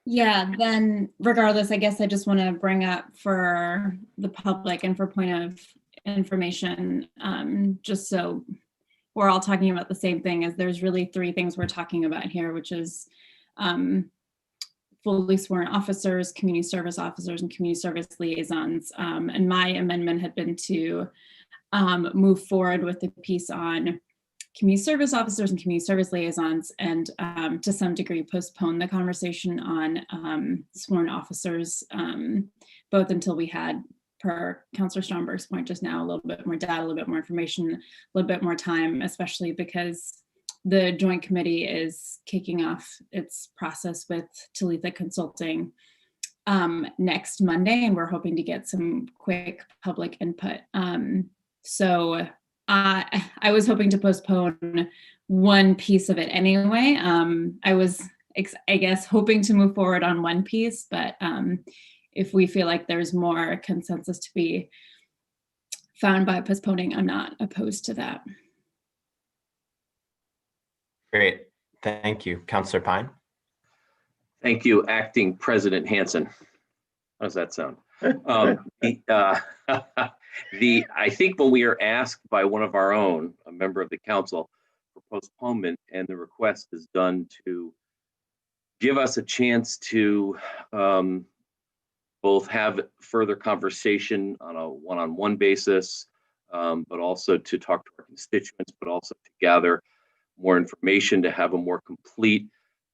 Yeah, then regardless, I guess I just want to bring up for the public and for point of information, just so we're all talking about the same thing, is there's really 3 things we're talking about here, which is fully sworn officers, community service officers, and community service liaisons. And my amendment had been to move forward with the piece on community service officers and community service liaisons, and to some degree postpone the conversation on sworn officers, both until we had, per Councillor Stromberg's point just now, a little bit more data, a little bit more information, a little bit more time, especially because the Joint Committee is kicking off its process with Talitha Consulting next Monday, and we're hoping to get some quick public input. So I was hoping to postpone one piece of it anyway. I was, I guess, hoping to move forward on one piece, but if we feel like there's more consensus to be found by postponing, I'm not opposed to that. Great. Thank you. Councillor Pine. Thank you, Acting President Hansen. How does that sound? I think when we are asked by one of our own, a member of the council, for postponement, and the request is done to give us a chance to both have further conversation on a one-on-one basis, but also to talk to our constituents, but also to gather more information, to have a more complete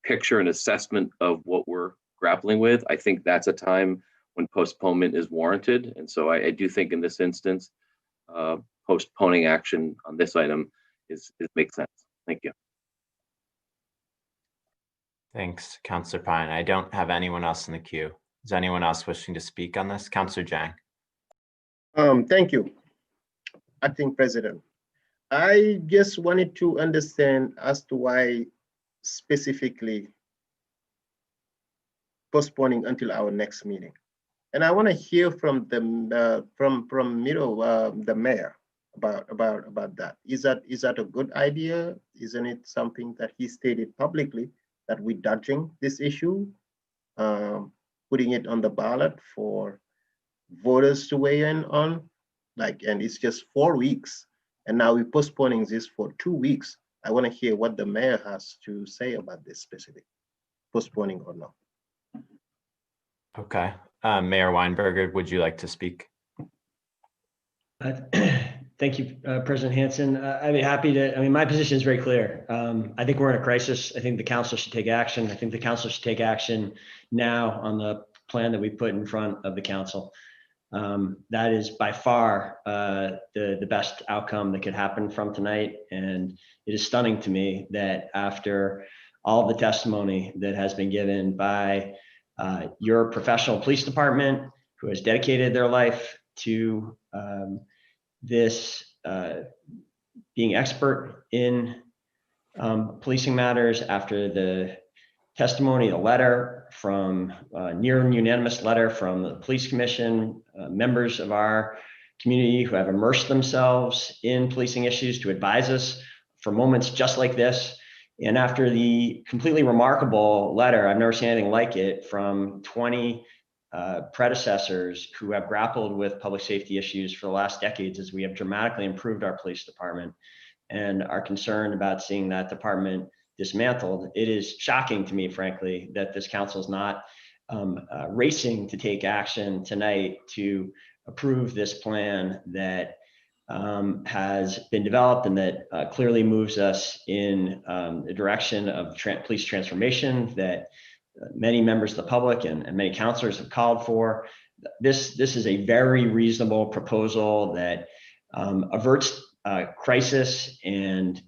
picture and assessment of what we're grappling with. I think that's a time when postponement is warranted. And so I do think in this instance, postponing action on this item makes sense. Thank you. Thanks, Councillor Pine. I don't have anyone else in the queue. Is anyone else wishing to speak on this? Councillor Jang. Thank you, Acting President. I just wanted to understand as to why specifically postponing until our next meeting. And I want to hear from the the mayor about that. Is that a good idea? Isn't it something that he stated publicly that we're dodging this issue, putting it on the ballot for voters to weigh in on? And it's just 4 weeks, and now we're postponing this for 2 weeks. I want to hear what the mayor has to say about this specific postponing or not. Okay. Mayor Weinberger, would you like to speak? Thank you, President Hansen. I'd be happy to. I mean, my position is very clear. I think we're in a crisis. I think the council should take action. I think the council should take action now on the plan that we put in front of the council. That is by far the best outcome that could happen from tonight. And it is stunning to me that after all the testimony that has been given by your professional police department, who has dedicated their life to this, being expert in policing matters, after the testimony, the letter from near unanimous letter from the police commission, members of our community who have immersed themselves in policing issues to advise us for moments just like this. And after the completely remarkable letter, I've never seen anything like it, from 20 predecessors who have grappled with public safety issues for the last decades, as we have dramatically improved our police department and are concerned about seeing that department dismantled. It is shocking to me, frankly, that this council is not racing to take action tonight to approve this plan that has been developed and that clearly moves us in the direction of police transformation that many members of the public and many councilors have called for. This is a very reasonable proposal that averts crisis and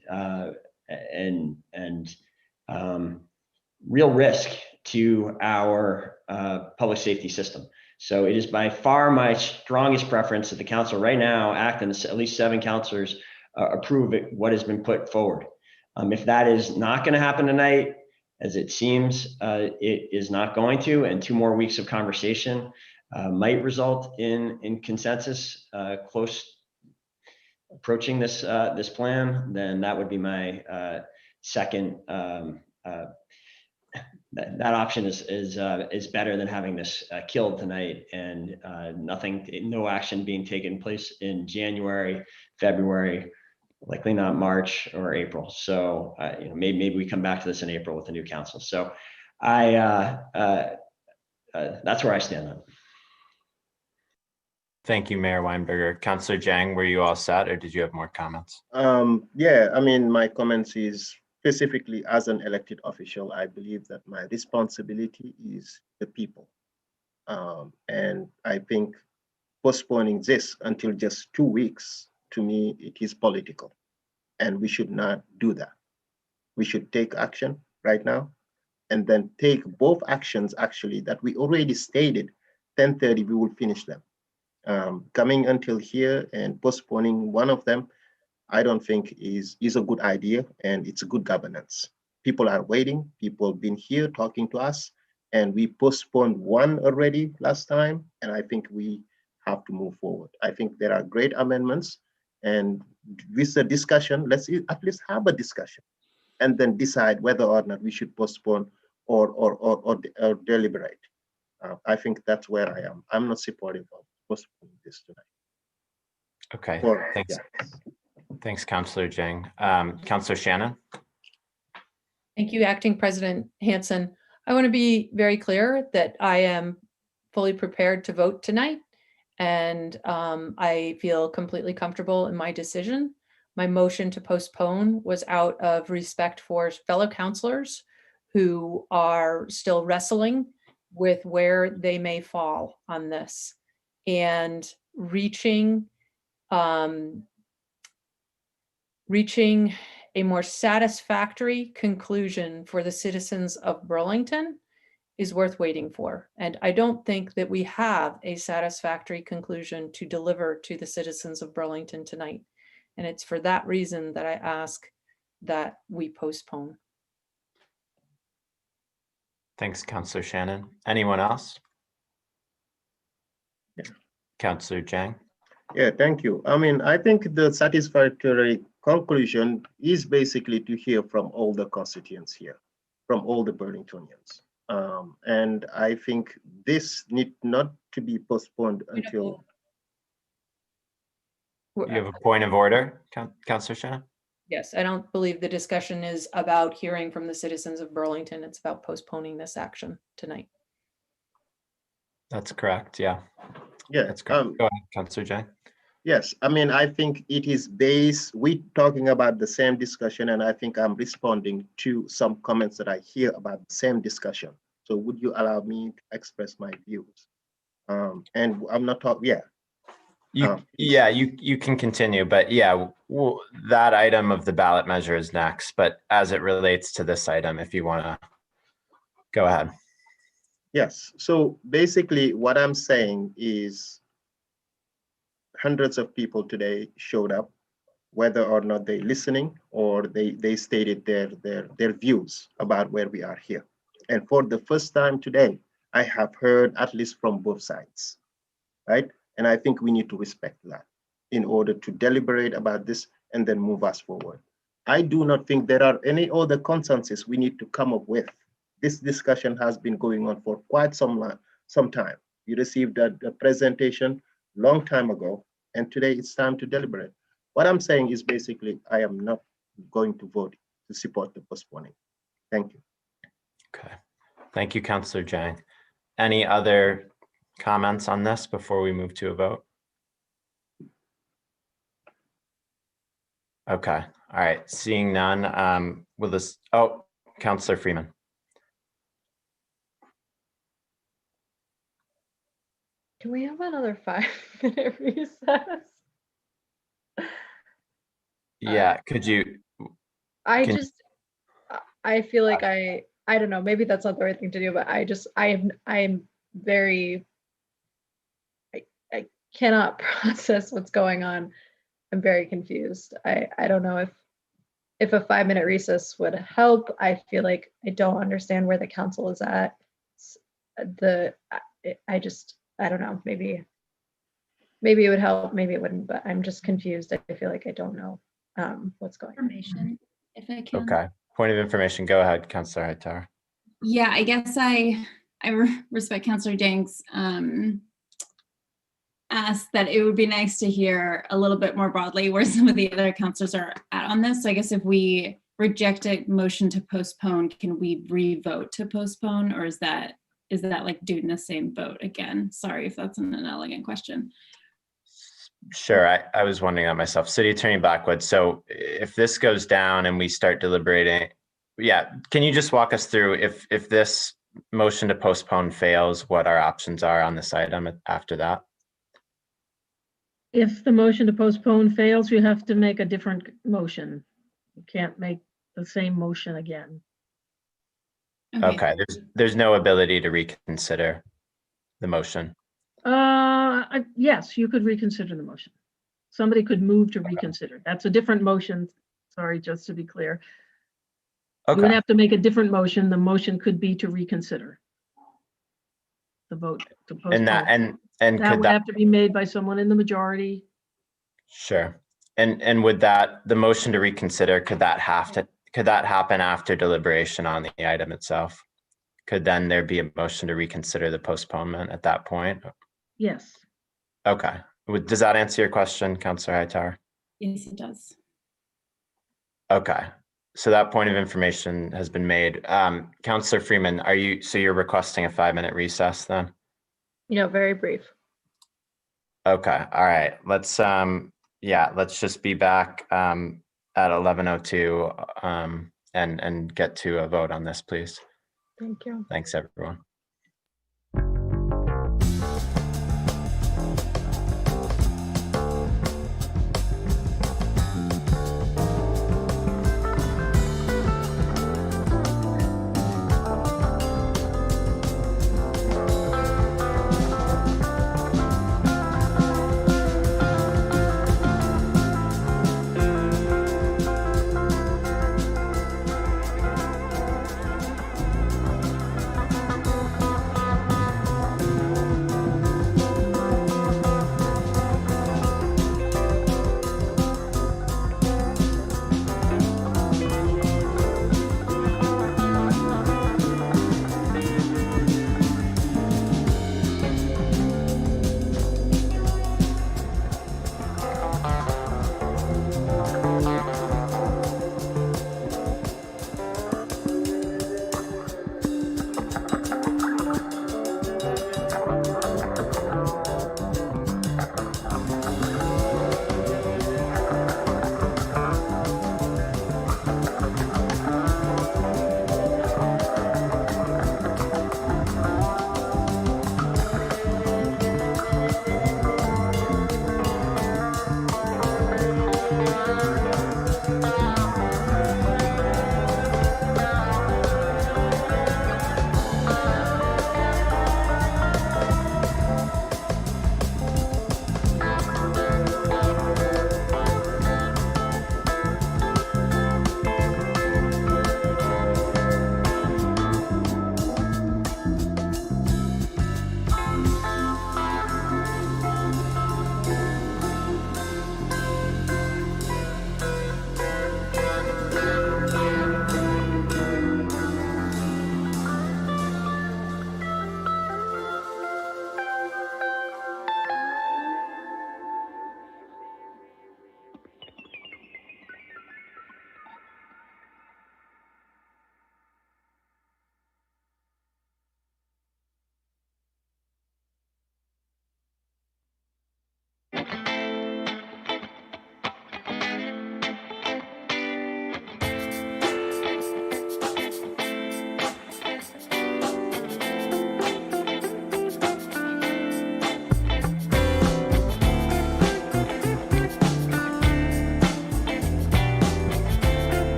real risk to our public safety system. So it is by far my strongest preference that the council right now act, and at least 7 councilors approve what has been put forward. If that is not going to happen tonight, as it seems it is not going to, and 2 more weeks of conversation might result in consensus close approaching this plan, then that would be my second. That option is better than having this killed tonight and no action being taken place in January, February, likely not March or April. So maybe we come back to this in April with the new council. So That's where I stand on it. Thank you, Mayor Weinberger. Councillor Jang, were you all set, or did you have more comments? Yeah, I mean, my comments is specifically as an elected official, I believe that my responsibility is the people. And I think postponing this until just 2 weeks, to me, it is political. And we should not do that. We should take action right now and then take both actions actually that we already stated, 10:30, we will finish them. Coming until here and postponing one of them, I don't think is a good idea, and it's a good governance. People are waiting, people been here talking to us, and we postponed one already last time, and I think we have to move forward. I think there are great amendments, and with the discussion, let's at least have a discussion and then decide whether or not we should postpone or deliberate. I think that's where I am. I'm not supportive of postponing this tonight. Okay, thanks. Yeah. Thanks, Councillor Jang. Councillor Shannon? Thank you, Acting President Hansen. I want to be very clear that I am fully prepared to vote tonight, and I feel completely comfortable in my decision. My motion to postpone was out of respect for fellow councilors who are still wrestling with where they may fall on this, and reaching a more satisfactory conclusion for the citizens of Burlington is worth waiting for. And I don't think that we have a satisfactory conclusion to deliver to the citizens of Burlington tonight. And it's for that reason that I ask that we postpone. Thanks, Councillor Shannon. Anyone else? Yeah. Councillor Jang? Yeah, thank you. I mean, I think the satisfactory conclusion is basically to hear from all the constituents here, from all the Burlingtonians. And I think this need not to be postponed until. You have a point of order, Councillor Shannon? Yes, I don't believe the discussion is about hearing from the citizens of Burlington. It's about postponing this action tonight. That's correct, yeah. Yeah, that's correct. Go ahead, Councillor Jang. Yes, I mean, I think it is based, we talking about the same discussion, and I think I'm responding to some comments that I hear about the same discussion. So would you allow me to express my views? And I'm not talking, yeah. Yeah, you can continue, but yeah, that item of the ballot measure is next, but as it relates to this item, if you want to go ahead. Yes, so basically what I'm saying is hundreds of people today showed up, whether or not they're listening or they stated their views about where we are here. And for the first time today, I have heard at least from both sides, right? And I think we need to respect that in order to deliberate about this and then move us forward. I do not think there are any other consensus we need to come up with. This discussion has been going on for quite some time. You received a presentation long time ago, and today it's time to deliberate. What I'm saying is basically, I am not going to vote to support the postponing. Thank you. Okay, thank you, Councillor Jang. Any other comments on this before we move to a vote? Okay, all right, seeing none, will this, oh, Councillor Freeman. Can we have another 5-minute recess? Yeah, could you? I feel like I don't know, maybe that's not the right thing to do, but I am very, I cannot process what's going on. I'm very confused. I don't know if a 5-minute recess would help. I feel like I don't understand where the council is at. I don't know, maybe it would help, maybe it wouldn't, but I'm just confused. I feel like I don't know what's going on. Information, if I can. Okay, point of information, go ahead, Councillor Hightower. Yeah, I guess I respect Councillor Jang's ask that it would be nice to hear a little bit more broadly where some of the other councillors are at on this. So I guess if we reject a motion to postpone, can we re-vote to postpone, or is that like doing the same vote again? Sorry if that's an inelegant question. Sure, I was wondering that myself. City Attorney Blackwood, so if this goes down and we start deliberating, yeah, can you just walk us through if this motion to postpone fails, what our options are on this item after that? If the motion to postpone fails, you have to make a different motion. You can't make the same motion again. Okay, there's no ability to reconsider the motion. Yes, you could reconsider the motion. Somebody could move to reconsider. That's a different motion. Sorry, just to be clear. You would Okay, have to make a different motion. The motion could be to reconsider the vote to postpone. and that That could would that, have to be made by someone in the majority. sure. And would that, the motion to reconsider, could that happen after deliberation on the item itself? Could then there be a motion to reconsider the postponement at that point? Yes. Okay. Does that answer your question, Councillor Hightower? Yes, it does. Okay. So that point of information has been made. Councillor Freeman, you're requesting a 5-minute recess then? Yeah, very brief. Okay. All right. Let's just be back at 11:02 and get to a vote on this, please. Thank you. Thanks, everyone.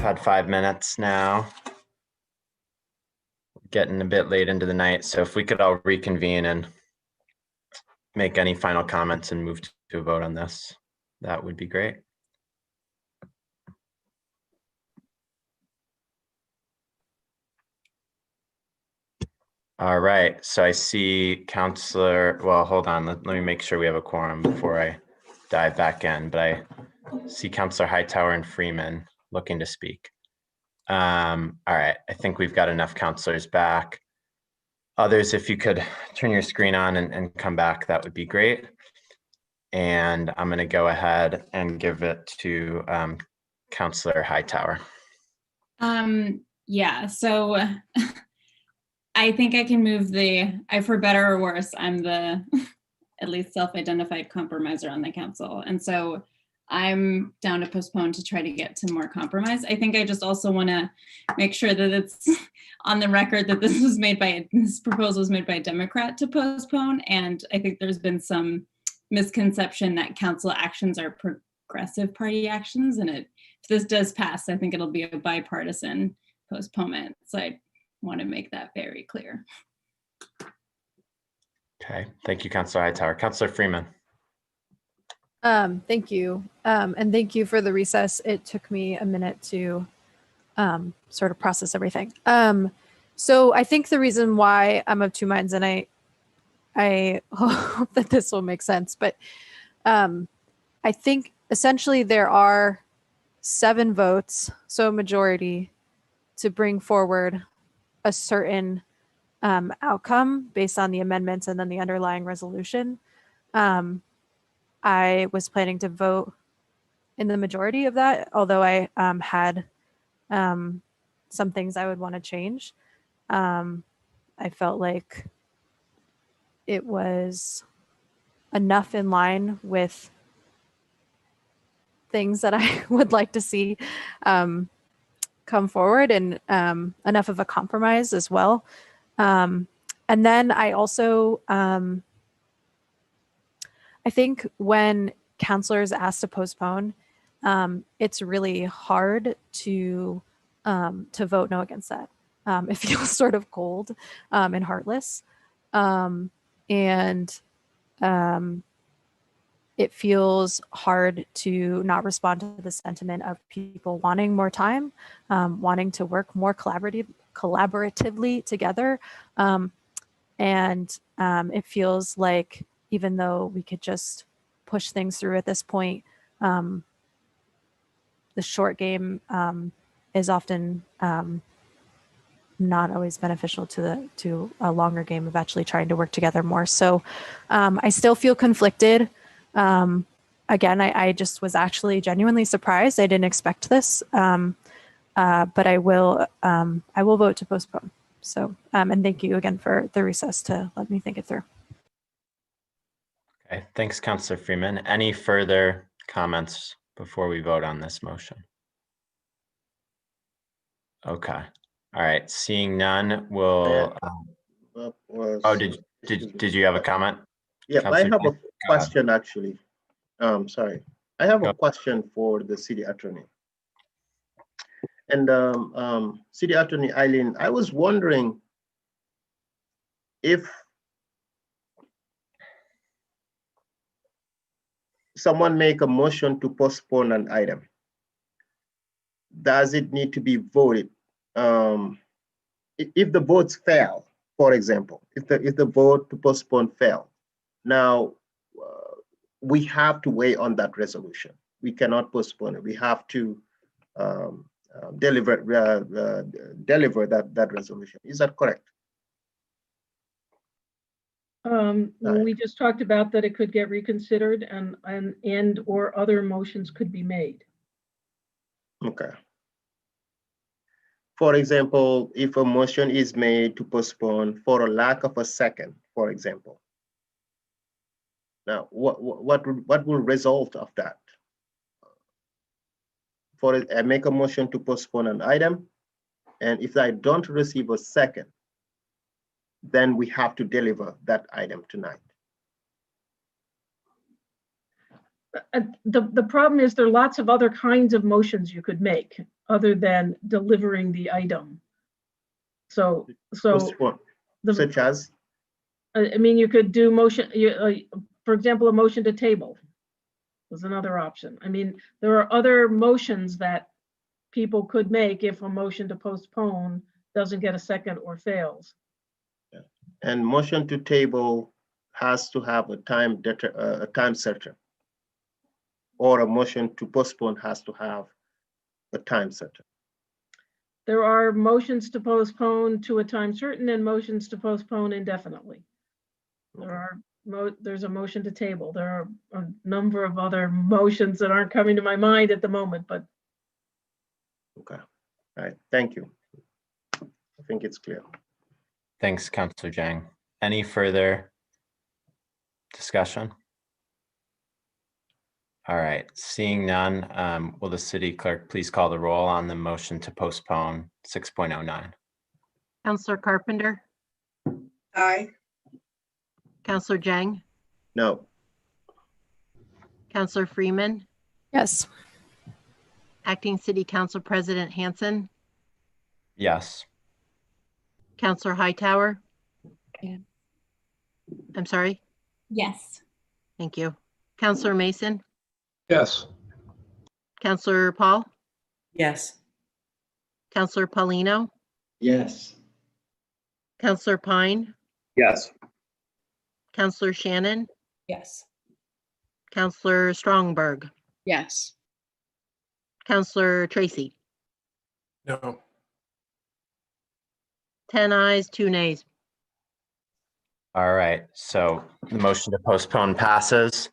had 5 minutes now. Getting a bit late into the night, so if we could all reconvene and make any final comments and move to a vote on this, that would be great. All right, so I see Councillor, well, hold on, let me make sure we have a quorum before I dive back in, but I see Councillor Hightower and Freeman looking to speak. All right, I think we've got enough councillors back. Others, if you could turn your screen on and come back, that would be great. And I'm going to go ahead and give it to Councillor Hightower. Yeah, so I think I can move for better or worse, I'm the at least self-identified compromiser on the council. And so I'm down to postpone to try to get to more compromise. I think I just also want to make sure that it's on the record that this proposal was made by a Democrat to postpone. And I think there's been some misconception that council actions are progressive party actions. And if this does pass, I think it'll be a bipartisan postponement. So I want to make that very clear. Okay, thank you, Councillor Hightower. Councillor Freeman. Thank you. And thank you for the recess. It took me a minute to sort of process everything. So I think the reason why I'm of two minds, and I hope that this will make sense, but I think essentially there are 7 votes, so a majority, to bring forward a certain outcome based on the amendments and then the underlying resolution. I was planning to vote in the majority of that, although I had some things I would want to change. I felt like it was enough in line with things that I would like to see come forward, and enough of a compromise as well. And then I also, I think when councilors ask to postpone, it's really hard to vote no against that. It feels sort of cold and heartless. And it feels hard to not respond to the sentiment of people wanting more time, wanting to work more collaboratively together. And it feels like even though we could just push things through at this point, the short game is often not always beneficial to a longer game of actually trying to work together more. So I still feel conflicted. Again, I just was actually genuinely surprised. I didn't expect this, but I will vote to postpone. So, and thank you again for the recess to let me think it through. Okay, thanks, Councillor Freeman. Any further comments before we vote on this motion? Okay. All right. Seeing none, we'll. Oh, did you have a comment? Yeah, Councillor I have a James? question actually. Sorry, I have a question for the city attorney. And City Attorney Eileen, I was wondering if someone make a motion to postpone an item, does it need to be voted? If the votes fail, for example, if the vote to postpone fail, now we have to weigh on that resolution. We cannot postpone it. We have to deliver that resolution. Is that correct? We just talked about that it could get reconsidered and or other motions could be made. Okay. For example, if a motion is made to postpone for a lack of a second, for example. Now, what will result of that? I make a motion to postpone an item, and if I don't receive a second, then we have to deliver that item tonight. The problem is there are lots of other kinds of motions you could make. other than delivering the item. So Postpone, such as? I mean, you could do motion, for example, a motion to table was another option. I mean, there are other motions that people could make if a motion to postpone doesn't get a second or fails. Yeah. And motion to table has to have a time certain, or a motion to postpone has to have a time certain. There are motions to postpone to a time certain and motions to postpone indefinitely. There's a motion to table. There are a number of other motions that aren't coming to my mind at the moment, but. Okay, all right, thank you. I think it's clear. Thanks, Councillor Jang. Any further discussion? All right, seeing none, will the city clerk please call the roll on the motion to postpone 6.09? Counselor Carpenter, Aye. Counselor Jang, No. Counselor Freeman, Yes. Acting City Council President Hansen, Yes. Counselor Hightower. Yeah. I'm sorry. Yes. Thank you. Counselor Mason, Yes. Counselor Paul, Yes. Counselor Paulino, Yes. Counselor Pine, Yes. Counselor Shannon, Yes. Counselor Strongberg, Yes. Counselor Tracy. No. 10 ayes, 2 nays. All right, so the motion to postpone passes.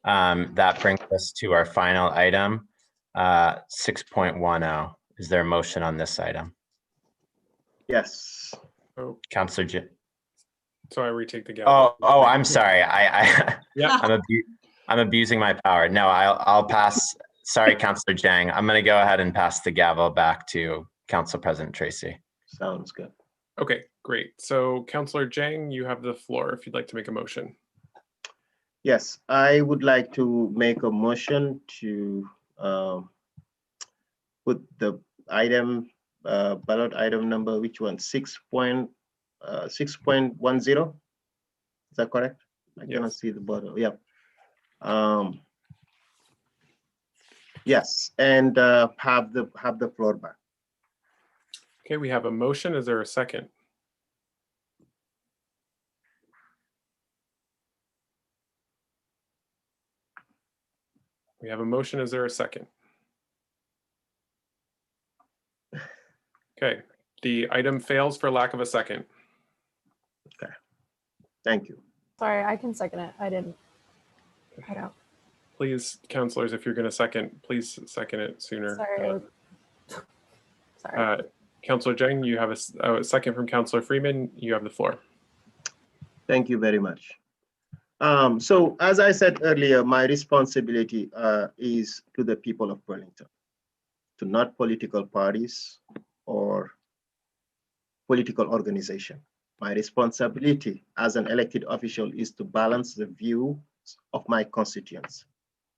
That brings us to our final item, 6.10. Is there a motion on this item? Yes. Oh, Councillor J. so I retake the gavel. Oh, I'm sorry. Yeah. I'm abusing my power. No, I'll pass. Sorry, Councillor Jang. I'm going to go ahead and pass the gavel back to Council President Tracy. Sounds good. Okay, great. So Councillor Jang, you have the floor if you'd like to make a motion. Yes, I would like to make a motion to put the item, ballot item number, which one? 6.10. Is that correct? I cannot see the bottom. Yeah. Yes, and have the floor back. Okay, we have a motion. Is there a second? We have a motion. Is there a second? Okay, the item fails for lack of a second. Okay, thank you. Sorry, I can second it. I didn't. I don't. Please, councilors, if you're going to second, please second it sooner. Sorry. Sorry. Councillor Jang, you have a second from Councillor Freeman. You have the floor. Thank you very much. So as I said earlier, my responsibility is to the people of Burlington, to not political parties or political organization. My responsibility as an elected official is to balance the views of my constituents,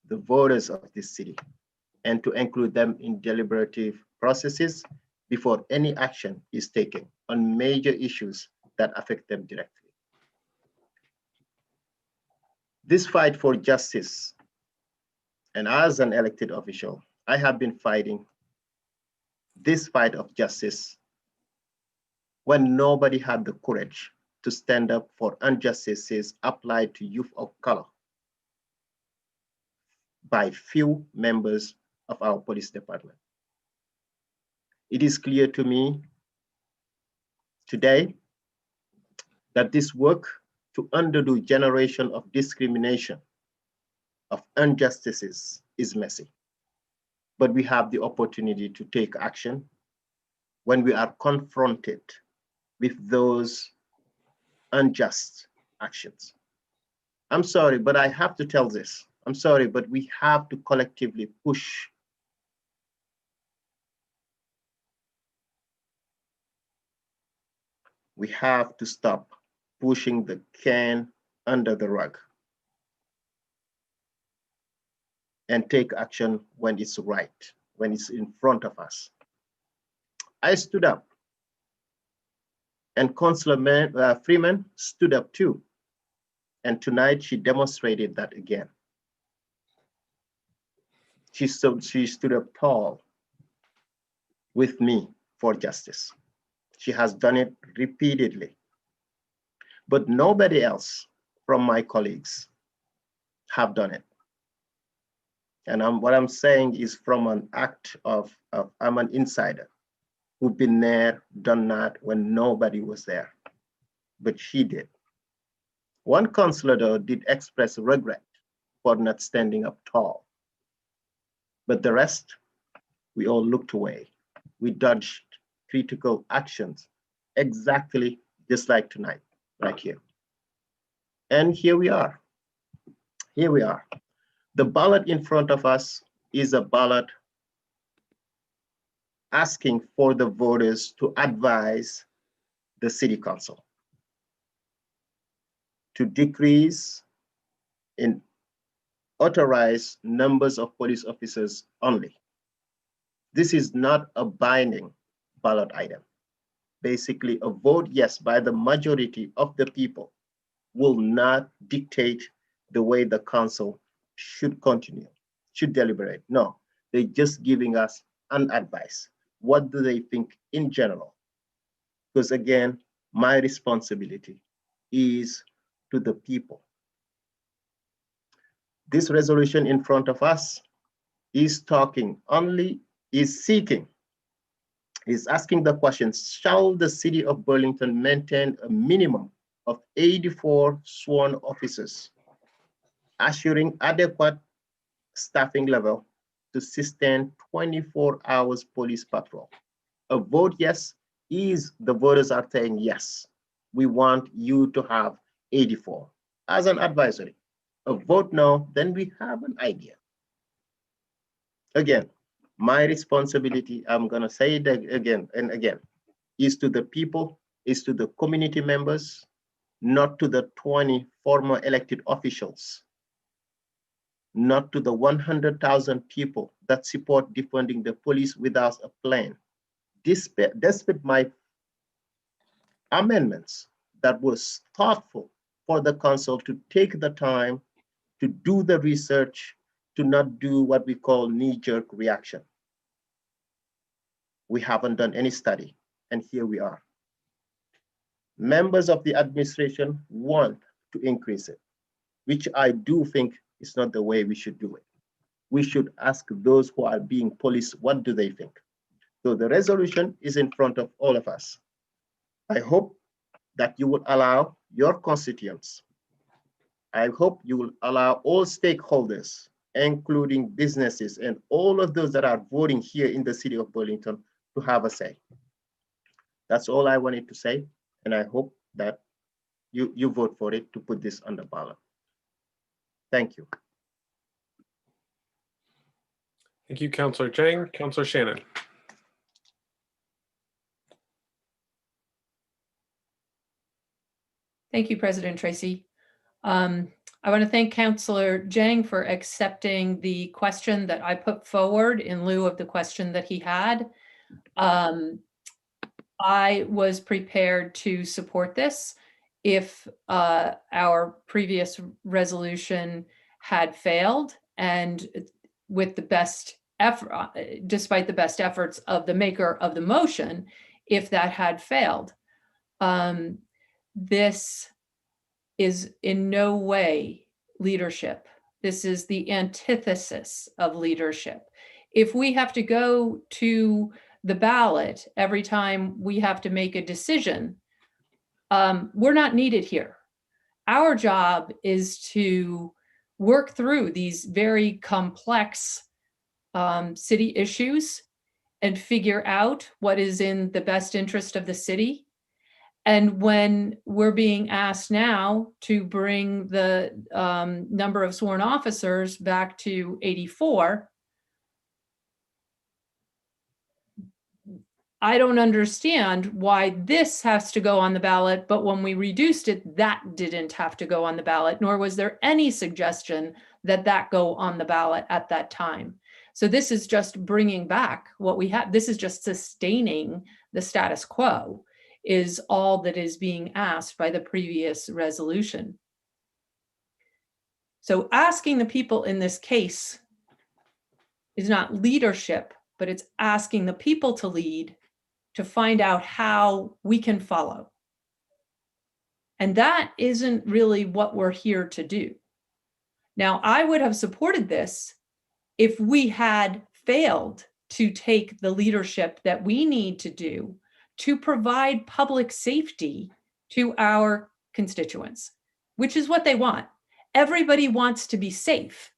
the voters of this city, and to include them in deliberative processes before any action is taken on major issues that affect them directly. This fight for justice, and as an elected official, I have been fighting this fight of justice when nobody had the courage to stand up for injustices applied to youth of color by few members of our police department. It is clear to me today that this work to undo generation of discrimination, of injustices is messy. But we have the opportunity to take action when we are confronted with those unjust actions. I'm sorry, but I have to tell this. I'm sorry, but we have to collectively push we have to stop pushing the can under the rug and take action when it's right, when it's in front of us. I stood up, and Councilor Freeman stood up too. And tonight she demonstrated that again. She stood up tall with me for justice. She has done it repeatedly. But nobody else from my colleagues have done it. And what I'm saying is from an act of I'm an insider who've been there, done that when nobody was there. But she did. One councillor, though, did express regret for not standing up tall. But the rest, we all looked away. We dodged critical actions exactly just like tonight, right here. And here we are. Here we are. The ballot in front of us is a ballot asking for the voters to advise the city council to decrease in authorized numbers of police officers only. This is not a binding ballot item. Basically, a vote yes by the majority of the people will not dictate the way the council should continue, should deliberate. No, they're just giving us an advice. What do they think in general? Because again, my responsibility is to the people. This resolution in front of us is asking the question, shall the city of Burlington maintain a minimum of 84 sworn officers, assuring adequate staffing level to sustain 24 hours police patrol? A vote yes is the voters are saying yes, we want you to have 84 as an advisory. A vote no, then we have an idea. Again, my responsibility, I'm gonna say it again and again, is to the people, is to the community members, not to the 20 former elected officials, not to the 100,000 people that support defunding the police without a plan. Despite my amendments that was thoughtful for the council to take the time to do the research, to not do what we call knee-jerk reaction. We haven't done any study, and here we are. Members of the administration want to increase it, which I do think is not the way we should do it. We should ask those who are being policed, what do they think? So the resolution is in front of all of us. I hope that you will allow your constituents, I hope you will allow all stakeholders, including businesses and all of those that are voting here in the city of Burlington, to have a say. That's all I wanted to say, and I hope that you vote for it to put this on the ballot. Thank you. Thank you, Councillor Jang. Councillor Shannon. Thank you, President Tracy. I want to thank Councillor Jang for accepting the question that I put forward in lieu of the question that he had. I was prepared to support this if our previous resolution had failed, and with the best effort, despite the best efforts of the maker of the motion, if that had failed. This is in no way leadership. This is the antithesis of leadership. If we have to go to the ballot every time we have to make a decision, we're not needed here. Our job is to work through these very complex city issues and figure out what is in the best interest of the city. And when we're being asked now to bring the number of sworn officers back to 84, I don't understand why this has to go on the ballot, but when we reduced it, that didn't have to go on the ballot, nor was there any suggestion that that go on the ballot at that time. So this is just bringing back what we have. This is just sustaining the status quo is all that is being asked by the previous resolution. So asking the people in this case is not leadership, but it's asking the people to lead to find out how we can follow. And that isn't really what we're here to do. Now, I would have supported this if we had failed to take the leadership that we need to do to provide public safety to our constituents, which is what they want. Everybody wants to be safe.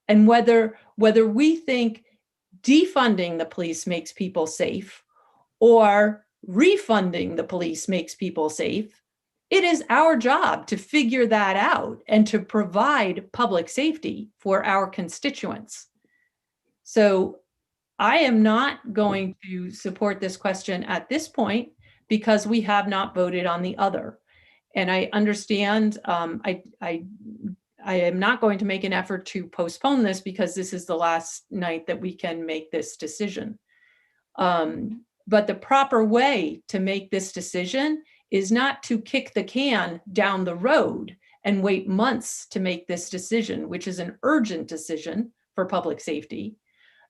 And whether we think defunding the police makes people safe or refunding the police makes people safe, it is our job to figure that out and to provide public safety for our constituents. So I am not going to support this question at this point because we have not voted on the other. And I understand, I am not going to make an effort to postpone this because this is the last night that we can make this decision. But the proper way to make this decision is not to kick the can down the road and wait months to make this decision, which is an urgent decision for public safety.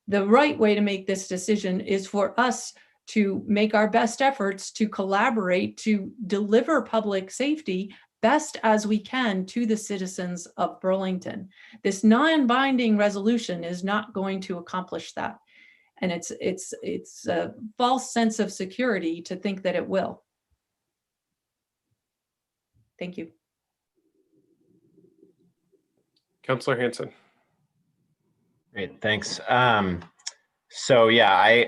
The right way to make this decision is for us to make our best efforts to collaborate to deliver public safety best as we can to the citizens of Burlington. This non-binding resolution is not going to accomplish that. And it's a false sense of security to think that it will. Thank you. Councillor Hanson. Great, thanks. So yeah,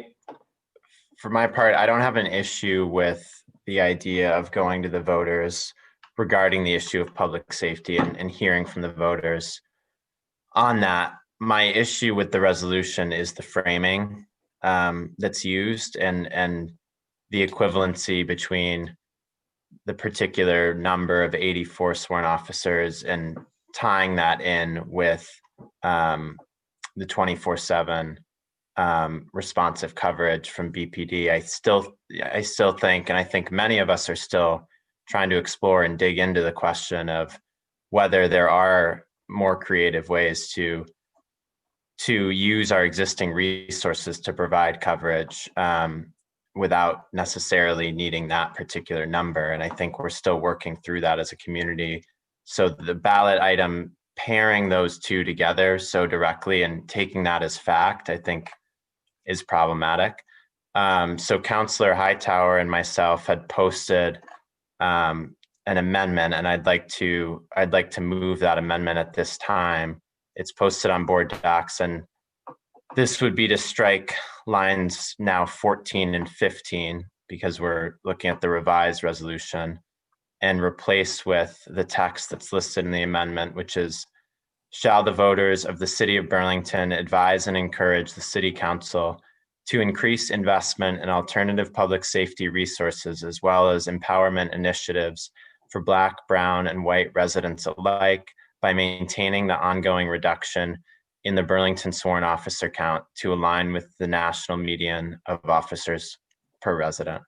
for my part, I don't have an issue with the idea of going to the voters regarding the issue of public safety and hearing from the voters on that. My issue with the resolution is the framing that's used and the equivalency between the particular number of 84 sworn officers and tying that in with the 24/7 responsive coverage from BPD. I still think, and I think many of us are still trying to explore and dig into the question of whether there are more creative ways to use our existing resources to provide coverage without necessarily needing that particular number. And I think we're still working through that as a community. So the ballot item pairing those two together so directly and taking that as fact, I think is problematic. So Councillor Hightower and myself had posted an amendment, and I'd like to move that amendment at this time. It's posted on board docs, and this would be to strike lines now 14 and 15 because we're looking at the revised resolution, and replace with the text that's listed in the amendment, which is, shall the voters of the city of Burlington advise and encourage the city council to increase investment in alternative public safety resources as well as empowerment initiatives for Black, Brown, and white residents alike by maintaining the ongoing reduction in the Burlington sworn officer count to align with the national median of officers per resident.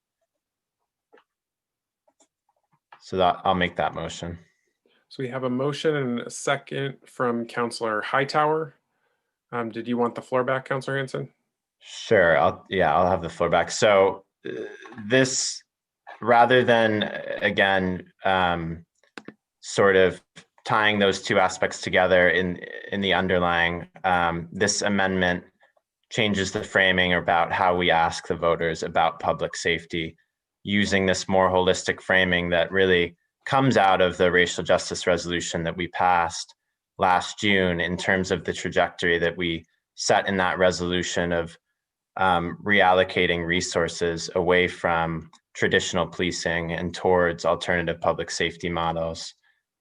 So that I'll make that motion. So we have a motion and a second from Councillor Hightower. Did you want the floor back, Councillor Hanson? Sure, I'll have the floor back. So this, rather than again, sort of tying those two aspects together in the underlying, this amendment changes the framing about how we ask the voters about public safety, using this more holistic framing that really comes out of the racial justice resolution that we passed last June in terms of the trajectory that we set in that resolution of reallocating resources away from traditional policing and towards alternative public safety models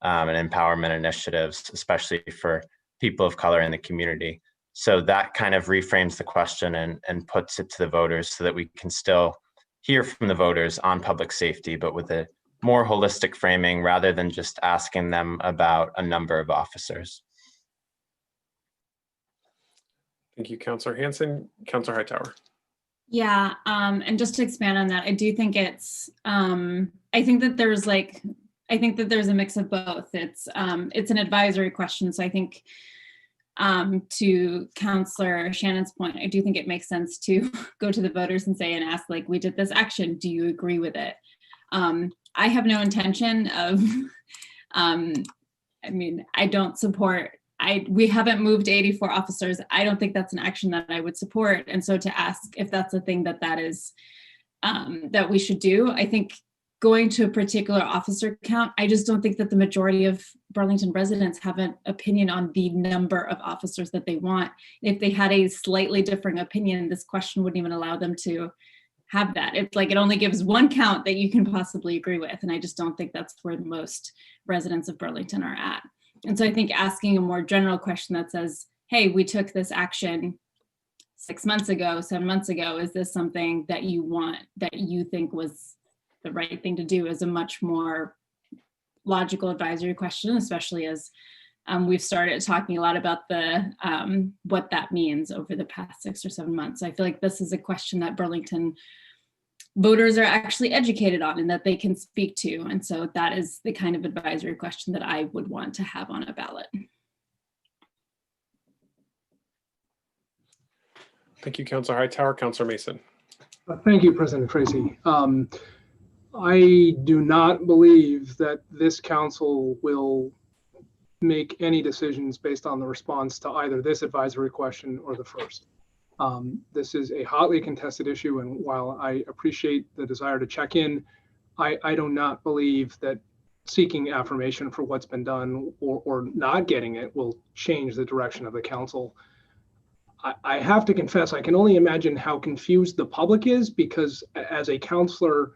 and empowerment initiatives, especially for people of color in the community. So that kind of reframes the question and puts it to the voters so that we can still hear from the voters on public safety, but with a more holistic framing rather than just asking them about a number of officers. Thank you, Councillor Hanson. Councillor Hightower. Yeah, and just to expand on that, I do think it's, I think that there's a mix of both. It's an advisory question. So I think to Councillor Shannon's point, I do think it makes sense to go to the voters and say and ask, like, we did this action, do you agree with it? I have no intention of, I mean, I don't support, we haven't moved 84 officers. I don't think that's an action that I would support. And so to ask if that's a thing that is, that we should do, I think going to a particular officer count, I just don't think that the majority of Burlington residents have an opinion on the number of officers that they want. If they had a slightly differing opinion, this question wouldn't even allow them to have that. It's like it only gives one count that you can possibly agree with. And I just don't think that's where most residents of Burlington are at. And so I think asking a more general question that says, hey, we took this action 6 months ago, 7 months ago, is this something that you want, that you think was the right thing to do, is a much more logical advisory question, especially as we've started talking a lot about the what that means over the past 6 or 7 months. I feel like this is a question that Burlington voters are actually educated on and that they can speak to. And so that is the kind of advisory question that I would want to have on a ballot. Thank you, Councillor Hightower. Councillor Mason. Thank you, President Tracy. I do not believe that this council will make any decisions based on the response to either this advisory question or the first. This is a hotly contested issue, and while I appreciate the desire to check in, I do not believe that seeking affirmation for what's been done or not getting it will change the direction of the council. I have to confess, I can only imagine how confused the public is, because as a counselor,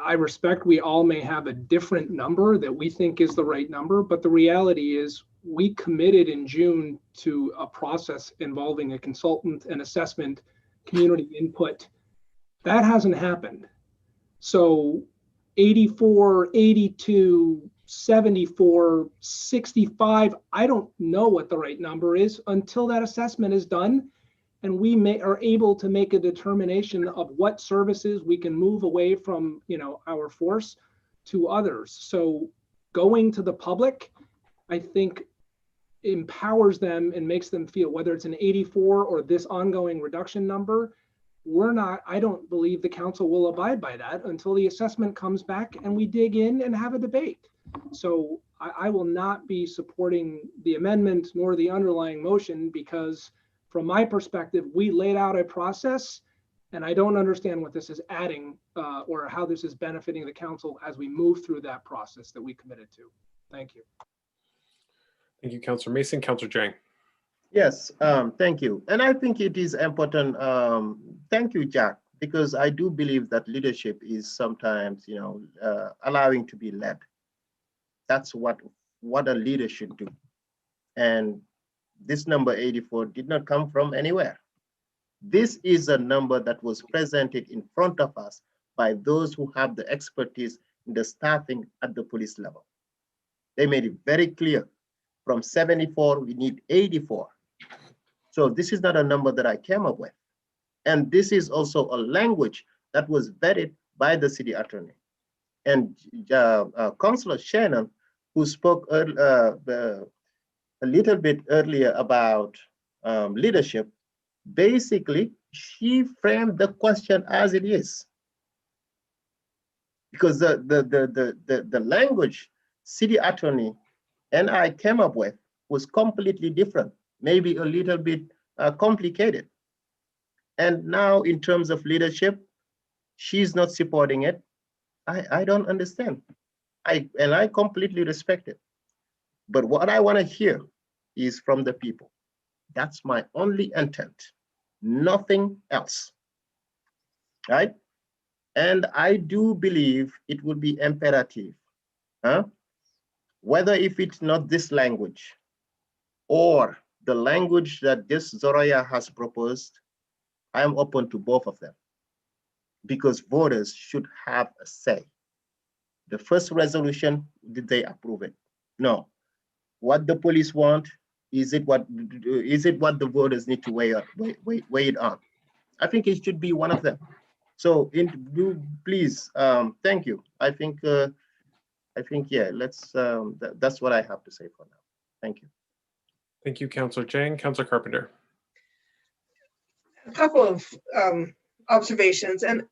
I respect we all may have a different number that we think is the right number, but the reality is we committed in June to a process involving a consultant and assessment, community input. That hasn't happened. So 84, 82, 74, 65, I don't know what the right number is until that assessment is done and we are able to make a determination of what services we can move away from, our force to others. So going to the public, I think, empowers them and makes them feel, whether it's an 84 or this ongoing reduction number, I don't believe the council will abide by that until the assessment comes back and we dig in and have a debate. So I will not be supporting the amendment nor the underlying motion, because from my perspective, we laid out a process and I don't understand what this is adding or how this is benefiting the council as we move through that process that we committed to. Thank you. Thank you, Councillor Mason. Councillor Jang. Yes, thank you. And I think it is important. Thank you, Jack, because I do believe that leadership is sometimes, allowing to be led. That's what a leader should do. And this number 84 did not come from anywhere. This is a number that was presented in front of us by those who have the expertise in the staffing at the police level. They made it very clear, from 74, we need 84. So this is not a number that I came up with. And this is also a language that was vetted by the city attorney. And Councillor Shannon, who spoke a little bit earlier about leadership, basically, she framed the question as it is. Because the language city attorney and I came up with was completely different, maybe a little bit complicated. And now in terms of leadership, she's not supporting it. I don't understand. And I completely respect it. But what I want to hear is from the people. That's my only intent, nothing else, right? And I do believe it would be imperative, whether if it's not this language or the language that this Zoraya has proposed, I am open to both of them, because voters should have a say. The first resolution, did they approve it? No. What the police want Is it what the voters need to weigh it on? I think it should be one of them. So please, thank you. I think yeah, let's, that's what I have to say for now. Thank you. Thank you, Councillor Jang. Councillor Carpenter. A couple of observations, and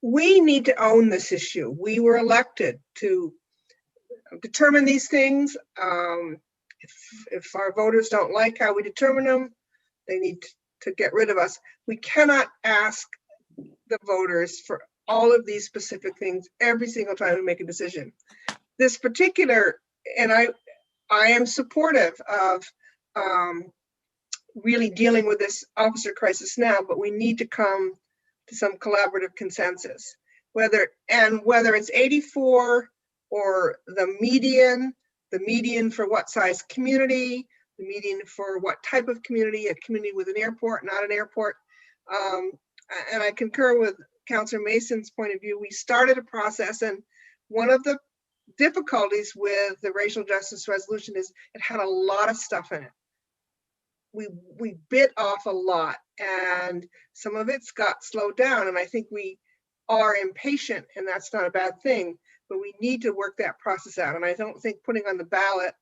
we need to own this issue. We were elected to determine these things. If our voters don't like how we determine them, they need to get rid of us. We cannot ask the voters for all of these specific things every single time we make a decision. This particular, and I am supportive of really dealing with this officer crisis now, but we need to come to some collaborative consensus. Whether it's 84 or the median for what size community, the median for what type of community, a community with an airport, not an airport. And I concur with Councillor Mason's point of view. We started a process, and one of the difficulties with the racial justice resolution is it had a lot of stuff in it. We bit off a lot, and some of it's got slowed down, and I think we are impatient, and that's not a bad thing, but we need to work that process out. And I don't think putting on the ballot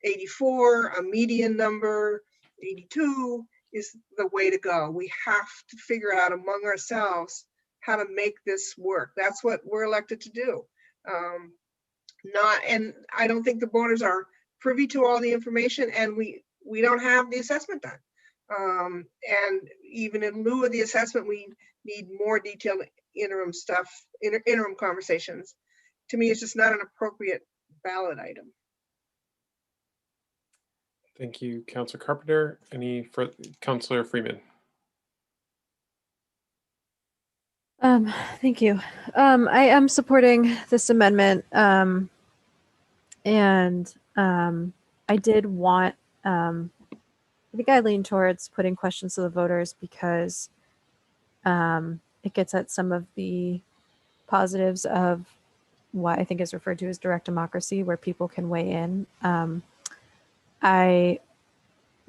84, a median number, 82 is the way to go. We have to figure out among ourselves how to make this work. That's what we're elected to do. And I don't think the voters are privy to all the information, and we don't have the assessment done. And even in lieu of the assessment, we need more detailed interim stuff, interim conversations. To me, it's just not an appropriate ballot item. Thank you, Councillor Carpenter. Any for Councillor Freeman? Thank you. I am supporting this amendment. I did want, I think I lean towards putting questions to the voters because it gets at some of the positives of what I think is referred to as direct democracy, where people can weigh in. I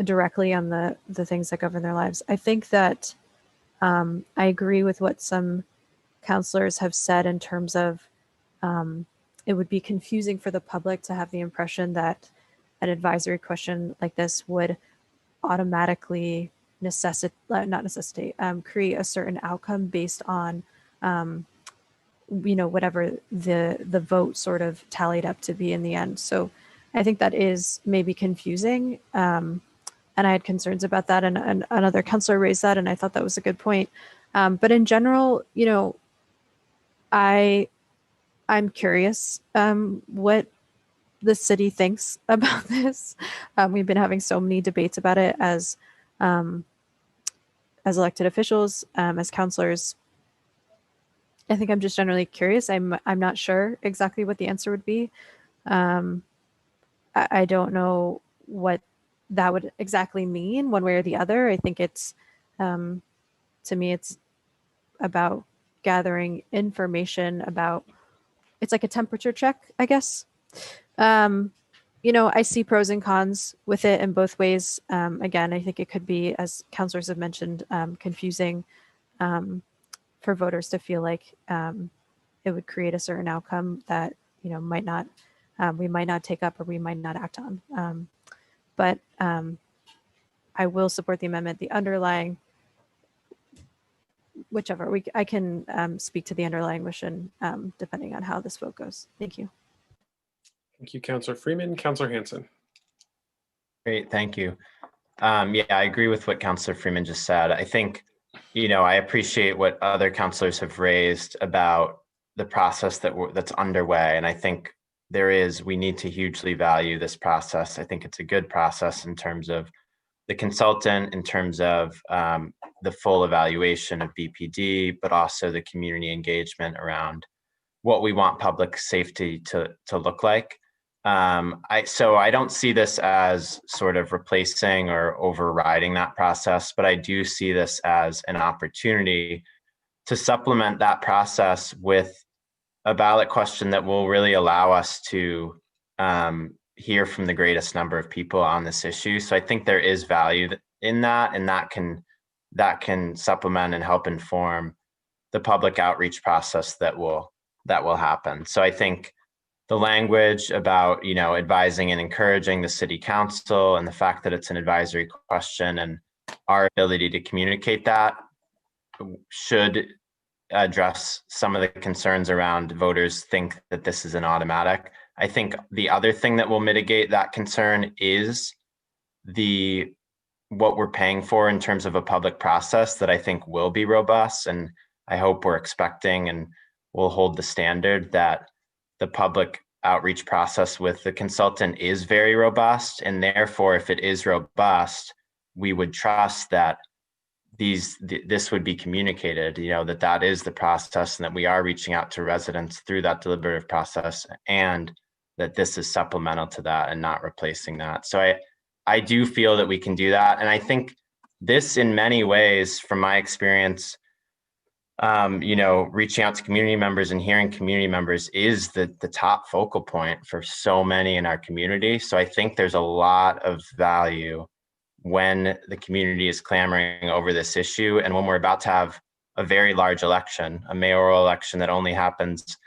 directly on the things that govern their lives. I think that I agree with what some counselors have said in terms of it would be confusing for the public to have the impression that an advisory question like this would automatically create a certain outcome based on whatever the vote sort of tallied up to be in the end. So I think that is maybe confusing. And I had concerns about that, and another counselor raised that, and I thought that was a good point. But in general, I'm curious what the city thinks about this. We've been having so many debates about it as elected officials, as counselors. I think I'm just generally curious. I'm not sure exactly what the answer would be. I don't know what that would exactly mean one way or the other. I think it's, to me, it's about gathering information about, it's like a temperature check, I guess. I see pros and cons with it in both ways. Again, I think it could be, as counselors have mentioned, confusing for voters to feel like it would create a certain outcome that, might not, we might not take up or we might not act on. But I will support the amendment. The underlying, whichever, I can speak to the underlying motion depending on how this vote goes. Thank you. Thank you, Councillor Freeman. Councillor Hanson. Great, thank you. Yeah, I agree with what Councillor Freeman just said. I think, I appreciate what other councillors have raised about the process that's underway. And I think we need to hugely value this process. I think it's a good process in terms of the consultant, in terms of the full evaluation of BPD, but also the community engagement around what we want public safety to look like. So I don't see this as sort of replacing or overriding that process, but I do see this as an opportunity to supplement that process with a ballot question that will really allow us to hear from the greatest number of people on this issue. So I think there is value in that, and that can supplement and help inform the public outreach process that will happen. So I think the language about, advising and encouraging the city council, and the fact that it's an advisory question, and our ability to communicate that should address some of the concerns around voters think that this is an automatic. I think the other thing that will mitigate that concern is what we're paying for in terms of a public process that I think will be robust. And I hope we're expecting and will hold the standard that the public outreach process with the consultant is very robust. And therefore, if it is robust, we would trust that this would be communicated, that is the process, and that we are reaching out to residents through that deliberative process, and that this is supplemental to that and not replacing that. So I do feel that we can do that. And I think this, in many ways, from my experience, reaching out to community members and hearing community members is the top focal point for so many in our community. So I think there's a lot of value when the community is clamoring over this issue, and when we're about to have a very large election, a mayoral election that only happens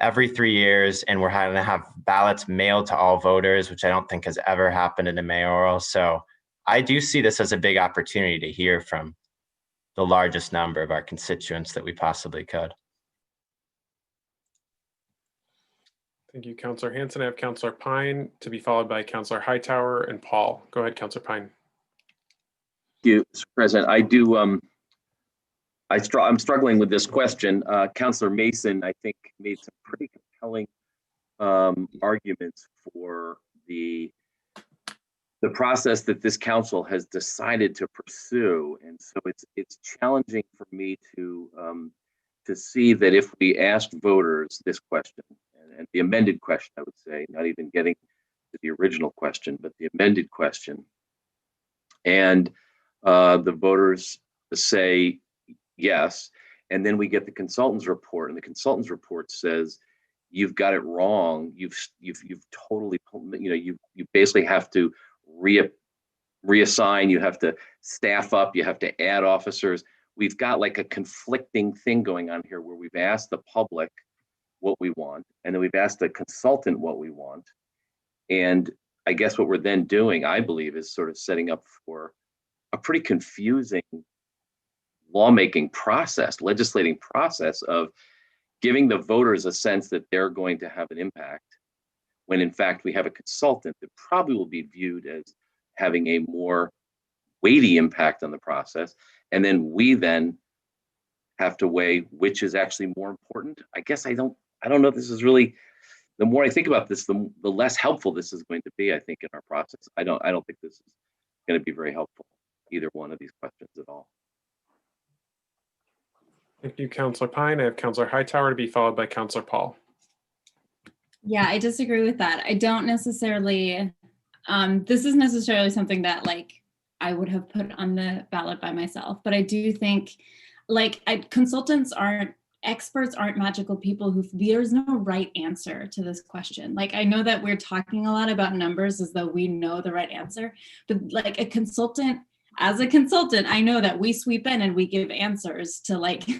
every 3 years, and we're going to have ballots mailed to all voters, which I don't think has ever happened in a mayoral. So I do see this as a big opportunity to hear from the largest number of our constituents that we possibly could. Thank you, Councillor Hanson. I have Councillor Pine to be followed by Councillor Hightower and Paul. Go ahead, Councillor Pine. Thank you, Mr. President. I'm struggling with this question. Councillor Mason, I think, made some pretty compelling arguments for the process that this council has decided to pursue, and so it's challenging for me to see that if we asked voters this question, and the amended question, I would say, not even getting to the original question, but the amended question, and the voters say yes, and then we get the consultant's report, and the consultant's report says you've got it wrong. You've totally, you basically have to reassign. You have to staff up. You have to add officers. We've got like a conflicting thing going on here, where we've asked the public what we want, and then we've asked the consultant what we want, and I guess what we're then doing, I believe, is sort of setting up for a pretty confusing lawmaking process, legislating process of giving the voters a sense that they're going to have an impact, when in fact we have a consultant that probably will be viewed as having a more weighty impact on the process. And then we then have to weigh which is actually more important. I guess I don't know if this is really, the more I think about this, the less helpful this is going to be, I think, in our process. I don't think this is going to be very helpful, either one of these questions at all. Thank you, Councillor Pine. I have Councillor Hightower to be followed by Councillor Paul. Yeah, I disagree with that. I don't necessarily, this is necessarily something that I would have put on the ballot by myself, but I do think consultants experts aren't magical people there's no right answer to this question. I know that we're talking a lot about numbers as though we know the right answer, but as a consultant, I know that we sweep in and we give answers to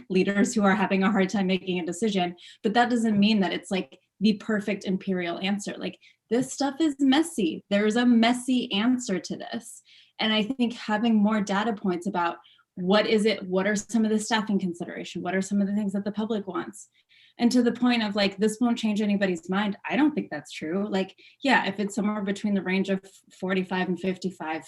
leaders who are having a hard time making a decision, but that doesn't mean that it's the perfect imperial answer. This stuff is messy. There's a messy answer to this. And I think having more data points about what is it, what are some of the staffing consideration, what are some of the things that the public wants? And to the point of this won't change anybody's mind, I don't think that's true. Yeah, if it's somewhere between the range of 45 and 55,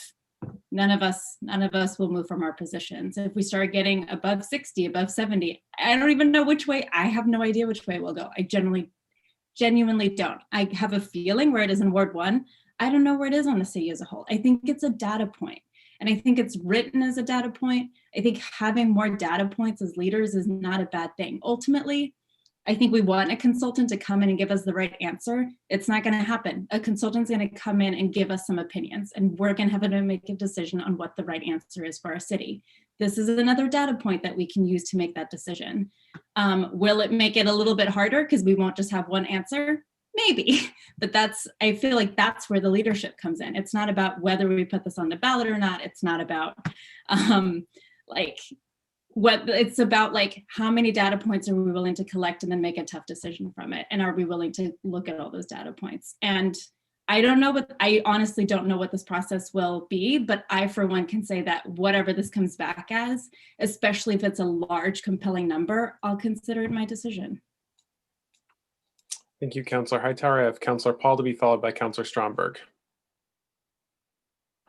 none of us will move from our positions. If we start getting above 60, above 70, I don't even know which way. I have no idea which way we'll go. I genuinely don't. I have a feeling where it is in Ward 1. I don't know where it is on the city as a whole. I think it's a data point, and I think it's written as a data point. I think having more data points as leaders is not a bad thing. Ultimately, I think we want a consultant to come in and give us the right answer. It's not going to happen. A consultant's going to come in and give us some opinions, and we're going to have to make a decision on what the right answer is for our city. This is another data point that we can use to make that decision. Will it make it a little bit harder because we won't just have one answer? maybe. But I feel like that's where the leadership comes in. It's not about whether we put this on the ballot or not. It's not about it's about like how many data points are we willing to collect and then make a tough decision from it, and are we willing to look at all those data points? And I honestly don't know what this process will be, but I for one can say that whatever this comes back as, especially if it's a large compelling number, I'll consider it my decision. Thank you, Councillor Hightower. I have Councillor Paul to be followed by Councillor Stromberg.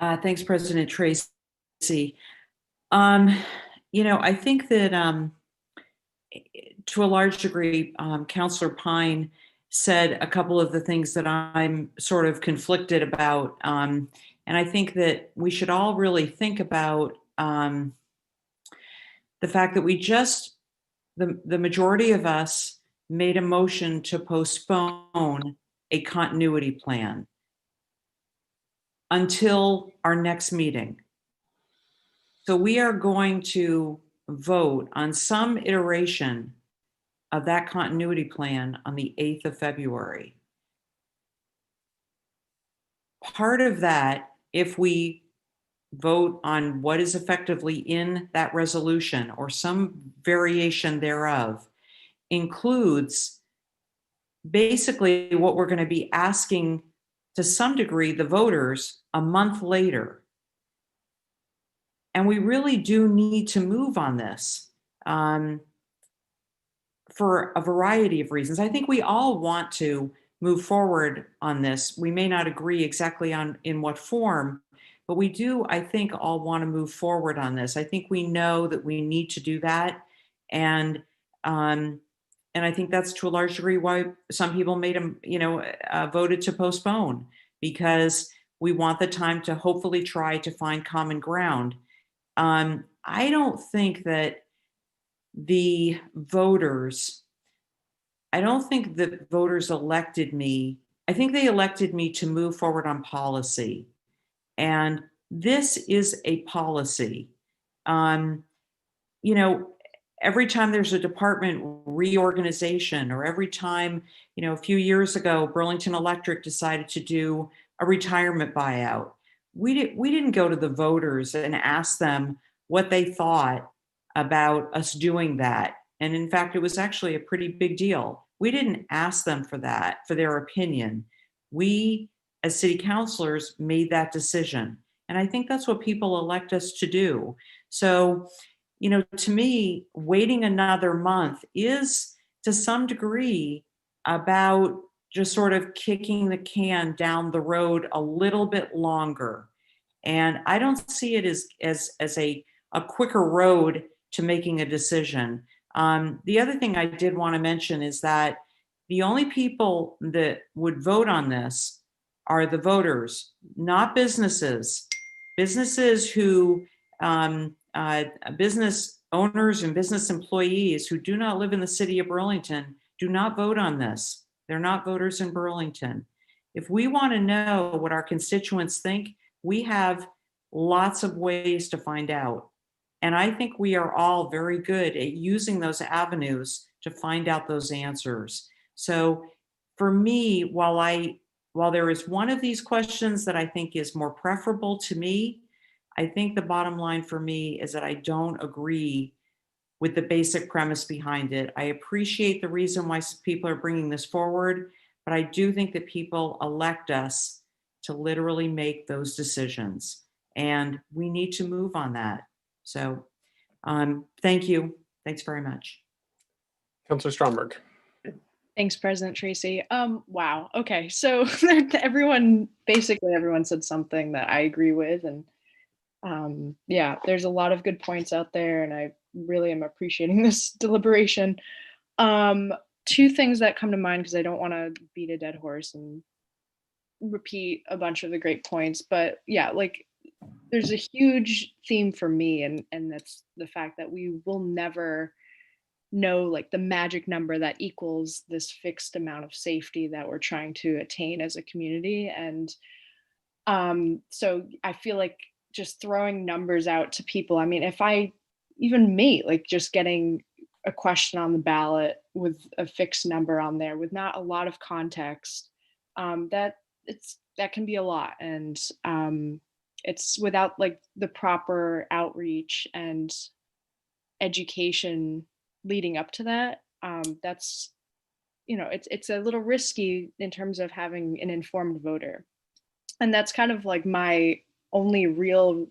Thanks, President Tracy. I think that to a large degree, Councillor Pine said a couple of the things that I'm sort of conflicted about. And I think that we should all really think about the fact that the majority of us made a motion to postpone a continuity plan until our next meeting. So we are going to vote on some iteration of that continuity plan on the 8th of February. Part of that, if we vote on what is effectively in that resolution or some variation thereof, includes basically what we're going to be asking to some degree the voters a month later. And we really do need to move on this for a variety of reasons. I think we all want to move forward on this. We may not agree exactly on in what form, but we do, I think, all want to move forward on this. I think we know that we need to do that. And I think that's to a large degree why some people voted to postpone, because we want the time to hopefully try to find common ground. I don't think that the voters elected me. I think they elected me to move forward on policy. And this is a policy. Every time there's a department reorganization, or every time, a few years ago, Burlington Electric decided to do a retirement buyout. We didn't go to the voters and ask them what they thought about us doing that. And in fact, it was actually a pretty big deal. We didn't ask them for that, for their opinion. We, as city councilors, made that decision. And I think that's what people elect us to do. So, to me, waiting another month is to some degree about just sort of kicking the can down the road a little bit longer. And I don't see it as a quicker road to making a decision. The other thing I did want to mention is that the only people that would vote on this are the voters, not businesses. Businesses who, business owners and business employees who do not live in the city of Burlington do not vote on this. They're not voters in Burlington. If we want to know what our constituents think, we have lots of ways to find out. And I think we are all very good at using those avenues to find out those answers. So for me, while there is one of these questions that I think is more preferable to me, I think the bottom line for me is that I don't agree with the basic premise behind it. I appreciate the reason why people are bringing this forward, but I do think that people elect us to literally make those decisions, and we need to move on that. So thank you. Thanks very much. Councillor Stromberg. Thanks, President Tracy. Wow. Okay. So basically everyone said something that I agree with. And yeah, there's a lot of good points out there, and I really am appreciating this deliberation. Two things that come to mind, because I don't want to beat a dead horse and repeat a bunch of the great points, but yeah, like there's a huge theme for me, and that's the fact that we will never know like the magic number that equals this fixed amount of safety that we're trying to attain as a community. And so I feel like just throwing numbers out to people, I mean, if I, even me, like just getting a question on the ballot with a fixed number on there with not a lot of context, that can be a lot. And it's without like the proper outreach and education leading up to that. That's, it's a little risky in terms of having an informed voter. And that's kind of like my only real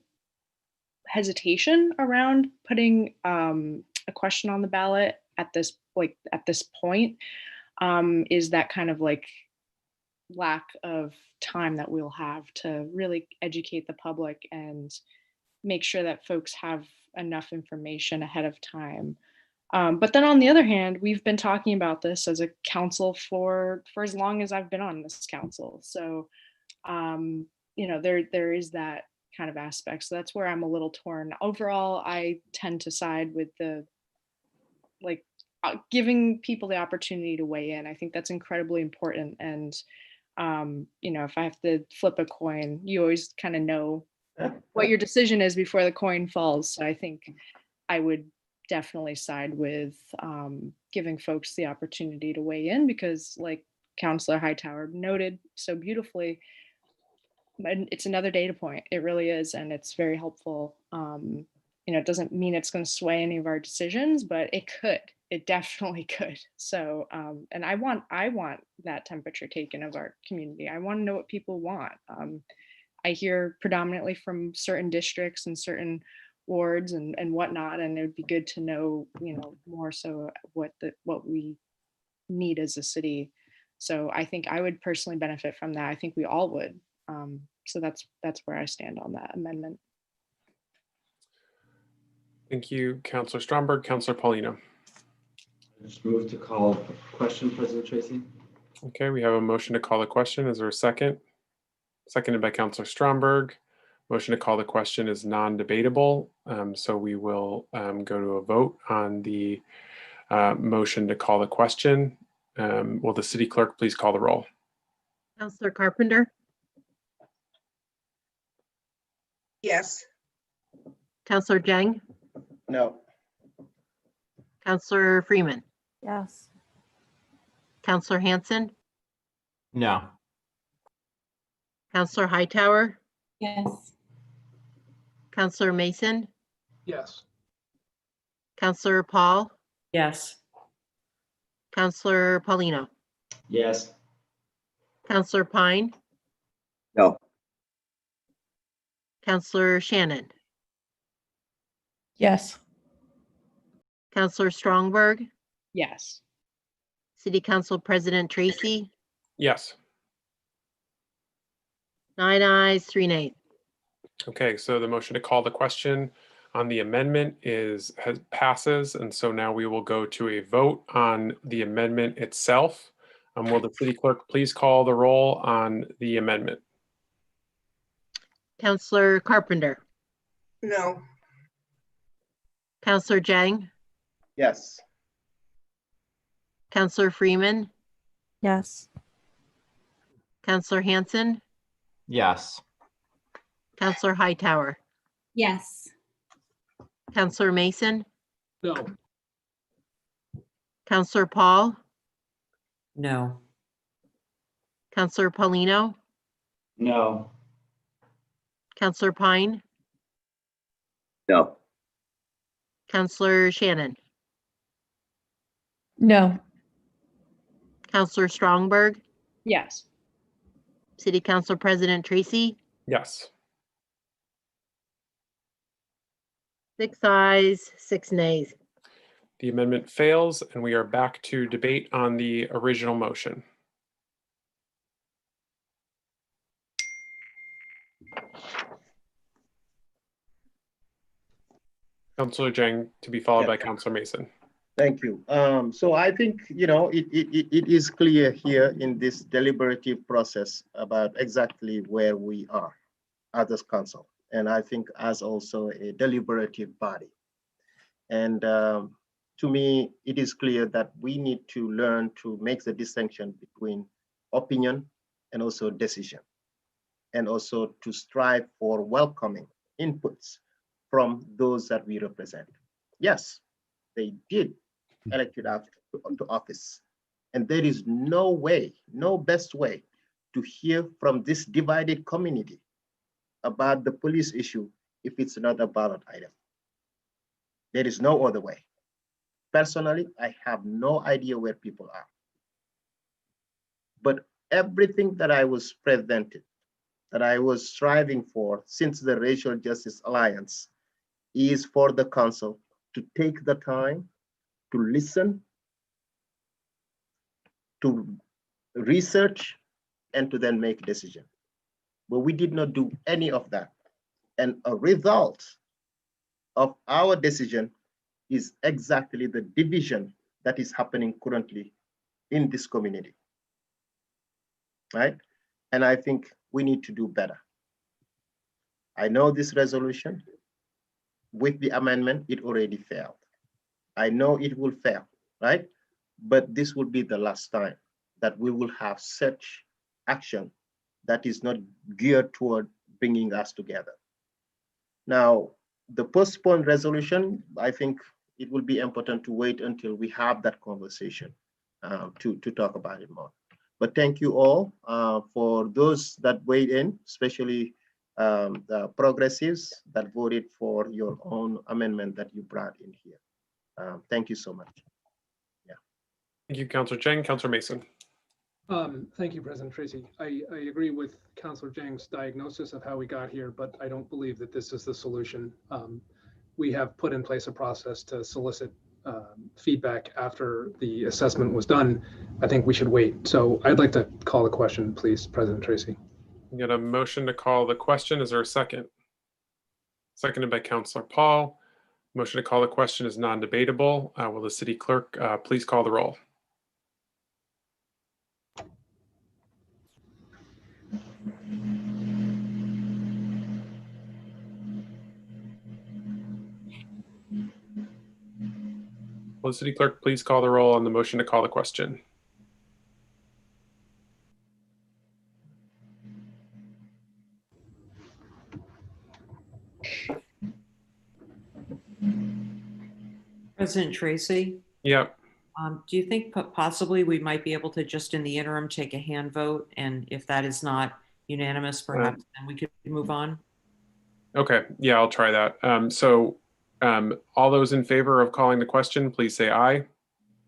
hesitation around putting a question on the ballot at this point, is that kind of like lack of time that we'll have to really educate the public and make sure that folks have enough information ahead of time. But then on the other hand, we've been talking about this as a council for as long as I've been on this council. So, there is that kind of aspect. So that's where I'm a little torn. Overall, I tend to side with the giving people the opportunity to weigh in. I think that's incredibly important. And, if I have to flip a coin, you always kind of know what your decision is before the coin falls. So I think I would definitely side with giving folks the opportunity to weigh in, because like Councillor Hightower noted so beautifully, it's another data point. It really is. And it's very helpful. It doesn't mean it's going to sway any of our decisions, but it could. It definitely could. So, and I want that temperature taken of our community. I want to know what people want. I hear predominantly from certain districts and certain wards and whatnot, and it would be good to know, more so what we need as a city. So I think I would personally benefit from that. I think we all would. So that's where I stand on that amendment. Thank you, Councillor Stromberg. Councillor Paulino. Just move to call question, President Tracy. Okay, we have a motion to call the question. Is there a second? Seconded by Councillor Stromberg. Motion to call the question is non-debatable. So we will go to a vote on the motion to call the question. Will the city clerk please call the roll? Councillor Carpenter? Yes. Councillor Jang? No. Councillor Freeman? Yes. Councillor Hanson? No. Councillor Hightower? Yes. Councillor Mason? Yes. Councillor Paul? Yes. Councillor Paulino? Yes. Councillor Pine? No. Councillor Shannon? Yes. Councillor Strongberg? Yes. City Council President Tracy? Yes. 9 ayes, 3 nays. Okay, so the motion to call the question on the amendment passes, and so now we will go to a vote on the amendment itself. Will the city clerk please call the roll on the amendment? Councillor Carpenter? No. Councillor Jang? Yes. Councillor Freeman? Yes. Councillor Hanson? Yes. Councillor Hightower? Yes. Councillor Mason? No. Councillor Paul? No. Councillor Paulino? No. Councillor Pine? No. Councillor Shannon? No. Councillor Strongberg? Yes. City Council President Tracy? Yes. 6 ayes, 6 nays. The amendment fails, and we are back to debate on the original motion. Councillor Jang, to be followed by Councillor Mason. Thank you. So I think, it is clear here in this deliberative process about exactly where we are as a council. And I think as also a deliberative body. And to me, it is clear that we need to learn to make the distinction between opinion and also decision. And also to strive for welcoming inputs from those that we represent. Yes, they did elected to office. And there is no way, no best way to hear from this divided community about the police issue if it's not a ballot item. There is no other way. Personally, I have no idea where people are. But everything that I was presented, that I was striving for since the Racial Justice Alliance, is for the council to take the time to listen, to research, and to then make a decision. But we did not do any of that. And a result of our decision is exactly the division that is happening currently in this community, right? And I think we need to do better. I know this resolution, with the amendment, it already failed. I know it will fail, right? But this will be the last time that we will have such action that is not geared toward bringing us together. Now, the postponed resolution, I think it will be important to wait until we have that conversation to talk about it more. But thank you all for those that weighed in, especially the progressives that voted for your own amendment that you brought in here. Thank you so much. Yeah. Thank you, Councillor Jang. Councillor Mason. Thank you, President Tracy. I agree with Councillor Jang's diagnosis of how we got here, but I don't believe that this is the solution. We have put in place a process to solicit feedback after the assessment was done. I think we should wait. So I'd like to call the question, please, President Tracy. We got a motion to call the question. Is there a second? Seconded by Councillor Paul. Motion to call the question is non-debatable. Will the city clerk please call the roll? Will the city clerk please call the roll on the motion to call the question? President Tracy? Yep. Do you think possibly we might be able to just in the interim take a hand vote? And if that is not unanimous, perhaps then we could move on? Okay, yeah, I'll try that. All those in favor of calling the question, please say aye.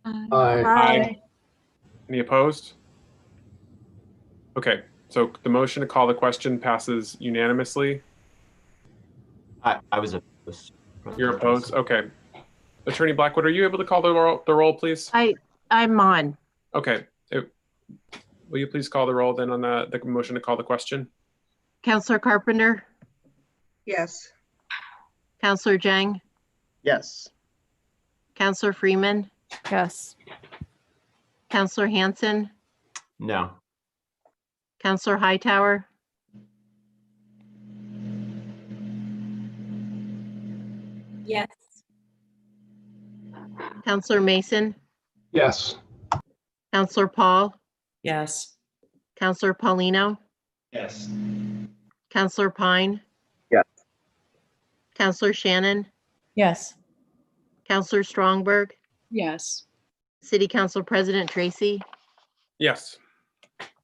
Aye. Aye. Any opposed? Okay, so the motion to call the question passes unanimously. I was opposed. You're opposed? Okay. Attorney Blackwood, are you able to call the roll, please? I'm on. Okay. Will you please call the roll then on the motion to call the question? Councillor Carpenter, Yes. Councillor Jang, Yes. Councillor Freeman, Yes. Councillor Hanson, No. Councillor Hightower, Yes. Councillor Mason, Yes. Councillor Paul, Yes. Councillor Paulino, Yes. Councillor Pine, Yes. Councillor Shannon, Yes. Councillor Strongberg, Yes. City Council President Tracy, Yes.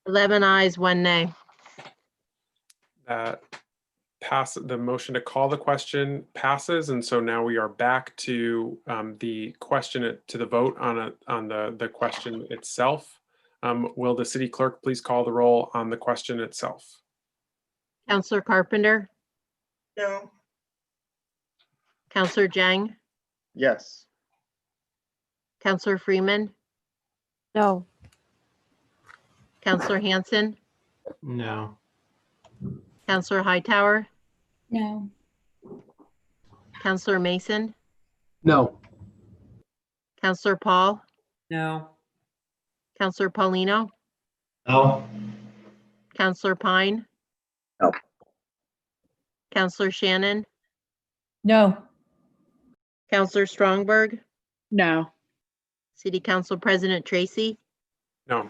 11 ayes, 1 nay. The motion to call the question passes, and so now we are back to the question to the vote on the question itself. Will the city clerk please call the roll on the question itself? Councillor Carpenter, No. Councillor Jang, Yes. Councillor Freeman, No. Councillor Hanson, No. Councillor Hightower, No. Councillor Mason, No. Councillor Paul, No. Councillor Paulino, No. Councillor Pine, No. Councillor Shannon, No. Councillor Strongberg, No. City Council President Tracy, No.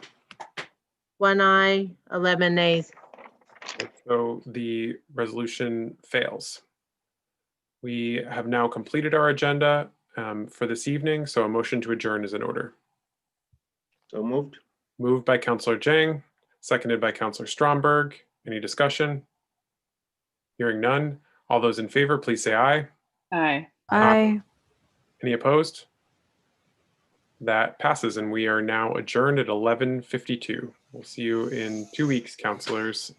1 aye, 11 nays. So the resolution fails. We have now completed our agenda. for this evening. So a motion to adjourn is in order. So moved. Moved by Councillor Jang, seconded by Councillor Stromberg. Any discussion? Hearing none. All those in favor, please say aye. Aye. Aye. Any opposed? That passes, and we are now adjourned at 11:52. We'll see you in 2 weeks, councilors.